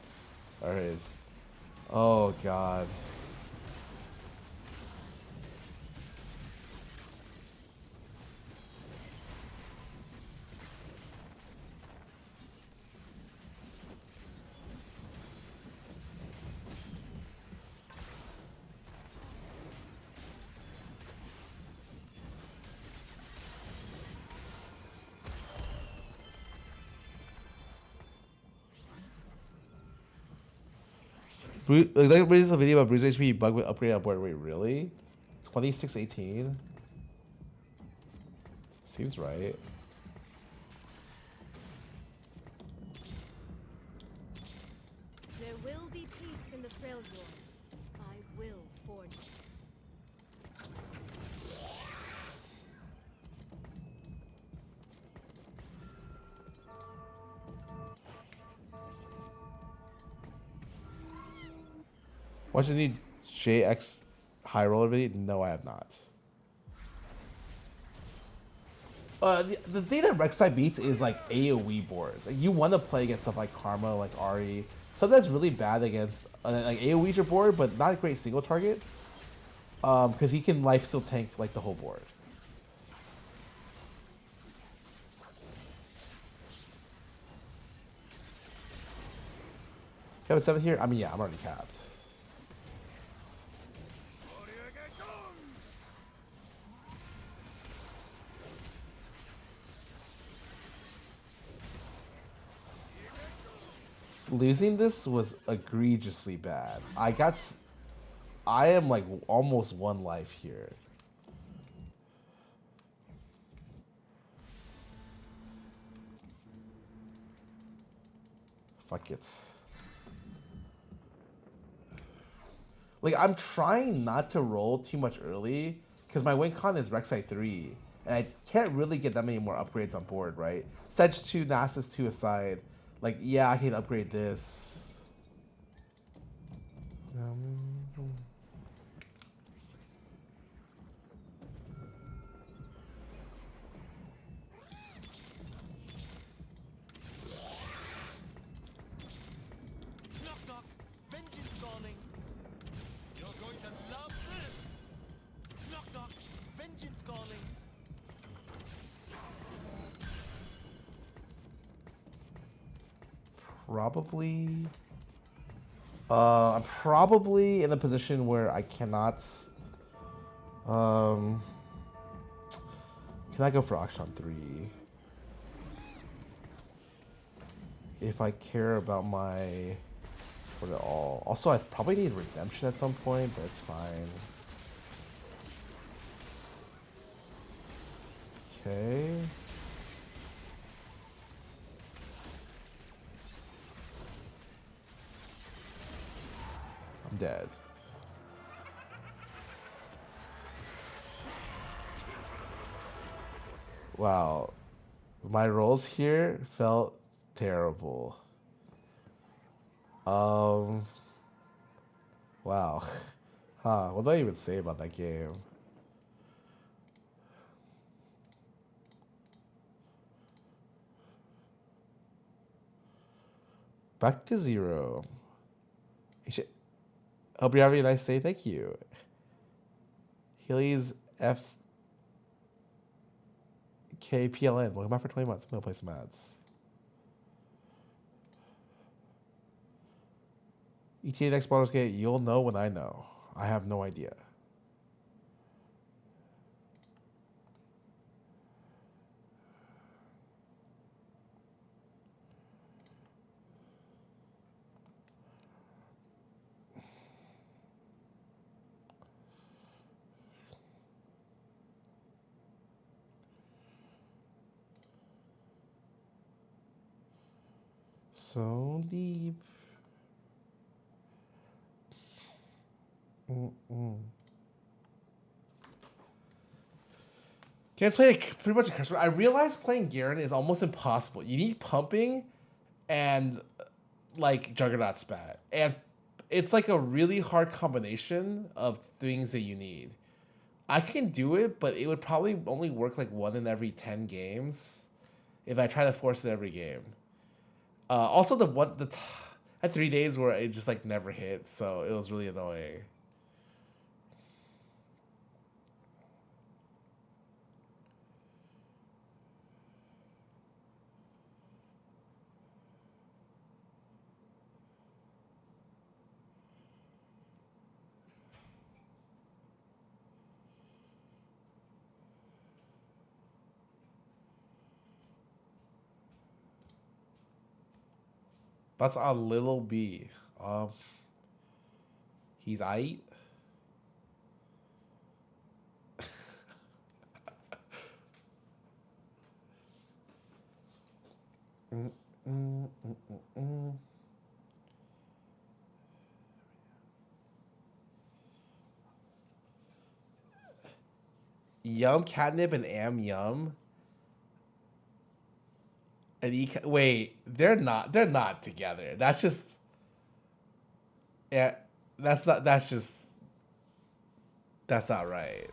Or his... Oh, God. Like there's a video about Bruce HP bug with upgrade upboard rate. Really? 2618? Seems right. There will be peace in the Freljord. I will forge it. Watch the new JX high roller video? No, I have not. The thing that Rek'Sai beats is like AoE boards. Like, you want to play against stuff like Karma, like Ari. Stuff that's really bad against like AoE's your board, but not a great single target. Because he can life steal tank like the whole board. You have a 7 here? I mean, yeah, I'm already capped. Losing this was egregiously bad. I am like almost 1 life here. Fuck it. Like, I'm trying not to roll too much early because my win con is Rek'Sai 3 and I can't really get that many more upgrades on board, right? Sedge 2, Nasus 2 aside. Like, yeah, I can upgrade this. Knock knock, vengeance calling. You're going to love this. Knock knock, vengeance calling. Probably. I'm probably in a position where I cannot. Can I go for Akshan 3? If I care about my for it all. Also, I probably need redemption at some point, but it's fine. Okay. I'm dead. Wow. My rolls here felt terrible. Wow. Huh. What do I even say about that game? Back to 0. Hope you're having a nice day. Thank you. Healy's FKPLN. Welcome back for 20 months. I'm going to play some ads. ETA next Baldur's Gate. You'll know when I know. I have no idea. So deep. Can't play pretty much a customer. I realized playing Garen is almost impossible. You need pumping and like Juggernaut spat. And it's like a really hard combination of things that you need. I can do it, but it would probably only work like 1 in every 10 games if I try to force it every game. Also, I had 3 days where it just like never hit, so it was really annoying. That's a little B. He's aight. Yum catnip and am yum. And wait, they're not together. That's just, yeah, that's not right.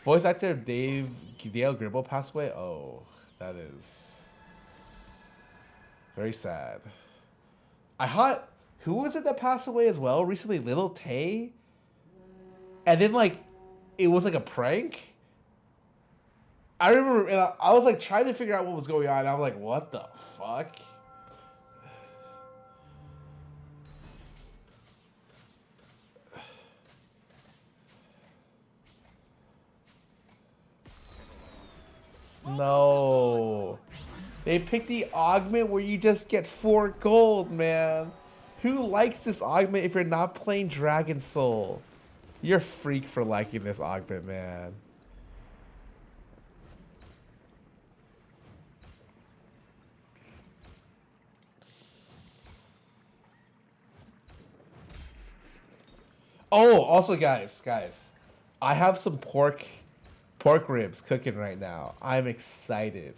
Voice actor Dale Gribble passed away. Oh, that is very sad. I thought, who was it that passed away as well recently? Little Tay? And then like, it was like a prank? I remember, and I was like trying to figure out what was going on. And I'm like, what the fuck? No. They picked the augment where you just get 4 gold, man. Who likes this augment if you're not playing Dragon Soul? You're a freak for liking this augment, man. Oh, also guys, I have some pork ribs cooking right now. I'm excited.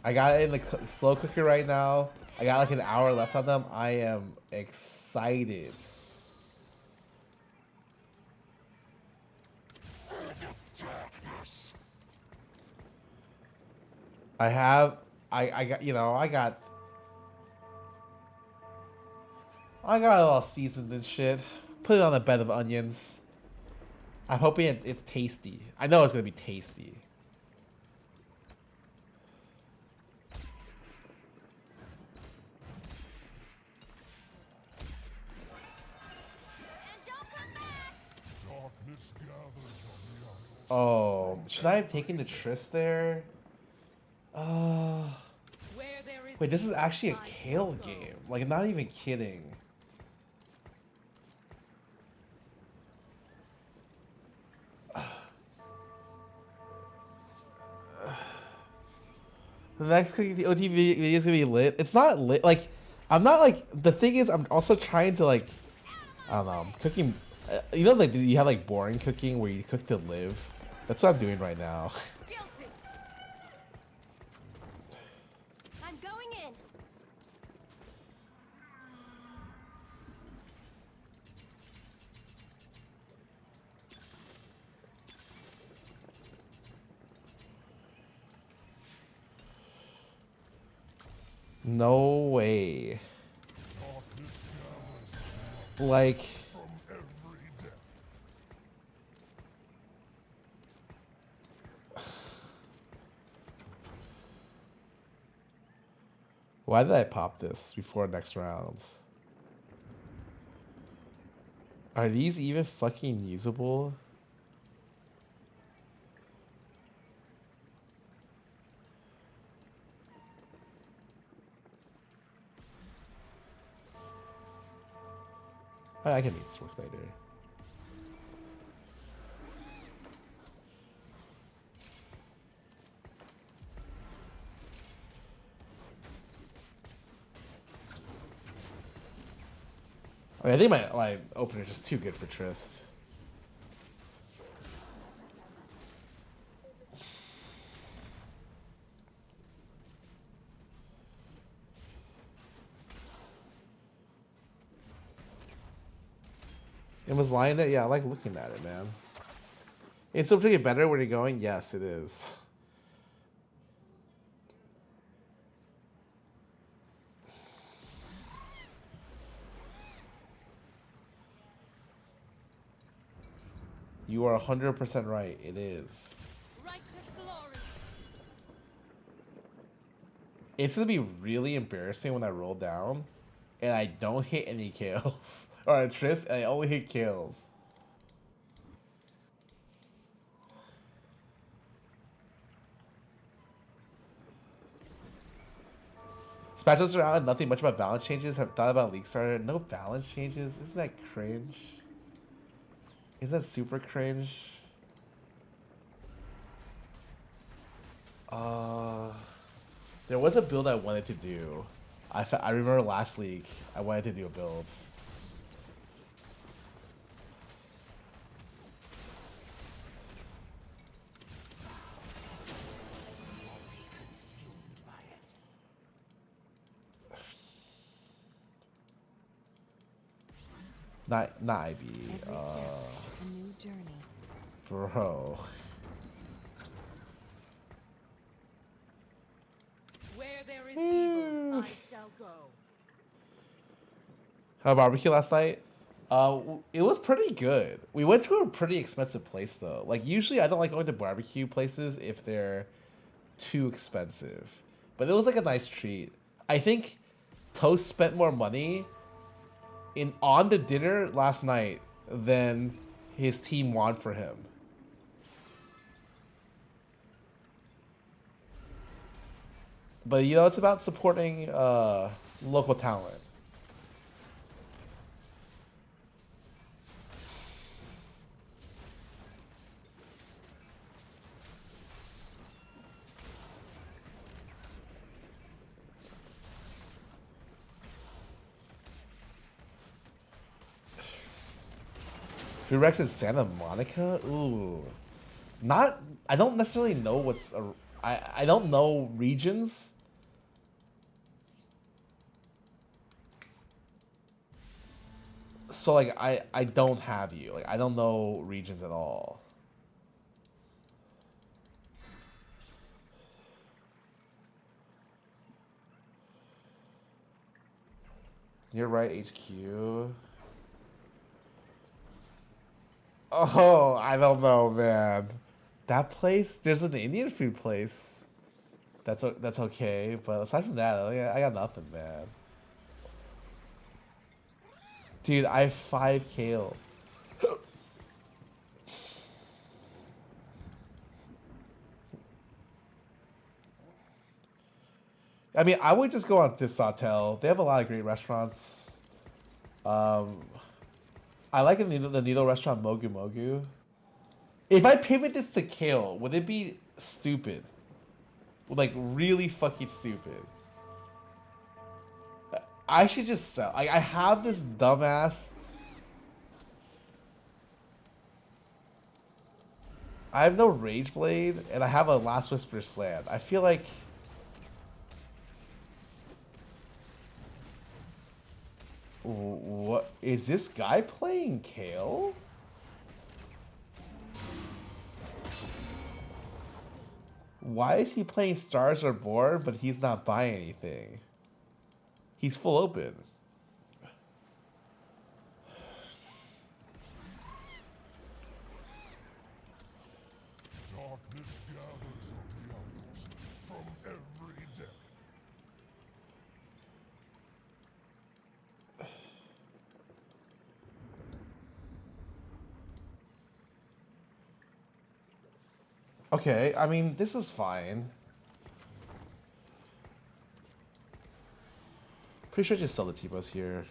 I got it in the slow cooker right now. I got like an hour left on them. I am excited. I got it all seasoned and shit. Put it on a bed of onions. I'm hoping it's tasty. I know it's gonna be tasty. Oh, should I have taken the Triss there? Wait, this is actually a Kale game. Like, I'm not even kidding. The next cooking OT video is gonna be lit. It's not lit. Like, I'm not like, the thing is, I'm also trying to like, I don't know, cooking. You know, like, you have like boring cooking where you cook to live. That's what I'm doing right now. I'm going in. No way. Like, why did I pop this before next round? Are these even fucking usable? I can make this work later. I mean, I think my opener is just too good for Trist. It was lying there. Yeah, I like looking at it, man. It's still to get better when you're going. Yes, it is. You are 100% right. It is. Right to glory. It's gonna be really embarrassing when I roll down and I don't hit any kills. Or a Trist and I only hit kills. Spatula's around, nothing much about balance changes. Have thought about League Starter. No balance changes. Isn't that cringe? Isn't that super cringe? There was a build I wanted to do. I remember last league I wanted to do a build. Not IB. A new journey. Bro. Where there is evil, I shall go. How barbecue last night? It was pretty good. We went to a pretty expensive place though. Like usually I don't like going to barbecue places if they're too expensive. But it was like a nice treat. I think Toast spent more money on the dinner last night than his team won for him. But you know, it's about supporting local talent. Free Rex in Santa Monica? Ooh. Not, I don't necessarily know what's, I don't know regions. So like, I don't have you. Like, I don't know regions at all. You're right, HQ. Oh, I don't know, man. That place, there's an Indian food place. That's okay, but aside from that, I got nothing, man. Dude, I have 5 kales. I mean, I would just go on this hotel. They have a lot of great restaurants. I like the noodle restaurant Mogu Mogu. If I pivot this to kale, would it be stupid? Like really fucking stupid. I should just sell. I have this dumbass. I have no Rage Blade, and I have a Last Whisper Slam. I feel like. What is this guy playing Kale? Why is he playing Stars Are Born, but he's not buying anything? He's full open. Darkness gathers around us from every depth. Okay, I mean, this is fine. Pretty sure I just sell the T-Bus here.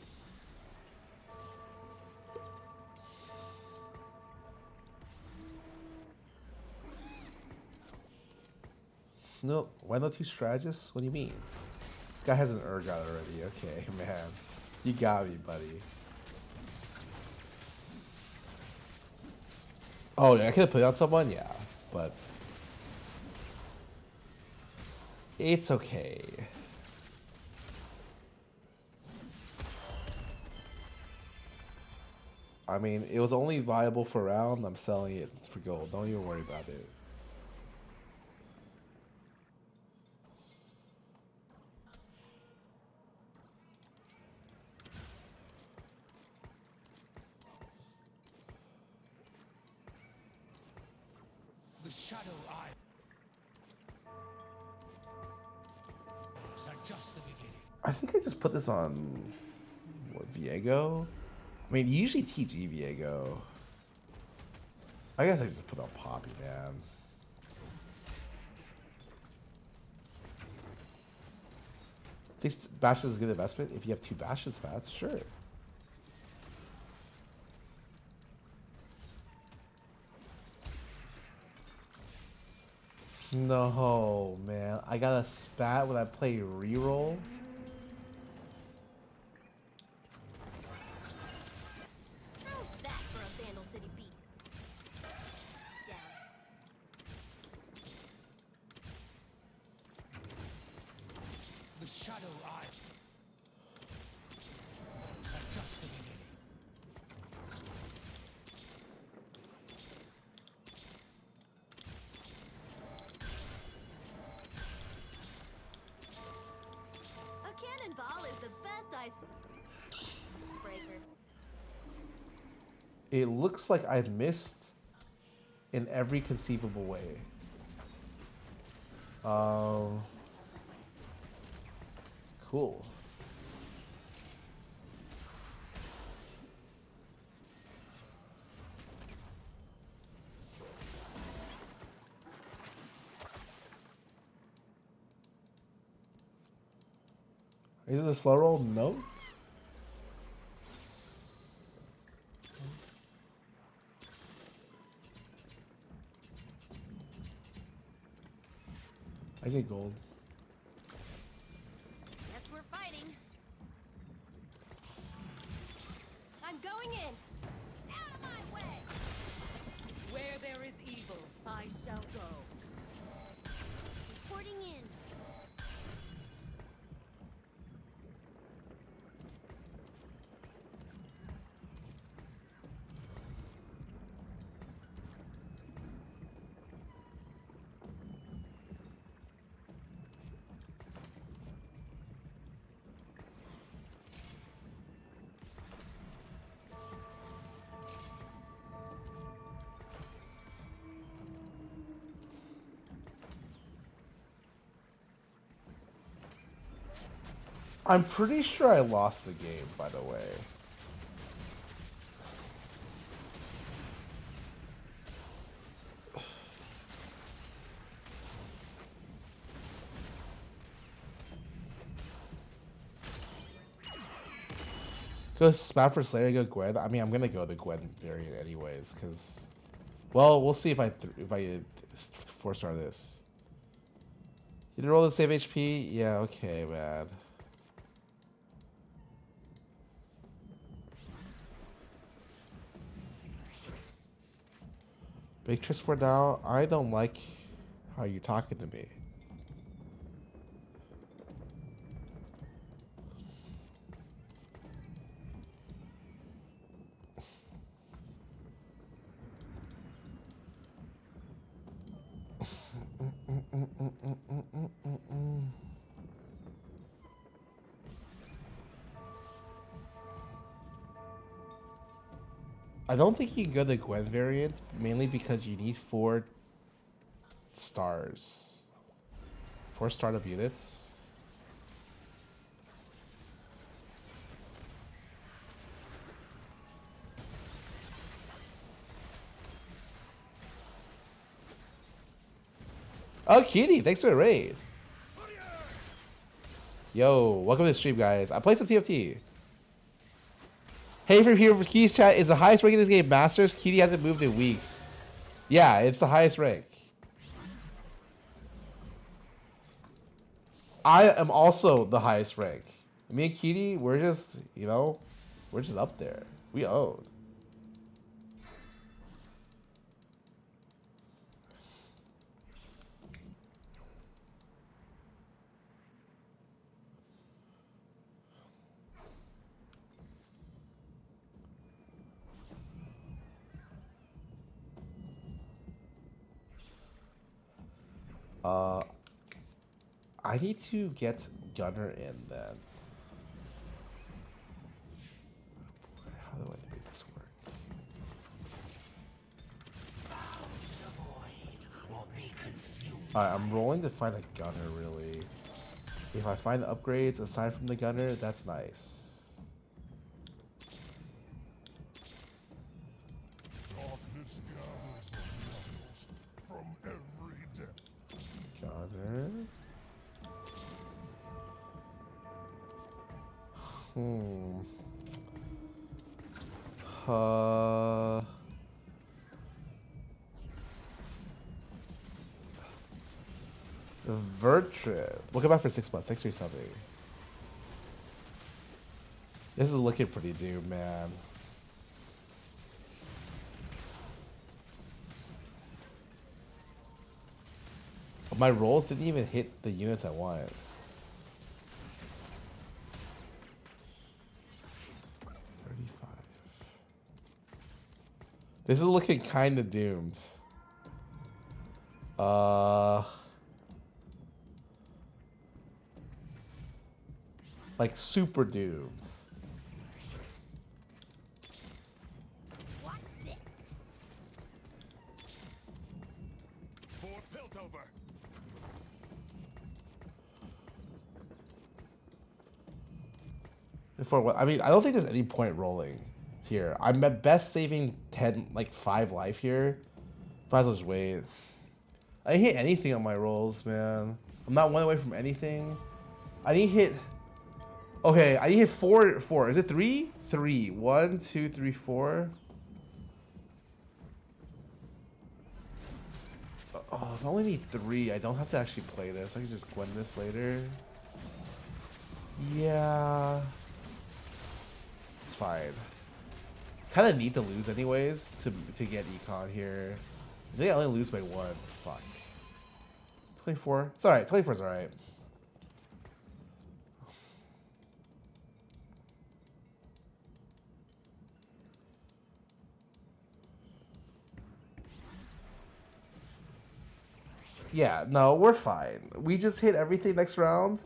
No, why not 2 strategists? What do you mean? This guy has an Urgot already. Okay, man. You got me, buddy. Oh, yeah, I could have put it on someone, yeah, but it's okay. I mean, it was only viable for a round. I'm selling it for gold. Don't even worry about it. The shadow eye. Is that just the beginning? I think I just put this on what, Viego? I mean, you usually teach Viego. I guess I just put on Poppy, man. Think Bastion is a good investment if you have 2 Bastion spats, sure. No, man. I got a spat when I play reroll. How's that for a Vandal City beat? Down. The shadow eye. Is that just the beginning? A cannonball is the best icebreaker. It looks like I missed in every conceivable way. Cool. Is it a slow roll? No. I say gold. Guess we're fighting. I'm going in. Out of my way. Where there is evil, I shall go. Reporting in. I'm pretty sure I lost the game, by the way. Go Spat for Slayer, go Gwen. I mean, I'm gonna go the Gwen variant anyways, because, well, we'll see if I 4-star this. You did roll to save HP? Yeah, okay, man. Big tricks for now. I don't like how you're talking to me. I don't think you can go the Gwen variant, mainly because you need 4 stars. 4 startup units. Oh, Kitty, thanks for the raid. Yo, welcome to the stream, guys. I played some TFT. Hey, from here for Keys chat, is the highest rank in this game Masters? Kitty hasn't moved in weeks. Yeah, it's the highest rank. I am also the highest rank. Me and Kitty, we're just, you know, we're just up there. We own. I need to get Gunner in then. How do I make this work? Alright, I'm rolling to find a Gunner really. If I find upgrades aside from the Gunner, that's nice. Darkness gathers the shadows from every depth. Gunner. Vertrip. We'll come back for 6 months. Thanks for something. This is looking pretty doomed, man. My rolls didn't even hit the units I want. This is looking kind of doomed. Like super doomed. Watch this. Fort Piltover. For what? I mean, I don't think there's any point rolling here. I'm at best saving 10, like 5 life here. Might as well just wait. I didn't hit anything on my rolls, man. I'm not one away from anything. I didn't hit. Okay, I didn't hit 4. Is it 3? 3. 1, 2, 3, 4. Oh, if I only need 3, I don't have to actually play this. I can just Gwen this later. Yeah. It's fine. Kind of need to lose anyways to get econ here. I think I only lose by 1. Fuck. 24. It's alright. 24 is alright. Yeah, no, we're fine. We just hit everything next round.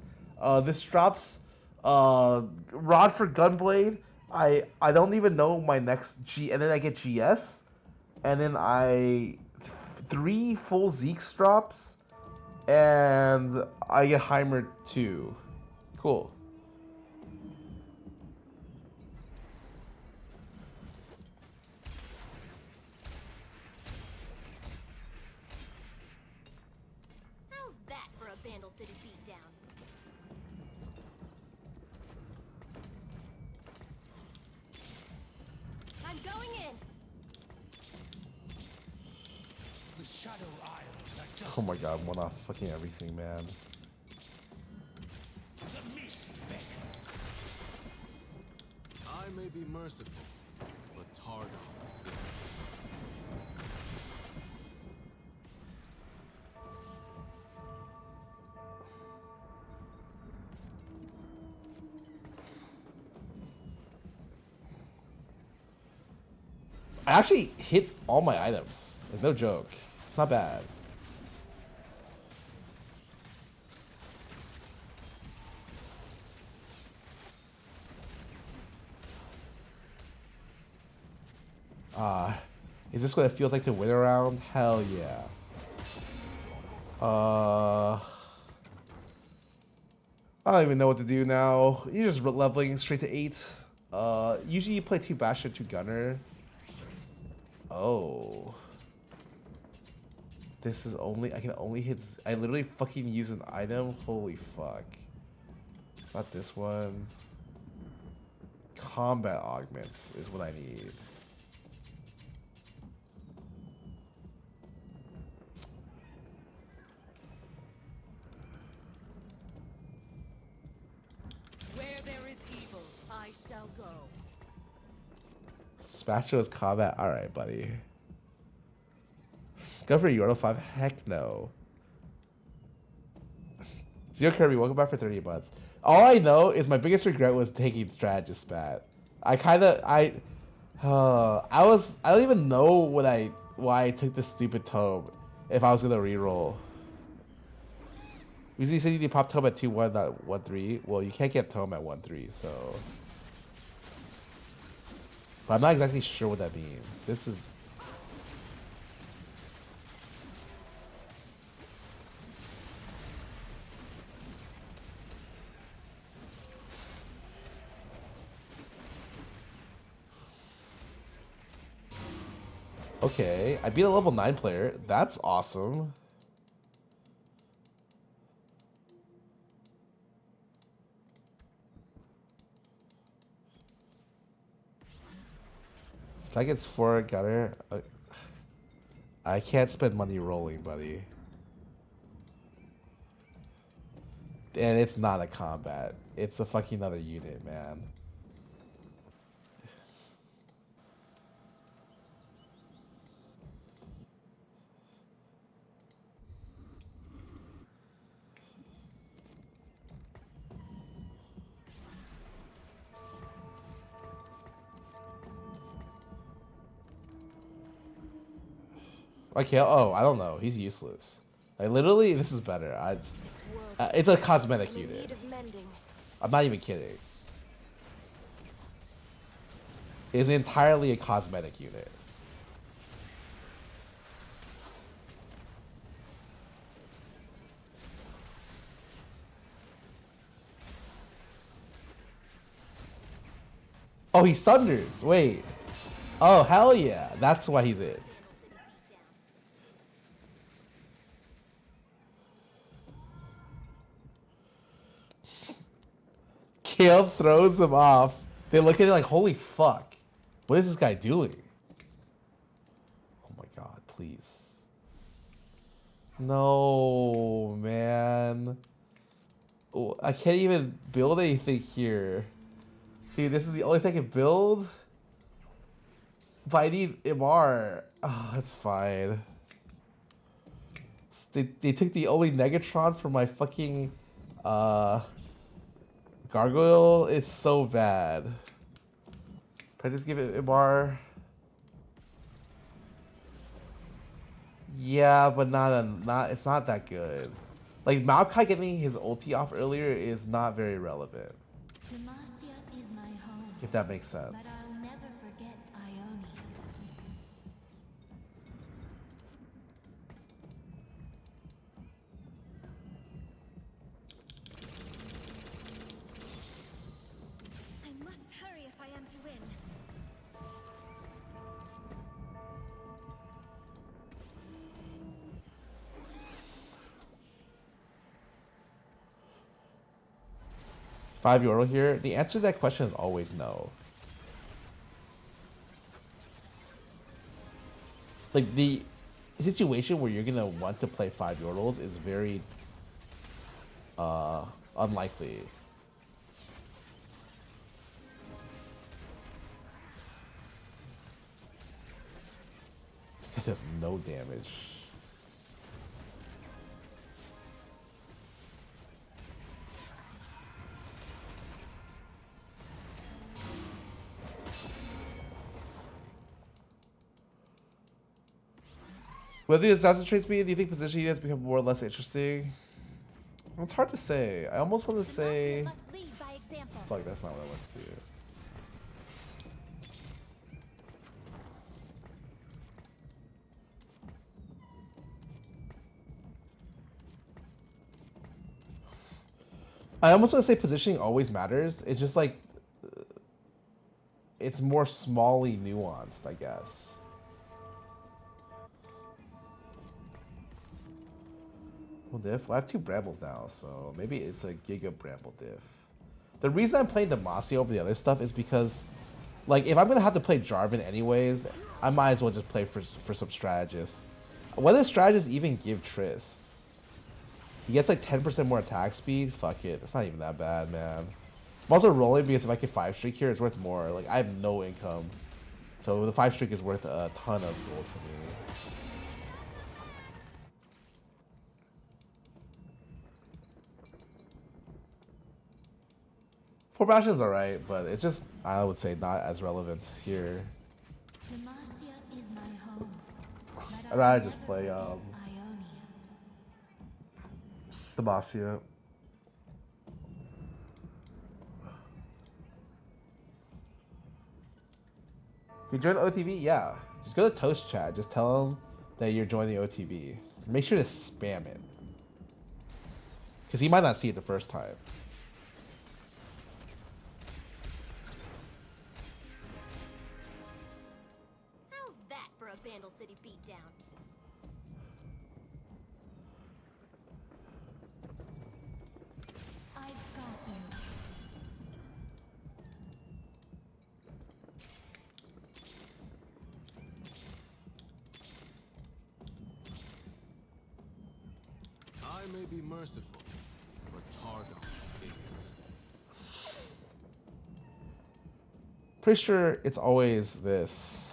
This drops Rod for Gunblade. I don't even know my next G, and then I get GS, and then 3 full Zeke's drops, and I get Heimer 2. Cool. How's that for a Vandal City beatdown? I'm going in. The Shadow Isles are just Oh my god, one off fucking everything, man. the mist beckons. I may be merciful, but Tardon. I actually hit all my items. Like, no joke. It's not bad. Is this what it feels like to win around? Hell yeah. I don't even know what to do now. You're just leveling straight to 8. Usually you play 2 Bastion, 2 Gunner. Oh. This is only, I can only hit, I literally fucking use an item? Holy fuck. Not this one. Combat augments is what I need. Where there is evil, I shall go. Spatula's combat. Alright, buddy. Go for Euro 5. Heck no. Zero Kirby, welcome back for 30 months. All I know is my biggest regret was taking Strategist Spat. I don't even know why I took this stupid tome if I was gonna reroll. Usually said you need to pop tome at 2.1.13. Well, you can't get tome at 1.3, so. But I'm not exactly sure what that means. This is. Okay, I beat a level 9 player. That's awesome. Packets 4 gutter. I can't spend money rolling, buddy. And it's not a combat. It's a fucking other unit, man. Okay, oh, I don't know. He's useless. Like, literally, this is better. It's a cosmetic unit. I'm not even kidding. It's entirely a cosmetic unit. Oh, he sunders. Wait. Oh, hell yeah. That's why he's in. Kale throws them off. They look at it like, holy fuck. What is this guy doing? Oh my god, please. No, man. Oh, I can't even build anything here. Dude, this is the only thing I can build? But I need MR. Oh, that's fine. They took the only Negatron from my fucking Gargoyle. It's so bad. Can I just give it MR? Yeah, but it's not that good. Like Maokai getting his ulti off earlier is not very relevant. If that makes sense. I must hurry if I am to win. 5 euro here? The answer to that question is always no. Like the situation where you're gonna want to play 5 euros is very unlikely. This guy does no damage. Whether the disaster traits me, do you think position units become more or less interesting? Well, it's hard to say. I almost want to say... Fuck, that's not what I want to do. I almost want to say positioning always matters. It's just like... It's more smally nuanced, I guess. Diff. Well, I have 2 Brambles now, so maybe it's a Giga Bramble diff. The reason I'm playing Demacia over the other stuff is because, like, if I'm gonna have to play Jarvan anyways, I might as well just play for some strategists. What does strategists even give Trist? He gets like 10% more attack speed. Fuck it, it's not even that bad, man. I'm also rolling because if I get 5 streak here, it's worth more. Like, I have no income, so the 5 streak is worth a ton of gold for me. Four Bastion's alright, but it's just, I would say, not as relevant here. I'd rather just play, Demacia. If you join the OTV, yeah. Just go to Toast Chat. Just tell them that you're joining the OTV. Make sure to spam it. Because he might not see it the first time. How's that for a Vandal City beatdown? I've got you. I may be merciful, but Targon isn't. Pretty sure it's always this.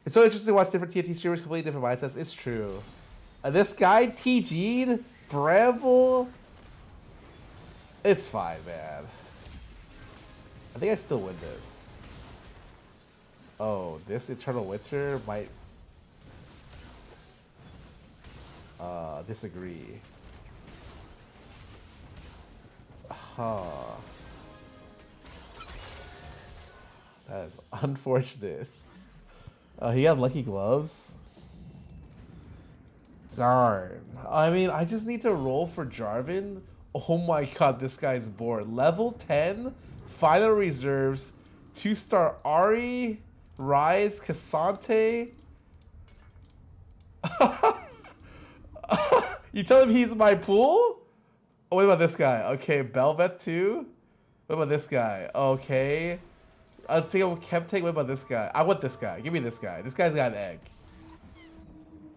It's so interesting to watch different TFT streamers, completely different mindsets. It's true. This guy, TG'd, Bramble. It's fine, man. I think I still win this. Oh, this Eternal Winter might disagree. Huh. That is unfortunate. He had lucky gloves. Darn. I mean, I just need to roll for Jarvan. Oh my god, this guy's bored. Level 10, final reserves, 2-star Ari, Rise, Cassante. You tell him he's my pool? Oh, what about this guy? Okay, Belvet too. What about this guy? Okay. Let's take a Kemtake. What about this guy? I want this guy. Give me this guy. This guy's got an egg.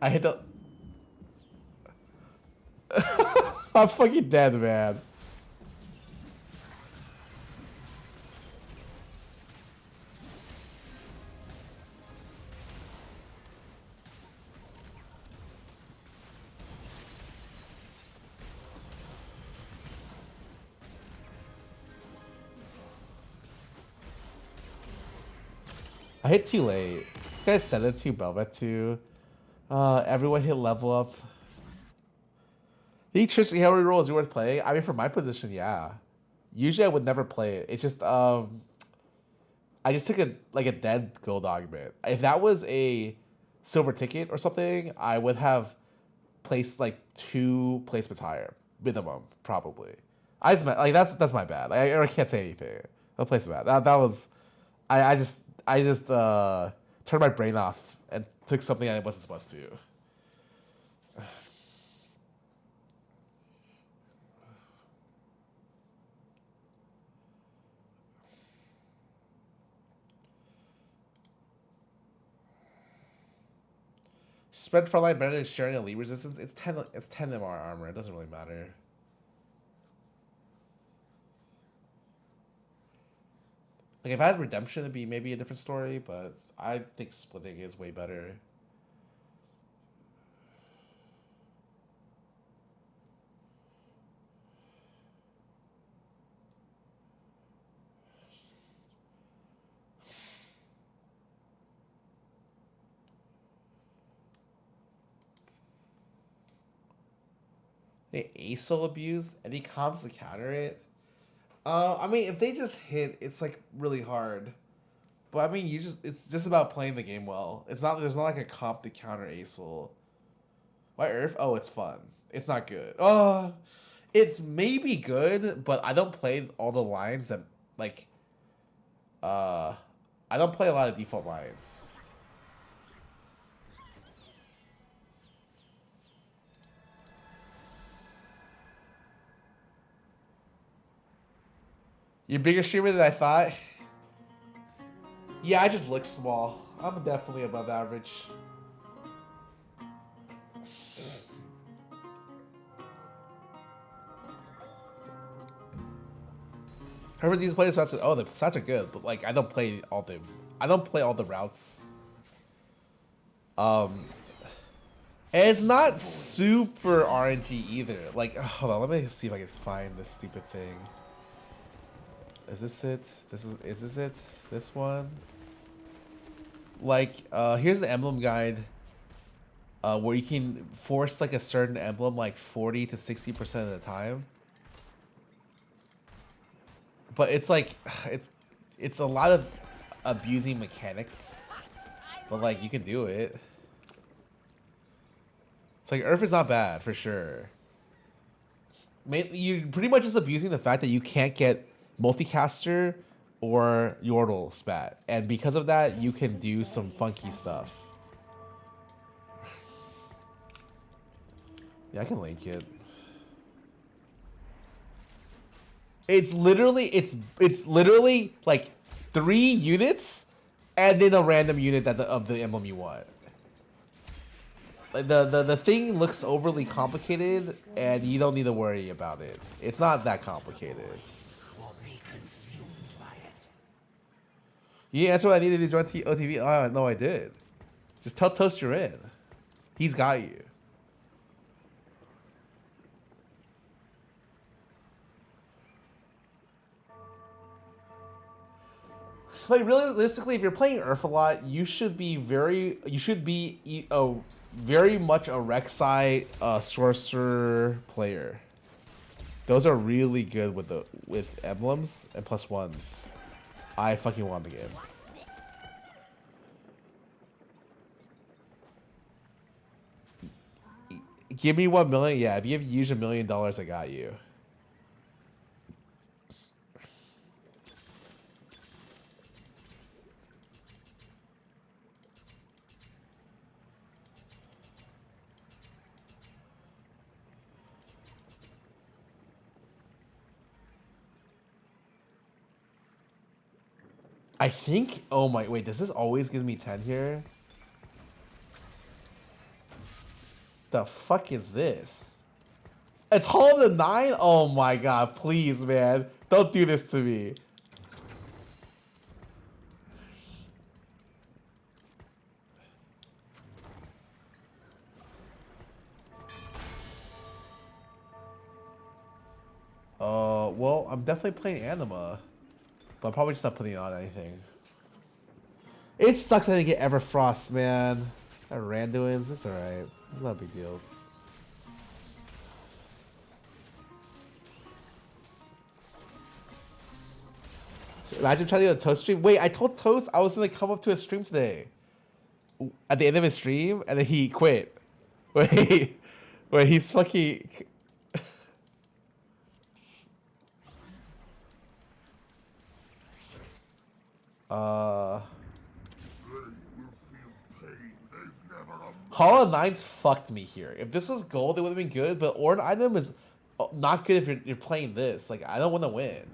I hit the... I'm fucking dead, man. I hit too late. This guy said it too, Belvet too. Everyone hit level up. The Tristan Harry roll is worth playing. I mean, for my position, yeah. Usually I would never play it. It's just I just took a dead gold augment. If that was a silver ticket or something, I would have placed like 2 placements higher minimum, probably. I just like that's my bad. I can't say anything. No placement bad. That was I just turned my brain off and took something I wasn't supposed to. Spread frontline better than sharing elite resistance. It's 10 MR armor. It doesn't really matter. Like if I had redemption, it'd be maybe a different story, but I think splitting is way better. They ASOL abuse any comps to counter it. I mean, if they just hit, it's like really hard. But I mean, it's just about playing the game well. There's not like a comp to counter ASOL. Why Earth? Oh, it's fun. It's not good. It's maybe good, but I don't play all the lines that like. I don't play a lot of default lines. You're a bigger streamer than I thought. Yeah, I just look small. I'm definitely above average. However, these players stats are, the stats are good, but like I don't play all the routes. And it's not super RNG either. Like, hold on, let me see if I can find this stupid thing. Is this it? Is this it? This one? Like, here's the emblem guide. Where you can force like a certain emblem like 40 to 60% of the time. But it's like, it's a lot of abusing mechanics. But like, you can do it. It's like, Earth is not bad, for sure. You're pretty much just abusing the fact that you can't get multicaster or Yordle spat. And because of that, you can do some funky stuff. Yeah, I can link it. It's literally like 3 units and then a random unit that of the emblem you want. Like the thing looks overly complicated and you don't need to worry about it. It's not that complicated. You answer what I needed to join OTV? Oh, no, I did. Just tell Toast you're in. He's got you. Like realistically, if you're playing Earth a lot, you should be very much a Rek'Sai sorcerer player. Those are really good with emblems and +1s. I fucking won the game. Give me 1 million. Yeah, if you have used $1 million, I got you. I think, oh my, wait, does this always give me 10 here? The fuck is this? It's Hall of the 9? Oh my god, please, man. Don't do this to me. Well, I'm definitely playing Anima. But I'm probably just not putting on anything. It sucks I didn't get Everfrost, man. Randuins, it's alright. It's not a big deal. Imagine trying to do a Toast stream. Wait, I told Toast I was gonna come up to a stream today. At the end of his stream, and then he quit. Wait, he's fucking... Hall of Nines fucked me here. If this was gold, it would have been good, but Ord item is not good if you're playing this. Like, I don't want to win.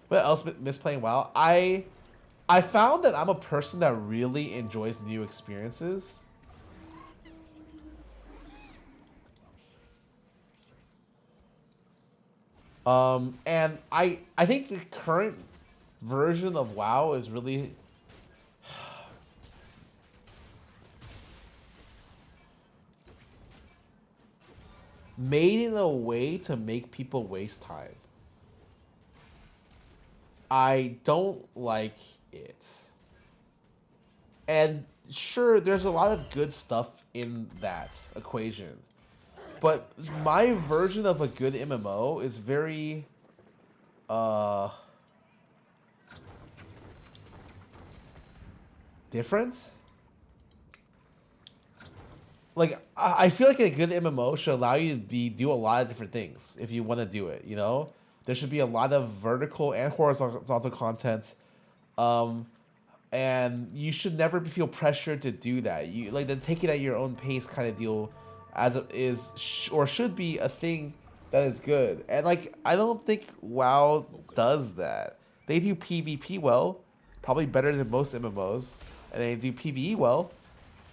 What else miss playing WoW? I found that I'm a person that really enjoys new experiences. And I think the current version of WoW is really made in a way to make people waste time. I don't like it. And sure, there's a lot of good stuff in that equation. But my version of a good MMO is very, different. Like, I feel like a good MMO should allow you to do a lot of different things if you want to do it, you know? There should be a lot of vertical and horizontal content. And you should never feel pressured to do that. You like to take it at your own pace kind of deal, as it is or should be a thing that is good. And like, I don't think WoW does that. They do PvP well, probably better than most MMOs, and they do PvE well,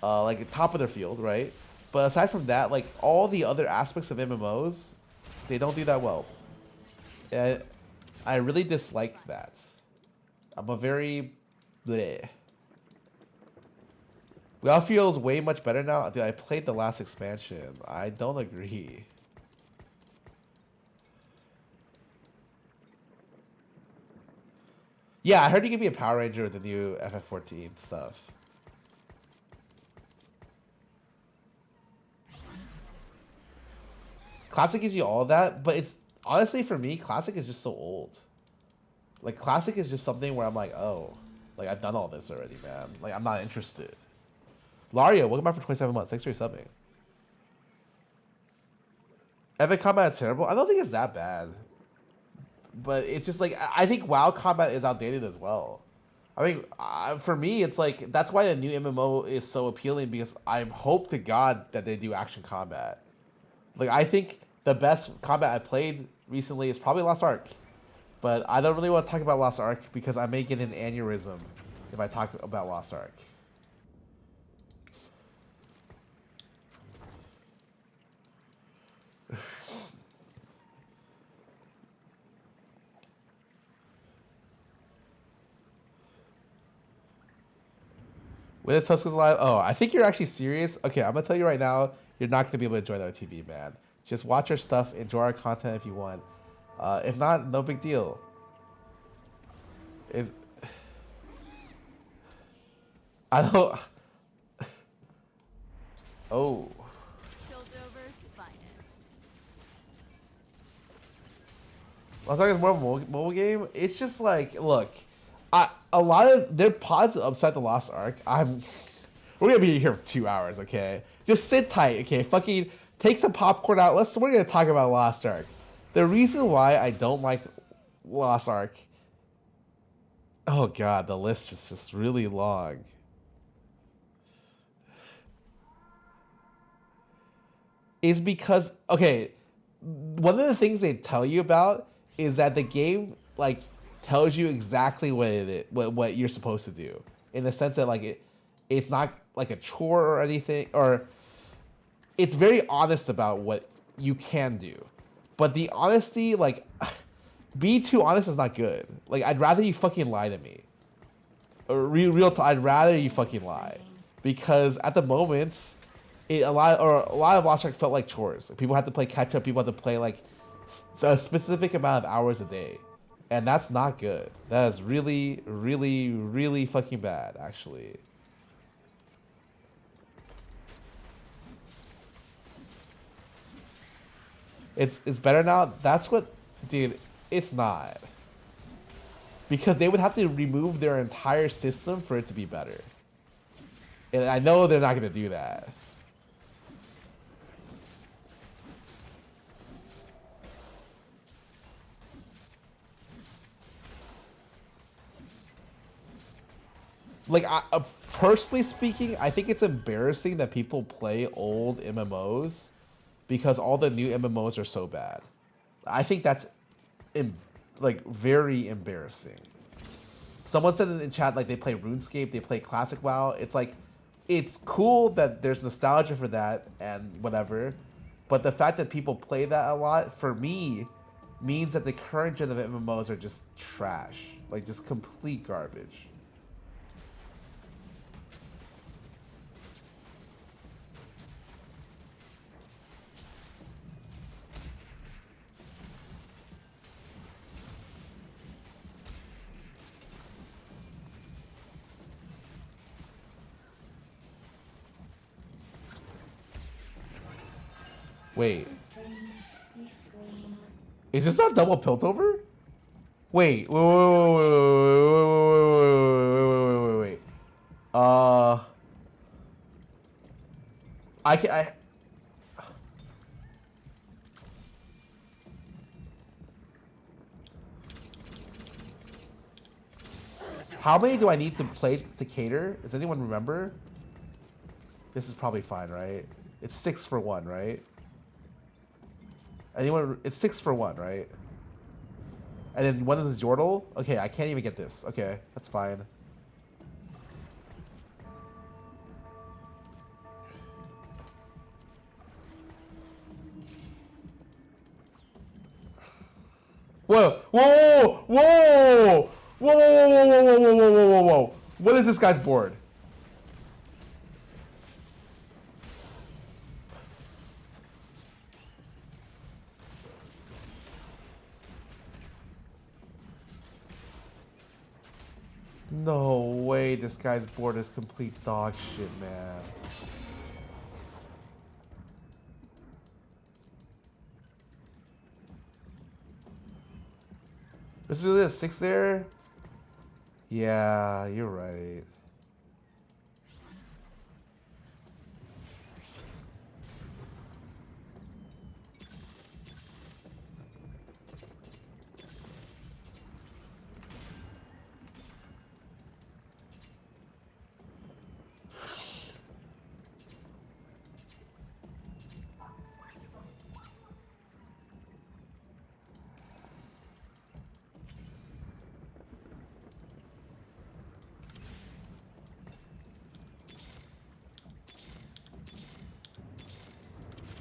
like at top of their field, right? But aside from that, like all the other aspects of MMOs, they don't do that well. And I really dislike that. I'm a very bleh. WoW feels way much better now. Dude, I played the last expansion. I don't agree. Yeah, I heard you can be a Power Ranger with the new FF14 stuff. Classic gives you all of that, but it's honestly for me, Classic is just so old. Like Classic is just something where I'm like, oh, like I've done all this already, man. Like I'm not interested. Lario, welcome back for 27 months. Thanks for your subbing. Epic combat is terrible. I don't think it's that bad. But it's just like, I think WoW combat is outdated as well. I think for me, it's like, that's why the new MMO is so appealing, because I hope to God that they do action combat. Like, I think the best combat I played recently is probably Lost Ark. But I don't really want to talk about Lost Ark because I may get an aneurysm if I talk about Lost Ark. When it's Tusk's live, oh, I think you're actually serious. Okay, I'm gonna tell you right now, you're not gonna be able to join our TV, man. Just watch our stuff, enjoy our content if you want. If not, no big deal. If I don't. Oh. Lost Ark is more of a mobile game. It's just like, look, a lot of their pods upside the Lost Ark. We're gonna be here for 2 hours, okay? Just sit tight, okay? Fucking take some popcorn out. We're gonna talk about Lost Ark. The reason why I don't like Lost Ark. Oh god, the list is just really long. Is because, okay, one of the things they tell you about is that the game like tells you exactly what it is, what you're supposed to do, in the sense that like it's not like a chore or anything, or it's very honest about what you can do. But the honesty, like, being too honest is not good. Like, I'd rather you fucking lie to me. I'd rather you fucking lie, because at the moment, a lot of Lost Ark felt like chores. Like, people had to play catch up. People had to play like a specific amount of hours a day, and that's not good. That is really, really, really fucking bad, actually. It's better now. That's what, dude. It's not, because they would have to remove their entire system for it to be better, and I know they're not gonna do that. Like, personally speaking, I think it's embarrassing that people play old MMOs because all the new MMOs are so bad. I think that's like very embarrassing. Someone said in the chat, like, they play RuneScape, they play Classic WoW. It's like, it's cool that there's nostalgia for that and whatever, but the fact that people play that a lot, for me, means that the current gen of MMOs are just trash. Like, just complete garbage. Wait. Is this not double Piltover? Wait. Wait. How many do I need to play to cater? Does anyone remember? This is probably fine, right? It's 6 for 1, right? Anyone? It's 6 for 1, right? And then one is Jordal. Okay, I can't even get this. Okay, that's fine. Whoa! Whoa! Whoa! Whoa! Whoa! Whoa! Whoa! Whoa! Whoa! Whoa! Whoa! What is this guy's board? No way this guy's board is complete dog shit, man. Let's do this. 6 there? Yeah, you're right.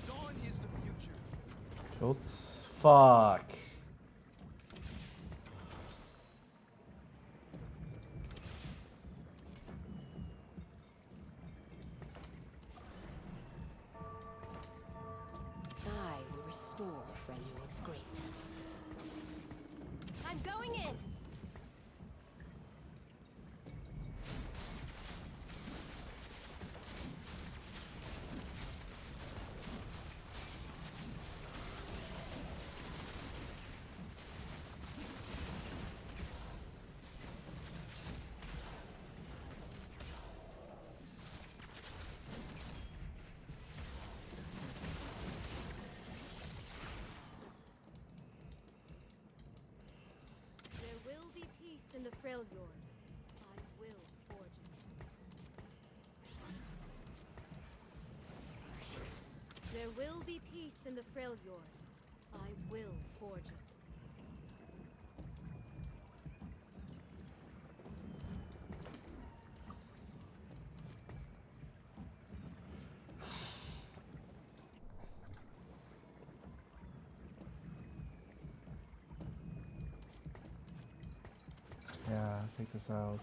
Dawn is the future. Schultz. Fuck. I will restore Freljord's greatness. I'm going in. There will be peace in the Freljord. I will forge it. There will be peace in the Freljord. I will forge it. Yeah, take this out.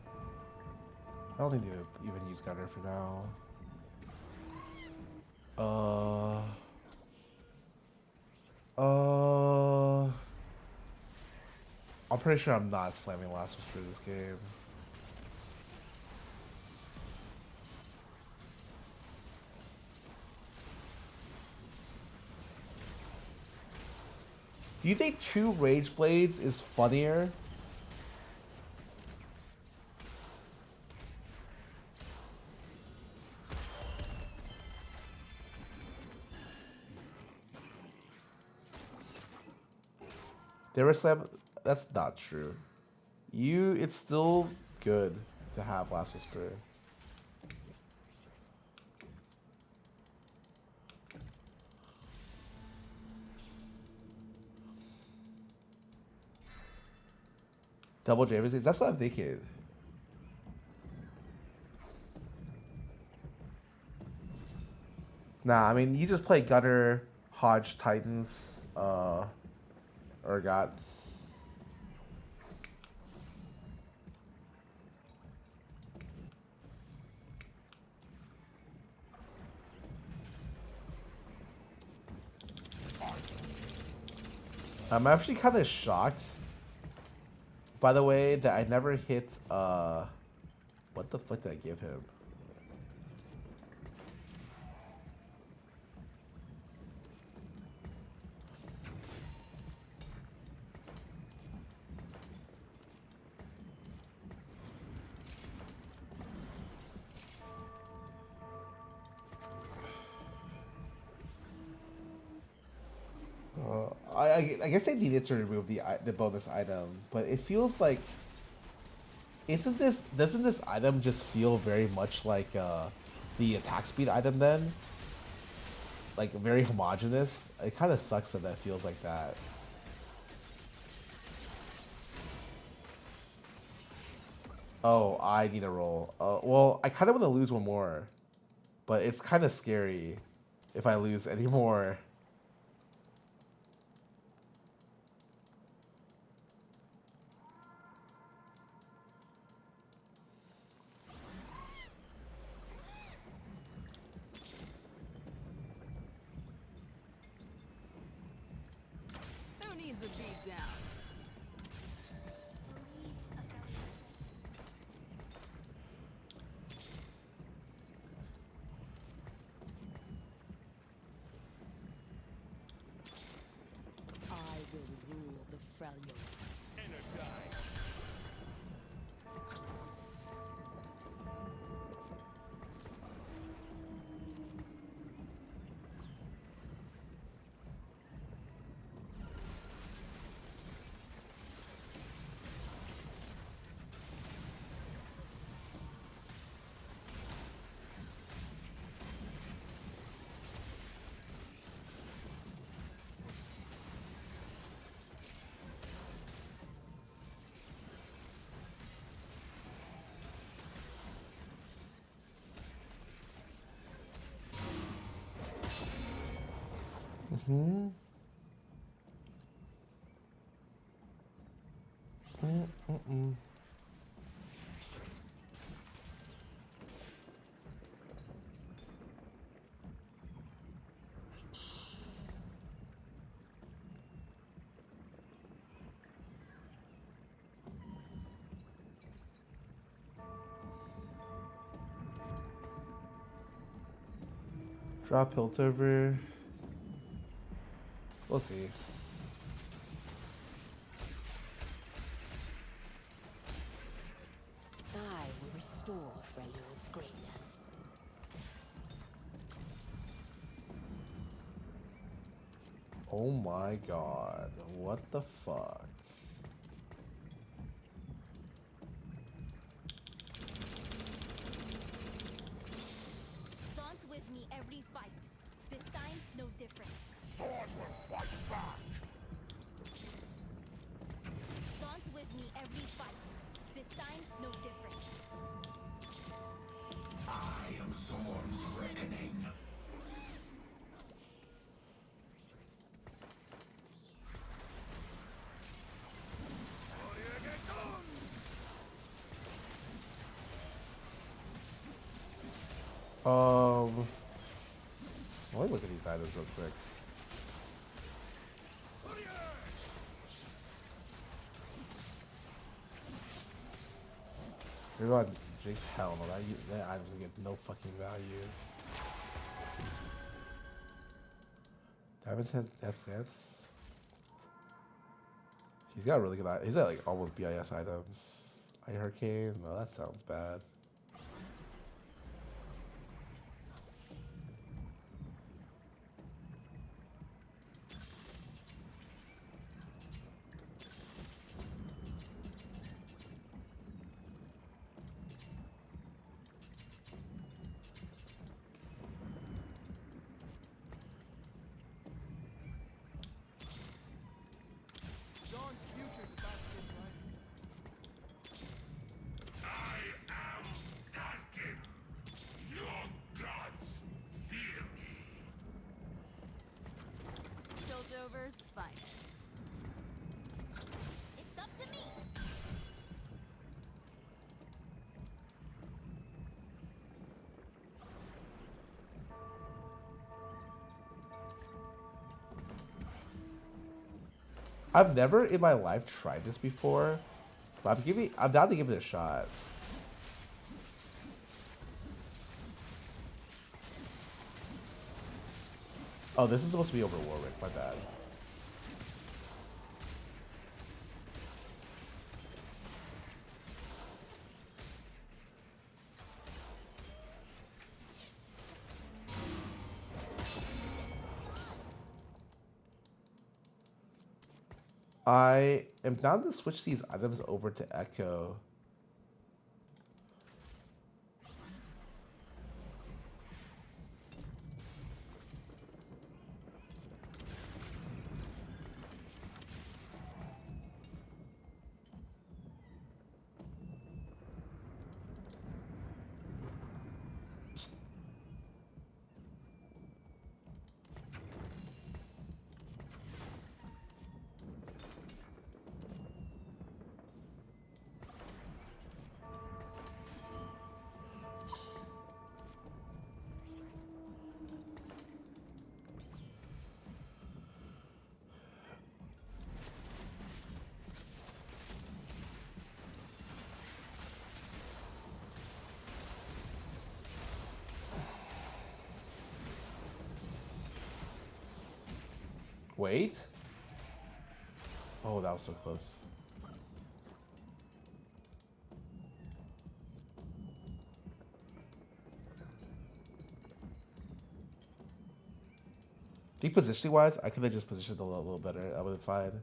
I don't need to even use Gutter for now. I'm pretty sure I'm not slamming Last Whisper this game. Do you think 2 Rage Blades is funnier? They were slam. That's not true. It's still good to have Last Whisper. Double Javis. That's what I'm thinking. Nah, I mean you just play Gutter, Hodge, Titans, or God. I'm actually kind of shocked, by the way, that I never hit, what the fuck did I give him? I guess I needed to remove the bonus item, but it feels like doesn't this item just feel very much like the attack speed item then? Like very homogeneous. It kind of sucks that that feels like that. Oh, I need a roll. Well, I kind of want to lose one more, but it's kind of scary if I lose any more. Who needs a beat down? Mm-hmm. Mm-mm. Drop Piltover. We'll see. I will restore Freljord's greatness. Oh my god. What the fuck? Zaun's with me every fight. This time's no different. Sword will fight back. Zaun's with me every fight. This time's no different. I am Zorn's reckoning. Let me look at these items real quick. You're going Jace, hell no, that items get no fucking value. Diamond has Death Dance. He's got really good items. He's got like almost BIS items. Iron Hurricane, no, that sounds bad. John's future's about to get brighter. I am Darkin. Your gods fear me. Piltover's finest. It's up to me. I've never in my life tried this before, but I'm down to give it a shot. Oh, this is supposed to be over Warwick, my bad. I am down to switch these items over to Echo. Wait. Oh, that was so close. I think positioning wise, I could have just positioned a little better. I would have fine.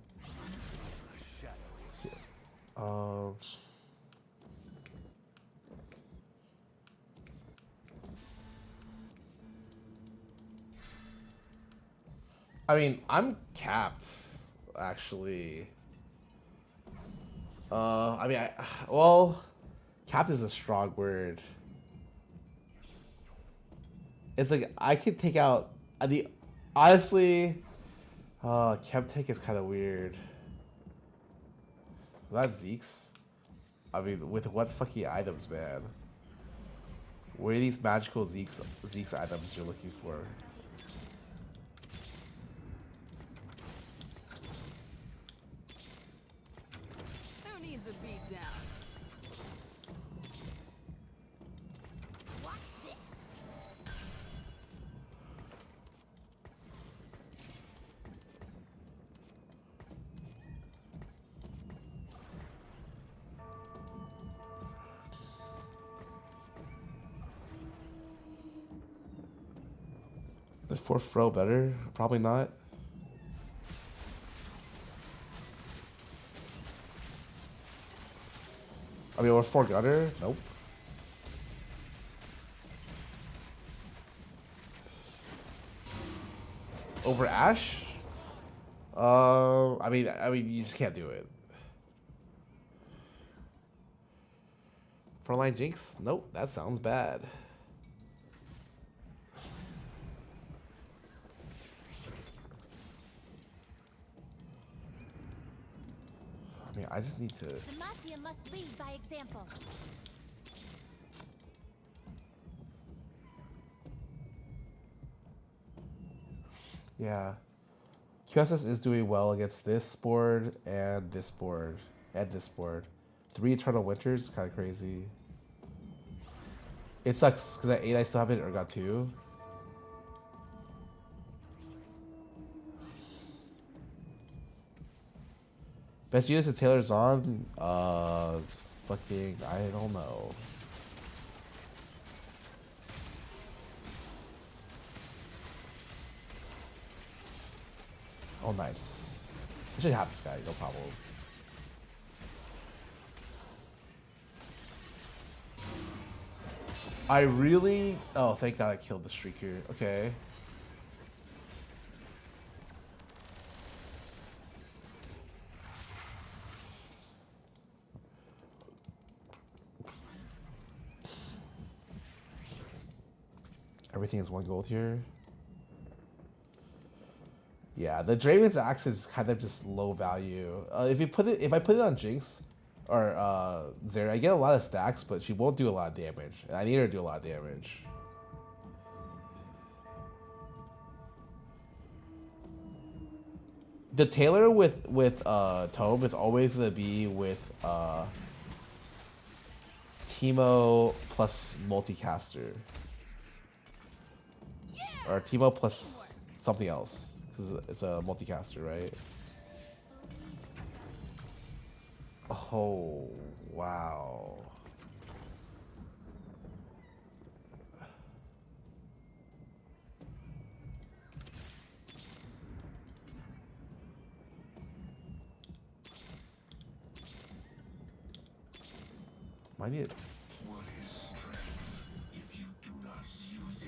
I mean, I'm capped, actually. I mean, well, capped is a strong word. It's like I could take out honestly, Chemtech is kind of weird. That Zeke's. I mean, with what fucking items, man? What are these magical Zeke's items you're looking for? Who needs a beat down? Watch this. Is 4th throw better? Probably not. I mean, or 4 gutter? Nope. Over Ash? I mean, you just can't do it. Frontline Jinx? Nope, that sounds bad. I mean, I just need to. Demacia must lead by example. Yeah. QSS is doing well against this board and this board and this board. 3 Eternal Winters, kind of crazy. It sucks because at 8 I still haven't Urgot 2. Best units of Taylor's on? Fucking, I don't know. Oh, nice. I should have this guy, no problem. I really... Oh, thank God I killed the Streaker. Okay. Everything is 1 gold here. Yeah, the Draven's Axe is kind of just low value. If I put it on Jinx or Zeri, I get a lot of stacks, but she won't do a lot of damage. And I need her to do a lot of damage. The Taylor with Tome is always gonna be with Teemo plus multicaster. Or Teemo plus something else. Because it's a multicaster, right? Oh, wow. Might need it. What is strength if you do not use it?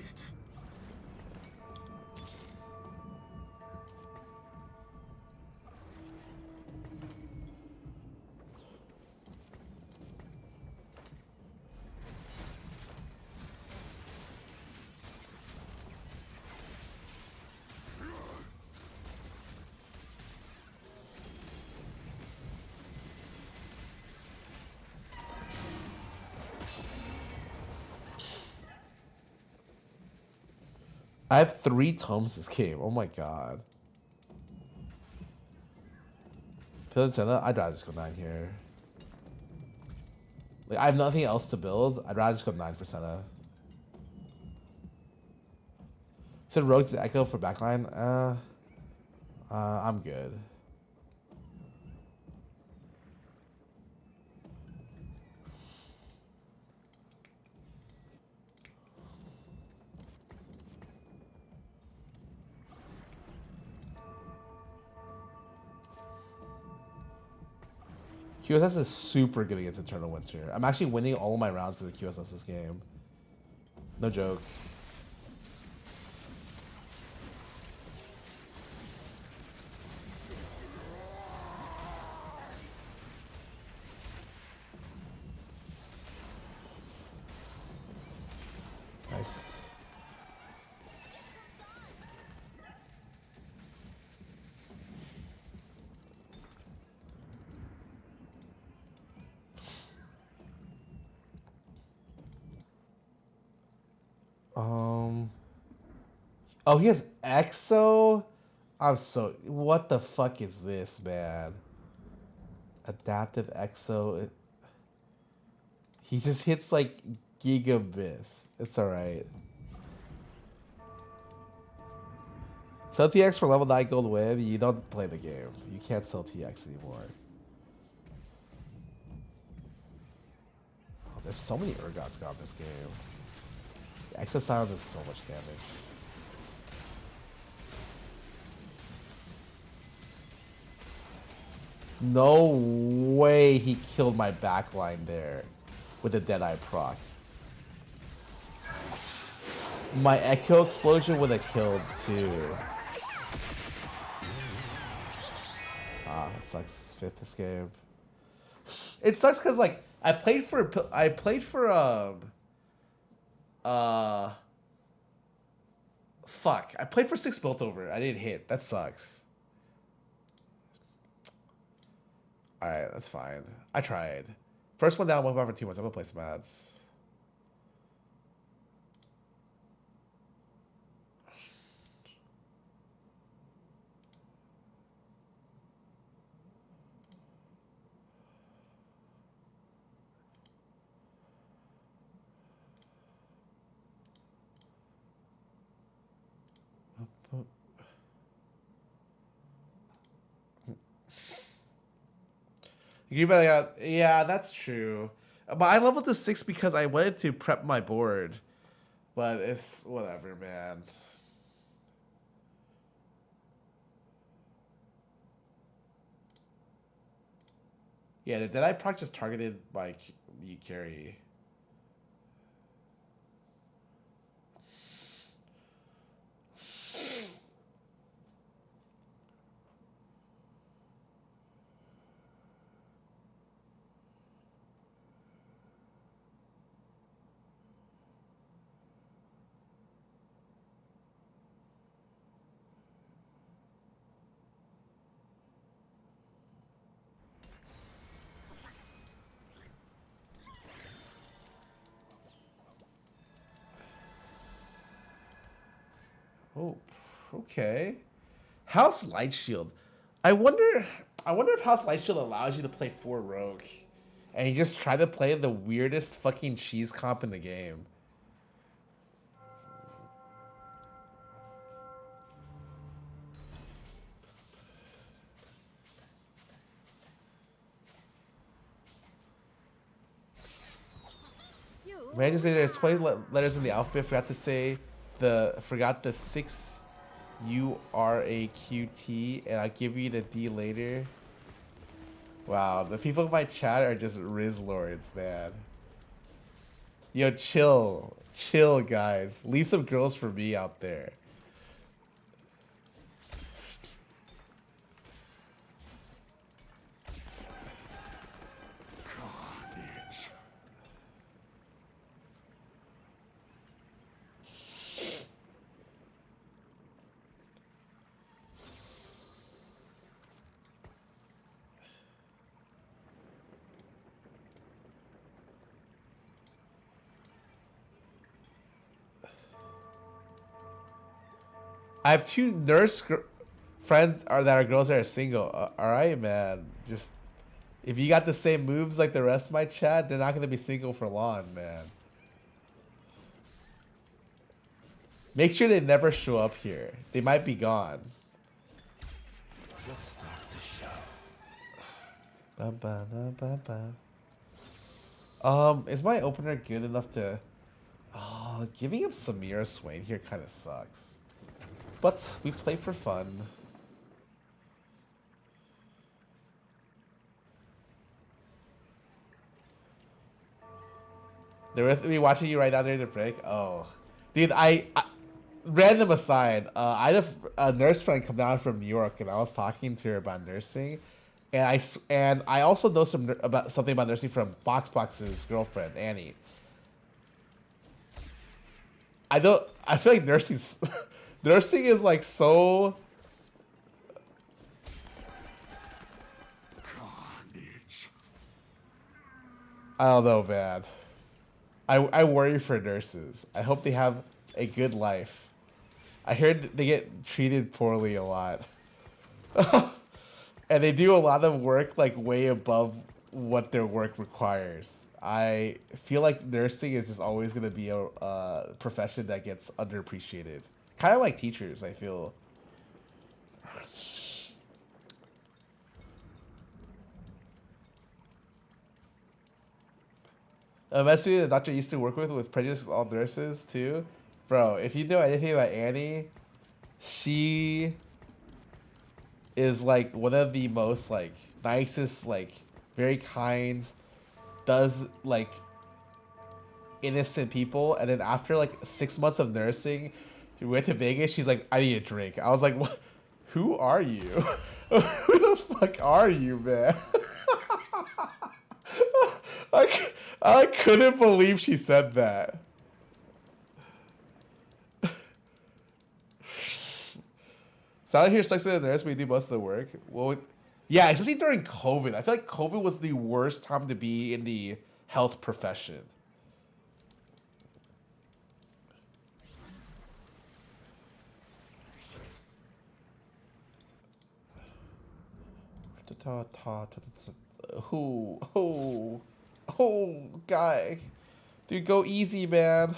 I have 3 tomes this game. Oh my god. Pill and Senna, I'd rather just go 9 here. Like, I have nothing else to build. I'd rather just go 9 for Senna. Said Rogue to Echo for backline. I'm good. QSS is super good against Eternal Winter. I'm actually winning all of my rounds to the QSS this game. No joke. Nice. Oh, he has Exo? What the fuck is this, man? Adaptive Exo. He just hits like gigabits. It's alright. Sell TX for level 9 gold win. You don't play the game. You can't sell TX anymore. Oh, there's so many Urgots got in this game. The Exo Sound does so much damage. No way he killed my backline there with the Deadeye proc. My Echo Explosion would have killed too. Ah, it sucks. Fifth this game. It sucks because like I played for fuck. I played for 6 built over. I didn't hit. That sucks. Alright, that's fine. I tried. First one down, 1 for 2 months. I'm gonna play some ads. Yeah, that's true. But I leveled to 6 because I wanted to prep my board. But it's whatever, man. Yeah, the Deadeye proc just targeted by you carry. Oh, okay. House Light Shield. I wonder if House Light Shield allows you to play 4 Rogue. And you just try to play the weirdest fucking cheese comp in the game. May I just say there's 20 letters in the alphabet. Forgot the 6 URAQT, and I'll give you the D later. Wow, the people in my chat are just Riz Lords, man. Yo, chill, guys. Leave some girls for me out there. I have 2 nurse friends that are girls that are single. All right, man. Just if you got the same moves like the rest of my chat, they're not gonna be single for long, man. Make sure they never show up here. They might be gone. Let's start the show. Ba, ba, ba, ba, ba. Is my opener good enough to? Oh, giving him Samira Swain here kind of sucks. But we play for fun. They're with me watching you right now during the break. Oh, dude, I random aside, I had a nurse friend come down from New York, and I was talking to her about nursing, and I also know something about nursing from Box's girlfriend Annie. I feel like nursing's nursing is like so. Carnage. I don't know, man. I worry for nurses. I hope they have a good life. I heard they get treated poorly a lot. And they do a lot of work like way above what their work requires. I feel like nursing is just always going to be a profession that gets underappreciated. Kind of like teachers, I feel. Mostly the doctor used to work with was prejudiced all nurses too. Bro, if you know anything about Annie, she is like one of the most like nicest, like very kind, does like innocent people. And then after like 6 months of nursing, she went to Vegas. She's like, I need a drink. I was like, what? Who are you? Who the fuck are you, man? I couldn't believe she said that. Sound here sucks at the nurse, we do most of the work. Well, yeah, especially during COVID. I feel like COVID was the worst time to be in the health profession. Oh, guy. Dude, go easy, man.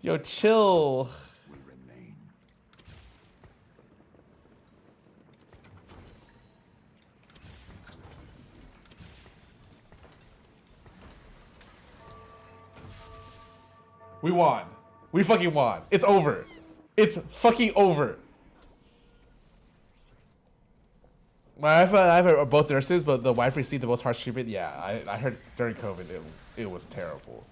Yo, chill. We won. We fucking won. It's over. It's fucking over. My wife and I are both nurses, but the wife received the most harsh treatment. Yeah, I heard during COVID it was terrible.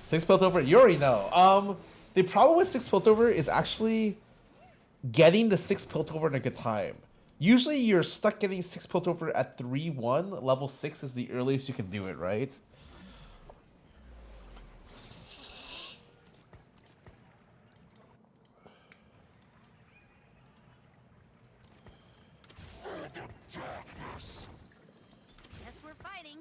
Six Piltover, you already know. The problem with Six Piltover is actually getting the Six Piltover in a good time. Usually you're stuck getting 6 Piltover at 3-1. Level 6 is the earliest you can do it, right? Guess we're fighting.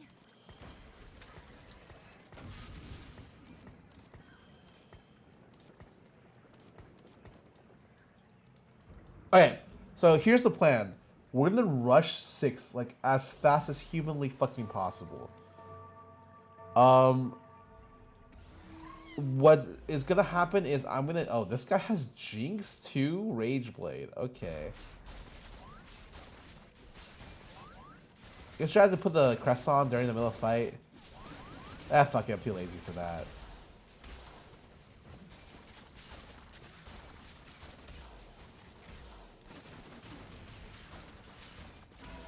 Okay, so here's the plan. We're gonna rush 6 like as fast as humanly fucking possible. What is gonna happen is I'm gonna... Oh, this guy has Jinx too? Rageblade. Okay. Guess try to put the crest on during the middle of the fight. Ah, fuck it. I'm too lazy for that.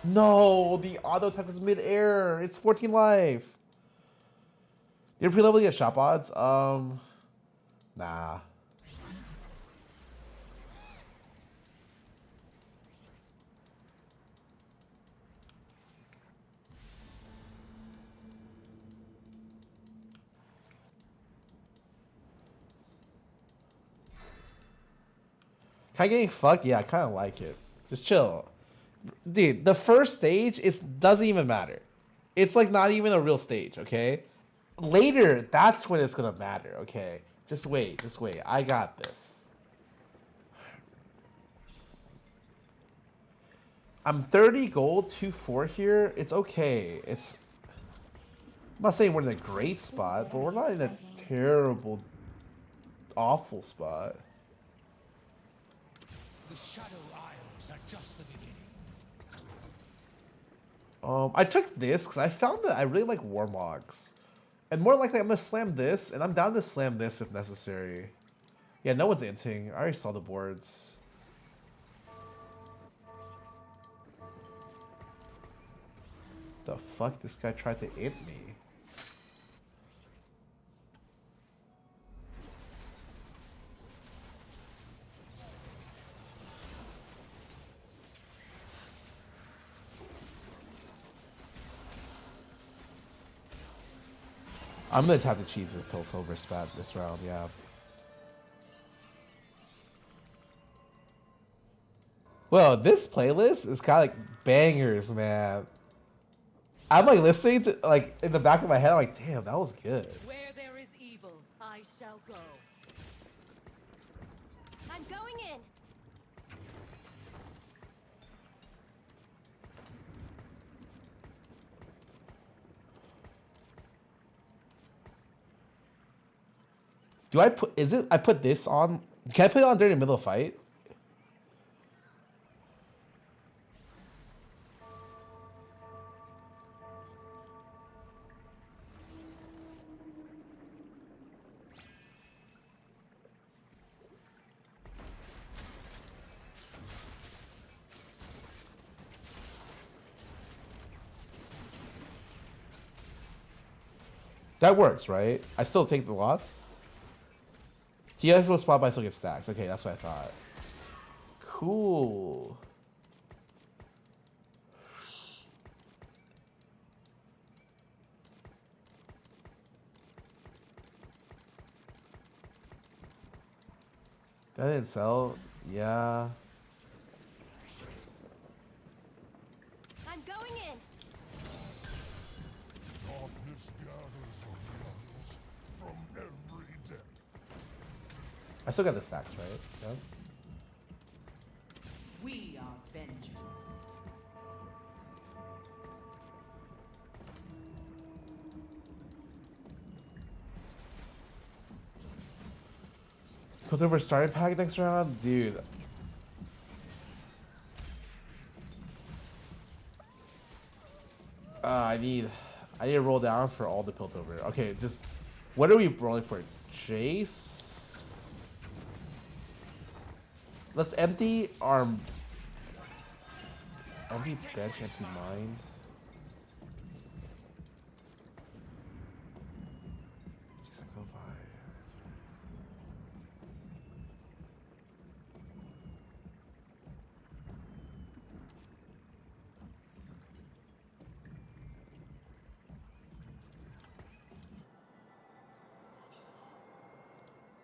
No, the auto attack is mid-air. It's 14 life. You're pre-leveling at shop odds? Nah. Kind of getting fucked? Yeah, I kind of like it. Just chill. Dude, the first stage doesn't even matter. It's like not even a real stage, okay? Later, that's when it's gonna matter, okay? Just wait, just wait. I got this. I'm 30 gold, 2-4 here. It's okay. I'm not saying we're in a great spot, but we're not in a terrible, awful spot. The Shadow Isles are just the beginning. I took this because I found that I really like Warmogs. And more likely I'm going to slam this, and I'm down to slam this if necessary. Yeah, no one's inting. I already saw the boards. The fuck? This guy tried to int me. I'm gonna have to cheese the Piltover spat this round, yeah. Well, this playlist is kind of like bangers, man. I'm like listening to like in the back of my head. I'm like, damn, that was good. Where there is evil, I shall go. I'm going in. Do I put? Is it? I put this on. Can I put it on during the middle of the fight? That works, right? I still take the loss. TS will spot, but I still get stacks. Okay, that's what I thought. Cool. That didn't sell. Yeah. I'm going in. Darkness gathers around us from every depth. I still got the stacks, right? Yep. We are vengeance. Piltover starting pack next round? Dude. I need to roll down for all the Piltover. Okay, just what are we rolling for? Jace? Let's empty our empty bench, empty mind. Just go by.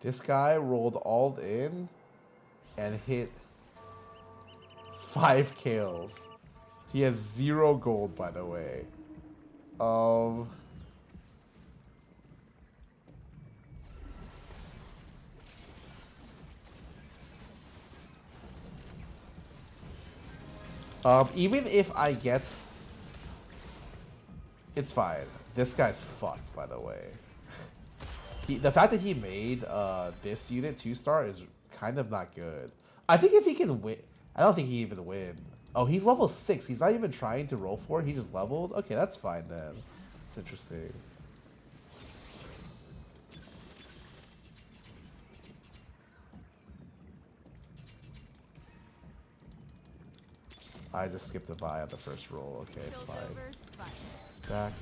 This guy rolled all in and hit 5 kills. He has 0 gold, by the way. Even if I get, it's fine. This guy's fucked, by the way. The fact that he made this unit 2-star is kind of not good. I think if he can win, I don't think he even win. Oh, he's level 6. He's not even trying to roll for it. He just leveled. Okay, that's fine then. It's interesting. I just skipped a buy on the first roll. Okay, it's fine. It's back.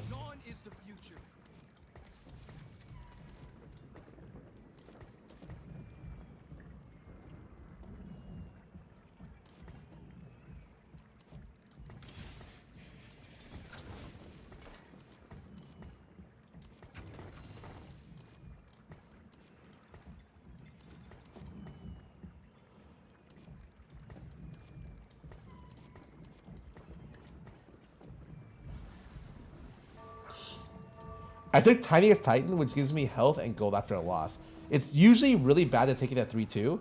Dawn is the future. I took Tiniest Titan, which gives me health and gold after a loss. It's usually really bad to take it at 3-2,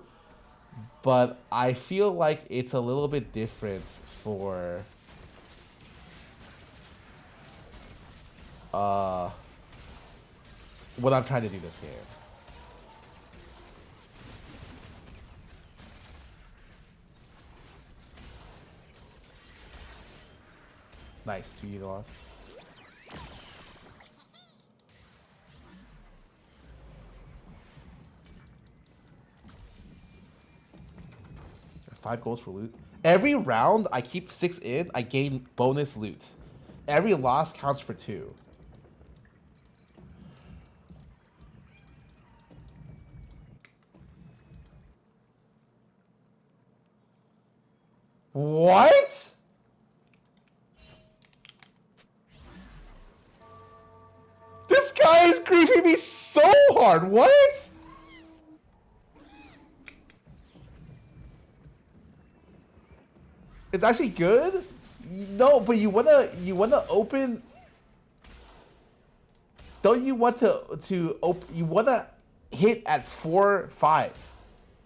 but I feel like it's a little bit different for what I'm trying to do this game. Nice, 2 unit loss. Five goals for loot. Every round I keep 6 in, I gain bonus loot. Every loss counts for 2. What? This guy is griefing me so hard. What? It's actually good. No, but you wanna open. Don't you want to open? You wanna hit at 4-5,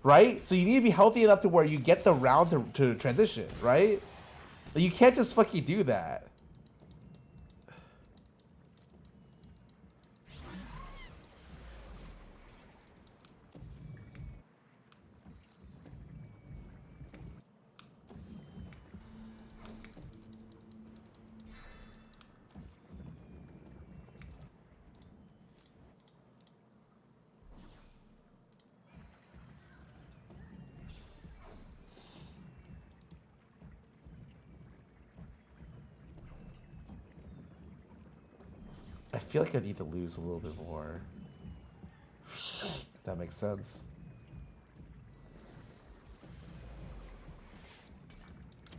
right? So you need to be healthy enough to where you get the round to transition, right? You can't just fucking do that. I feel like I need to lose a little bit more. If that makes sense.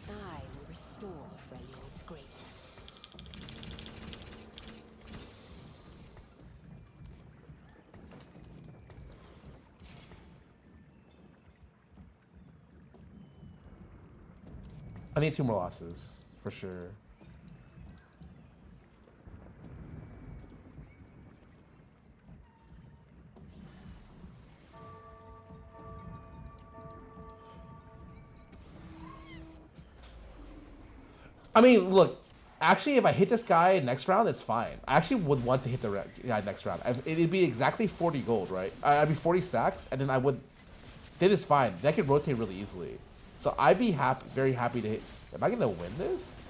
I will restore Freljord's greatness. I need 2 more losses, for sure. I mean, look, actually, if I hit this guy next round, it's fine. I actually would want to hit the guy next round. It'd be exactly 40 gold, right? I'd be 40 stacks, and then I would... Then it's fine. That could rotate really easily. So I'd be happy, very happy to hit... Am I going to win this?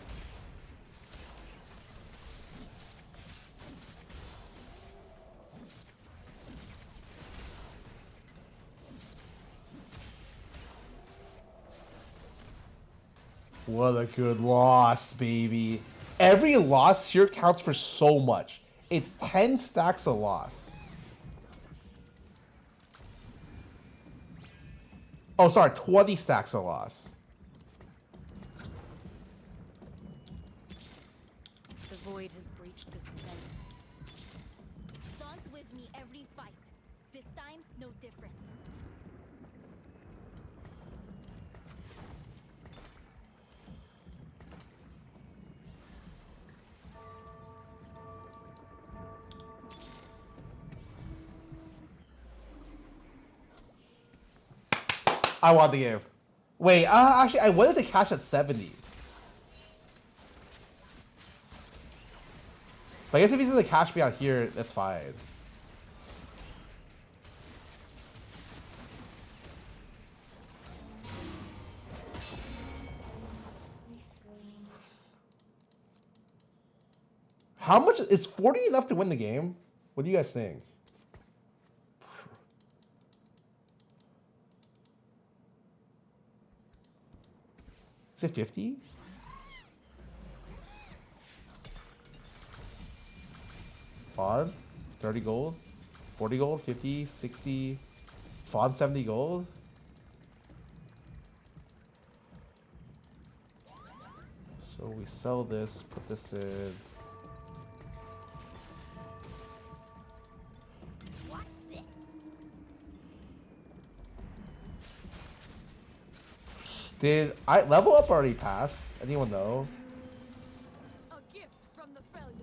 What a good loss, baby. Every loss here counts for so much. It's 10 stacks a loss. Oh, sorry, 20 stacks a loss. The void has breached this fence. Dawn's with me every fight. This time's no different. I won the game. Wait, actually, I wanted to cash at 70. But I guess if he's gonna cash me out here, that's fine. How much is 40 enough to win the game? What do you guys think? Is it 50? FOD, 30 gold, 40 gold, 50, 60, FOD 70 gold. So we sell this, put this in. Watch this. Did I level up already pass? Anyone know? A gift from the Freljord.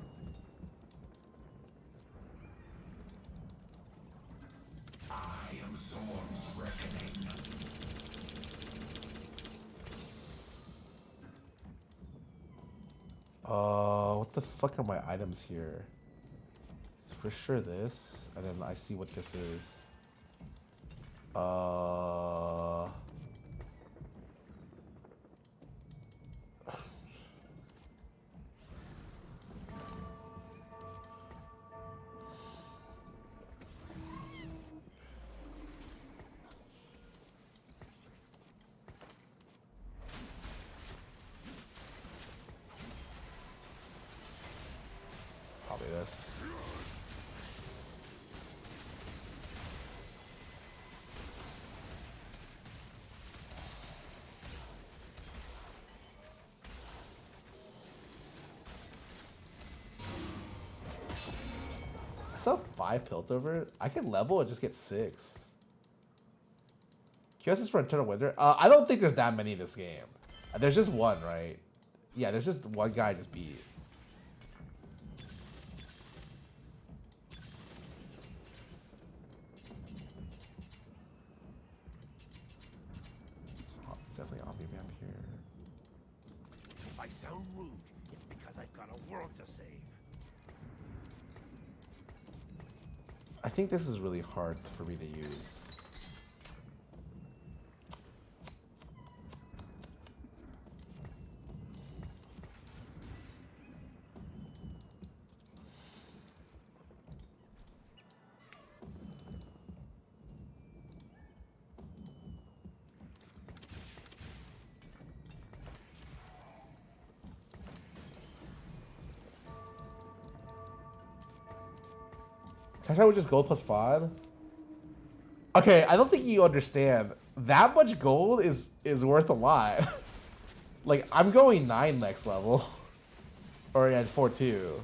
I am Zorn's reckoning. What the fuck are my items here? For sure this, and then I see what this is. Probably this. I still have 5 Piltover. I can level and just get 6. QS is for Eternal Winter. I don't think there's that many in this game. There's just one, right? Yeah, there's just one guy I just beat. It's definitely Omni Vamp here. If I sound rude, it's because I've got a world to save. I think this is really hard for me to use. Cash out with just gold plus 5? Okay, I don't think you understand. That much gold is worth a lot. Like, I'm going 9 next level. Or at 4-2.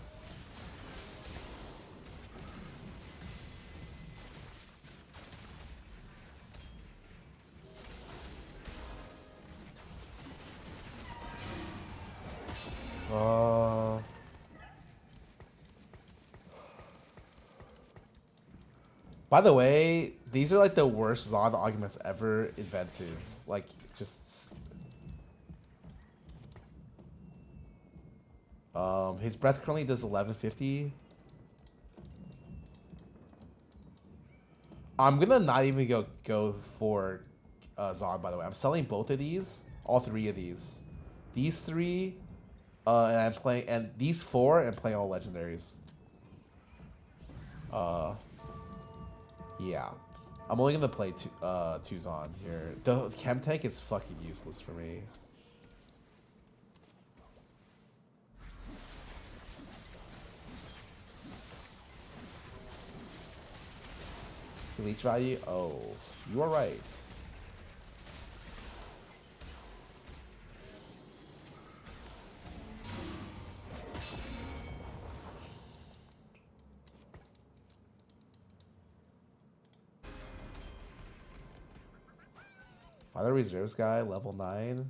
By the way, these are like the worst Zod augments ever invented. Like, just... his breath currently does 1150. I'm gonna not even go for Zod, by the way. I'm selling both of these. All 3 of these. These 3, and I'm playing... And these 4, and playing all legendaries. Yeah, I'm only gonna play two Zon here. The chem tank is fucking useless for me. Leech value? Oh, you are right. Final reserves guy, level 9.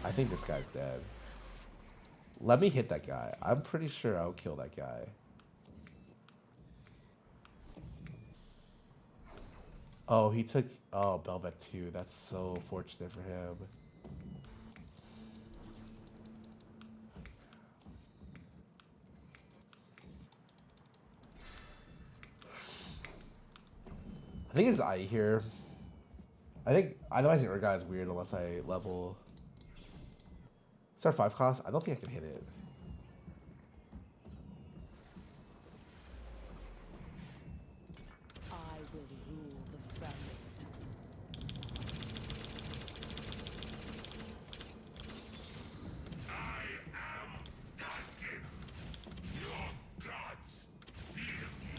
I think this guy's dead. Let me hit that guy. I'm pretty sure I'll kill that guy. Oh, he took... Oh, Belvet 2. That's so fortunate for him. I think it's I here. I think Idolizing Urgai is weird unless I level. Star 5 cost? I don't think I can hit it. I will rule the family. I am Godkin. Your gods fear me.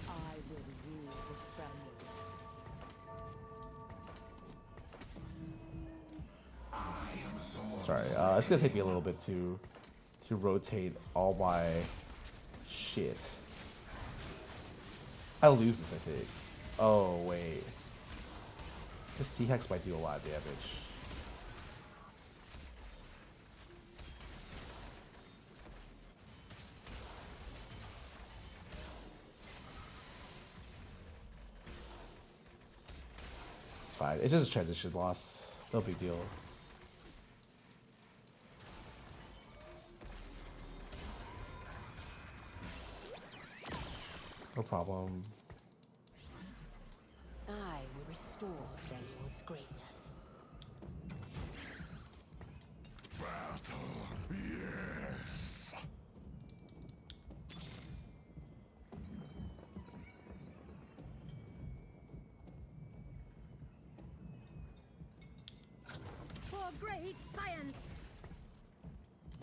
I will rule the family. Sorry, it's gonna take me a little bit to rotate all my shit. I'll lose this, I think. Oh wait, this T-Hex might do a lot of damage. It's fine. It's just a transition loss. No big deal. No problem. I will restore Benwood's greatness. Battle, yes. For great science.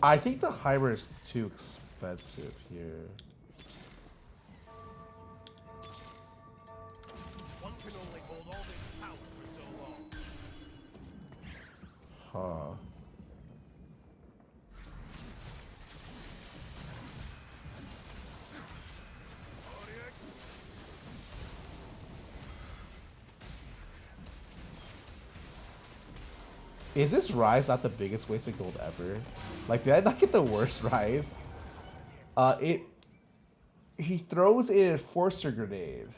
I think the hybrid is too expensive here. One can only hold all this power for so long. Huh. Is this Rise not the biggest waste of gold ever? Like, did I not get the worst Rise? He throws in a Forcer Grenade.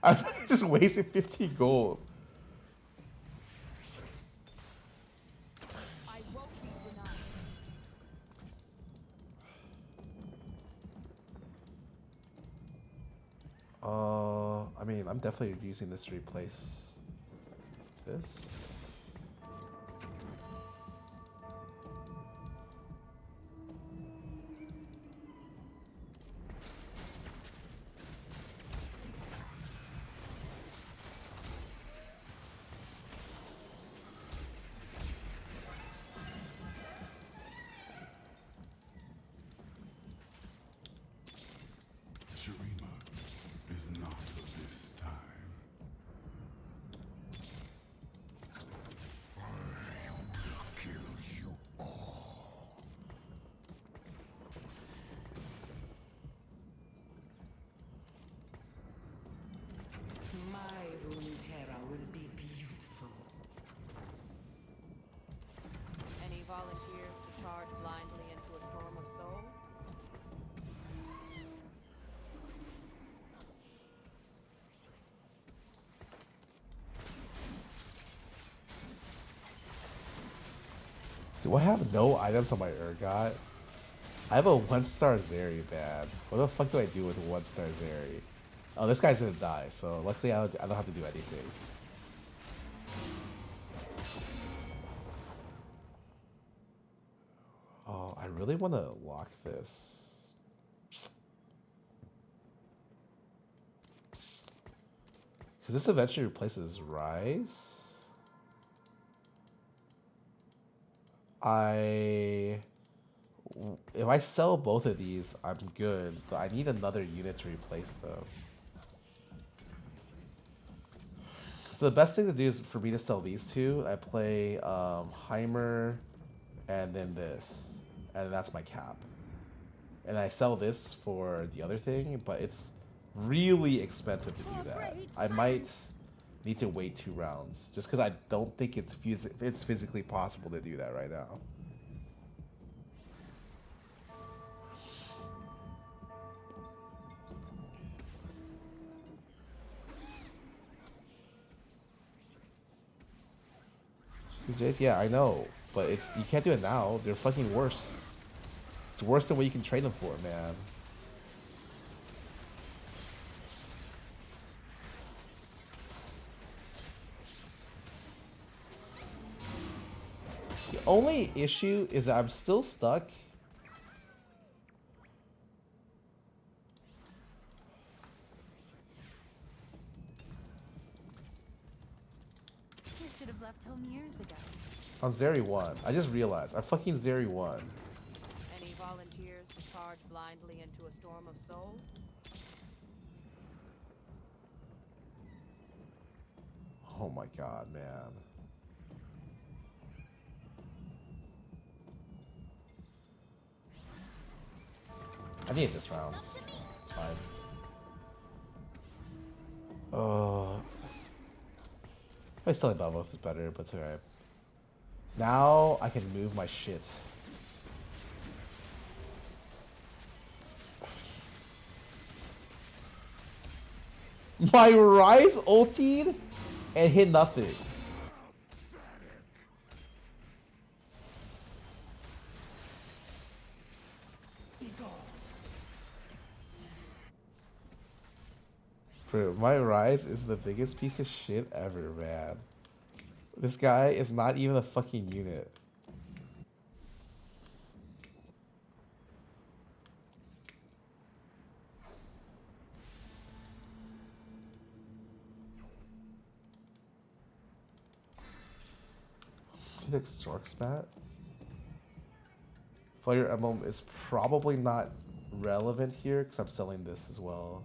I just wasted 50 gold. I won't be denied. I mean, I'm definitely using this to replace this. Shurima is not of this time. I will kill you all. My Runeterra will be beautiful. Any volunteers to charge blindly into a storm of souls? Do I have no items on my Urgot? I have a 1-star Zeri, man. What the fuck do I do with a 1-star Zeri? Oh, this guy's gonna die, so luckily I don't have to do anything. Oh, I really want to lock this. Because this eventually replaces Rise. If I sell both of these, I'm good, but I need another unit to replace them. So the best thing to do is for me to sell these two. I play Heimer and then this, and that's my cap. And I sell this for the other thing, but it's really expensive to do that. I might need to wait 2 rounds just because I don't think it's physically possible to do that right now. Jace, yeah, I know, but you can't do it now. They're fucking worse. It's worse than what you can trade them for, man. The only issue is that I'm still stuck. You should have left home years ago. On Zeri 1. I just realized. I fucking Zeri 1. Any volunteers to charge blindly into a storm of souls? Oh my god, man. I need this round. It's fine. I still think Belvoth is better, but it's alright. Now I can move my shit. My Rise ultied and hit nothing. Bro, my Rise is the biggest piece of shit ever, man. This guy is not even a fucking unit. Do you think Sorkspat? Fire Emblem is probably not relevant here because I'm selling this as well.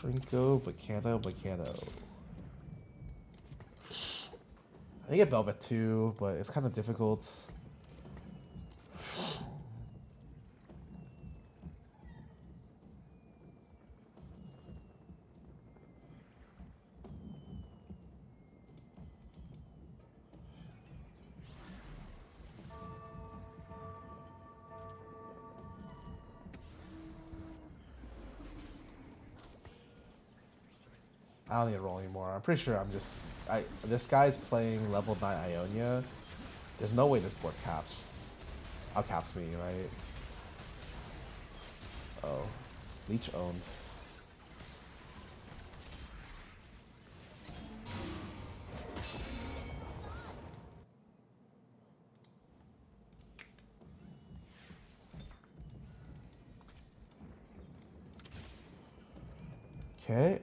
Shrinko, Bacano. I get Velvet too, but it's kind of difficult. I don't need to roll anymore. I'm pretty sure I'm just... this guy's playing level 9 Ionia. There's no way this board outcaps me, right? Oh. Leech owns. Okay.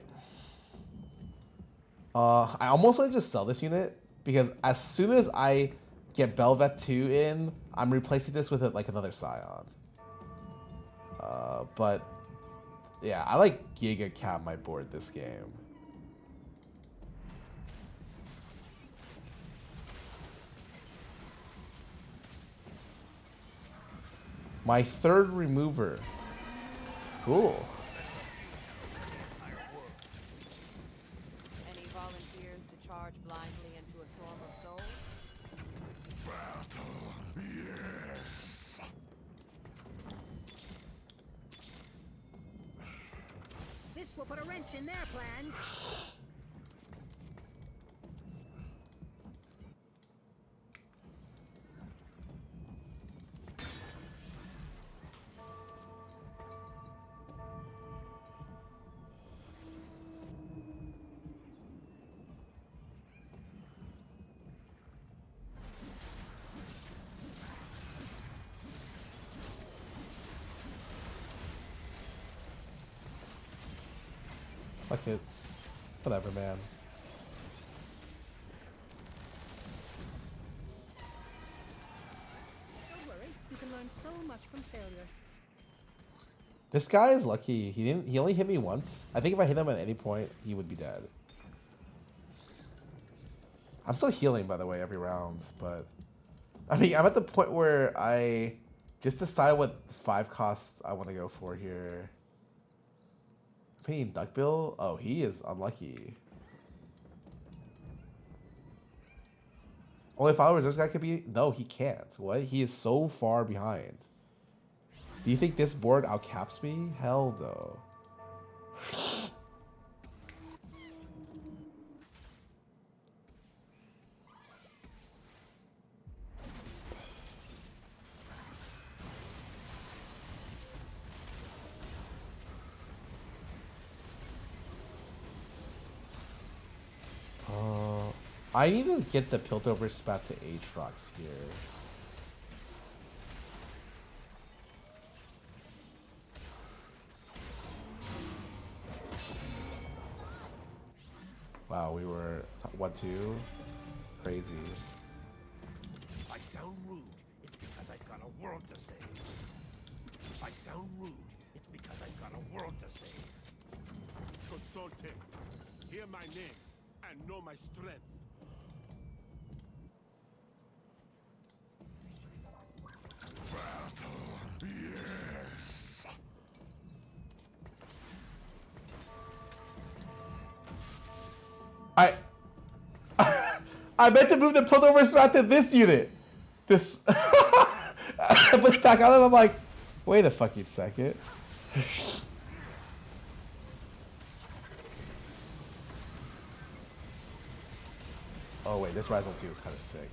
I almost want to just sell this unit because as soon as I get Belvet 2 in, I'm replacing this with like another Scion. But yeah, I like Giga Cap my board this game. My third remover. Cool. Any volunteers to charge blindly into a storm of souls? Battle, yes. This will put a wrench in their plans. Fuck it. Whatever, man. Don't worry, you can learn so much from failure. This guy is lucky. He only hit me once. I think if I hit him at any point, he would be dead. I'm still healing, by the way, every round, but I mean, I'm at the point where I just decide what 5 costs I want to go for here. Paying Duckbill? Oh, he is unlucky. Only 5 reserves guy could be? No, he can't. What? He is so far behind. Do you think this board outcaps me? Hell no. I need to get the Piltover spat to Aatrox here. Wow, we were 1-2. Crazy. If I sound rude, it's because I've got a world to save. If I sound rude, it's because I've got a world to save. Consulte. Hear my name and know my strength. Battle, yes. I meant to move the Piltover spat to this unit. This. I put it back on him. I'm like, wait a fucking second. Oh wait, this Rise ulti is kind of sick.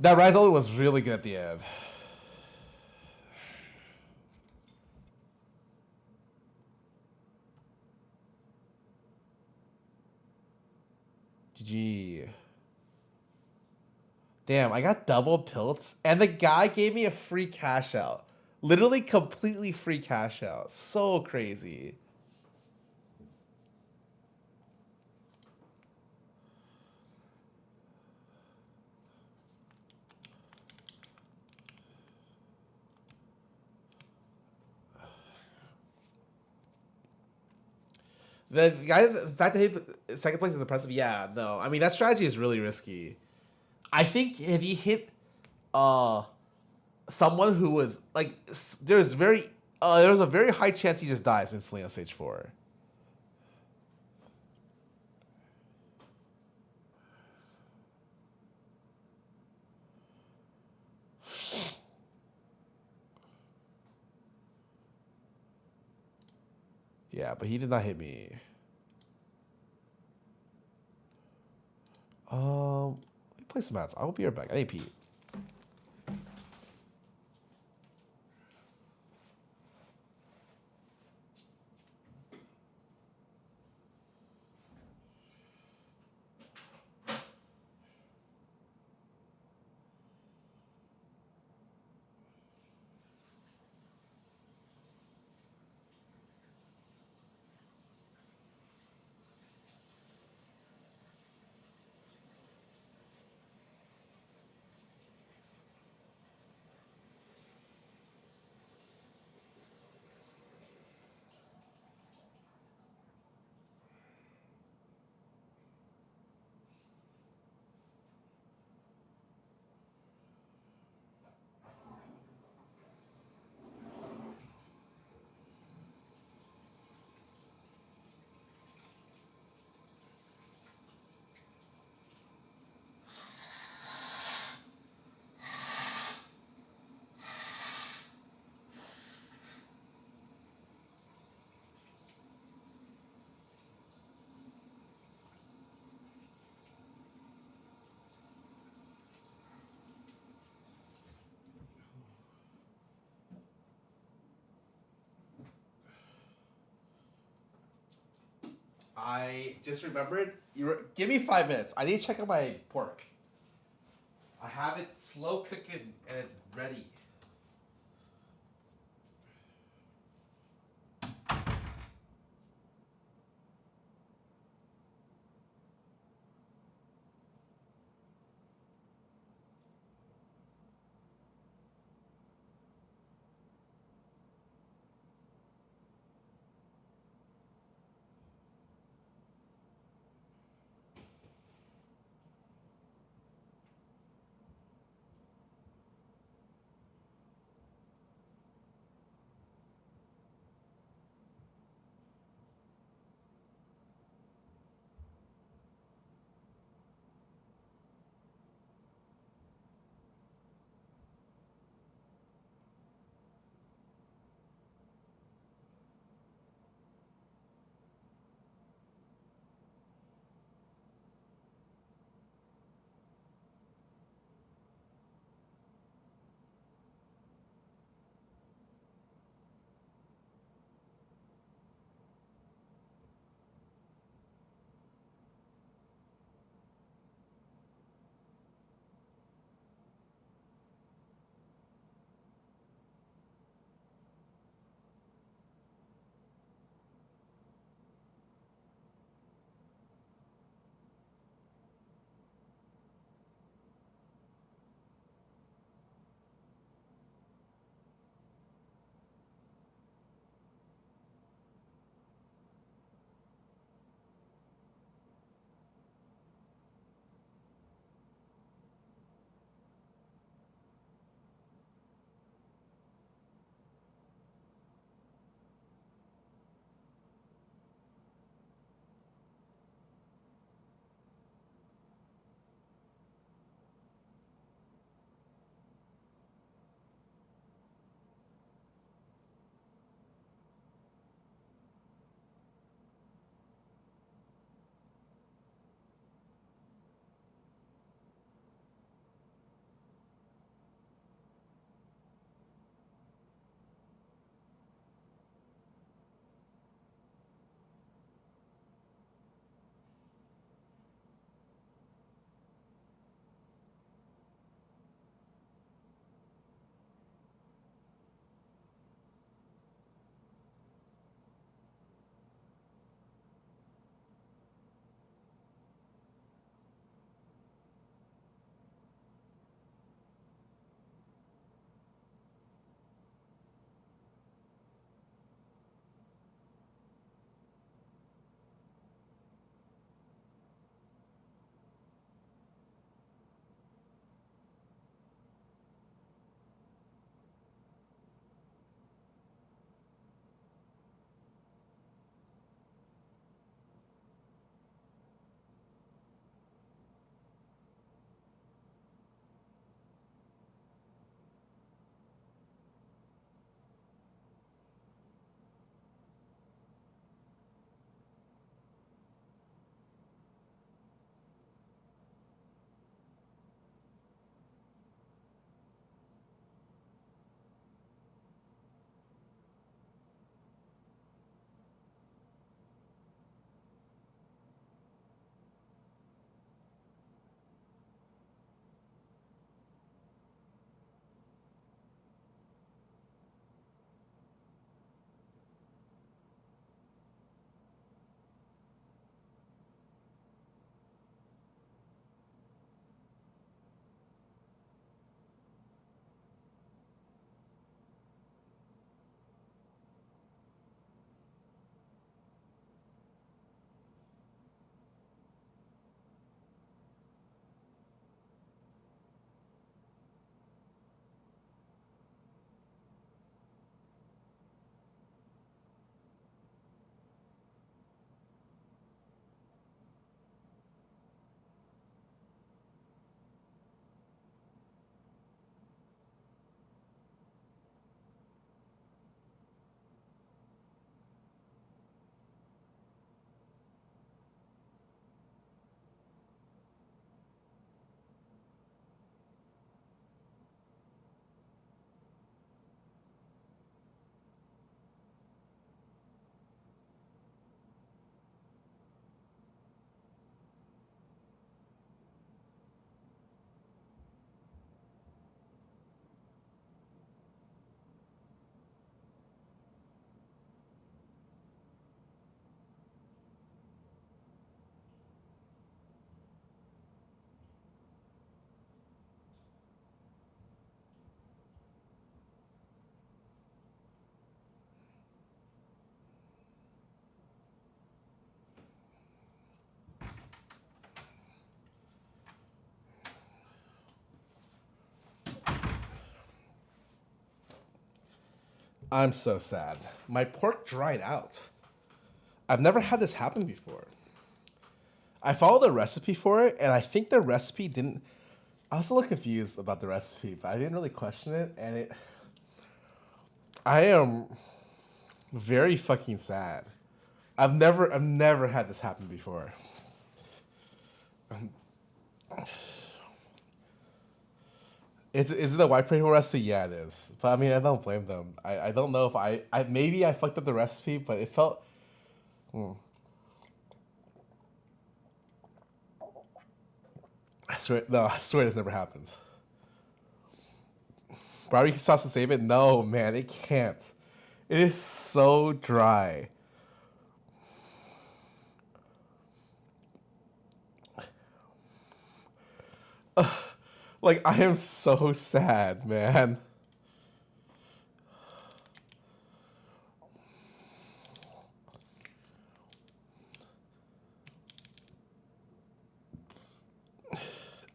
That Rise ulti was really good at the end. GG. Damn, I got double pilts, and the guy gave me a free cash out. Literally completely free cash out. So crazy. The guy, the fact that he second place is impressive. Yeah, no, I mean that strategy is really risky. I think if he hit, someone who was like, there was a very high chance he just dies instantly on stage 4. Yeah, but he did not hit me. Let me play some mats. I will be right back. I need to pee. I just remembered. Give me 5 minutes. I need to check out my pork. I have it slow cooking and it's ready. I'm so sad. My pork dried out. I've never had this happen before. I followed the recipe for it, and I think the recipe didn't... I was a little confused about the recipe, but I didn't really question it, and it... I am very fucking sad. I've never had this happen before. Is it a white potato recipe? Yeah, it is. But I mean, I don't blame them. I don't know if I maybe I fucked up the recipe, but it felt... I swear this never happens. Barbecue sauce to save it? No, man, it can't. It is so dry. Like, I am so sad, man.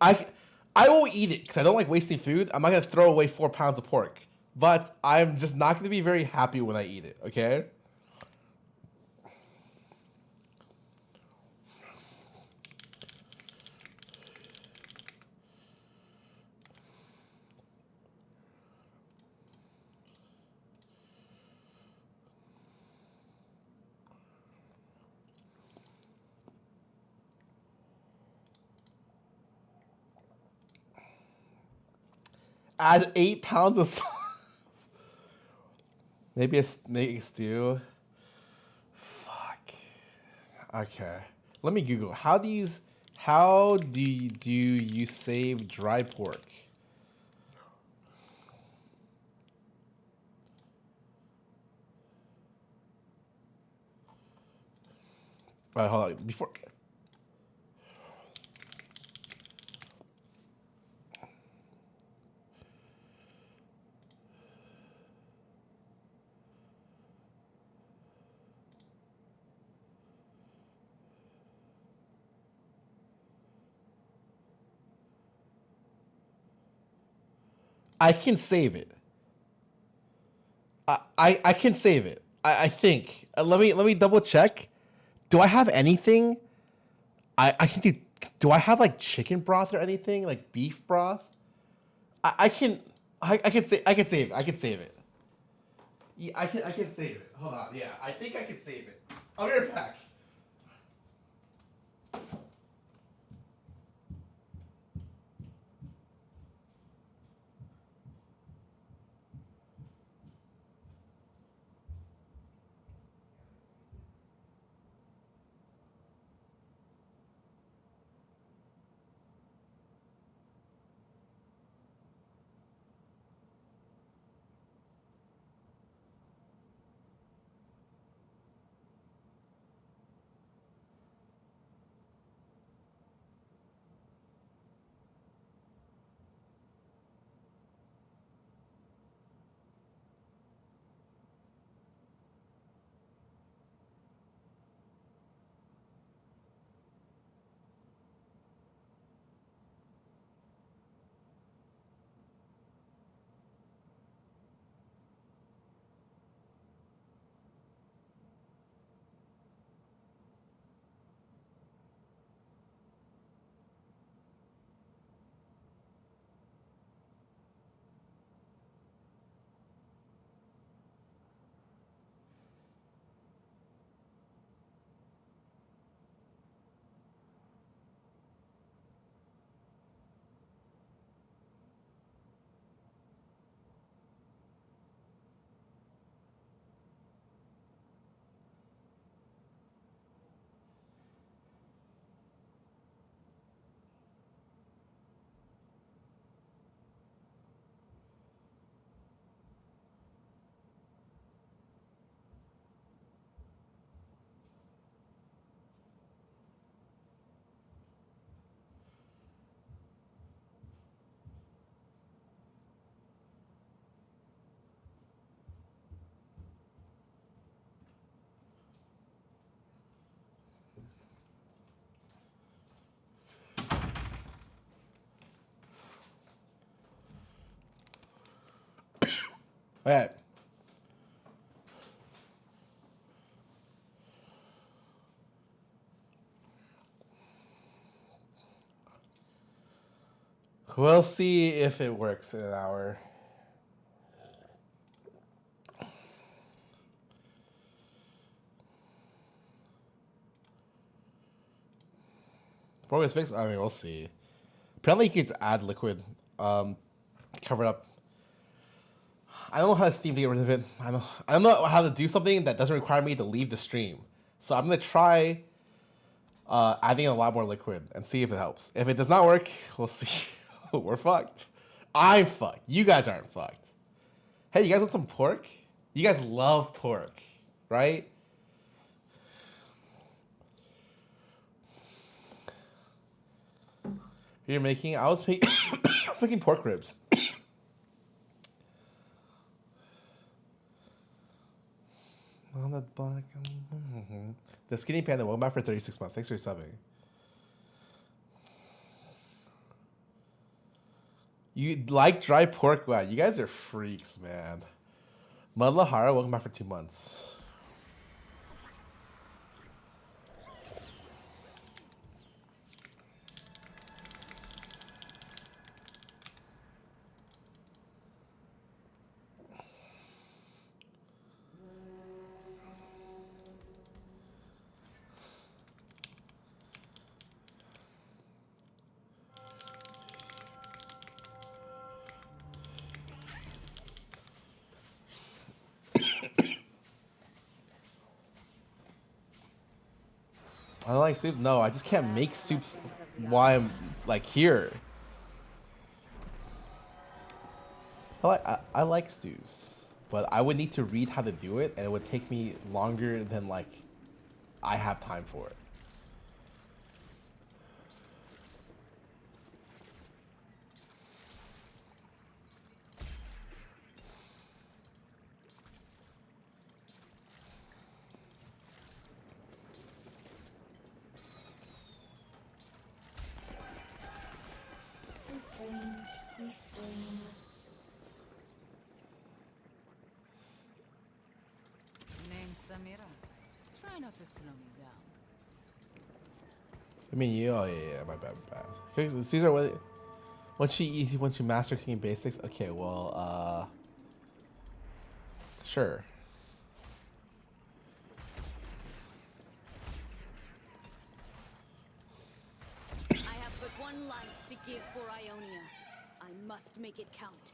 I will eat it because I don't like wasting food. I'm not gonna throw away 4 pounds of pork, but I'm just not gonna be very happy when I eat it. Okay. Add 8 pounds of sauce. Maybe a stew. Fuck. Okay. Let me Google. How do you save dry pork? Alright, hold on. Before... I can save it. I can save it. I think. Let me double check. Do I have anything? I can do. Do I have like chicken broth or anything like beef broth? I can save it. I can save it. Yeah, I can save it. Hold on. Yeah, I think I can save it. I'll be right back. Okay. We'll see if it works in an hour. Progress fixed? I mean, we'll see. Apparently, you can just add liquid, cover it up. I don't know how to Steam to get rid of it. I don't know how to do something that doesn't require me to leave the stream. So I'm gonna try adding a lot more liquid and see if it helps. If it does not work, we'll see. We're fucked. I'm fucked. You guys aren't fucked. Hey, you guys want some pork? You guys love pork, right? You're making, I was making pork ribs. On the black. The skinny panda, welcome back for 36 months. Thanks for subbing. You like dry pork? Wow, you guys are freaks, man. Mudlahara, welcome back for 2 months. I don't like soup. No, I just can't make soups while I'm like here. I like stews, but I would need to read how to do it, and it would take me longer than like I have time for it. Name's Samira. Try not to slow me down. I mean, you. Oh yeah, my bad, my bad. Okay, Caesar, what? Once you master cooking basics. Okay, well, sure. I have but one life to give for Ionia. I must make it count.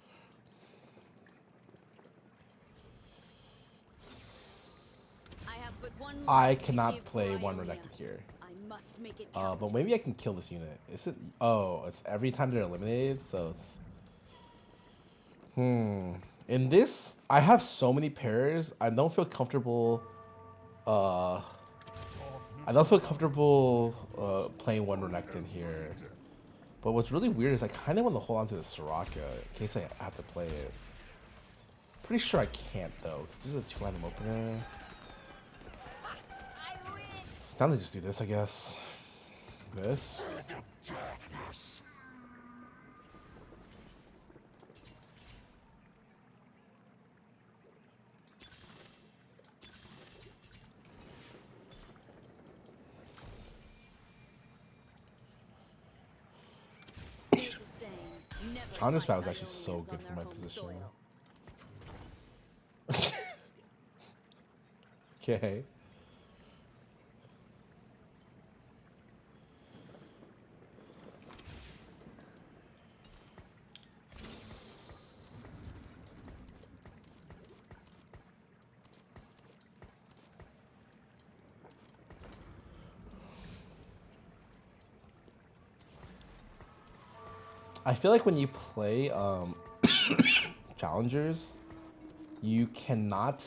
I have but one I life to cannot give play for one Ionia. redacted here. I must make it count. But maybe I can kill this unit. Is it? Oh, it's every time they're eliminated, so it's. In this, I have so many pairs. I don't feel comfortable. I don't feel comfortable playing one Renekton here. But what's really weird is I kind of want to hold on to the Soraka in case I have to play it. Pretty sure I can't though, because this is a 2-item opener. Time to just do this, I guess. This. Challenger Spout is actually so good for my position. Okay. I feel like when you play challengers, you cannot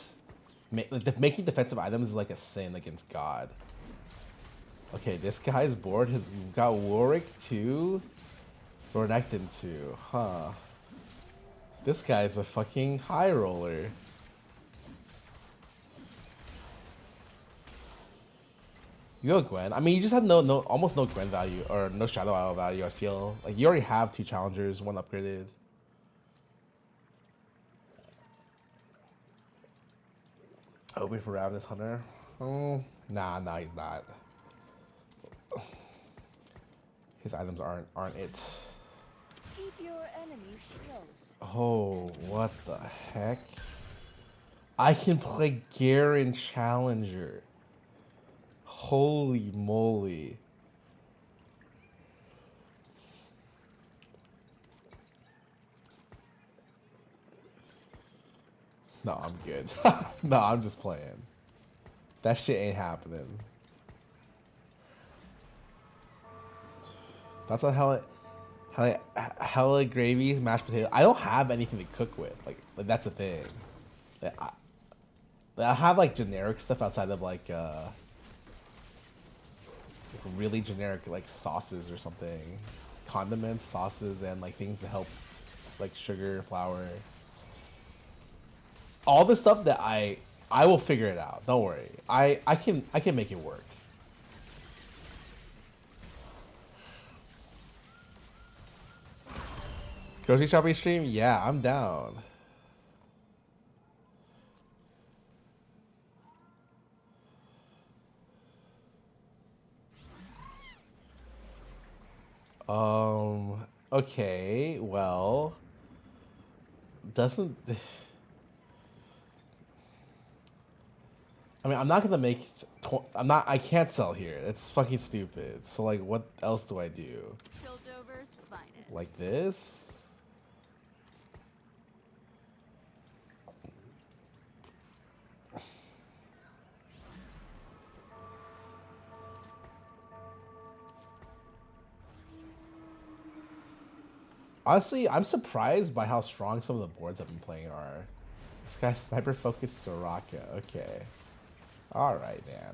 making defensive items is like a sin against God. Okay, this guy's board has got Warwick 2, Renekton 2, huh? This guy's a fucking high roller. You go Gwen. I mean, you just have almost no Gwen value or no Shadow Isle value. I feel like you already have 2 challengers, 1 upgraded. Hoping for Ravenous Hunter. Oh, nah, he's not. His items aren't it. Keep your enemies close. Oh, what the heck? I can play Garen Challenger. Holy moly. No, I'm good. No, I'm just playing. That shit ain't happening. That's a hella gravy, mashed potatoes. I don't have anything to cook with. Like that's the thing. I have like generic stuff outside of like really generic like sauces or something, condiments, sauces, and like things to help, like sugar, flour. All the stuff that I will figure it out. Don't worry. I can make it work. Grocery shopping stream? Yeah, I'm down. Okay, well, doesn't... I mean, I'm not gonna make... I can't sell here. It's fucking stupid. So, like, what else do I do? Piltover's finest. Like this? Honestly, I'm surprised by how strong some of the boards I've been playing are. This guy's sniper focused Soraka. Okay. Alright, man.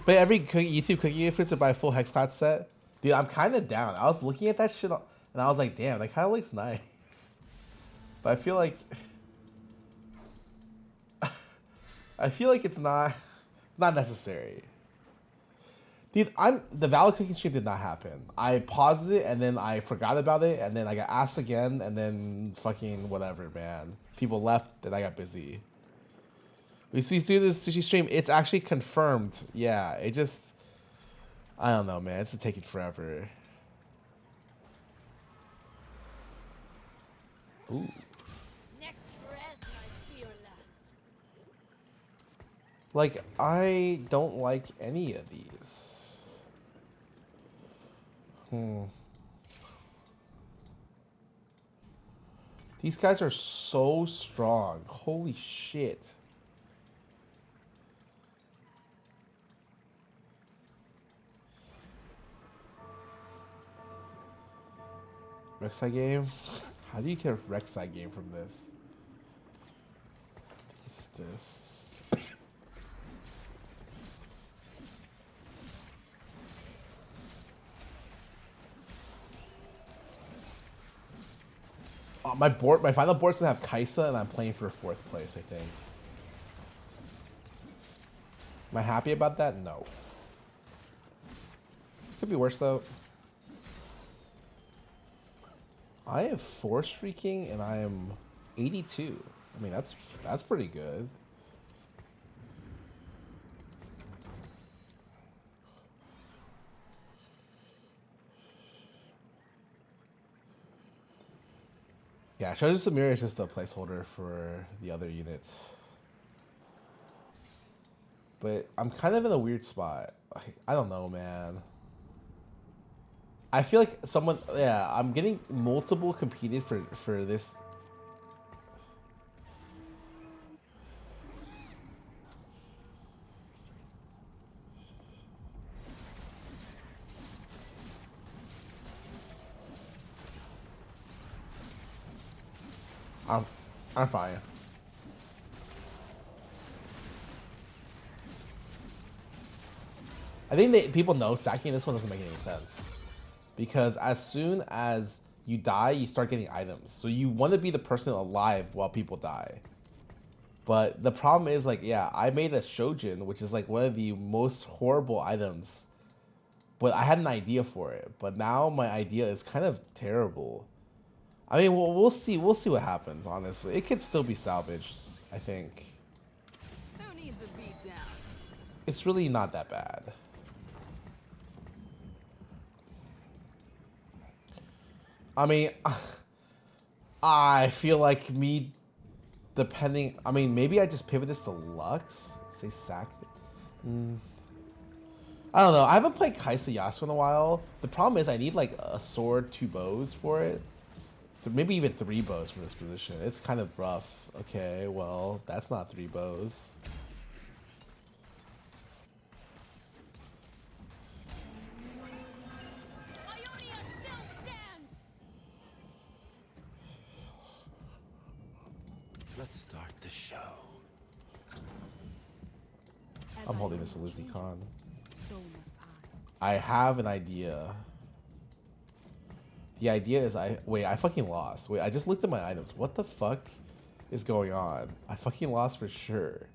But every YouTube cookie fruits to buy a full Hexclad set. Dude, I'm kind of down. I was looking at that shit and I was like, damn, that kind of looks nice. But I feel like it's not necessary. Dude, the Valor cooking stream did not happen. I paused it and then I forgot about it and then I got asked again and then fucking whatever, man. People left and I got busy. We see this sushi stream. It's actually confirmed. Yeah, it just... I don't know, man. It's taking forever. Ooh. Next breath, my fear lust. Like, I don't like any of these. These guys are so strong. Holy shit. Rek'Sai game? How do you get a Rek'Sai game from this? What's this? My final board's gonna have Kaisa, and I'm playing for 4th place, I think. Am I happy about that? No. Could be worse though. I am 4 streaking and I am 82. I mean, that's pretty good. Yeah, Treasure Samira is just a placeholder for the other units. But I'm kind of in a weird spot. I don't know, man. I feel like someone, yeah, I'm getting multiple competed for this. I'm fine. I think people know stacking this one doesn't make any sense. Because as soon as you die, you start getting items. So you want to be the person alive while people die. But the problem is, like, yeah, I made a Shojin, which is like one of the most horrible items. But I had an idea for it. But now my idea is kind of terrible. I mean, we'll see. We'll see what happens, honestly. It could still be salvaged, I think. Who needs a beat down? It's really not that bad. I mean, I feel like me, depending... I mean, maybe I just pivot this to Lux? Say sack... I don't know. I haven't played Kaisa Yasuo in a while. The problem is I need like a sword, 2 bows for it. Maybe even 3 bows for this position. It's kind of rough. Okay, well, that's not 3 bows. Let's start the show. I'm holding this to Lizzie Khan. So must I have an idea. The idea is I fucking lost. Wait, I just looked at my items. What the fuck is going on? I fucking lost for sure.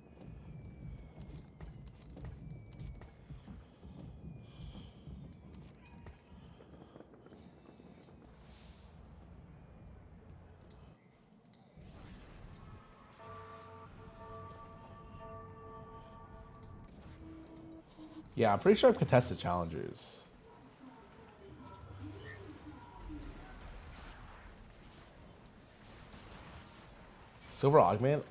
Yeah, I'm pretty sure I've contested challengers. Silver augment?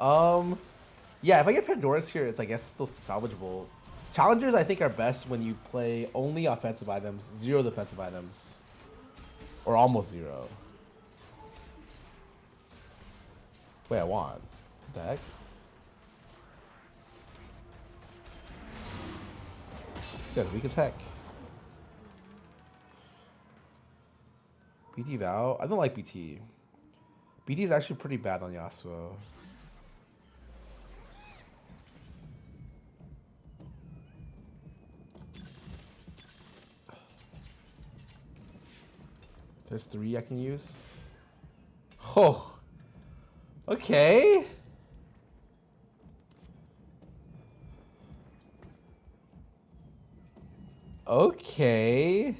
Yeah, if I get Pandora's here, it's I guess still salvageable. Challengers I think are best when you play only offensive items, 0 defensive items. Or almost 0. Wait, I won. What the heck? This guy's weak as heck. BT Vow? I don't like BT. BT is actually pretty bad on Yasuo. There's 3 I can use. Oh. Okay. Okay.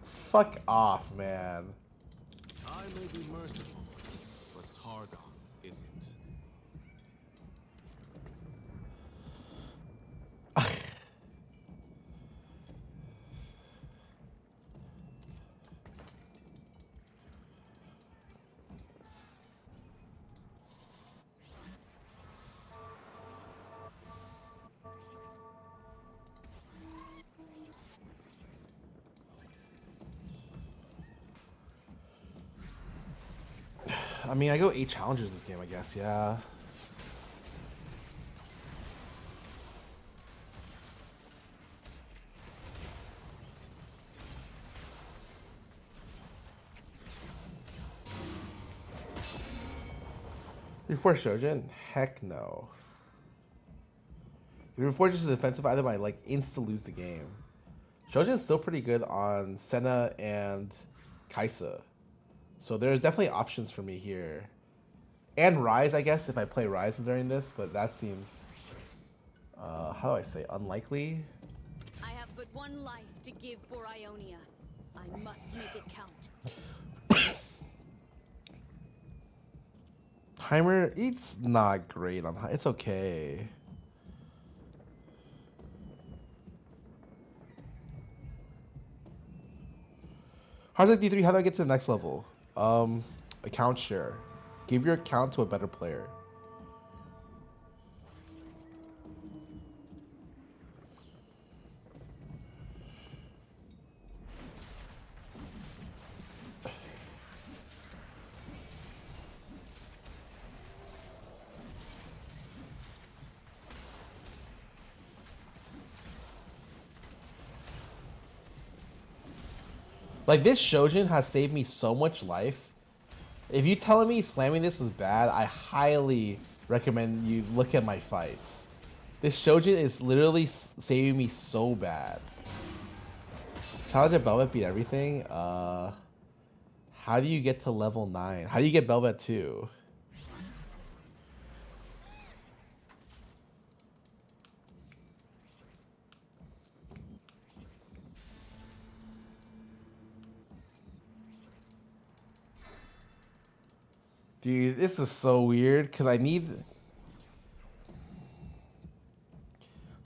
Fuck off, man. I may be merciful, but Targon isn't. I mean, I go 8 challenges this game, I guess, yeah. Before Shojin? Heck no. Before just a defensive item, I like insta lose the game. Shojin is still pretty good on Senna and Kaisa. So there's definitely options for me here. And Rise, I guess, if I play Rise during this, but that seems, how do I say, unlikely? I have but one life to give for Ionia. I must make it count. Timer, it's not great on high. It's okay. Hearts D3, how do I get to the next level? Account share. Give your account to a better player. Like, this Shojin has saved me so much life. If you telling me slamming this was bad, I highly recommend you look at my fights. This Shojin is literally saving me so bad. Challenge at Belvet beat everything. How do you get to level 9? How do you get Belvet 2? Dude, this is so weird because I need.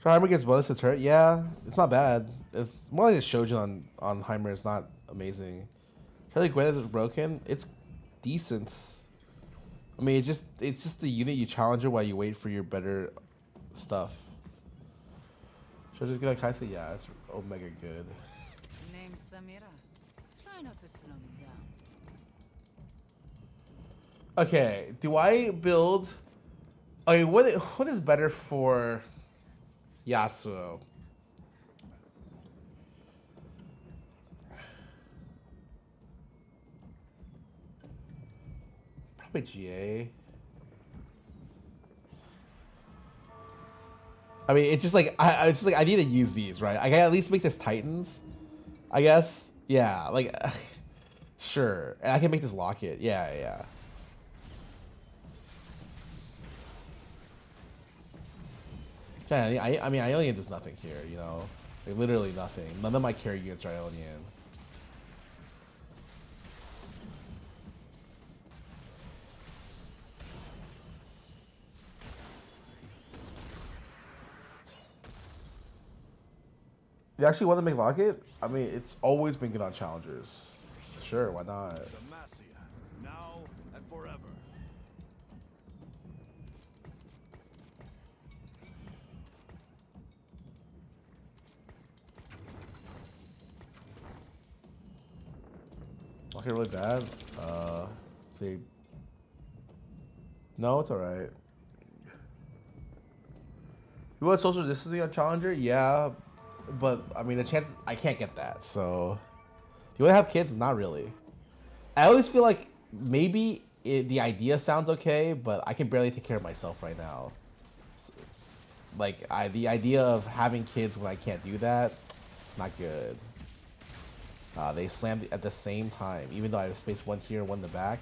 Heimer gets bonus to turret. Yeah, it's not bad. It's more like a Shojin on Heimer. It's not amazing. Charlie Gwen is broken. It's decent. I mean, it's just the unit you challenge her while you wait for your better stuff. Shoja's good on Kaisa. Yeah, it's omega good. Name's Samira. Try not to slow me down. Okay, do I build? Okay, what is better for Yasuo? Probably GA. I mean, it's just like I need to use these, right? I gotta at least make this Titans, I guess. Yeah, like sure, and I can make this Locket. Yeah. Yeah, I mean, Ionian does nothing here, you know? Like, literally nothing. None of my carry units are Ionian. You actually want to make Locket? I mean, it's always been good on Challengers. Sure, why not? Demacia, now and forever. Locket really bad? See. No, it's alright. You want social distancing on Challenger? Yeah. But, I mean, the chance I can't get that, so. Do you want to have kids? Not really. I always feel like maybe the idea sounds okay, but I can barely take care of myself right now. So, like, the idea of having kids when I can't do that, not good. They slammed at the same time, even though I have space one here and one in the back.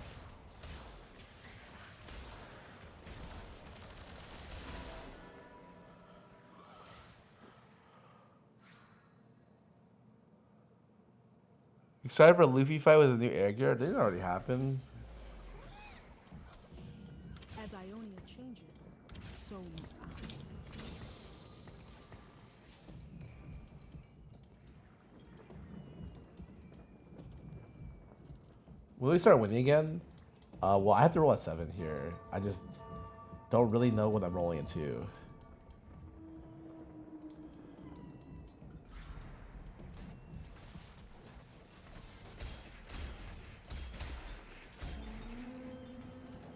Excited for a Luffy fight with a new air gear? Didn't it already happen? As Ionia changes, so must I. Will we start winning again? Well, I have to roll at 7 here. I just don't really know what I'm rolling into.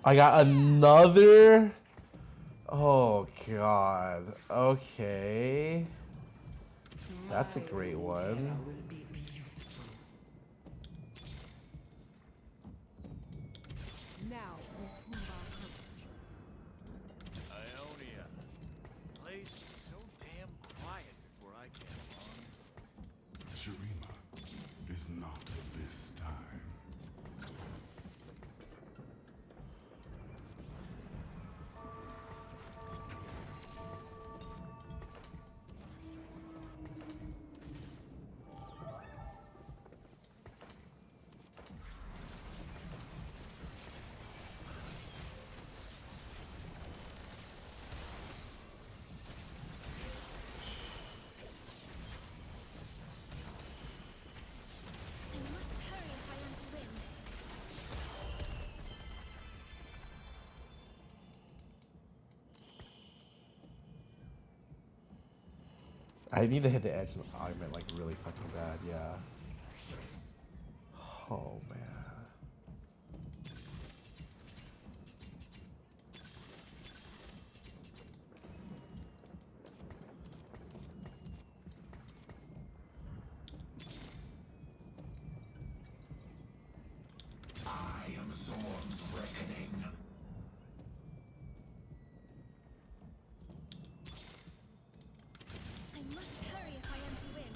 I got another. Oh god. Okay. That's a great one. Now we prove our courage. Ionia. Place is so damn quiet before I came along. Shurima is not this time. I must hurry if I am to win. I need to hit the edge of the augment like really fucking bad, yeah. Oh man. I am Zorn's reckoning. I must hurry if I am to win.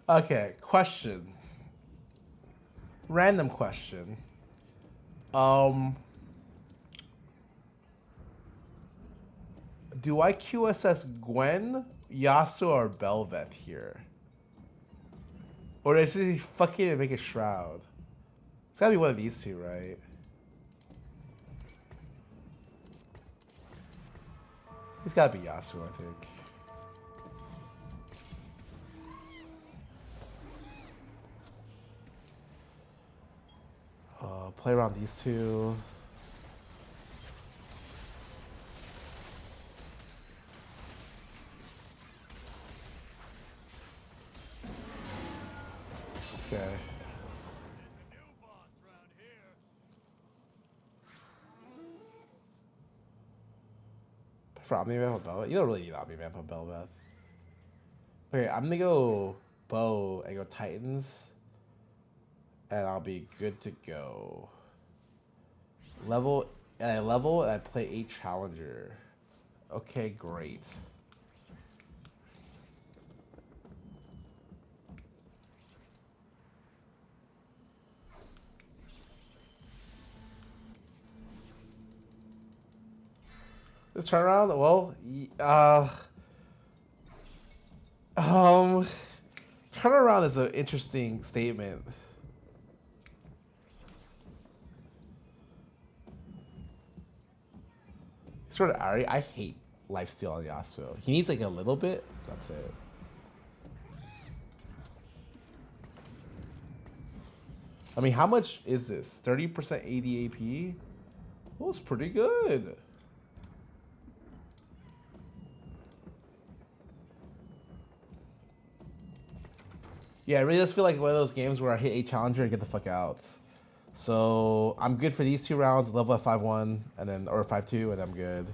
Okay, question. Random question. Do I QSS Gwen, Yasuo, or Bel'Veth here? Or is he fucking to make a Shroud? It's gotta be one of these two, right? It's gotta be Yasuo, I think. Play around these two. Okay. For Omni-Man with Bel'Veth? You don't really need Omni-Man with Bel'Veth. Okay, I'm gonna go Bow and go Titans. And I'll be good to go. Level, and I play a Challenger. Okay, great. This turnaround, well, turnaround is an interesting statement. Sort of Ari, I hate lifesteal on Yasuo. He needs like a little bit. That's it. I mean, how much is this? 30% AD AP? Well, it's pretty good. Yeah, it really does feel like one of those games where I hit a challenger and get the fuck out. So I'm good for these 2 rounds, level at 5-1, and then or 5-2, and I'm good.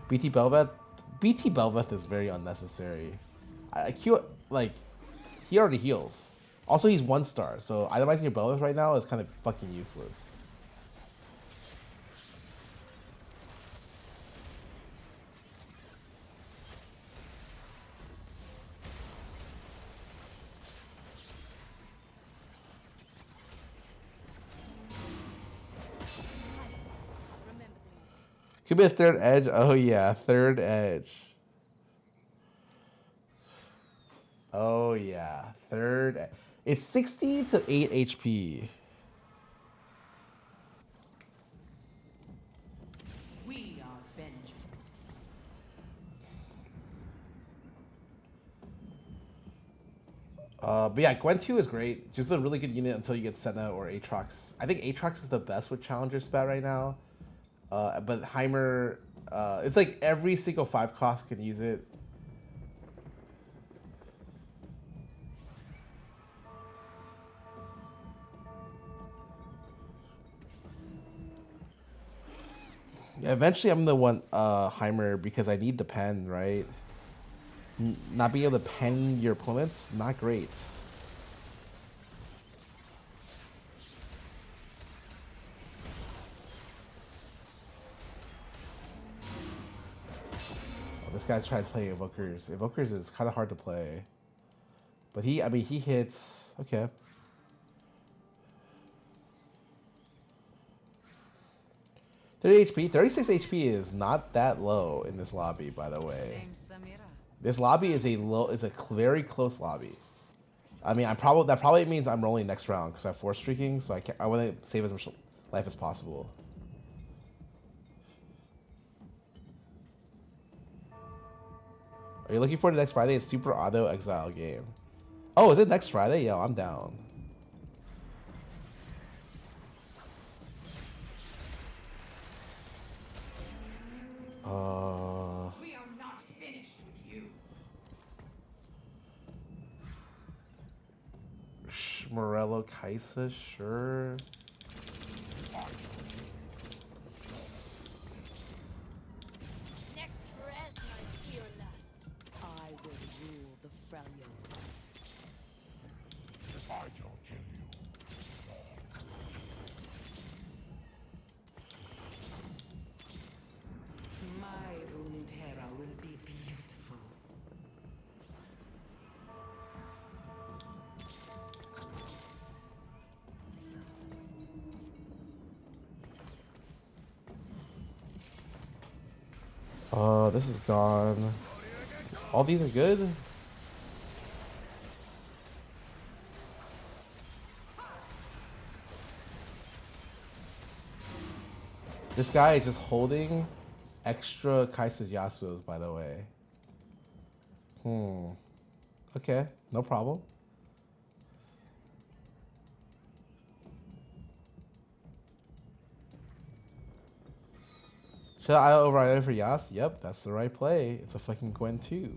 BT Bel'Veth is very unnecessary. Like, he already heals. Also, he's 1-star, so itemizing your Bel'Veth right now is kind of fucking useless. Could be a 3rd edge. Oh yeah, 3rd edge. Oh yeah, 3rd. It's 60 to 8 HP. We are vengeance. But yeah, Gwen 2 is great. Just a really good unit until you get Senna or Aatrox. I think Aatrox is the best with Challenger spat right now. But Heimer, it's like every single 5 cost can use it. Yeah, eventually I'm the one Heimer because I need the pen, right? Not being able to pen your opponents, not great. This guy's trying to play Evokers. Evokers is kind of hard to play. But he hits. Okay. HP. 36 HP is not that low in this lobby, by the way. This lobby is it's a very close lobby. I mean, that probably means I'm rolling next round because I have 4 streaking, so I want to save as much life as possible. Are you looking forward to next Friday? It's Super Auto Exile game. Oh, is it next Friday? Yo, I'm down. We are not finished with you. Morello Kaisa, sure. This is gone. All these are good. This guy is just holding extra Kaisa's Yasuo's, by the way. Okay, no problem. Should I override for Yas? Yep, that's the right play. It's a fucking Gwen too.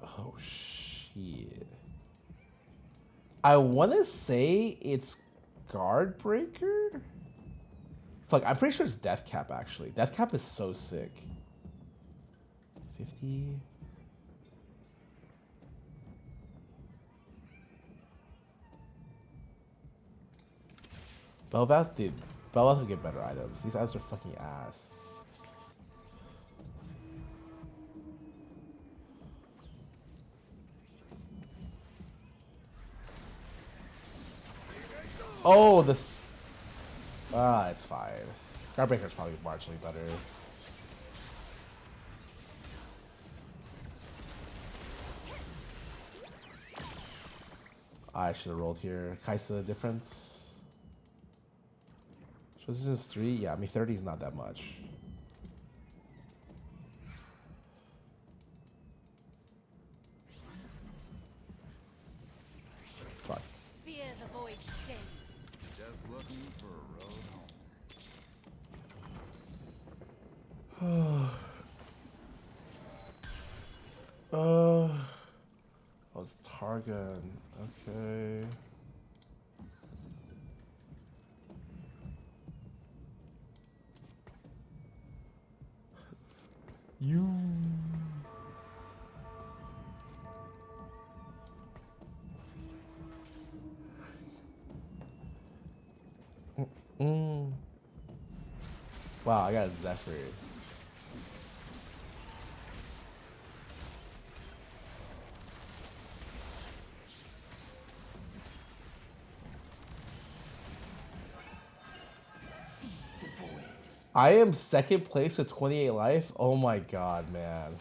Oh shit. I want to say it's Guard Breaker? Fuck, I'm pretty sure it's Death Cap actually. Death Cap is so sick. 50. Bel'Veth, dude. Bel'Veth will get better items. These items are fucking ass. Oh, this. It's fine. Guardbreaker's probably marginally better. I should have rolled here. Kaisa difference. So this is 3? Yeah, I mean 30 is not that much. Fuck. Fear the void sting. Just looking for a road home. Oh, it's Targon. Okay. You. Wow, I got a Zephyr. I am second place with 28 life. Oh my god, man.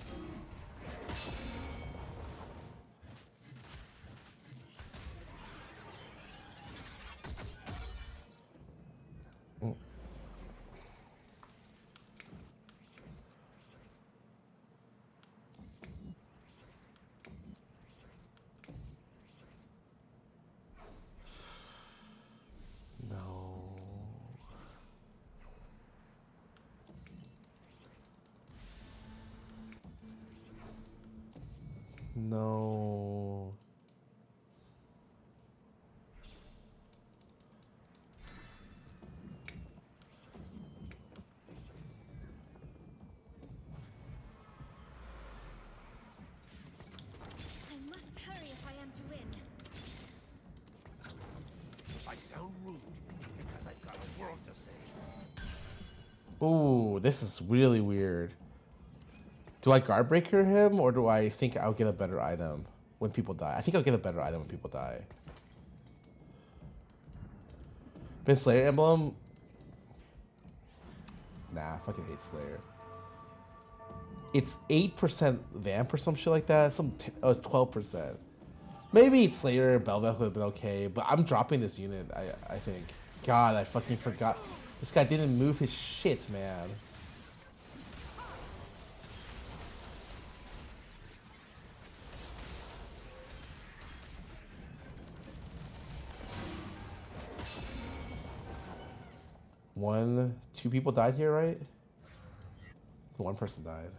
No. I must hurry if I am to win. I sound rude because I've got a world to save. Ooh, this is really weird. Do I guard breaker him or do I think I'll get a better item when people die? I think I'll get a better item when people die. Been Slayer emblem? Nah, I fucking hate Slayer. It's 8% vamp or some shit like that. Oh, it's 12%. Maybe it's Slayer, Bel'Veth would have been okay, but I'm dropping this unit, I think. God, I fucking forgot. This guy didn't move his shit, man. Two people died here, right? One person died.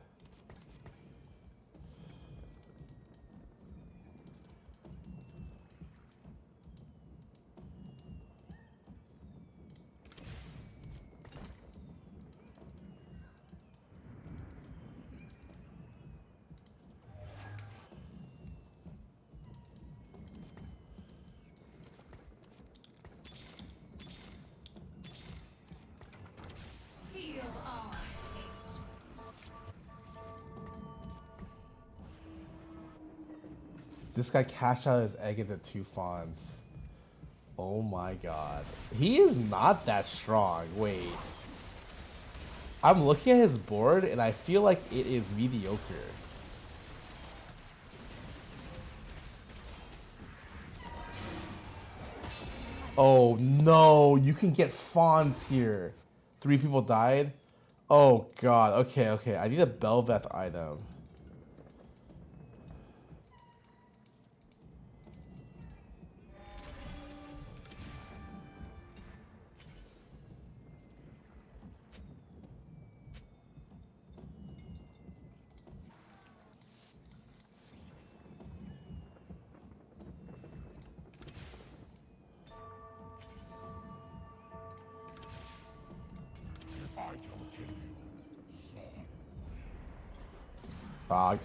This guy cashed out his egg into 2 fawns. Oh my god. He is not that strong. Wait. I'm looking at his board and I feel like it is mediocre. Oh no, you can get fawns here. 3 people died. Oh god, okay, okay. I need a Belveth item.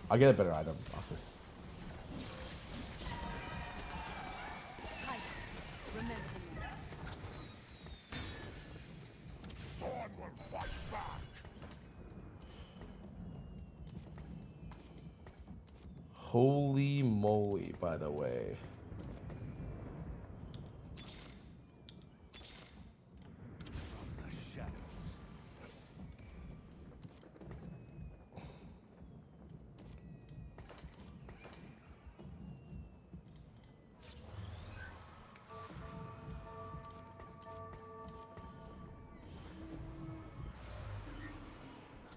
I'll get a better item off this. Sword will fight back. Holy moly, by the way. The shadows.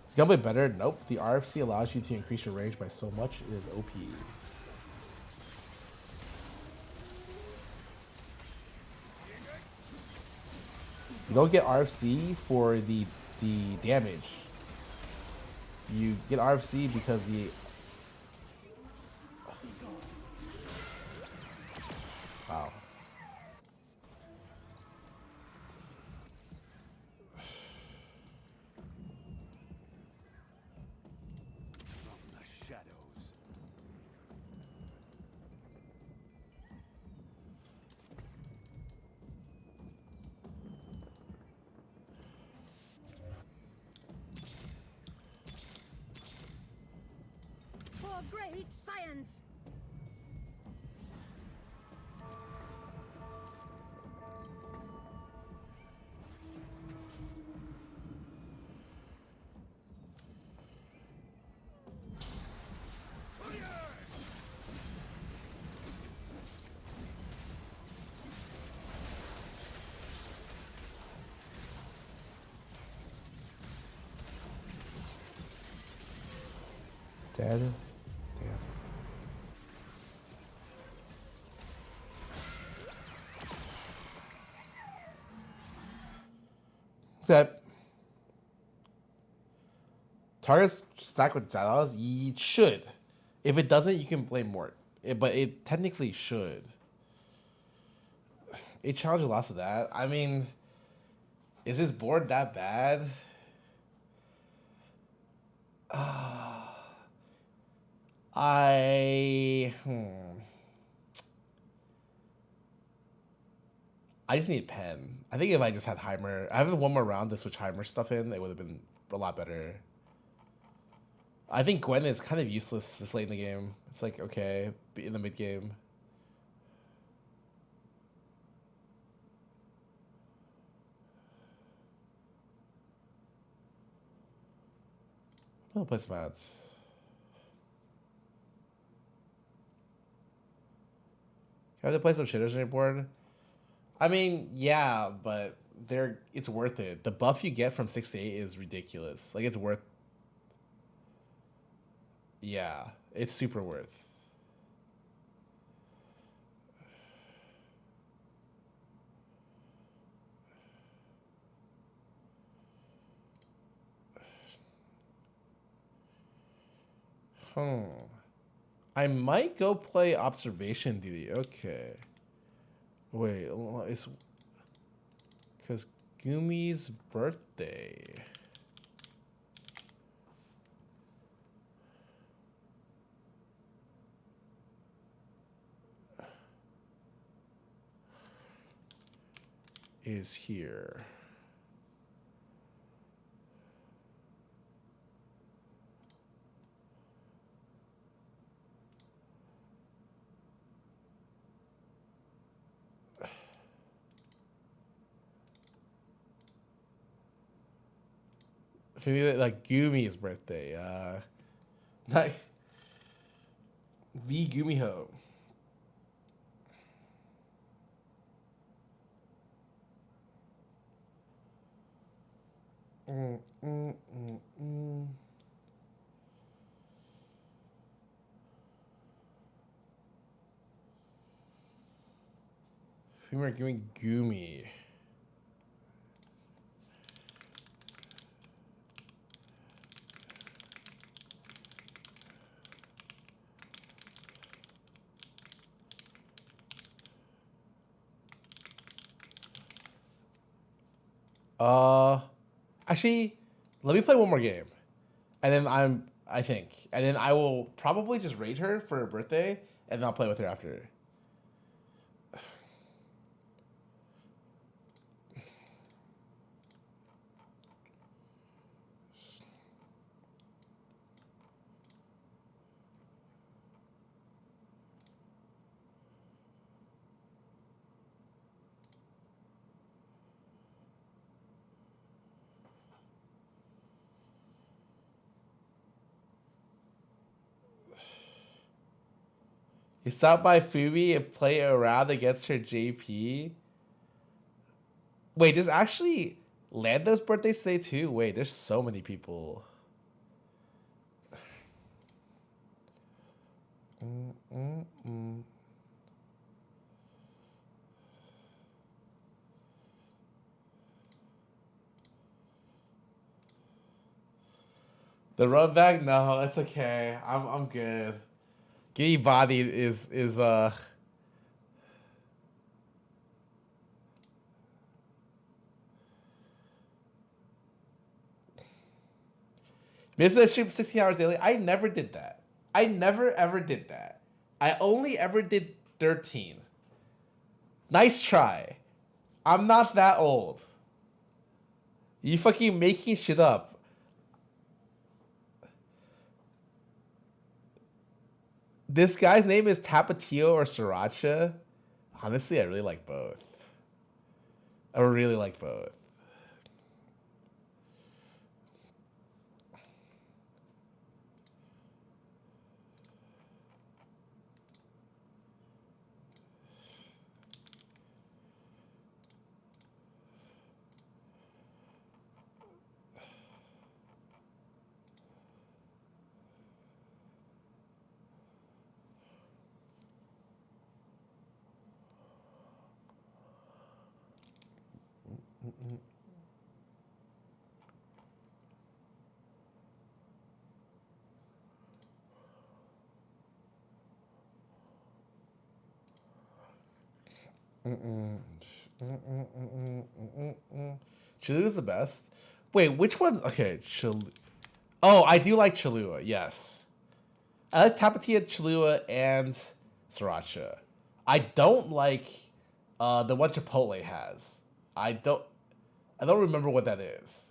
Is Gunblade better? Nope. The RFC allows you to increase your range by so much. It is OP. You don't get RFC for the damage. You get RFC because the... Wow. The shadows. For great science! Dead. Damn. Set. Targets stack with Xylos? It should. If it doesn't, you can blame Mort. But it technically should. It challenges lots of that. I mean, is this board that bad? I just need pen. I think if I just had Heimer, I have one more round to switch Heimer stuff in, it would have been a lot better. I think Gwen is kind of useless this late in the game. It's like, okay, in the mid game. I'll play some ads. Can I have to play some shitters on your board? I mean, yeah, but it's worth it. The buff you get from 6 to 8 is ridiculous. Like, it's worth... Yeah, it's super worth. I might go play Observation Duty. Okay. Wait, it's... Because Gumi's birthday... is here. Maybe like Gumi's birthday. Like V Gumiho. We were giving Gumi. Actually, let me play one more game, and then I think, and then I will probably just rate her for her birthday, and then I'll play with her after. You stop by Fubi and play around against her JP. Wait, there's actually Lando's birthday today too? Wait, there's so many people. The run back? No, it's okay. I'm good. Giddy body is Miss I stream 16 hours daily. I never did that. I never ever did that. I only ever did 13. Nice try. I'm not that old. You fucking making shit up. This guy's name is Tapatio or Sriracha. Honestly, I really like both. I really like both. Cholua's the best. Wait, which one? Okay, Oh, I do like Cholula. Yes, I like Tapatio, Cholula, and Sriracha. I don't like the one Chipotle has. I don't remember what that is.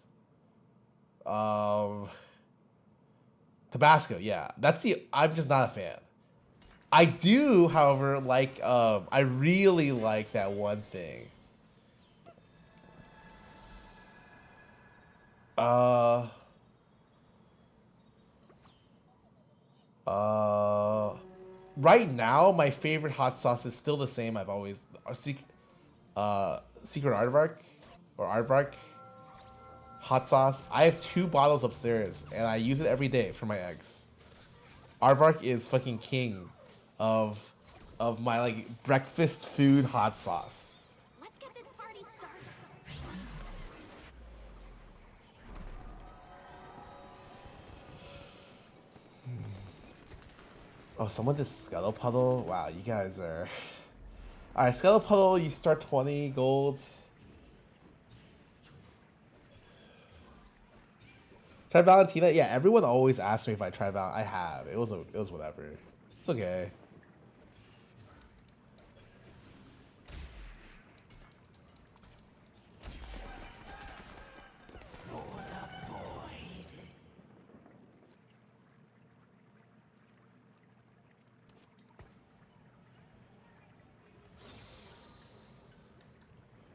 Tabasco. Yeah, I'm just not a fan. I do, however, like I really like that one thing. Right now, my favorite hot sauce is still the same. I've always Secret Aardvark or Aardvark hot sauce. I have 2 bottles upstairs, and I use it every day for my eggs. Aardvark is fucking king of my like breakfast food hot sauce. Let's get this party started. Oh, someone did Scuttle Puddle? Wow, you guys are... Alright, Scuttle Puddle, you start 20 gold. Try Valentina? Yeah, everyone always asks me if I try Val. I have. It was whatever. It's okay.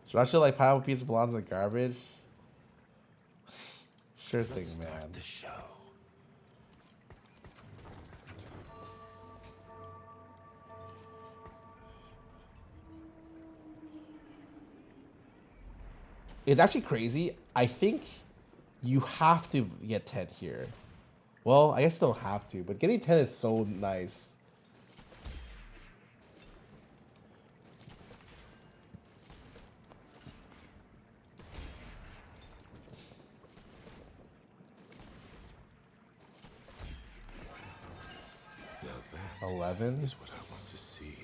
Sriracha like pineapple pizza belongs in the garbage. Sure thing, man. The show. It's actually crazy. I think you have to get 10 here. Well, I guess you don't have to, but getting 10 is so nice. Now that 11 is what I want to see.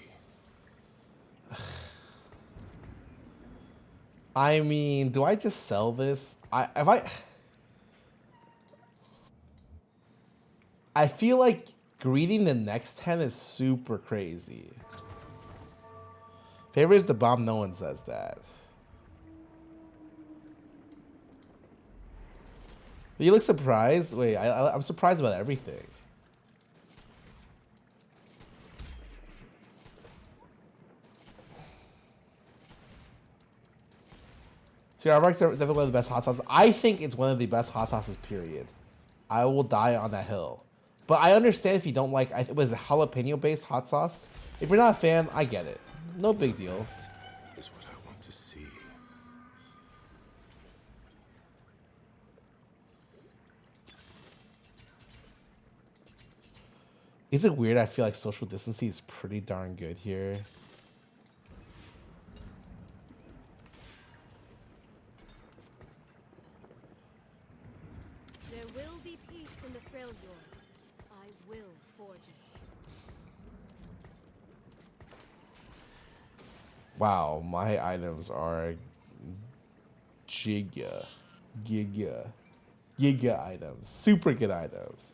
I mean, do I just sell this? I feel like greeting the next 10 is super crazy. Favorite is the bomb, no one says that. You look surprised? Wait, I'm surprised about everything. So Arbark's definitely one of the best hot sauces. I think it's one of the best hot sauces, period. I will die on that hill. But I understand if you don't like, it was a jalapeno-based hot sauce. If you're not a fan, I get it. No big deal. Is what I want to see. Is it weird? I feel like social distancing is pretty darn good here. There will be peace in the Freljord. I will forge it. Wow, my items are giga items. Super good items.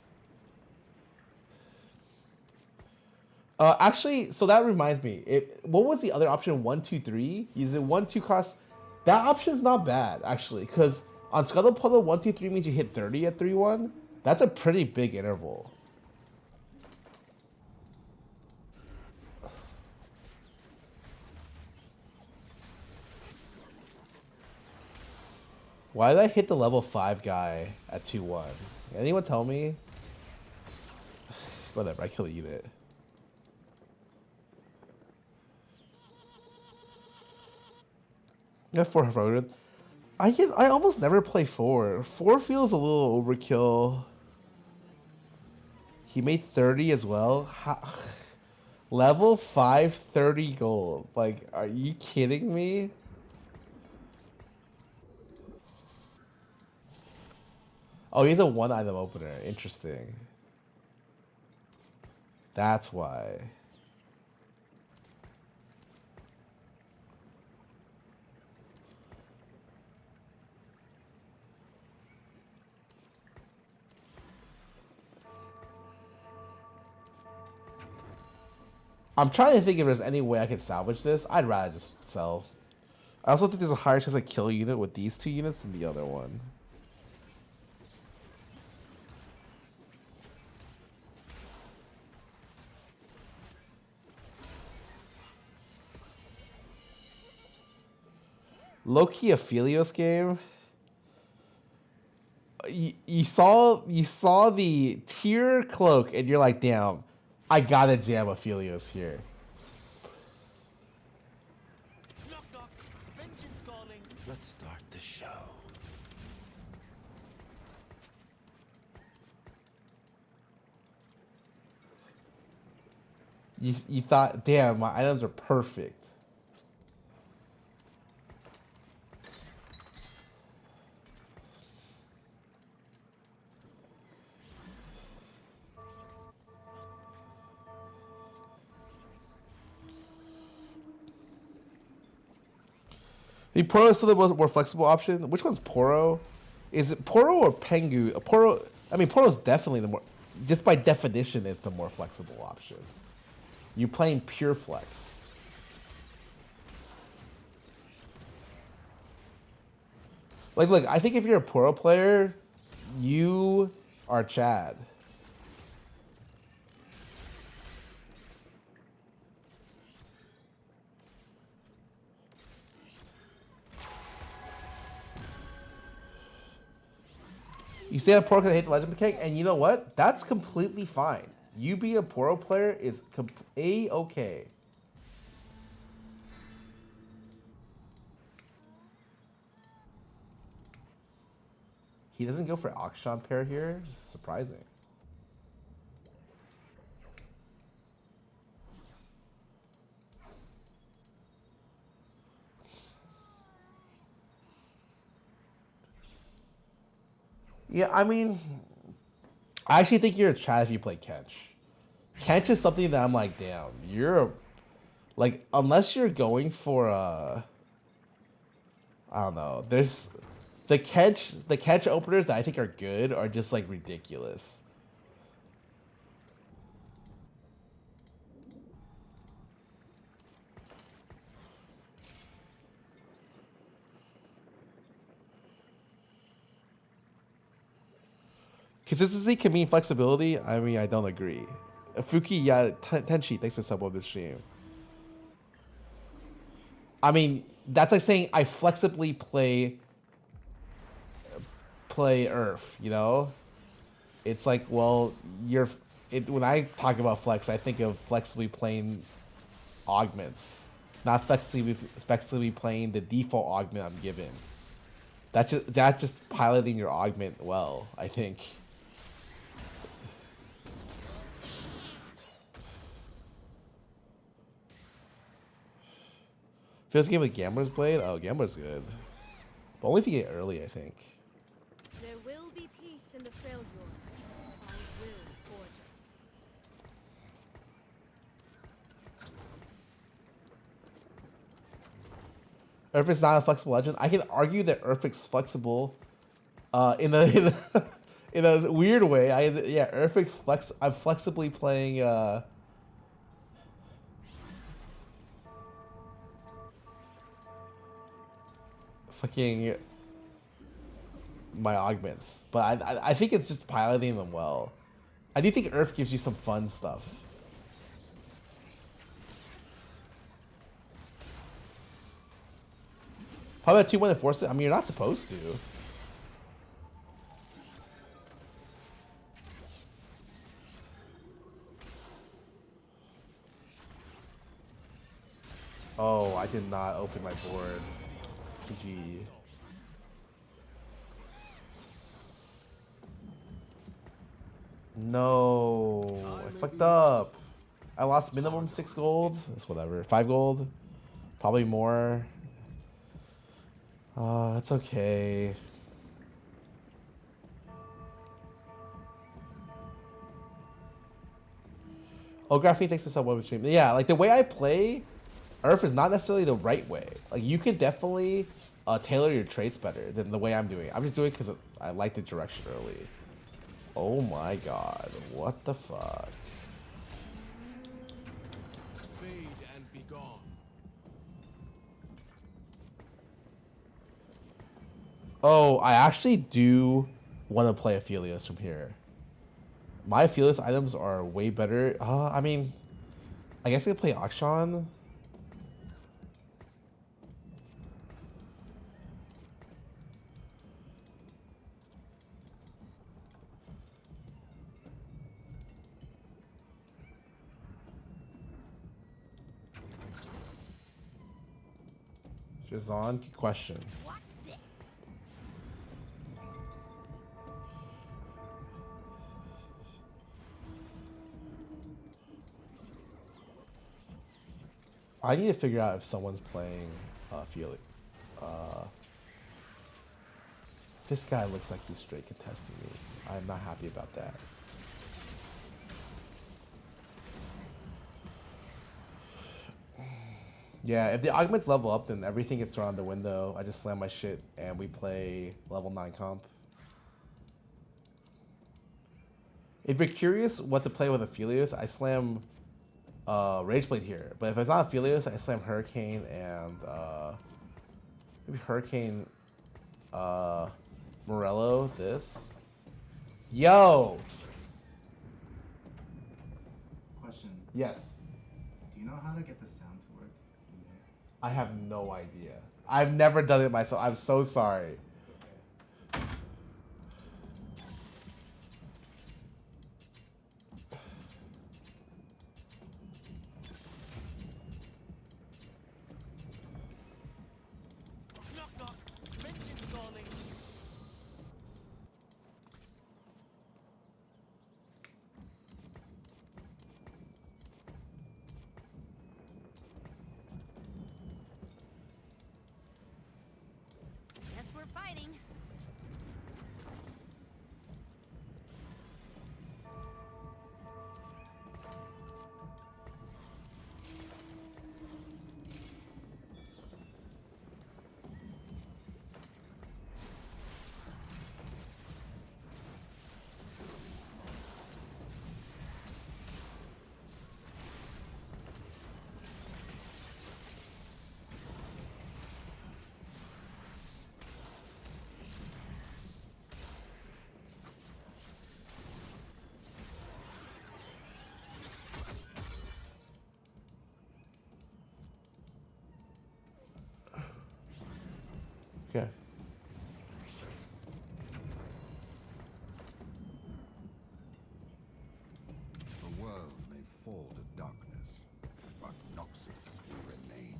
Actually, so that reminds me. What was the other option? 1, 2, 3? Is it 1, 2 cost? That option's not bad, actually, because on Scuttle Puddle, 1, 2, 3 means you hit 30 at 3, 1. That's a pretty big interval. Why did I hit the level 5 guy at 2, 1? Anyone tell me? Whatever, I killed it. Yeah, 4 voted. I almost never play 4. 4 feels a little overkill. He made 30 as well. Level 5, 30 gold. Like, are you kidding me? Oh, he's a 1 item opener. Interesting. That's why. I'm trying to think if there's any way I can salvage this. I'd rather just sell. I also think there's a higher chance of kill unit with these 2 units than the other one. Low-key Aphelios game. You saw the tier cloak and you're like, damn, I gotta jam Aphelios here. Knock knock, vengeance calling. Let's start the show. You thought, damn, my items are perfect. The Poro is still the more flexible option. Which one's Poro? Is it Poro or Pengu? Poro. I mean, Poro's definitely the more. Just by definition, it's the more flexible option. You're playing pure flex. Like, look, I think if you're a Poro player, you are Chad. You say I'm poor because I hate the legend mechanic, and you know what? That's completely fine. You being a Poro player is A-okay. He doesn't go for Auction pair here? Surprising. Yeah, I mean, I actually think you're a Chad if you play Kench. Kench is something that I'm like, damn, you're a, like, unless you're going for I don't know. There's the Kench openers that I think are good are just like ridiculous. Consistency can mean flexibility. I mean, I don't agree. Fuki, yeah, Tenchi, thanks for sub on this stream. I mean, that's like saying I flexibly play Earth, you know? It's like, well, when I talk about flex, I think of flexibly playing augments, not flexibly playing the default augment I'm given. That's just piloting your augment well, I think. First game with Gambler's Blade? Oh, Gambler's good. But only if you get early, I think. There will be peace in the failure. I will forge it. Earth is not a flexible legend. I can argue that Earth is flexible in a in a weird way. Earth is I'm flexibly playing fucking my augments, but I think it's just piloting them well. I do think Earth gives you some fun stuff. How about 2-1 and force it? I mean, you're not supposed to. Oh, I did not open my board. GG. No, I fucked up. I lost minimum 6 gold. That's whatever. 5 gold. Probably more. It's okay. Oh, Graphene thanks for sub web stream. Yeah, like the way I play Earth is not necessarily the right way. Like you can definitely tailor your traits better than the way I'm doing it. I'm just doing it because I like the direction early. Oh my god, what the fuck? Fade and be gone. Oh, I actually do want to play Aphelios from here. My Aphelios items are way better. I mean, I guess I could play Akshan. Jazan, good question. I need to figure out if someone's playing Feely. This guy looks like he's straight contesting me. I'm not happy about that. Yeah, if the augments level up, then everything gets thrown out the window. I just slam my shit and we play level 9 comp. If you're curious what to play with Aphelios, I slam Rageblade here. But if it's not Aphelios, I slam Hurricane and maybe Hurricane Morello, this. Yo! Question. Yes. Do you know how to get the sound to work in there? I have no idea. I've never done it myself. I'm so sorry. dawning. Guess we're fighting. Okay. The world may fall to darkness, but Noxus will remain.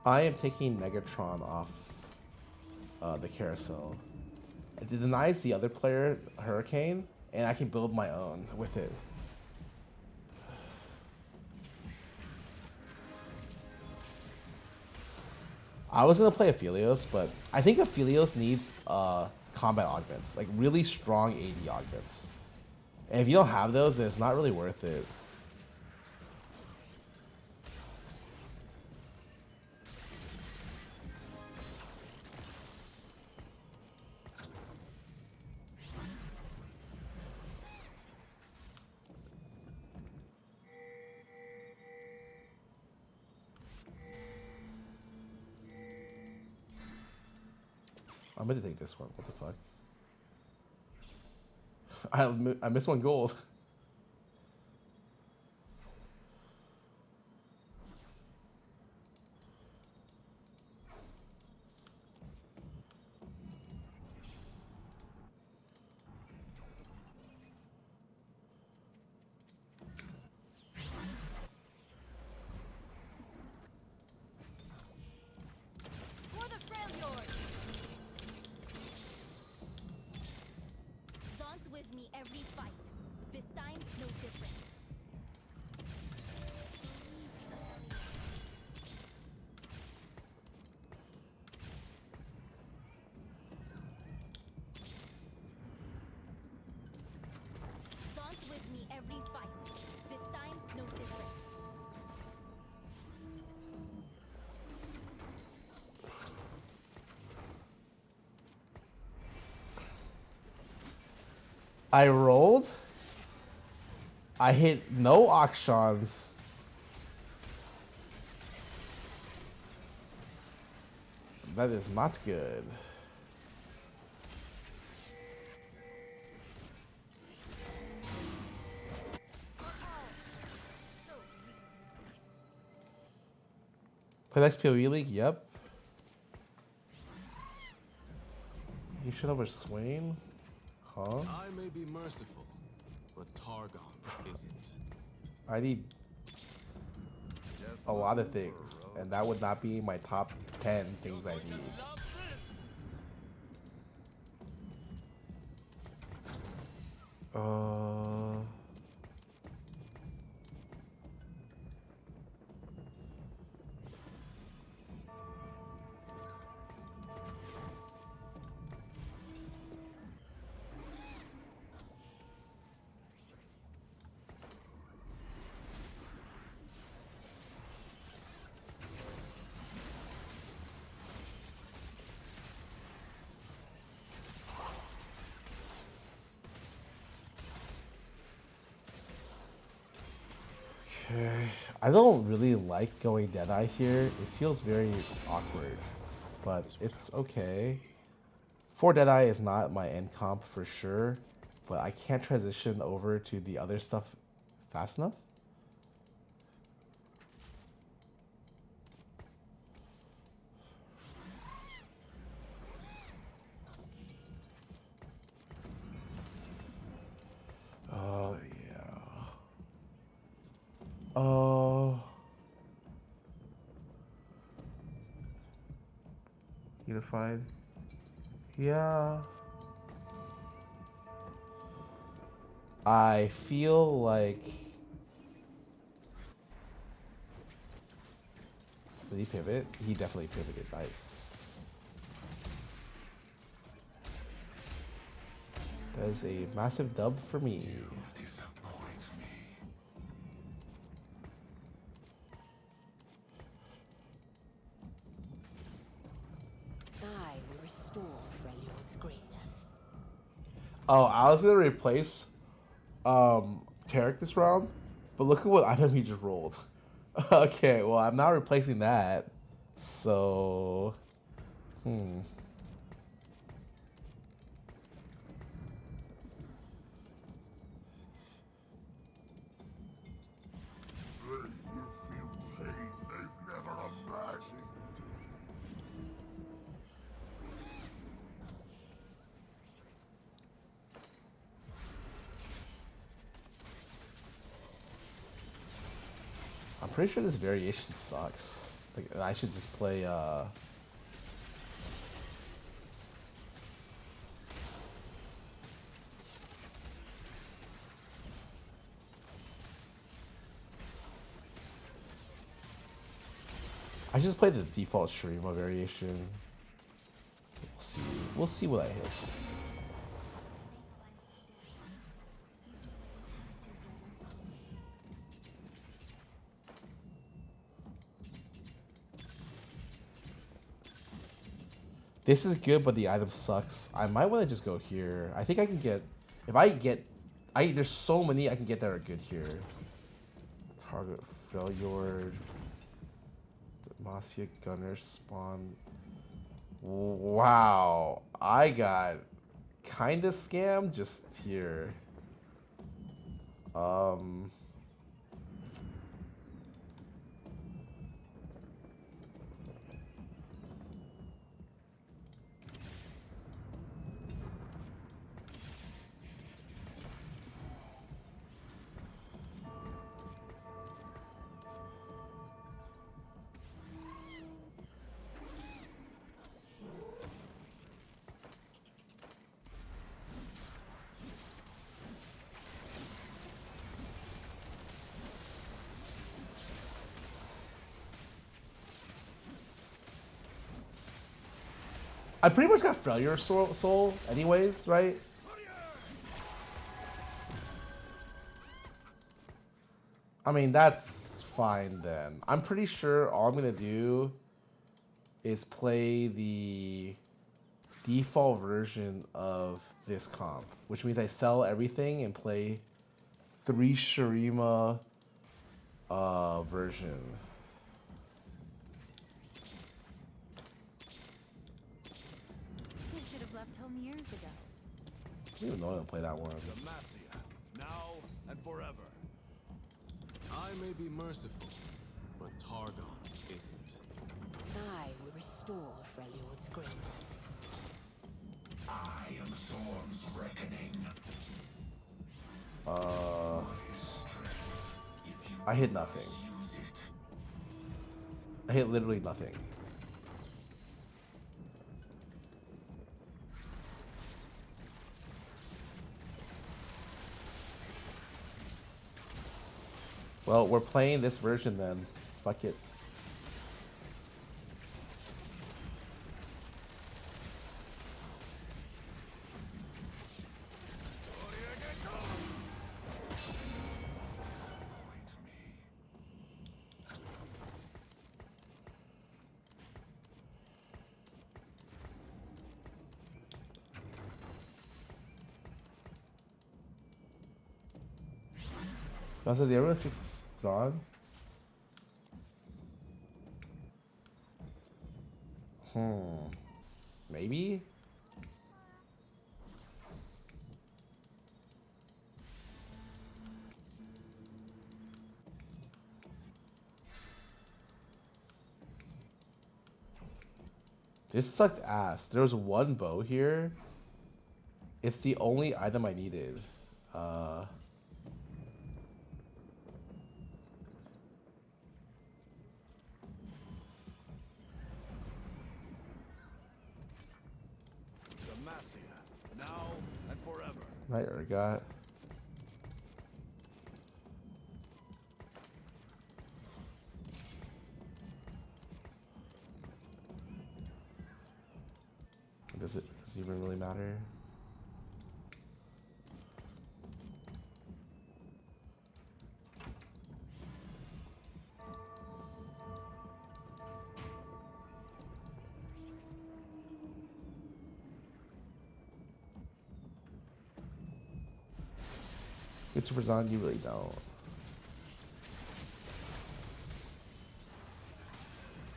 I am taking Megatron off the carousel. It denies the other player Hurricane, and I can build my own with it. I was gonna play Aphelios, but I think Aphelios needs combat augments, like really strong AD augments. And if you don't have those, then it's not really worth it. I'm gonna take this one. What the fuck? I missed one gold. For the Freljord! Zon's with me every fight. This time's no different. Zon's with me every fight. This time's no different. I rolled. I hit no auctions. That is not good. Play next PoE League? Yep. You should have a Swain? Huh? I may be merciful, but Targon isn't. I need a lot of things, and that would not be my top 10 things I need. Okay. I don't really like going Deadeye here. It feels very awkward, but it's okay. 4 Deadeye is not my end comp for sure, but I can't transition over to the other stuff fast enough. Unified. Yeah. I feel like. Did he pivot? He definitely pivoted. Nice. That is a massive dub for me. I will restore Freljord's greatness. Oh, I was gonna replace Tarek this round, but look at what item he just rolled. Okay, well I'm not replacing that. So I'm pretty sure this variation sucks. Like I should just play I just played the default Shurima variation. We'll see. We'll see what I hit. This is good, but the item sucks. I might want to just go here. I think I can get, if I get, there's so many I can get that are good here. Target Freljord, Demacia Gunner spawn. Wow, I got kind of scammed just here. I pretty much got Freljord soul anyways, right? I mean, that's fine then. I'm pretty sure all I'm going to do is play the default version of this comp, which means I sell everything and play 3 Shurima version. Should have left home years ago. I don't even know how to play that one. Demacia, now and forever. I may be merciful, but Targon isn't. I will restore Freljord's greatness. I am Storm's reckoning. I hit nothing. I hit literally nothing. Well, we're playing this version then. Fuck it. That's the arrow 6 on. Maybe? This sucked ass. There was one bow here. It's the only item I needed. Demacia, now and forever. Night Urgot. Does it even really matter? It's for Zon, you really don't.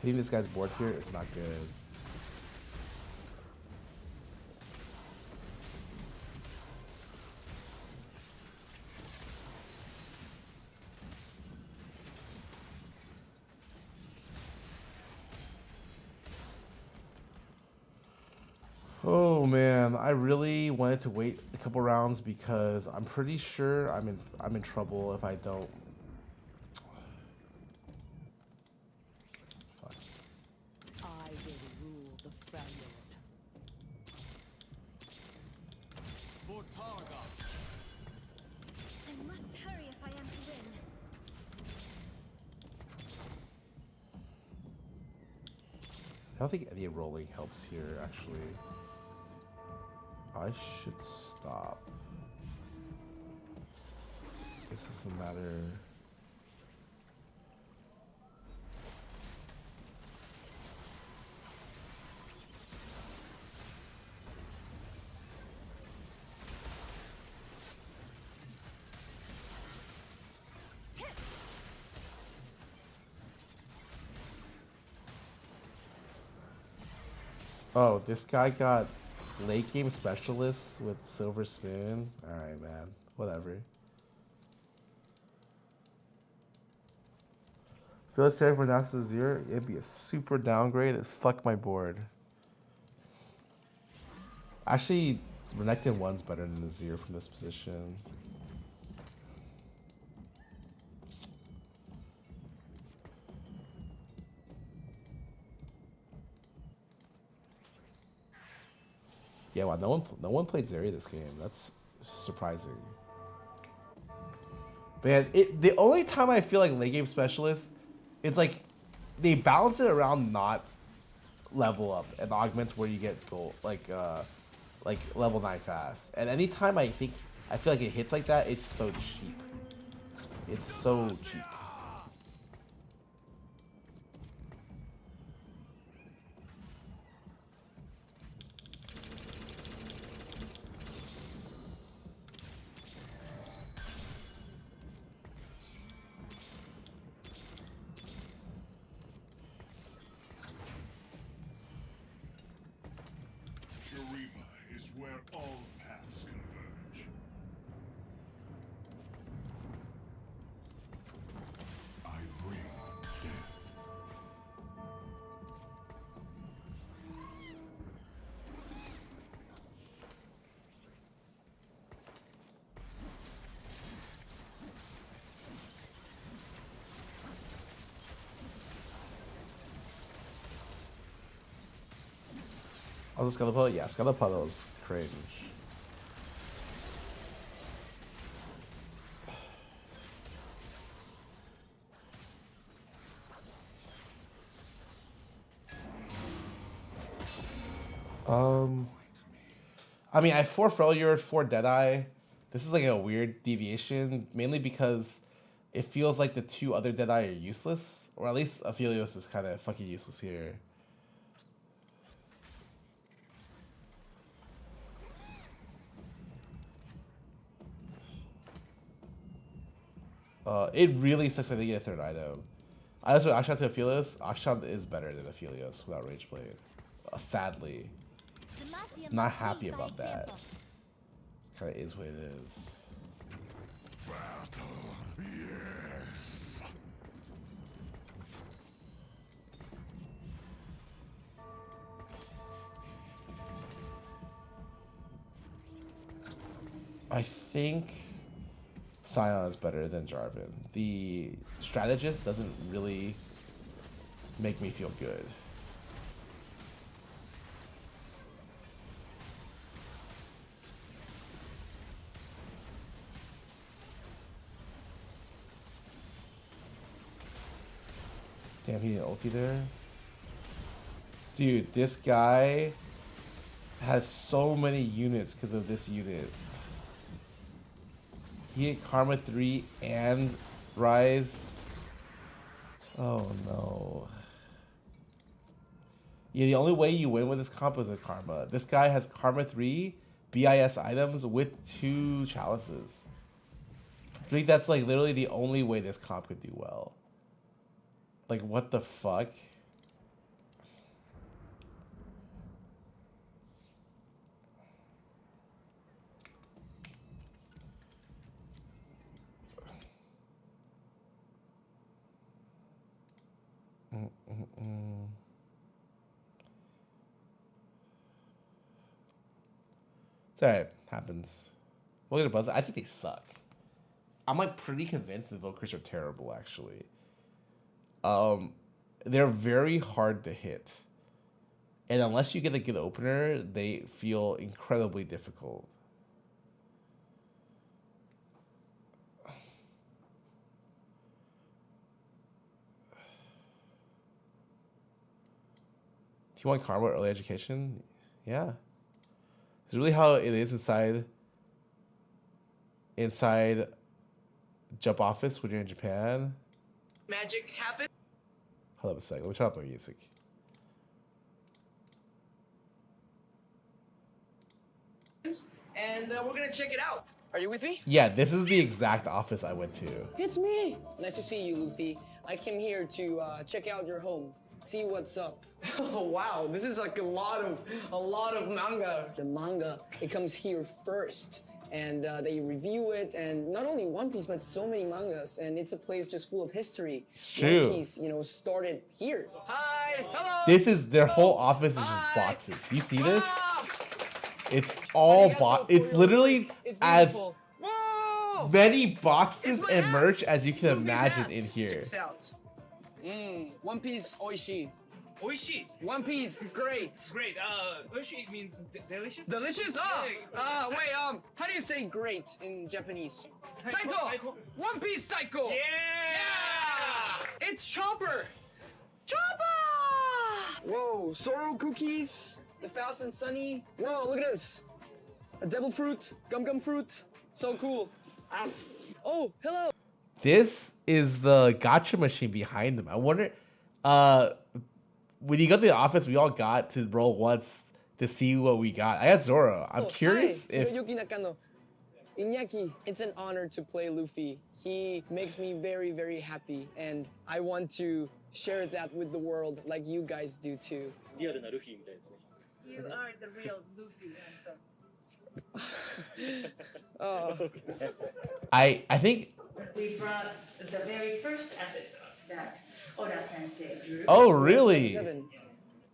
Hitting this guy's board here is not good. Oh man, I really wanted to wait a couple rounds because I'm pretty sure I'm in trouble if I don't. Fuck. I will rule the Freljord. For Targa. I must hurry if I am to win. I don't think any rolling helps here actually. I should stop. This doesn't matter. Oh, this guy got late game specialist with Silver Spoon. Alright, man. Whatever. Feel it's for NASA 0. It'd be a super downgrade. It'd fuck my board. Actually, Renekton 1's better than the 0 from this position. Yeah, wow, no one played Zeri this game. That's surprising. Man, the only time I feel like late game specialist, it's like they balance it around not level up and augments where you get gold, like level 9 fast. And anytime I feel like it hits like that, it's so cheap. It's so cheap. Where all paths converge. I bring death. Oh, the Scalapuddle? Yeah, Scalapuddle is cringe. I mean, I have 4 Freljord, 4 Deadeye. This is like a weird deviation, mainly because it feels like the 2 other Deadeye are useless, or at least Aphelios is kind of fucking useless here. It really sucks that they get a 3rd item. I just went Akshan to Aphelios. Akshan is better than Aphelios without Rage Blade. Sadly. Not happy about that. It kind of is what it is. Battle, yes. I think Sion is better than Jarvan. The strategist doesn't really make me feel good. Damn, he didn't ulti there. Dude, this guy has so many units because of this unit. He hit Karma 3 and Rise. Oh no. Yeah, the only way you win with this comp is a Karma. This guy has Karma 3 BIS items with 2 chalices. I think that's like literally the only way this comp could do well. Like, what the fuck? It's alright, happens. Look at the buzz. I think they suck. I'm like pretty convinced the Valkyries are terrible, actually. They're very hard to hit. And unless you get a good opener, they feel incredibly difficult. If you want Karma early education, yeah. It's really how it is inside Jump Office when you're in Japan. Magic happens. Hold up a second. Let me turn up my music. And we're gonna check it out. Are you with me? Yeah, this is the exact office I went to. It's me. Nice to see you, Luffy. I came here to check out your home, see what's up. Oh wow, this is like a lot of manga. The manga, it comes here first, and they review it, and not only One Piece, but so many mangas, and it's a place just full of history. It's true. One Piece, you know, started here. Hi, hello. This is their whole office is just boxes. Do you see this? It's all it's literally as many boxes and merch as you can imagine in here. Check this out. One Piece oishi. Oishi. One Piece, great. Great. Oishi means delicious. Delicious? Wait. How do you say great in Japanese? Psycho. One Piece Psycho. Yeah. It's Chopper. Chopper. Whoa, sorrow cookies. The Fast and Sunny. Whoa, look at this. A devil fruit, gum fruit. So cool. Oh, hello. This is the gacha machine behind them. I wonder, when you got to the office, we all got to roll once to see what we got. I got Zoro. I'm curious if... Hiroyuki Nakano. Iñaki, it's an honor to play Luffy. He makes me very, very happy, and I want to share that with the world like you guys do too. You are the real Luffy. I think... We brought the very first episode that Oda-sensei drew. Oh, really?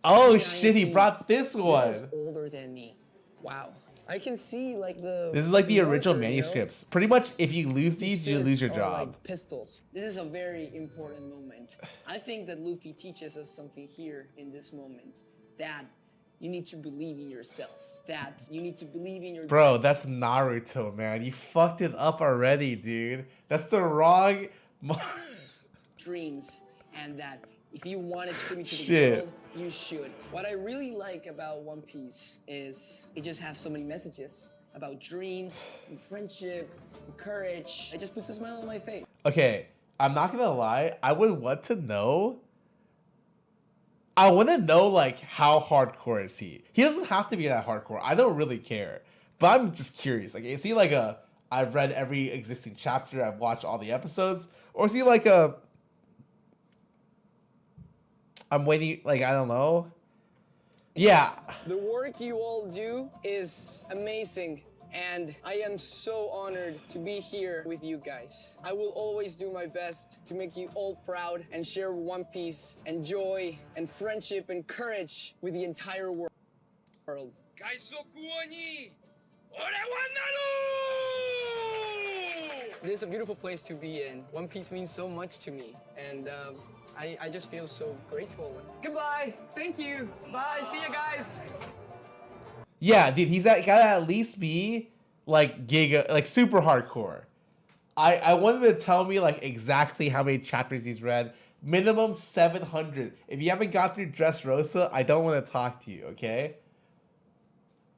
Oh, shit, he brought this one. This is older than me. Wow. I can see like the... This is like the original marker, manuscripts. Pretty much, if you lose these, you lose your job. Like pistols. This is a very important moment. I think that Luffy teaches us something here in this moment. That you need to believe in yourself. That you need to believe in your... Bro, that's Naruto, man. You fucked it up already, dude. That's the wrong... dreams, and that if you want to bring to the world, you should. What I really like about One Piece is it just has so many messages about dreams, and friendship, and courage. It just puts a smile on my face. Okay, I'm not gonna lie. I would want to know... I want to know, like, how hardcore is he? He doesn't have to be that hardcore. I don't really care. But I'm just curious. Like, is he like a... I've read every existing chapter, I've watched all the episodes? Or is he like a... I'm waiting, like, I don't know. Yeah. The work you all do is amazing. And I am so honored to be here with you guys. I will always do my best to make you all proud and share One Piece and joy and friendship and courage with the entire world. It is a beautiful place to be in. One Piece means so much to me. And I just feel so grateful. Goodbye. Thank you. Bye. See you guys. Yeah, dude, gotta at least be like giga, like super hardcore. I want him to tell me like exactly how many chapters he's read, Minimum 700. If you haven't got through Dressrosa, I don't want to talk to you, okay?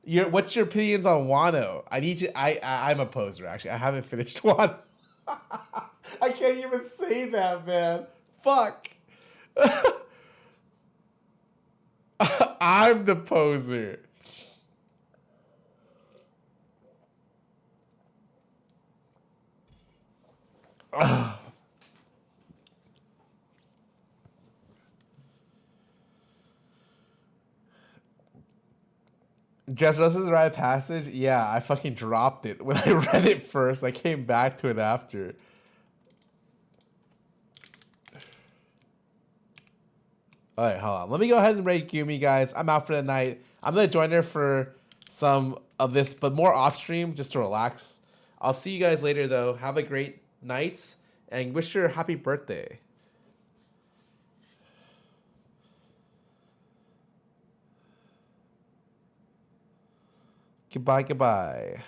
What's your opinions on Wano? I'm a poser, actually. I haven't finished Wano. I can't even say that, man. Fuck. I'm the poser. Dressrosa's Rite of Passage? Yeah, I fucking dropped it when I read it first. I came back to it after. Alright, hold on. Let me go ahead and rate Gumi, guys. I'm out for the night. I'm going to join her for some of this, but more off stream just to relax. I'll see you guys later, though. Have a great night, and wish her a happy birthday. Goodbye, goodbye.